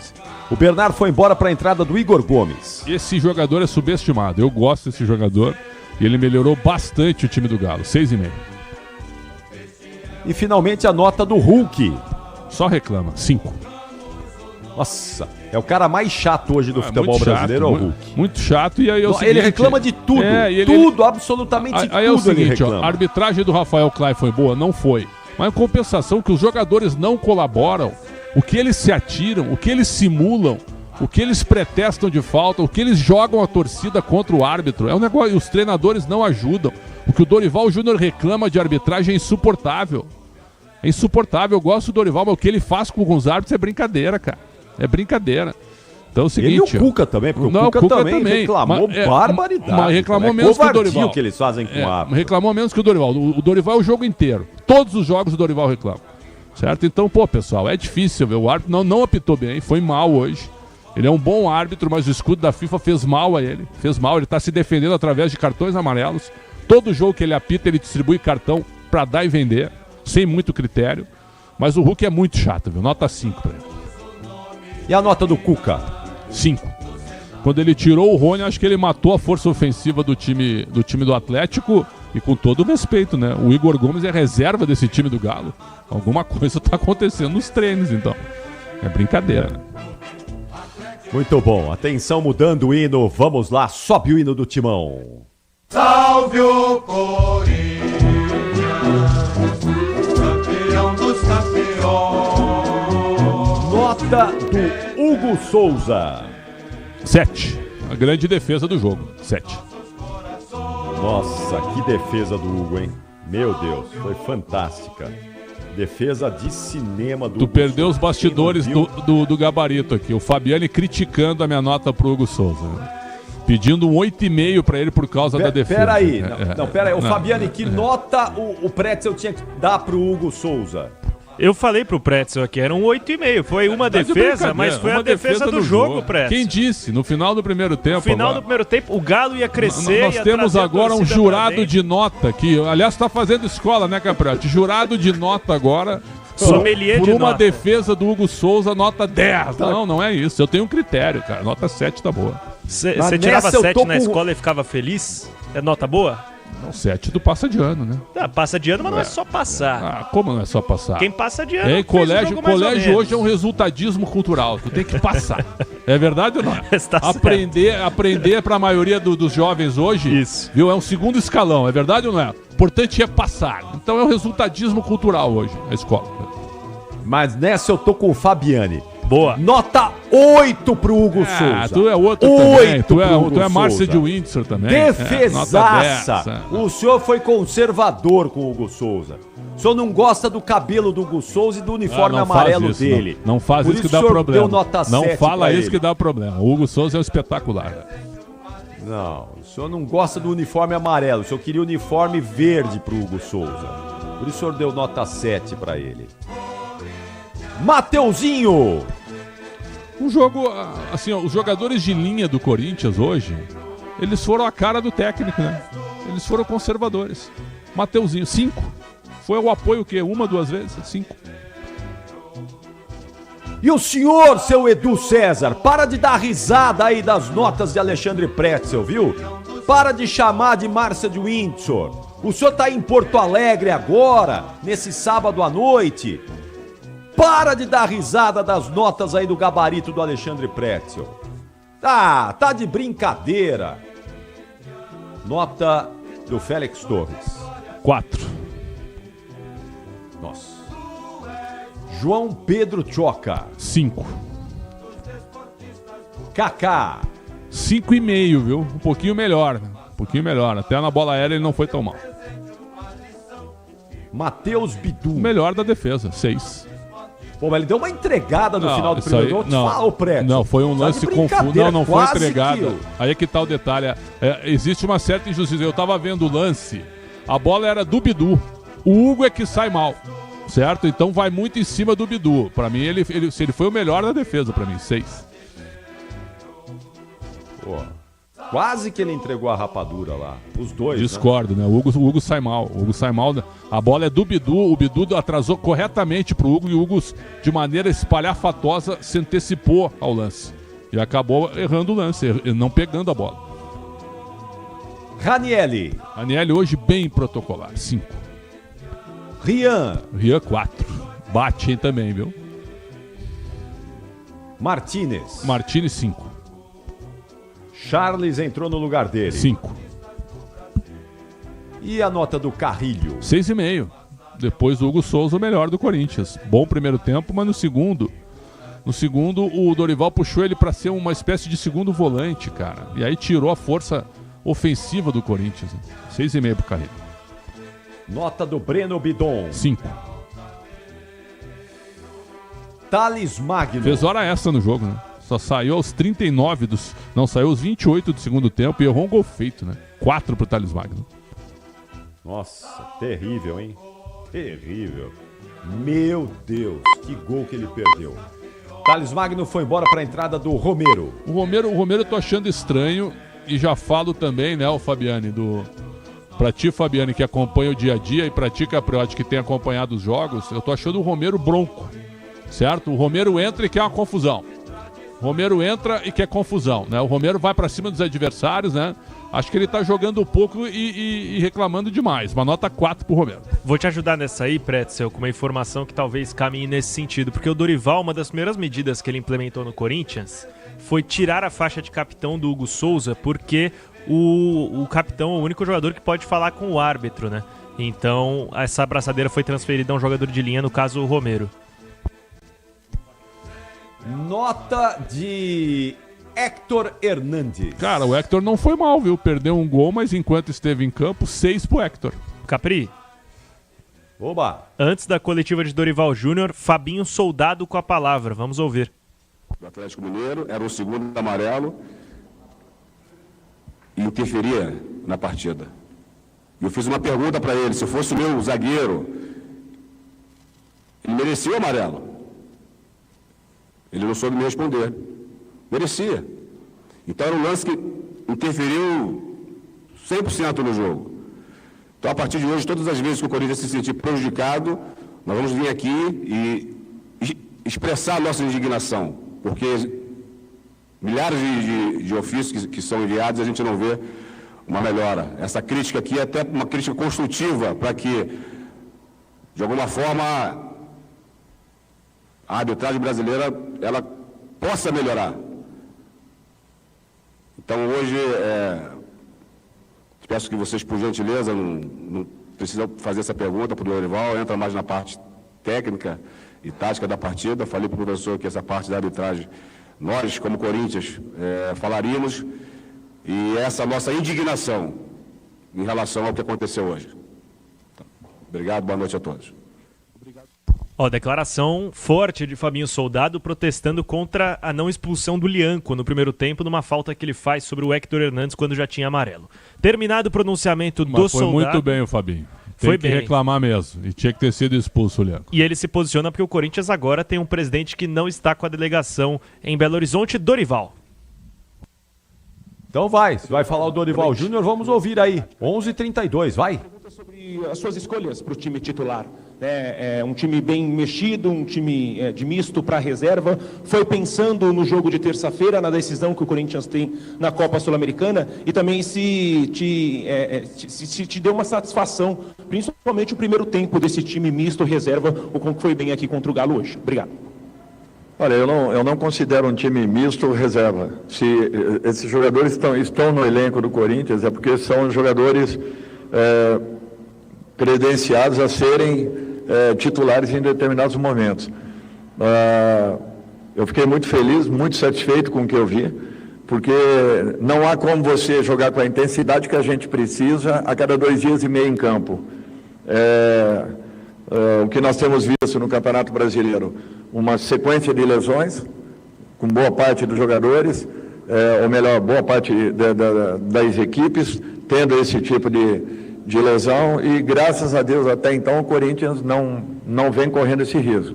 O Bernardo foi embora para a entrada do Igor Gomes. Esse jogador é subestimado, eu gosto desse jogador e ele melhorou bastante o time do Galo, 6,5. E finalmente a nota do Hulk. Só reclama, 5. Nossa, é o cara mais chato hoje do futebol brasileiro, é o Hulk. Muito chato, e aí é o seguinte, ele reclama de tudo, tudo, absolutamente tudo. Aí é o seguinte, ó, a arbitragem do Rafael Klein foi boa? Não foi. Mas em compensação que os jogadores não colaboram, o que eles se atiram, o que eles simulam, o que eles pretextam de falta, o que eles jogam a torcida contra o árbitro, é um negócio, os treinadores não ajudam. O que o Dorival Júnior reclama de arbitragem é insuportável. É insuportável, eu gosto do Dorival, mas o que ele faz com os árbitros é brincadeira, cara. É brincadeira. Então é o seguinte... Ele e o Cuca também, porque o Cuca também reclamou barbaridade. Mas reclamou menos que o Dorival. Que eles fazem com o árbitro. Reclamou menos que o Dorival. O Dorival é o jogo inteiro. Todos os jogos o Dorival reclama. Certo? Então, pessoal, é difícil ver. O árbitro não apitou bem, foi mal hoje. Ele é um bom árbitro, mas o escudo da FIFA fez mal a ele. Fez mal, ele está se defendendo através de cartões amarelos. Todo jogo que ele apita, ele distribui cartão para dar e vender, sem muito critério. Mas o Hulk é muito chato, viu? Nota 5 para ele. E a nota do Cuca? 5. Quando ele tirou o Rony, acho que ele matou a força ofensiva do time do Atlético. E com todo o respeito, né? O Igor Gomes é reserva desse time do Galo. Alguma coisa está acontecendo nos treinos, então. É brincadeira, né? Muito bom. Atenção, mudando o hino. Vamos lá, sobe o hino do Timão. Salve o Corinthians, campeão dos campeões. Nota do Hugo Souza. 7. A grande defesa do jogo. 7. Nossa, que defesa do Hugo, hein? Meu Deus, foi fantástica. Defesa de cinema do Tu Hugo perdeu Souza. os bastidores do gabarito aqui. O Fabiani criticando a minha nota pro Hugo Souza. Pedindo um 8,5 pra ele por causa da defesa. Peraí, peraí. O Não. Fabiani, que nota o Pretzel tinha que dar pro Hugo Souza? Eu falei pro Pretzel aqui, era um 8,5. Foi uma Tá de defesa, brincadeira, mas foi uma a defesa do jogo, Pretzel. Quem disse? No final do primeiro tempo. No final agora. do primeiro tempo, o Galo ia crescer. Nós temos agora um jurado de nota aqui. Aliás, tá fazendo escola, né, Capriotti? Jurado de nota agora. Sommelier por de uma nota. defesa do Hugo Souza, nota 10. Não, não é isso. Eu tenho um critério, cara. Nota 7 tá boa. Você tirava 7 na escola e ficava feliz? É nota boa? Não, 7 do passa de ano, né? Passa de ano, mas não é só passar. Ah, como não é só passar? Quem passa de ano É, fez o colégio jogo mais ou hoje menos. é um resultadismo cultural. Tu tem que passar. É verdade ou não? Está Aprender pra maioria dos jovens hoje, Isso. Viu? É um segundo escalão. É verdade ou não é? O importante é passar. Então é um resultadismo cultural hoje, a escola. Mas nessa eu tô com o Fabiani. Boa. Nota 8 pro Hugo Souza. Tu é outro também. Tu pro é Hugo Márcia Souza. de Windsor também. Defesaça. O senhor foi conservador com o Hugo Souza. O senhor não gosta do cabelo do Hugo Souza e do uniforme amarelo isso, dele. Não faz Por isso que dá o senhor problema. deu nota Não 7 fala pra isso ele. que dá problema. O Hugo Souza é espetacular. Não, o senhor não gosta do uniforme amarelo. O senhor queria o uniforme verde pro Hugo Souza. Por isso o senhor deu nota 7 pra ele. Mateuzinho! Um jogo, assim, ó, os jogadores de linha do Corinthians hoje, eles foram a cara do técnico, né? Eles foram conservadores. Mateuzinho, 5. Foi o apoio o quê? 1, 2 vezes? 5. E o senhor, seu Edu César, para de dar risada aí das notas de Alexandre Pretzel, viu? Para de chamar de Márcia de Windsor. O senhor tá em Porto Alegre agora, nesse sábado à noite. Para de dar risada das notas aí do gabarito do Alexandre Pretzel. Tá de brincadeira. Nota do Félix Torres. 4. Nossa. João Pedro Choca. 5. Kaká. 5,5, viu? Um pouquinho melhor. Um pouquinho melhor. Até na bola aérea ele não foi tão mal. Matheus Bidu. O melhor da defesa, 6. Pô, mas ele deu uma entregada no final do primeiro jogo. Não, Pretzel. foi um Só de lance confuso. brincadeira, Não foi quase entregada. que- Aí é que tá o detalhe. Existe uma certa injustiça. Eu tava vendo o lance. A bola era do Bidu. O Hugo é que sai mal. Certo? Então vai muito em cima do Bidu. Pra mim, ele foi o melhor da defesa, pra mim, 6. Pô, quase que ele entregou a rapadura lá. Os dois. Discordo, né? O Hugo sai mal. O Hugo sai mal. A bola é do Bidu. O Bidu atrasou corretamente pro Hugo e o Hugo, de maneira espalhafatosa, se antecipou ao lance. E acabou errando o lance, não pegando a bola. Ranielli. Ranielli hoje bem protocolar, 5. Rian. Rian, 4. Bate, hein, também, viu? Martínez. Martínez, 5. Charles entrou no lugar dele. 5. E a nota do Carrilho? 6,5. Depois o Hugo Souza, o melhor do Corinthians. Bom primeiro tempo, mas no segundo o Dorival puxou ele para ser uma espécie de segundo volante, cara. E aí tirou a força ofensiva do Corinthians. 6,5 pro Carrilho. Nota do Breno Bidon? 5. Thales Magno. Fez hora extra no jogo, né? Só saiu aos 39 Não, saiu aos 28 do segundo tempo e errou um gol feito, né? 4 pro Thales Magno. Nossa, terrível, hein? Terrível. Meu Deus, que gol que ele perdeu. Thales Magno foi embora para a entrada do Romero. O Romero eu tô achando estranho e já falo também, né, o Fabiani, pra ti, Fabiani, que acompanha o dia a dia, e pra ti, Capriotti, que tem acompanhado os jogos, eu tô achando o Romero bronco, certo? O Romero entra e quer uma confusão. Romero entra e quer confusão, né? O Romero vai pra cima dos adversários, né? Acho que ele tá jogando pouco e reclamando demais. Uma nota 4 pro Romero. Vou te ajudar nessa aí, Pretzel, com uma informação que talvez caminhe nesse sentido. Porque o Dorival, uma das primeiras medidas que ele implementou no Corinthians foi tirar a faixa de capitão do Hugo Souza, porque o capitão é o único jogador que pode falar com o árbitro, né? Então, essa abraçadeira foi transferida a um jogador de linha, no caso o Romero. Nota de Héctor Hernandes. Cara, o Héctor não foi mal, viu? Perdeu um gol, mas enquanto esteve em campo, 6 pro Héctor. Capri. Oba. Antes da coletiva de Dorival Júnior, Fabinho Soldado com a palavra. Vamos ouvir. O Atlético Mineiro era o segundo amarelo e interferia na partida. Eu fiz uma pergunta para ele, se fosse o meu zagueiro, ele merecia o amarelo. Ele não soube me responder. Merecia. Então era um lance que interferiu 100% no jogo. Então, a partir de hoje, todas as vezes que o Corinthians se sentir prejudicado, nós vamos vir aqui e expressar a nossa indignação, porque milhares de ofícios que são enviados, a gente não vê uma melhora. Essa crítica aqui é até uma crítica construtiva, para que, de alguma forma, a arbitragem brasileira ela possa melhorar. Então, hoje, peço que vocês, por gentileza, não precisam fazer essa pergunta para o Dorival, entra mais na parte técnica e tática da partida. Falei para o professor que essa parte da arbitragem, nós, como Corinthians, falaríamos, e essa nossa indignação em relação ao que aconteceu hoje. Obrigado, boa noite a todos. Declaração forte de Fabinho Soldado protestando contra a não expulsão do Lianco no primeiro tempo, numa falta que ele faz sobre o Héctor Hernandes quando já tinha amarelo. Terminado o pronunciamento do Soldado... Foi muito bem o Fabinho. Tem que reclamar mesmo. E tinha que ter sido expulso o Lianco. E ele se posiciona porque o Corinthians agora tem um presidente que não está com a delegação em Belo Horizonte, Dorival. Então vai falar o Dorival Júnior, vamos ouvir aí. 11h32, vai. Pergunta sobre as suas escolhas para o time titular. Um time bem mexido, um time de misto para reserva. Foi pensando no jogo de terça-feira, na decisão que o Corinthians tem na Copa Sul-Americana, e também se te deu uma satisfação, principalmente o primeiro tempo desse time misto reserva, o como foi bem aqui contra o Galo hoje. Obrigado. Olha, eu não considero um time misto reserva. Se esses jogadores estão no elenco do Corinthians, é porque são jogadores credenciados a serem titulares em determinados momentos. Eu fiquei muito feliz, muito satisfeito com o que eu vi, porque não há como você jogar com a intensidade que a gente precisa a cada 2 dias e meio em campo. O que nós temos visto no Campeonato Brasileiro, uma sequência de lesões, com boa parte dos jogadores, ou melhor, boa parte das equipes, tendo esse tipo de lesão, e graças a Deus até então o Corinthians não vem correndo esse risco.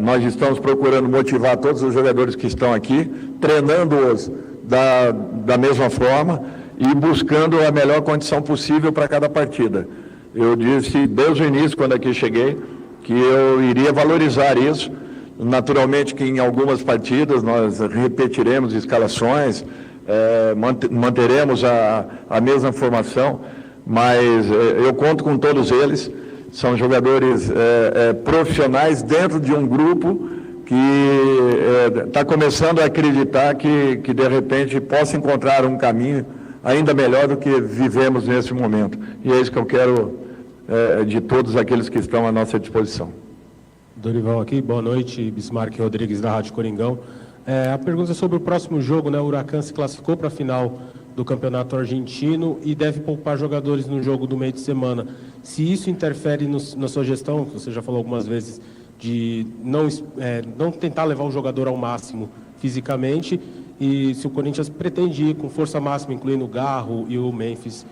Nós estamos procurando motivar todos os jogadores que estão aqui, treinando-os da mesma forma e buscando a melhor condição possível para cada partida. Eu disse desde o início, quando aqui cheguei, que eu iria valorizar isso. Naturalmente que em algumas partidas nós repetiremos escalações, manteremos a mesma formação, mas eu conto com todos eles. São jogadores profissionais dentro de um grupo que está começando a acreditar que de repente possa encontrar um caminho ainda melhor do que vivemos nesse momento. E é isso que eu quero de todos aqueles que estão à nossa disposição. Dorival aqui, boa noite, Bismarck Rodrigues da Rádio Coringão. A pergunta é sobre o próximo jogo, né? O Huracan se classificou para a final do Campeonato Argentino e deve poupar jogadores no jogo do meio de semana. Se isso interfere na sua gestão, você já falou algumas vezes, de não tentar levar o jogador ao máximo fisicamente, e se o Corinthians pretende ir com força máxima, incluindo o Garro e o Memphis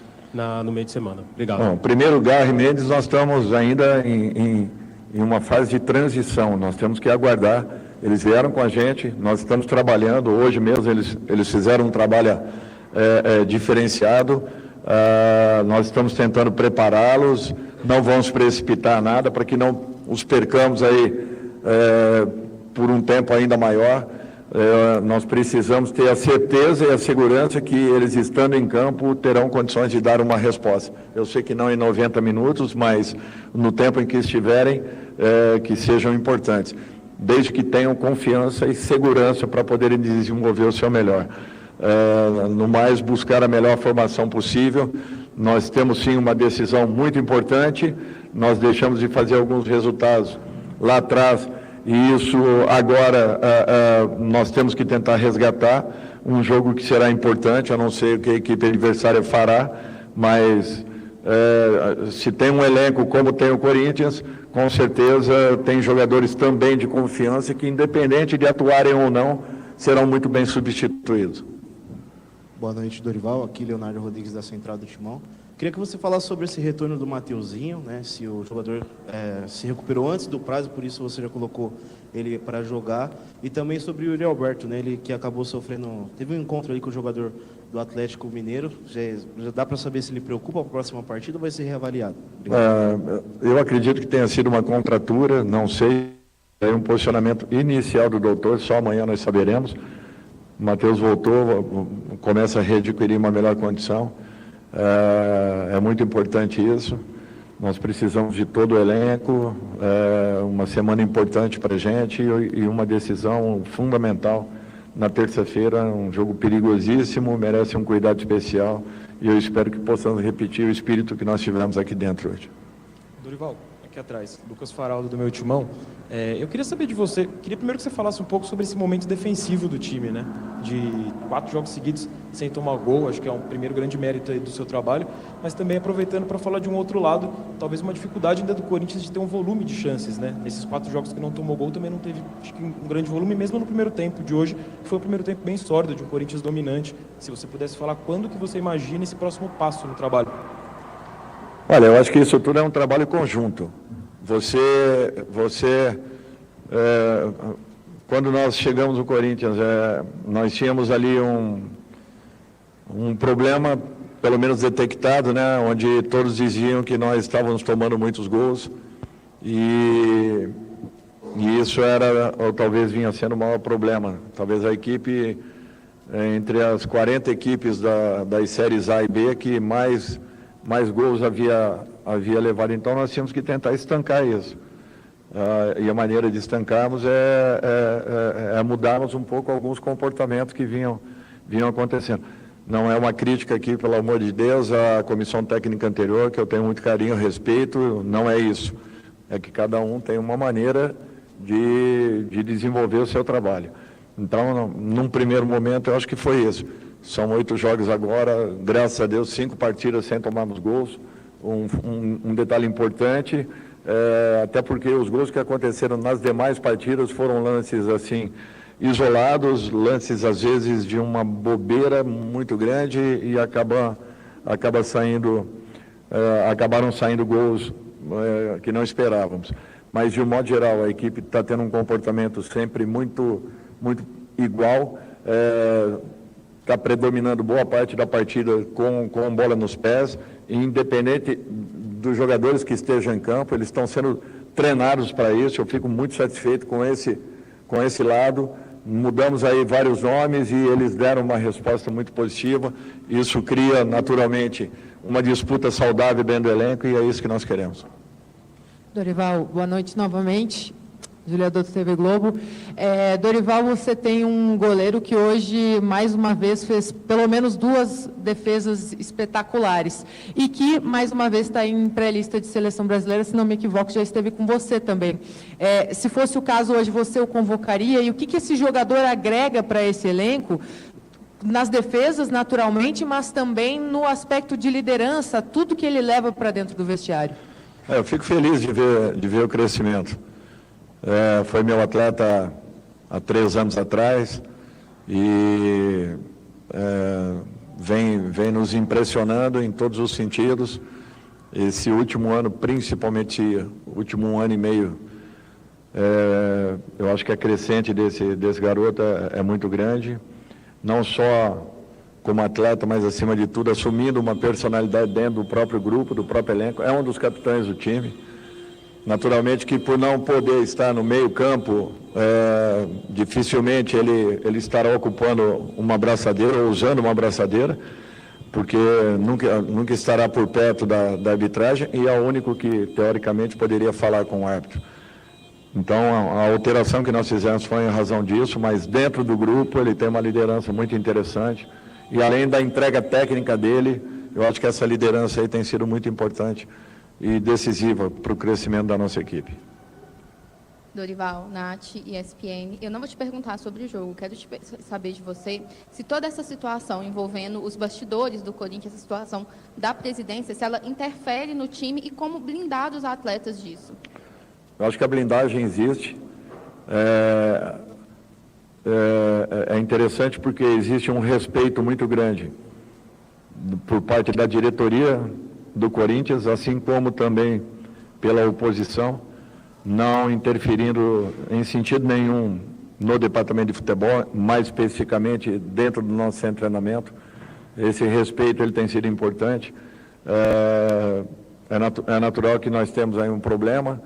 no meio de semana. Obrigado. Bom, primeiro, Garro e Mendes, nós estamos ainda em uma fase de transição. Nós temos que aguardar. Eles vieram com a gente, nós estamos trabalhando. Hoje mesmo eles fizeram um trabalho diferenciado. Nós estamos tentando prepará-los. Não vamos precipitar nada para que não os percamos aí por um tempo ainda maior. nós precisamos ter a certeza e a segurança que eles, estando em campo, terão condições de dar uma resposta. Eu sei que não em 90 minutos, mas no tempo em que estiverem, que sejam importantes, desde que tenham confiança e segurança para poderem desenvolver o seu melhor. No mais, buscar a melhor formação possível. Nós temos sim uma decisão muito importante, nós deixamos de fazer alguns resultados lá atrás, e isso agora nós temos que tentar resgatar um jogo que será importante. Eu não sei o que a equipe adversária fará, mas se tem um elenco como tem o Corinthians, com certeza tem jogadores também de confiança que, independente de atuarem ou não, serão muito bem substituídos. Boa noite, Dorival. Aqui Leonardo Rodrigues da Central do Timão. Queria que você falasse sobre esse retorno do Mateuzinho, né? Se o jogador se recuperou antes do prazo, por isso você já colocou ele para jogar. E também sobre o Yuri Alberto, né? Ele que acabou sofrendo... Teve um encontro ali com o jogador do Atlético Mineiro. Já dá para saber se ele preocupa para a próxima partida ou vai ser reavaliado? Eu acredito que tenha sido uma contratura, não sei. É um posicionamento inicial do doutor, só amanhã nós saberemos. O Matheus voltou, começa a readquirir uma melhor condição. É muito importante isso. Nós precisamos de todo o elenco, uma semana importante para a gente e uma decisão fundamental na terça-feira, um jogo perigosíssimo, merece um cuidado especial e eu espero que possamos repetir o espírito que nós tivemos aqui dentro hoje. Dorival, aqui atrás, Lucas Faraldo do Meu Timão. Eu queria saber de você, queria primeiro que você falasse um pouco sobre esse momento defensivo do time, né? De 4 jogos seguidos sem tomar gol, acho que é um primeiro grande mérito aí do seu trabalho, mas também aproveitando para falar de um outro lado, talvez uma dificuldade ainda do Corinthians de ter um volume de chances, né? Nesses 4 jogos que não tomou gol também não teve, acho que um grande volume, mesmo no primeiro tempo de hoje, que foi um primeiro tempo bem sólido, de um Corinthians dominante. Se você pudesse falar quando que você imagina esse próximo passo no trabalho? Olha, eu acho que isso tudo é um trabalho conjunto. Quando nós chegamos no Corinthians, nós tínhamos ali um problema, pelo menos detectado, né, onde todos diziam que nós estávamos tomando muitos gols e isso era, ou talvez vinha sendo o maior problema. Talvez a equipe, entre as 40 equipes das séries A e B, que mais gols havia levado. Então nós tínhamos que tentar estancar isso. E a maneira de estancarmos é mudarmos um pouco alguns comportamentos que vinham acontecendo. Não é uma crítica aqui, pelo amor de Deus, à comissão técnica anterior, que eu tenho muito carinho e respeito, não é isso. É que cada um tem uma maneira de desenvolver o seu trabalho. Então, num primeiro momento, eu acho que foi isso. São 8 jogos agora, graças a Deus, 5 partidas sem tomarmos gols. Um detalhe importante, até porque os gols que aconteceram nas demais partidas foram lances assim isolados, lances às vezes de uma bobeira muito grande e acabaram saindo gols que não esperávamos. Mas de um modo geral a equipe está tendo um comportamento sempre muito igual. Está predominando boa parte da partida com bola nos pés, e independente dos jogadores que estejam em campo, eles estão sendo treinados para isso. Eu fico muito satisfeito com esse lado. Mudamos aí vários nomes e eles deram uma resposta muito positiva. Isso cria naturalmente uma disputa saudável dentro do elenco e é isso que nós queremos. Dorival, boa noite novamente. Julia Dotto, TV Globo. Dorival, você tem um goleiro que hoje, mais uma vez, fez pelo menos 2 defesas espetaculares e que, mais uma vez, está em pré-lista de seleção brasileira, se não me equivoco, já esteve com você também. Se fosse o caso hoje, você o convocaria? E o que esse jogador agrega para esse elenco? Nas defesas, naturalmente, mas também no aspecto de liderança, tudo que ele leva para dentro do vestiário. Eu fico feliz de ver o crescimento. Foi meu atleta há 3 anos atrás e vem nos impressionando em todos os sentidos. Esse último ano, principalmente o último 1 ano e meio, eu acho que a crescente desse garoto é muito grande, não só como atleta, mas acima de tudo assumindo uma personalidade dentro do próprio grupo, do próprio elenco. É um dos capitães do time. Naturalmente que por não poder estar no meio campo, dificilmente ele estará ocupando uma abraçadeira ou usando uma abraçadeira, porque nunca estará por perto da arbitragem e é o único que, teoricamente, poderia falar com o árbitro. Então, a alteração que nós fizemos foi em razão disso, mas dentro do grupo ele tem uma liderança muito interessante e além da entrega técnica dele, eu acho que essa liderança aí tem sido muito importante e decisiva para o crescimento da nossa equipe. Dorival, Nath e ESPN, eu não vou te perguntar sobre o jogo, quero saber de você se toda essa situação envolvendo os bastidores do Corinthians, essa situação da presidência, se ela interfere no time e como blindar os atletas disso. Eu acho que a blindagem existe. É interessante porque existe um respeito muito grande por parte da diretoria do Corinthians, assim como também pela oposição, não interferindo em sentido nenhum no departamento de futebol, mais especificamente dentro do nosso centro de treinamento. Esse respeito ele tem sido importante. É natural que nós temos aí um problema,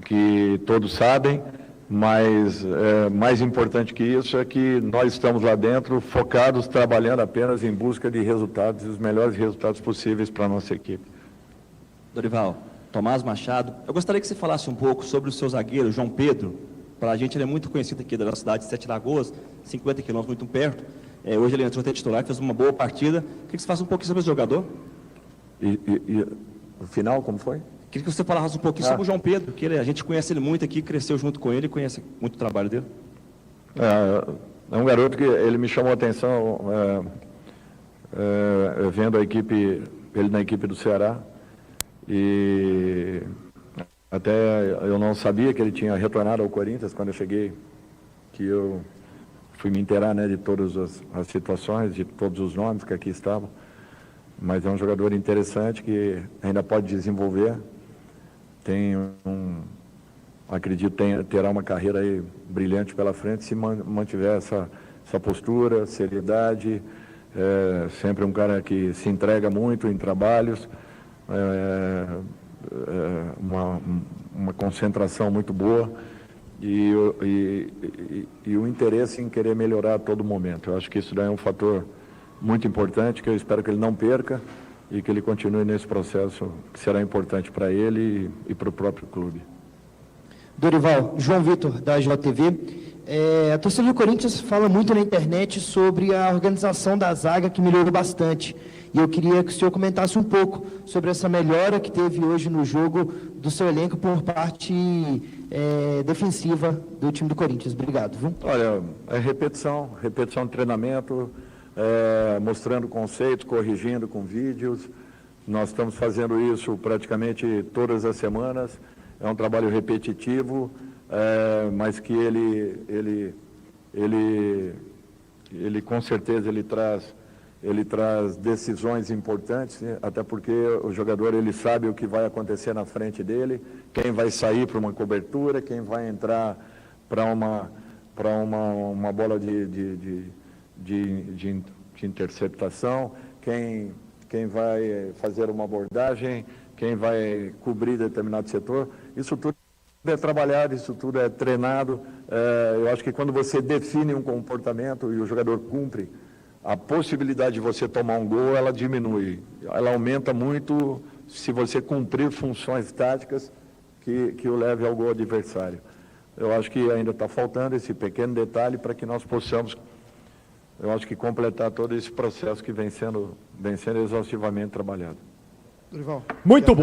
que todos sabem, mas mais importante que isso é que nós estamos lá dentro focados, trabalhando apenas em busca de resultados, os melhores resultados possíveis para a nossa equipe. Dorival, Tomás Machado, eu gostaria que você falasse um pouco sobre o seu zagueiro, João Pedro. Para a gente ele é muito conhecido aqui da nossa cidade de Sete Lagoas, 50 quilômetros, muito perto. Hoje ele entrou até titular, fez uma boa partida. Queria que você falasse um pouquinho sobre esse jogador. E o final, como foi? Queria que você falasse um pouquinho sobre o João Pedro, que a gente conhece ele muito aqui, cresceu junto com ele, conhece muito o trabalho dele. É um garoto que ele me chamou a atenção, vendo a equipe, ele na equipe do Ceará, e até eu não sabia que ele tinha retornado ao Corinthians quando eu cheguei, que eu fui me inteirar, né, de todas as situações, de todos os nomes que aqui estavam, mas é um jogador interessante que ainda pode desenvolver. Acredito que terá uma carreira aí brilhante pela frente se mantiver essa postura, seriedade, sempre um cara que se entrega muito em trabalhos, uma concentração muito boa e o interesse em querer melhorar a todo momento. Eu acho que isso daí é um fator muito importante, que eu espero que ele não perca e que ele continue nesse processo que será importante para ele e para o próprio clube. Dorival, João Vitor, da JTV. A torcida do Corinthians fala muito na internet sobre a organização da zaga, que melhorou bastante. E eu queria que o senhor comentasse um pouco sobre essa melhora que teve hoje no jogo do seu elenco por parte defensiva do time do Corinthians. Obrigado. Viu? Olha, é repetição de treinamento, mostrando conceitos, corrigindo com vídeos. Nós estamos fazendo isso praticamente todas as semanas. É um trabalho repetitivo, mas que ele com certeza ele traz decisões importantes, né? Até porque o jogador ele sabe o que vai acontecer na frente dele, quem vai sair para uma cobertura, quem vai entrar para uma bola de interceptação, quem vai fazer uma abordagem, quem vai cobrir determinado setor. Isso tudo é trabalhado, isso tudo é treinado. Eu acho que quando você define um comportamento e o jogador cumpre, a possibilidade de você tomar um gol, ela diminui. Ela aumenta muito se você cumprir funções táticas que o leve ao gol adversário. Eu acho que ainda está faltando esse pequeno detalhe para que nós possamos, eu acho que completar todo esse processo que vem sendo exaustivamente trabalhado. Dorival. Muito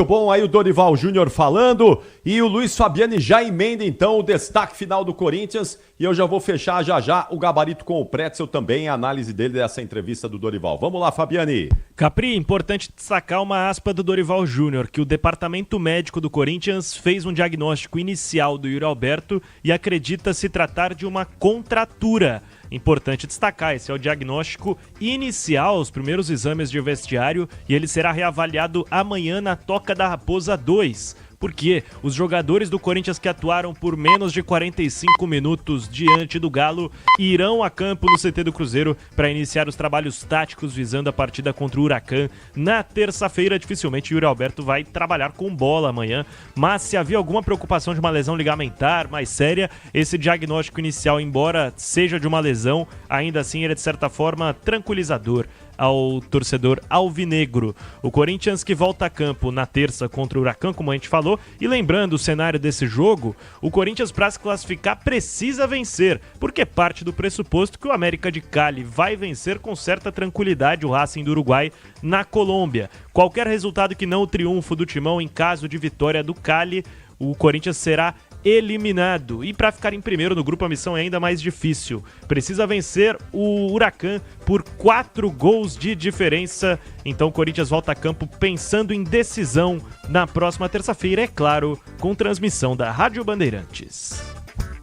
bom aí o Dorival Júnior falando e o Luiz Fabiani já emenda então o destaque final do Corinthians e eu já vou fechar já o gabarito com o Pretzel também, a análise dele dessa entrevista do Dorival. Vamos lá, Fabiani. Capri, importante destacar uma aspa do Dorival Júnior, que o departamento médico do Corinthians fez um diagnóstico inicial do Yuri Alberto e acredita se tratar de uma contratura. Importante destacar, esse é o diagnóstico inicial, os primeiros exames de vestiário, e ele será reavaliado amanhã na Toca da Raposa 2. porque os jogadores do Corinthians que atuaram por menos de 45 minutos diante do Galo irão a campo no CT do Cruzeiro para iniciar os trabalhos táticos visando a partida contra o Huracan na terça-feira. Dificilmente o Yuri Alberto vai trabalhar com bola amanhã, mas se havia alguma preocupação de uma lesão ligamentar mais séria, esse diagnóstico inicial, embora seja de uma lesão, ainda assim ele é de certa forma tranquilizador ao torcedor alvinegro. O Corinthians que volta a campo na terça contra o Huracan, como a gente falou, e lembrando o cenário desse jogo, o Corinthians, para se classificar, precisa vencer, porque parte do pressuposto que o América de Cali vai vencer com certa tranquilidade o Racing do Uruguai na Colômbia. Qualquer resultado que não o triunfo do Timão em caso de vitória do Cali, o Corinthians será eliminado. E para ficar em primeiro no grupo a missão é ainda mais difícil. Precisa vencer o Huracan por 4 gols de diferença. Então o Corinthians volta a campo pensando em decisão na próxima terça-feira, é claro, com transmissão da Rádio Bandeirantes.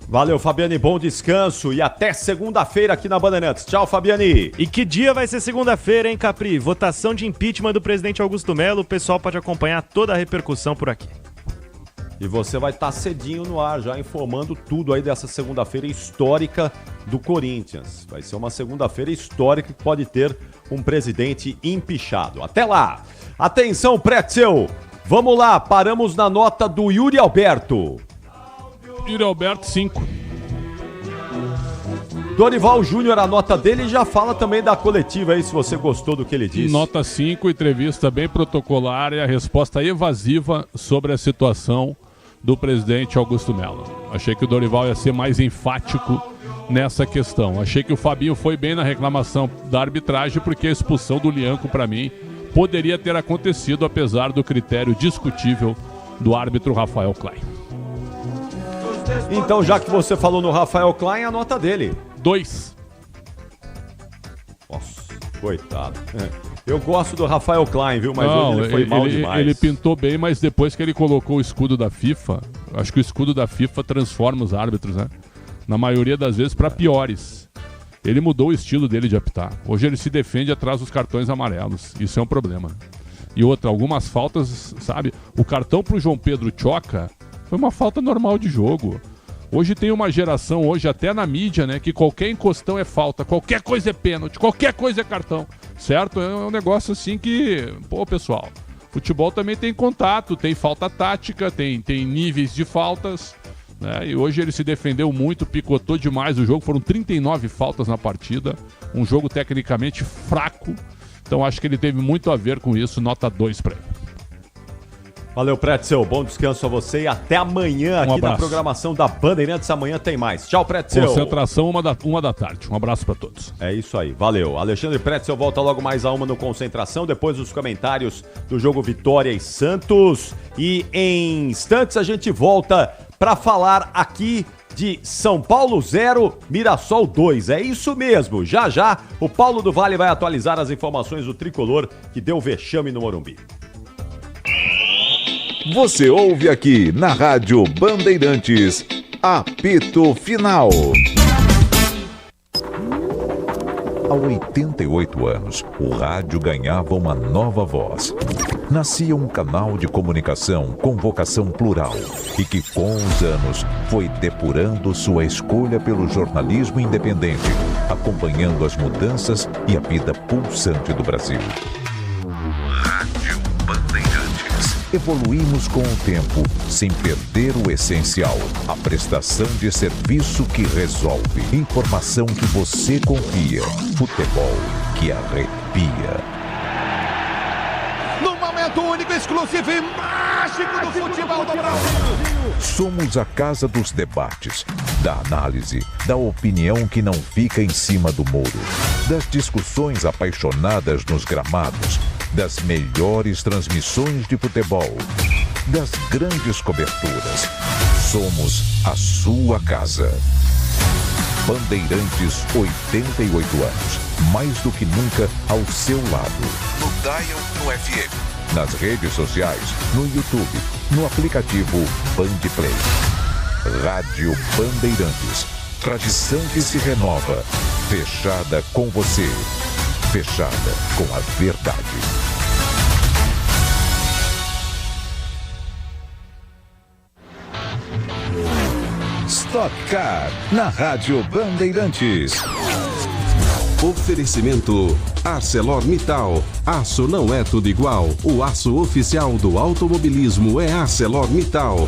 Valeu, Fabiane, bom descanso e até segunda-feira aqui na Bandeirantes. Tchau, Fabiane. E que dia vai ser segunda-feira, hein, Capri? Votação de impeachment do presidente Augusto Melo. O pessoal pode acompanhar toda a repercussão por aqui. E você vai estar cedinho no ar, já informando tudo aí dessa segunda-feira histórica do Corinthians. Vai ser uma segunda-feira histórica que pode ter um presidente empichado. Até lá! Atenção, Pretzel! Vamos lá, paramos na nota do Yuri Alberto. Yuri Alberto, 5. Dorival Júnior, a nota dele, já fala também da coletiva aí, se você gostou do que ele disse. Nota 5, entrevista bem protocolar e a resposta evasiva sobre a situação do presidente Augusto Melo. Achei que o Dorival ia ser mais enfático nessa questão. Achei que o Fabinho foi bem na reclamação da arbitragem, porque a expulsão do Lianco, para mim, poderia ter acontecido, apesar do critério discutível do árbitro Rafael Klein. Então, já que você falou no Rafael Klein, a nota dele. 2. Nossa, coitado. Eu gosto do Rafael Klein, viu? Mas hoje ele foi mal demais. Ele pintou bem, mas depois que ele colocou o escudo da FIFA, acho que o escudo da FIFA transforma os árbitros, né? Na maioria das vezes para piores. Ele mudou o estilo dele de apitar. Hoje ele se defende atrás dos cartões amarelos. Isso é um problema. E outra, algumas faltas, sabe? O cartão pro João Pedro Choca foi uma falta normal de jogo. Hoje tem uma geração, hoje até na mídia, né, que qualquer encostão é falta, qualquer coisa é pênalti, qualquer coisa é cartão, certo? É um negócio assim que, pô, pessoal, futebol também tem contato, tem falta tática, tem níveis de faltas, né? E hoje ele se defendeu muito, picotou demais o jogo, foram 39 faltas na partida, um jogo tecnicamente fraco, então acho que ele teve muito a ver com isso, nota 2 para ele. Valeu, Pretzel. Bom descanso a você e até amanhã aqui na programação da Bandeirantes. Amanhã tem mais. Tchau, Pretzel. Concentração, 1 da tarde. Um abraço para todos. É isso aí. Valeu. Alexandre Pretzel volta logo mais a 1 no Concentração. Depois os comentários do jogo Vitória e Santos. E em instantes a gente volta para falar aqui de São Paulo 0, Mirassol 2. É isso mesmo. Já já o Paulo do Vale vai atualizar as informações do tricolor que deu vexame no Morumbi. Você ouve aqui na Rádio Bandeirantes, apito final. Há 88 anos, o rádio ganhava uma nova voz. Nascia um canal de comunicação com vocação plural e que, com os anos, foi depurando sua escolha pelo jornalismo independente, acompanhando as mudanças e a vida pulsante do Brasil. Rádio Bandeirantes. Evoluímos com o tempo, sem perder o essencial. A prestação de serviço que resolve. Informação que você confia. Futebol que arrepia. No momento único, exclusivo e mágico do futebol do Brasil. Somos a casa dos debates, da análise, da opinião que não fica em cima do muro, das discussões apaixonadas nos gramados, das melhores transmissões de futebol, das grandes coberturas. Somos a sua casa. Bandeirantes, 88 anos. Mais do que nunca ao seu lado. No Dial, no FM. Nas redes sociais, no YouTube, no aplicativo Bandplay. Rádio Bandeirantes. Tradição que se renova. Fechada com você. Fechada com a verdade. Stock Car, na Rádio Bandeirantes. Oferecimento ArcelorMittal. Aço não é tudo igual. O aço oficial do automobilismo é ArcelorMittal.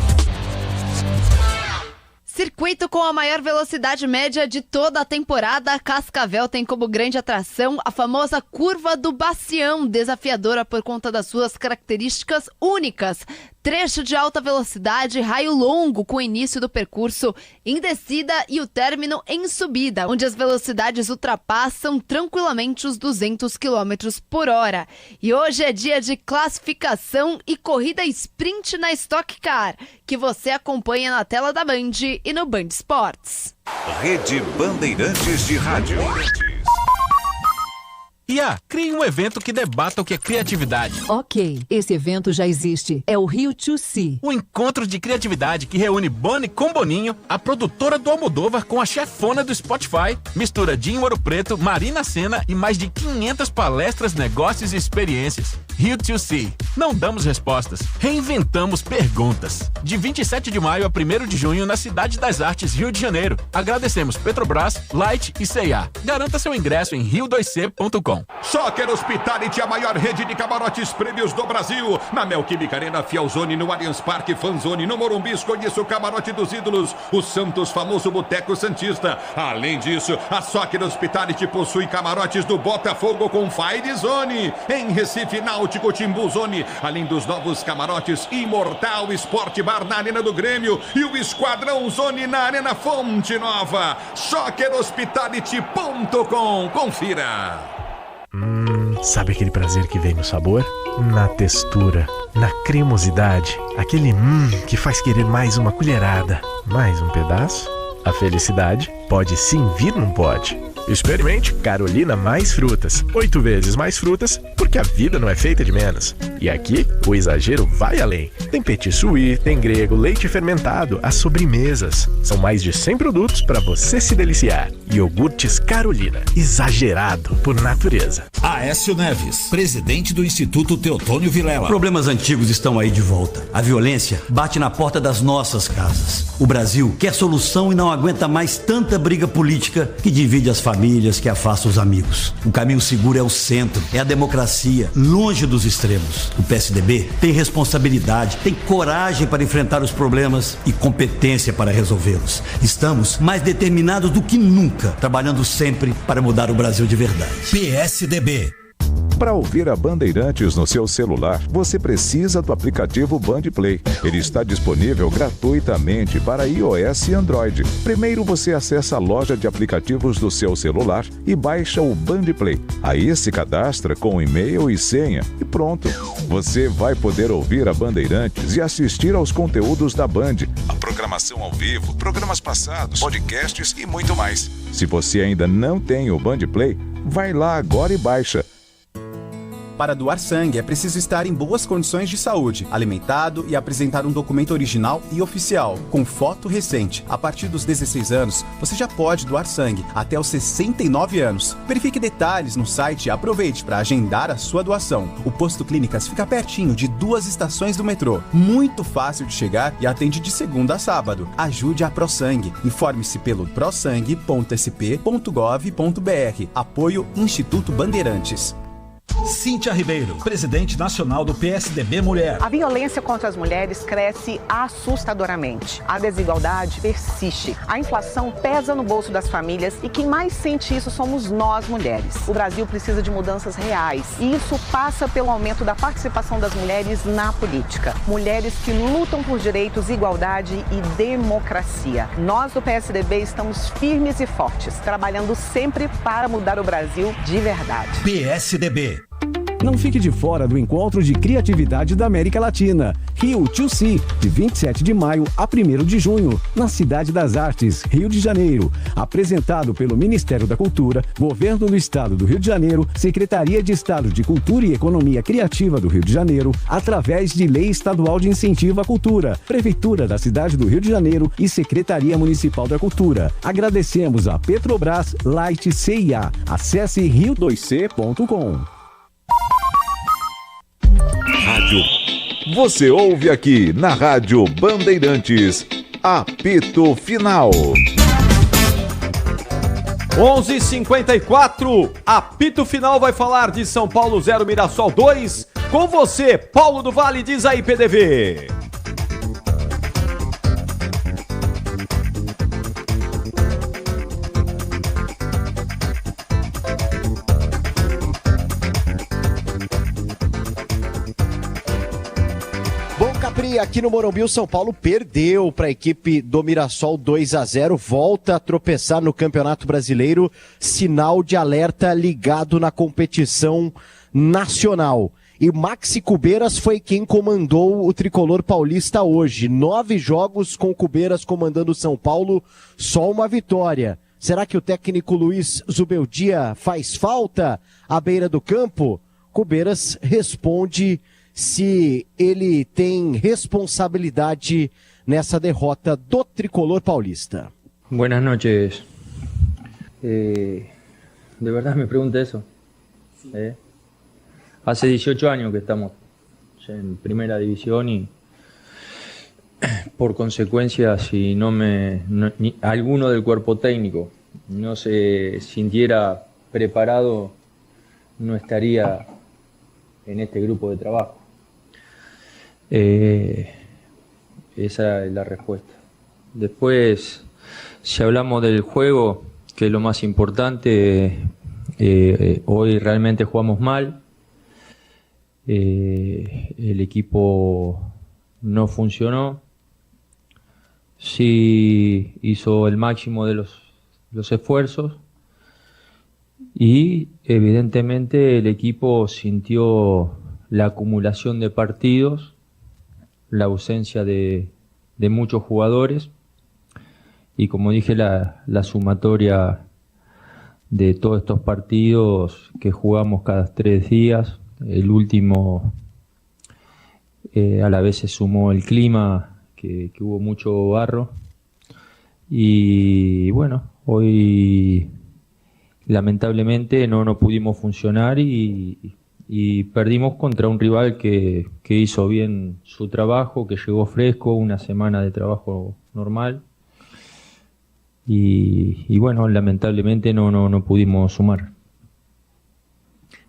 Circuito com a maior velocidade média de toda a temporada, Cascavel tem como grande atração a famosa Curva do Bacião, desafiadora por conta das suas características únicas. Trecho de alta velocidade, raio longo com o início do percurso em descida e o término em subida, onde as velocidades ultrapassam tranquilamente os 200 km por hora. E hoje é dia de classificação e corrida sprint na Stock Car, que você acompanha na tela da Band e no Band Esportes. Rede Bandeirantes de Rádio. Crie um evento que debata o que é criatividade. Ok, esse evento já existe. É o Rio 2C. Um encontro de criatividade que reúne Boni com Boninho, a produtora do Almodóvar com a chefona do Spotify, mistura Dinho Ouro Preto, Marina Sena e mais de 500 palestras, negócios e experiências. Rio 2C. Não damos respostas, reinventamos perguntas. De 27 de maio a 1º de junho na Cidade das Artes, Rio de Janeiro. Agradecemos Petrobras, Light e C&A. Garanta seu ingresso em rio2c.com. Soccer Hospitality, a maior rede de camarotes prêmios do Brasil. Na Neoquímica Arena, Fielzone, no Allianz Parque, Fanzone, no Morumbi, conheça o camarote dos ídolos, o Santos, famoso Boteco Santista. Além disso, a Soccer Hospitality possui camarotes do Botafogo com Fire Zone, em Recife, Náutico, Timbu Zone, além dos novos camarotes Imortal Sport Bar na Arena do Grêmio e o Esquadrão Zone na Arena Fonte Nova. SoccerHospitality.com. Confira. Sabe aquele prazer que vem no sabor? Na textura, na cremosidade, aquele que faz querer mais uma colherada, mais um pedaço? A felicidade pode sim vir num pote. Experimente Carolina Mais Frutas. 8 vezes mais frutas, porque a vida não é feita de menos. E aqui, o exagero vai além. Tem petit suí, tem grego, leite fermentado, as sobremesas. São mais de 100 produtos para você se deliciar. Iogurtes Carolina, exagerado por natureza. Aécio Neves, presidente do Instituto Teotônio Vilela. Problemas antigos estão aí de volta. A violência bate na porta das nossas casas. O Brasil quer solução e não aguenta mais tanta briga política que divide as famílias, que afasta os amigos. O caminho seguro é o centro, é a democracia, longe dos extremos. O PSDB tem responsabilidade, tem coragem para enfrentar os problemas e competência para resolvê-los. Estamos mais determinados do que nunca, trabalhando sempre para mudar o Brasil de verdade. PSDB. Para ouvir a Bandeirantes no seu celular, você precisa do aplicativo Bandplay. Ele está disponível gratuitamente para iOS e Android. Primeiro você acessa a loja de aplicativos do seu celular e baixa o Bandplay. Aí se cadastra com e-mail e senha e pronto. Você vai poder ouvir a Bandeirantes e assistir aos conteúdos da Band, a programação ao vivo, programas passados, podcasts e muito mais. Se você ainda não tem o Bandplay, vai lá agora e baixa. Para doar sangue, é preciso estar em boas condições de saúde, alimentado e apresentar um documento original e oficial, com foto recente. A partir dos 16 anos, você já pode doar sangue, até os 69 anos. Verifique detalhes no site e aproveite para agendar a sua doação. O Posto Clínicas fica pertinho de 2 estações do metrô. Muito fácil de chegar e atende de segunda a sábado. Ajude a ProSangue. Informe-se pelo prosangue.sp.gov.br. Apoio Instituto Bandeirantes. Cíntia Ribeiro, presidente nacional do PSDB Mulher. A violência contra as mulheres cresce assustadoramente. A desigualdade persiste. A inflação pesa no bolso das famílias e quem mais sente isso somos nós, mulheres. O Brasil precisa de mudanças reais e isso passa pelo aumento da participação das mulheres na política. Mulheres que lutam por direitos, igualdade e democracia. Nós do PSDB estamos firmes e fortes, trabalhando sempre para mudar o Brasil de verdade. PSDB. Não fique de fora do encontro de criatividade da América Latina. Rio 2C, de 27 de maio a 1º de junho, na Cidade das Artes, Rio de Janeiro. Apresentado pelo Ministério da Cultura, Governo do Estado do Rio de Janeiro, Secretaria de Estado de Cultura e Economia Criativa do Rio de Janeiro, através de Lei Estadual de Incentivo à Cultura, Prefeitura da Cidade do Rio de Janeiro e Secretaria Municipal da Cultura. Agradecemos a Petrobras, Light e C&A. Acesse rio2c.com. Rádio. Você ouve aqui na Rádio Bandeirantes, Apito Final. 11h54, apito final vai falar de São Paulo 0, Mirassol 2. Com você, Paulo do Vale, diz aí, PDV. Aqui no Morumbi, o São Paulo perdeu para a equipe do Mirassol 2-0, volta a tropeçar no Campeonato Brasileiro, sinal de alerta ligado na competição nacional. E Maxi Cubeiras foi quem comandou o tricolor paulista hoje. 9 jogos com Cubeiras comandando o São Paulo, só uma vitória. Será que o técnico Luiz Zubeldia faz falta à beira do campo? Cubeiras responde se ele tem responsabilidade nessa derrota do tricolor paulista. Buenas noches. ¿De verdad me pregunta eso? Hace 18 años que estamos en primera división y por consecuencia si ni alguno del cuerpo técnico no se sintiera preparado, no estaría en este grupo de trabajo. Esa es la respuesta. Después, si hablamos del juego, que es lo más importante, hoy realmente jugamos mal. El equipo no funcionó. Sí hizo el máximo de los esfuerzos y evidentemente el equipo sintió la acumulación de partidos, la ausencia de muchos jugadores y, como dije, la sumatoria de todos estos partidos que jugamos cada 3 días. El último a la vez se sumó el clima, que hubo mucho barro y bueno, hoy lamentablemente no pudimos funcionar y perdimos contra un rival que hizo bien su trabajo, que llegó fresco, una semana de trabajo normal y bueno, lamentablemente no pudimos sumar.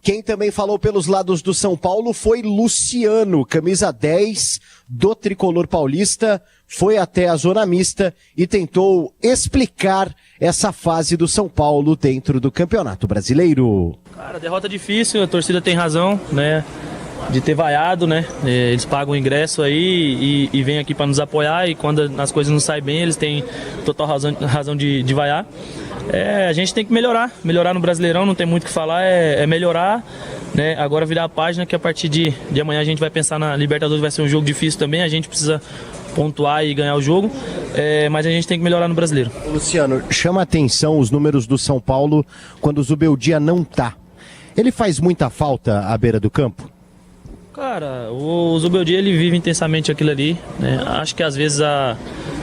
Quem também falou pelos lados do São Paulo foi Luciano, camisa 10 do tricolor paulista, foi até a zona mista e tentou explicar essa fase do São Paulo dentro do Campeonato Brasileiro. Cara, derrota difícil, a torcida tem razão, né, de ter vaiado, né, eles pagam o ingresso aí e vêm aqui para nos apoiar e quando as coisas não saem bem, eles têm total razão de vaiar. A gente tem que melhorar no Brasileirão, não tem muito o que falar, é melhorar, né? Agora virar a página que a partir de amanhã a gente vai pensar na Libertadores, vai ser um jogo difícil também, a gente precisa pontuar e ganhar o jogo, mas a gente tem que melhorar no Brasileiro. Luciano, chama a atenção os números do São Paulo quando o Zubeldia não tá. Ele faz muita falta à beira do campo? Cara, o Zubeldia ele vive intensamente aquilo ali, né? Acho que às vezes a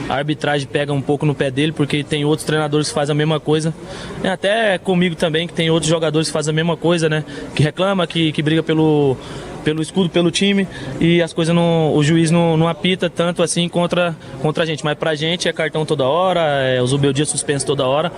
arbitragem pega um pouco no pé dele, porque tem outros treinadores que fazem a mesma coisa. Até comigo também, que tem outros jogadores que fazem a mesma coisa, né? Que reclama, que briga pelo escudo, pelo time, e as coisas o juiz não apita tanto assim contra a gente. Mas pra gente é cartão toda hora, o Zubeldia suspenso toda hora,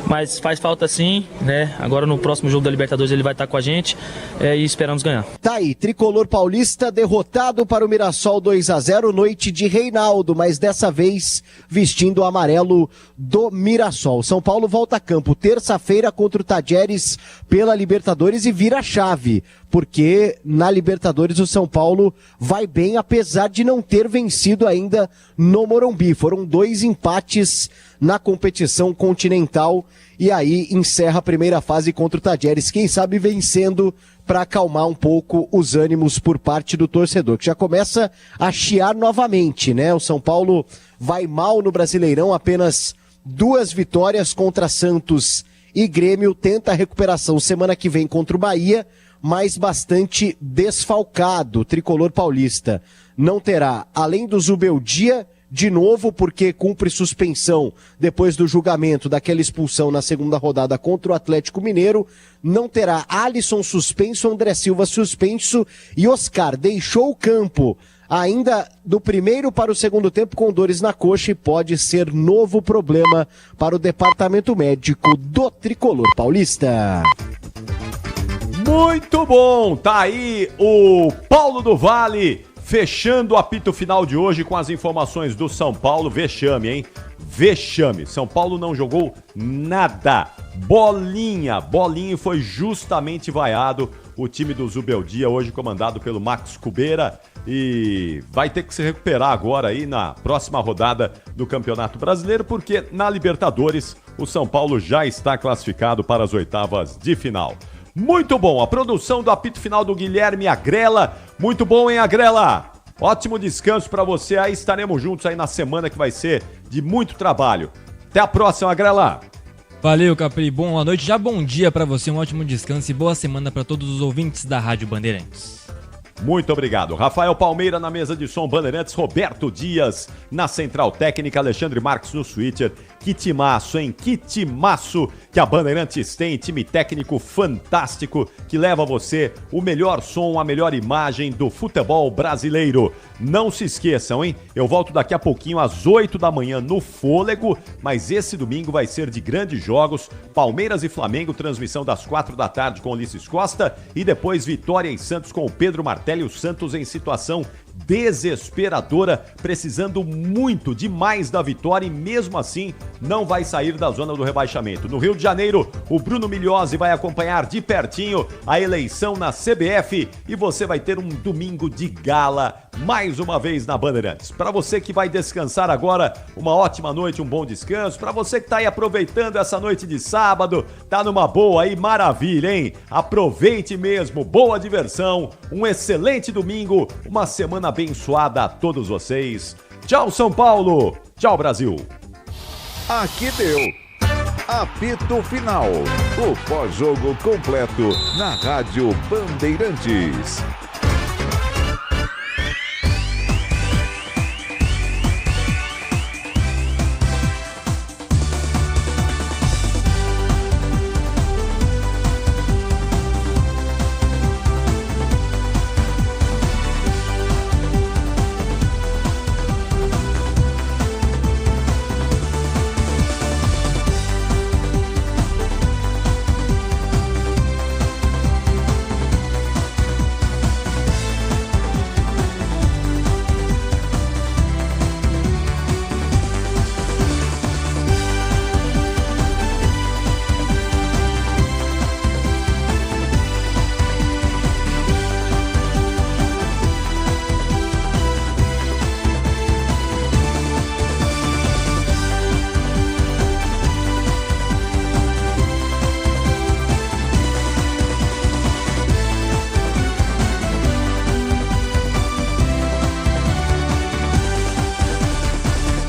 mas faz falta sim, né? Agora no próximo jogo da Libertadores ele vai estar com a gente e esperamos ganhar. Tá aí, tricolor paulista derrotado para o Mirassol 2-0, noite de Reinaldo, mas dessa vez vestindo o amarelo do Mirassol. São Paulo volta a campo terça-feira contra o Tajeres pela Libertadores e vira a chave, porque na Libertadores o São Paulo vai bem, apesar de não ter vencido ainda no Morumbi. Foram 2 empates na competição continental e aí encerra a primeira fase contra o Tajeres, quem sabe vencendo para acalmar um pouco os ânimos por parte do torcedor, que já começa a chiar novamente, né? O São Paulo vai mal no Brasileirão, apenas 2 vitórias contra Santos e Grêmio, tenta a recuperação semana que vem contra o Bahia, mas bastante desfalcado. O tricolor paulista não terá, além do Zubeldia, de novo, porque cumpre suspensão depois do julgamento daquela expulsão na segunda rodada contra o Atlético Mineiro, não terá Alisson suspenso, André Silva suspenso e Oscar deixou o campo ainda do primeiro para o segundo tempo com dores na coxa e pode ser novo problema para o departamento médico do tricolor paulista. Muito bom, tá aí o Paulo do Vale fechando o apito final de hoje com as informações do São Paulo. Vexame, hein? Vexame. São Paulo não jogou nada. Bolinha e foi justamente vaiado o time do Zubeldia, hoje comandado pelo Max Kubeira, e vai ter que se recuperar agora aí na próxima rodada do Campeonato Brasileiro, porque na Libertadores o São Paulo já está classificado para as oitavas de final. Muito bom, a produção do apito final do Guilherme Agrela. Muito bom, hein, Agrela? Ótimo descanso para você aí, estaremos juntos aí na semana que vai ser de muito trabalho. Até a próxima, Agrela. Valeu, Capri. Boa noite, já bom dia para você, um ótimo descanso e boa semana para todos os ouvintes da Rádio Bandeirantes. Muito obrigado. Rafael Palmeira na mesa de som Bandeirantes, Roberto Dias na Central Técnica, Alexandre Marques no Switcher. Que timaço, hein? Que timaço que a Bandeirantes tem, time técnico fantástico que leva a você o melhor som, a melhor imagem do futebol brasileiro. Não se esqueçam, hein? Eu volto daqui a pouquinho às 8 da manhã no Fôlego, mas esse domingo vai ser de grandes jogos. Palmeiras e Flamengo, transmissão das 4 da tarde com Ulisses Costa e depois Vitória e Santos com o Pedro Martelli, o Santos em situação desesperadora, precisando muito demais da vitória e mesmo assim não vai sair da zona do rebaixamento. No Rio de Janeiro, o Bruno Migliozzi vai acompanhar de pertinho a eleição na CBF e você vai ter um domingo de gala mais uma vez na Bandeirantes. Para você que vai descansar agora, uma ótima noite, um bom descanso. Para você que tá aí aproveitando essa noite de sábado, tá numa boa aí, maravilha, hein? Aproveite mesmo, boa diversão, um excelente domingo, uma semana abençoada a todos vocês. Tchau, São Paulo. Tchau, Brasil. Aqui deu. Apito Final. O pós-jogo completo na Rádio Bandeirantes.